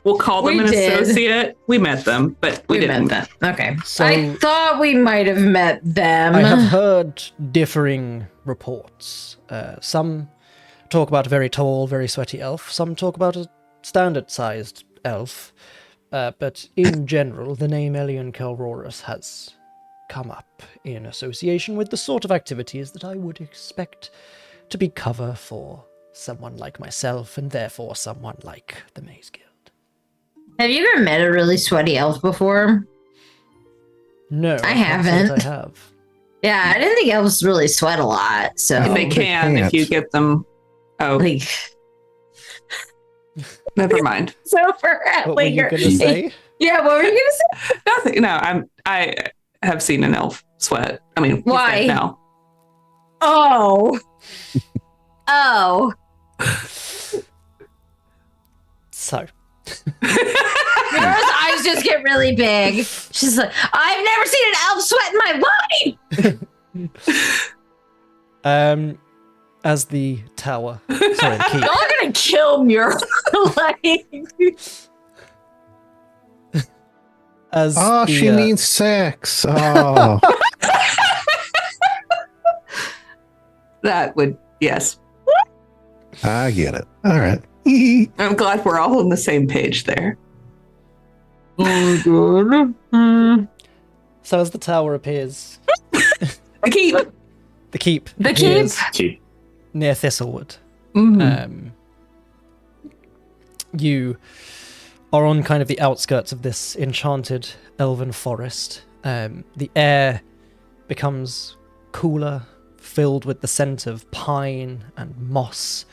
[SPEAKER 1] We'll call them
[SPEAKER 6] We
[SPEAKER 1] an
[SPEAKER 6] did.
[SPEAKER 1] associate. We met them, but we didn't.
[SPEAKER 6] met them. Okay.
[SPEAKER 3] So-
[SPEAKER 6] I thought we might have met them.
[SPEAKER 3] I have heard differing reports. Some talk about a very tall, very sweaty elf. Some talk about a standard-sized elf. But in general, the name Elian Kelrorus has come up in association with the sort of activities that I would expect to be cover for someone like myself, and therefore someone like the Maze Guild.
[SPEAKER 6] Have you ever met a really sweaty elf before?
[SPEAKER 3] No,
[SPEAKER 6] I
[SPEAKER 3] can't say
[SPEAKER 6] haven't.
[SPEAKER 3] that I have.
[SPEAKER 6] Yeah, I didn't think elves really sweat a lot. So
[SPEAKER 1] They can if you get them. Oh,
[SPEAKER 6] like,
[SPEAKER 1] never mind.
[SPEAKER 6] so for
[SPEAKER 3] What were you going to say?
[SPEAKER 6] Yeah, what were you gonna say?
[SPEAKER 1] Nothing. No, I have seen an elf sweat. I mean, he's
[SPEAKER 6] Why?
[SPEAKER 1] dead now.
[SPEAKER 6] Oh, oh.
[SPEAKER 3] So,
[SPEAKER 6] Mira's eyes just get really big. She's like, I've never seen an elf sweat in my life.
[SPEAKER 3] as the tower, sorry, the keep,
[SPEAKER 6] Y'all gonna kill Mira. Like,
[SPEAKER 3] as
[SPEAKER 5] Oh,
[SPEAKER 3] the,
[SPEAKER 5] she means sex. Oh,
[SPEAKER 1] That would, yes.
[SPEAKER 5] I get it. All right.
[SPEAKER 1] I'm glad we're all on the same page there.
[SPEAKER 3] So as the tower appears,
[SPEAKER 1] The keep.
[SPEAKER 3] the keep
[SPEAKER 6] The
[SPEAKER 3] appears
[SPEAKER 2] Keep.
[SPEAKER 3] near Thistlewood.
[SPEAKER 1] Mhm.
[SPEAKER 3] You are on kind of the outskirts of this enchanted elven forest. The air becomes cooler, filled with the scent of pine and moss.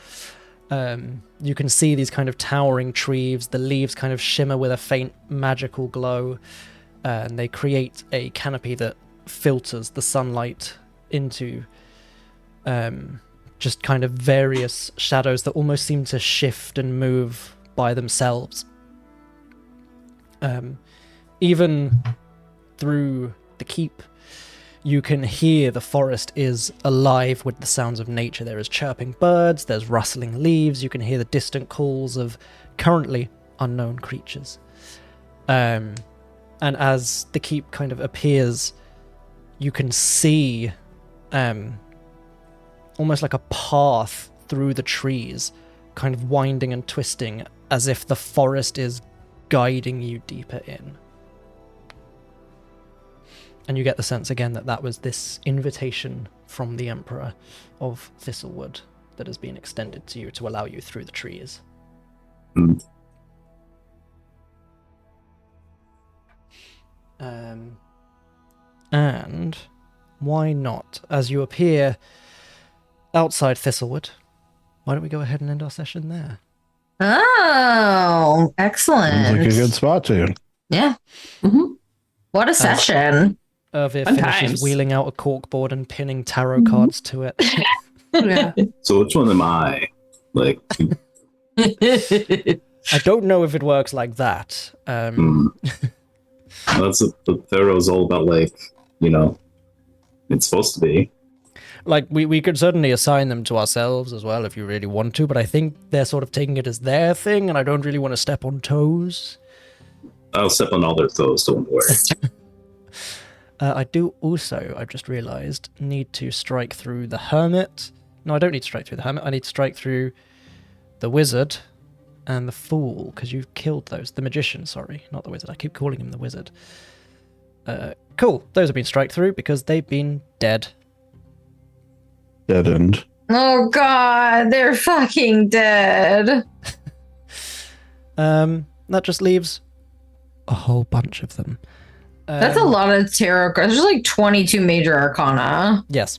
[SPEAKER 3] You can see these kind of towering trees. The leaves kind of shimmer with a faint magical glow, and they create a canopy that filters the sunlight into just kind of various shadows that almost seem to shift and move by themselves. Even through the keep, you can hear the forest is alive with the sounds of nature. There is chirping birds, there's rustling leaves, you can hear the distant calls of currently unknown creatures. And as the keep kind of appears, you can see almost like a path through the trees, kind of winding and twisting as if the forest is guiding you deeper in. And you get the sense again that that was this invitation from the Emperor of Thistlewood that has been extended to you to allow you through the trees.
[SPEAKER 2] Mm.
[SPEAKER 3] And why not? As you appear outside Thistlewood, why don't we go ahead and end our session there?
[SPEAKER 6] Oh, excellent.
[SPEAKER 5] Sounds like a good spot to.
[SPEAKER 6] Yeah.
[SPEAKER 1] Mhm.
[SPEAKER 6] What a session.
[SPEAKER 3] Irvir
[SPEAKER 1] Fun
[SPEAKER 3] finishes
[SPEAKER 1] times.
[SPEAKER 3] wheeling out a corkboard and pinning tarot cards to it.
[SPEAKER 1] Yeah.
[SPEAKER 2] So which one am I? Like,
[SPEAKER 3] I don't know if it works like that.
[SPEAKER 2] that's what the Pharaoh's all about. Like, you know, it's supposed to be.
[SPEAKER 3] Like, we could certainly assign them to ourselves as well if you really want to, but I think they're sort of taking it as their thing, and I don't really want to step on toes.
[SPEAKER 2] I'll step on all their toes. Don't worry.
[SPEAKER 3] I do also, I've just realised, need to strike through the Hermit. No, I don't need to strike through the Hermit. I need to strike through the Wizard and the Fool, because you've killed those. The Magician, sorry, not the Wizard. I keep calling him the Wizard. Cool. Those have been strike through because they've been dead.
[SPEAKER 5] Dead end.
[SPEAKER 6] Oh god, they're fucking dead.
[SPEAKER 3] That just leaves a whole bunch of them.
[SPEAKER 6] That's a lot of tarot cards. There's like 22 major arcana.
[SPEAKER 3] Yes.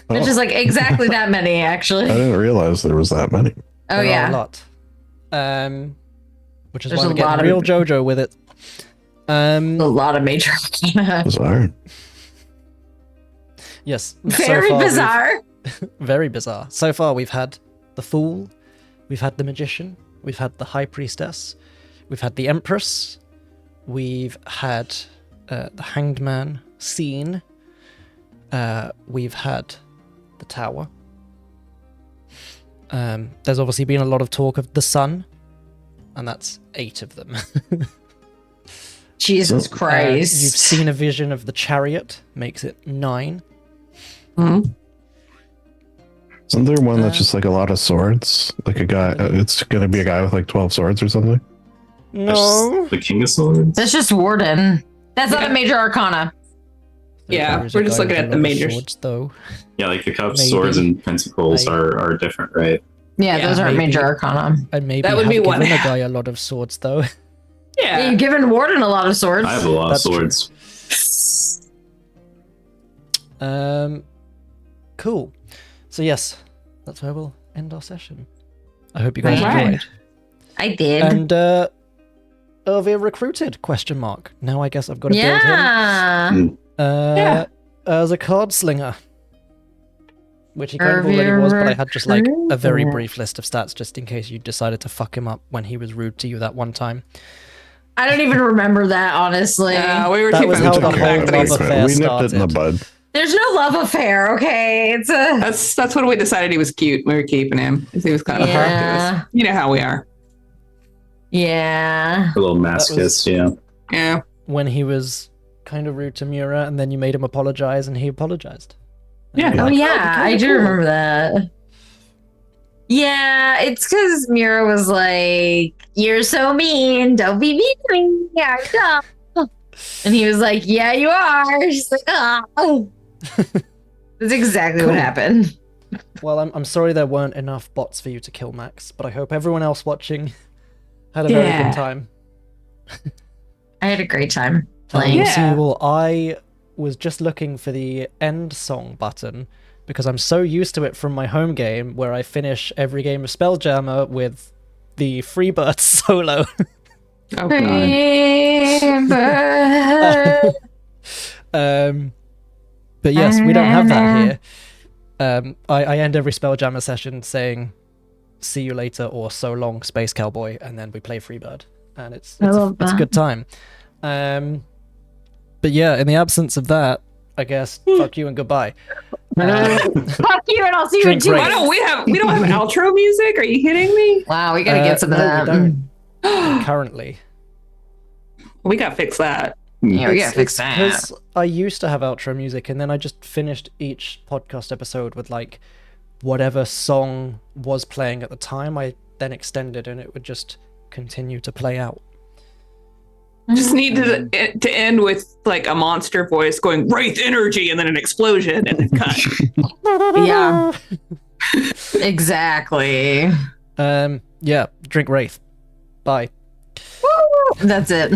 [SPEAKER 6] Which is like exactly that many,
[SPEAKER 5] I
[SPEAKER 6] actually.
[SPEAKER 5] didn't realize there was that many.
[SPEAKER 6] Oh,
[SPEAKER 3] There are
[SPEAKER 6] yeah.
[SPEAKER 3] a lot. Which is
[SPEAKER 6] There's
[SPEAKER 3] why
[SPEAKER 6] a
[SPEAKER 3] we're getting
[SPEAKER 6] lot of-
[SPEAKER 3] real JoJo with it.
[SPEAKER 6] A lot of major arcana.
[SPEAKER 5] Bizarre.
[SPEAKER 3] Yes.
[SPEAKER 6] Very bizarre.
[SPEAKER 3] Very bizarre. So far, we've had the Fool, we've had the Magician, we've had the High Priestess, we've had the Empress, we've had the Hanged Man scene, we've had the Tower. There's obviously been a lot of talk of the Sun, and that's 8 of them.
[SPEAKER 6] Jesus
[SPEAKER 3] You've
[SPEAKER 6] Christ.
[SPEAKER 3] seen a vision of the Chariot, makes it 9.
[SPEAKER 1] Mhm.
[SPEAKER 5] Isn't there one that's just like a lot of swords? Like a guy, it's going to be a guy with like 12 swords or something?
[SPEAKER 3] No.
[SPEAKER 2] The King of Swords?
[SPEAKER 4] That's just Warden. That's not a major arcana.
[SPEAKER 1] Yeah,
[SPEAKER 3] There is a
[SPEAKER 1] we're just
[SPEAKER 3] guy
[SPEAKER 1] looking
[SPEAKER 3] with
[SPEAKER 1] at
[SPEAKER 3] a
[SPEAKER 1] the
[SPEAKER 3] lot of
[SPEAKER 1] majors.
[SPEAKER 3] swords, though.
[SPEAKER 2] Yeah, like the cups,
[SPEAKER 3] Maybe.
[SPEAKER 2] swords, and pentacles are different, right?
[SPEAKER 4] Yeah,
[SPEAKER 1] Yeah,
[SPEAKER 4] those aren't
[SPEAKER 3] maybe.
[SPEAKER 4] major arcana.
[SPEAKER 3] And maybe
[SPEAKER 1] That would
[SPEAKER 3] have
[SPEAKER 1] be one.
[SPEAKER 3] given a guy a lot of swords, though.
[SPEAKER 4] Yeah,
[SPEAKER 1] Yeah.
[SPEAKER 4] you've given Warden a lot of swords.
[SPEAKER 2] I have a lot
[SPEAKER 3] That's
[SPEAKER 2] of
[SPEAKER 3] true.
[SPEAKER 2] swords.
[SPEAKER 3] Cool. So yes, that's where we'll end our session. I hope you guys
[SPEAKER 1] Alright.
[SPEAKER 3] enjoyed.
[SPEAKER 6] I did.
[SPEAKER 3] And Irvir recruited? Question mark. Now I guess I've got to build him.
[SPEAKER 6] Yeah.
[SPEAKER 1] Yeah.
[SPEAKER 3] As a card slinger. Which he kind of already was, but I had just like a very brief list of stats just in case you decided to fuck him up when he was rude to you that one time.
[SPEAKER 4] I don't even remember that, honestly.
[SPEAKER 1] Yeah, we were
[SPEAKER 3] That
[SPEAKER 1] keeping
[SPEAKER 3] was how the
[SPEAKER 1] track
[SPEAKER 3] whole
[SPEAKER 1] of
[SPEAKER 3] love
[SPEAKER 1] these.
[SPEAKER 3] affair
[SPEAKER 5] we nipped it in the
[SPEAKER 3] started.
[SPEAKER 5] bud.
[SPEAKER 4] There's no love affair, okay? It's a
[SPEAKER 1] That's when we decided he was cute. We were keeping him because he was kind of
[SPEAKER 4] Yeah.
[SPEAKER 1] you know how we are.
[SPEAKER 4] yeah.
[SPEAKER 2] A little
[SPEAKER 3] was-
[SPEAKER 2] masochist, yeah.
[SPEAKER 1] Yeah.
[SPEAKER 3] When he was kind of rude to Mura, and then you made him apologize, and he apologized.
[SPEAKER 1] Yeah.
[SPEAKER 4] Oh
[SPEAKER 3] Like,
[SPEAKER 4] yeah,
[SPEAKER 3] kinda
[SPEAKER 4] I do
[SPEAKER 3] cool.
[SPEAKER 4] remember that. Yeah, it's because Mura was like, "You're so mean. Don't be mean to me. I'm dumb." And he was like, "Yeah, you are." She's like, "Oh." That's exactly
[SPEAKER 3] Cool.
[SPEAKER 4] what happened.
[SPEAKER 3] Well, I'm sorry there weren't enough bots for you to kill Max, but I hope everyone else watching had a very
[SPEAKER 1] Yeah.
[SPEAKER 3] good time.
[SPEAKER 4] I had a great time
[SPEAKER 3] And
[SPEAKER 4] playing.
[SPEAKER 3] we'll see
[SPEAKER 1] Yeah.
[SPEAKER 3] you all. I was just looking for the end song button because I'm so used to it from my home game where I finish every game of Spelljammer with the Freebird solo.
[SPEAKER 1] Oh god.
[SPEAKER 3] But yes, we don't have that here. I end every Spelljammer session saying "See you later" or "So long, Space Cowboy," and then we play Freebird, and it's
[SPEAKER 4] I love
[SPEAKER 3] it's a
[SPEAKER 4] that.
[SPEAKER 3] good time. But yeah, in the absence of that, I guess fuck you and goodbye.
[SPEAKER 4] Fuck you, and I'll see you in
[SPEAKER 3] Drink
[SPEAKER 4] 2
[SPEAKER 3] break.
[SPEAKER 1] Why
[SPEAKER 4] weeks.
[SPEAKER 1] we don't have outro music? Are you kidding me?
[SPEAKER 4] Wow, we gotta get some of
[SPEAKER 3] no,
[SPEAKER 4] that.
[SPEAKER 3] we don't. Currently,
[SPEAKER 1] We gotta fix that.
[SPEAKER 4] Yeah, we gotta fix that.
[SPEAKER 3] because I used to have outro music, and then I just finished each podcast episode with like whatever song was playing at the time. I then extended, and it would just continue to play out.
[SPEAKER 1] Just need to end with like a monster voice going Wraith energy and then an explosion and then cut.
[SPEAKER 4] Yeah. Exactly.
[SPEAKER 3] Yeah, drink Wraith. Bye.
[SPEAKER 4] That's it.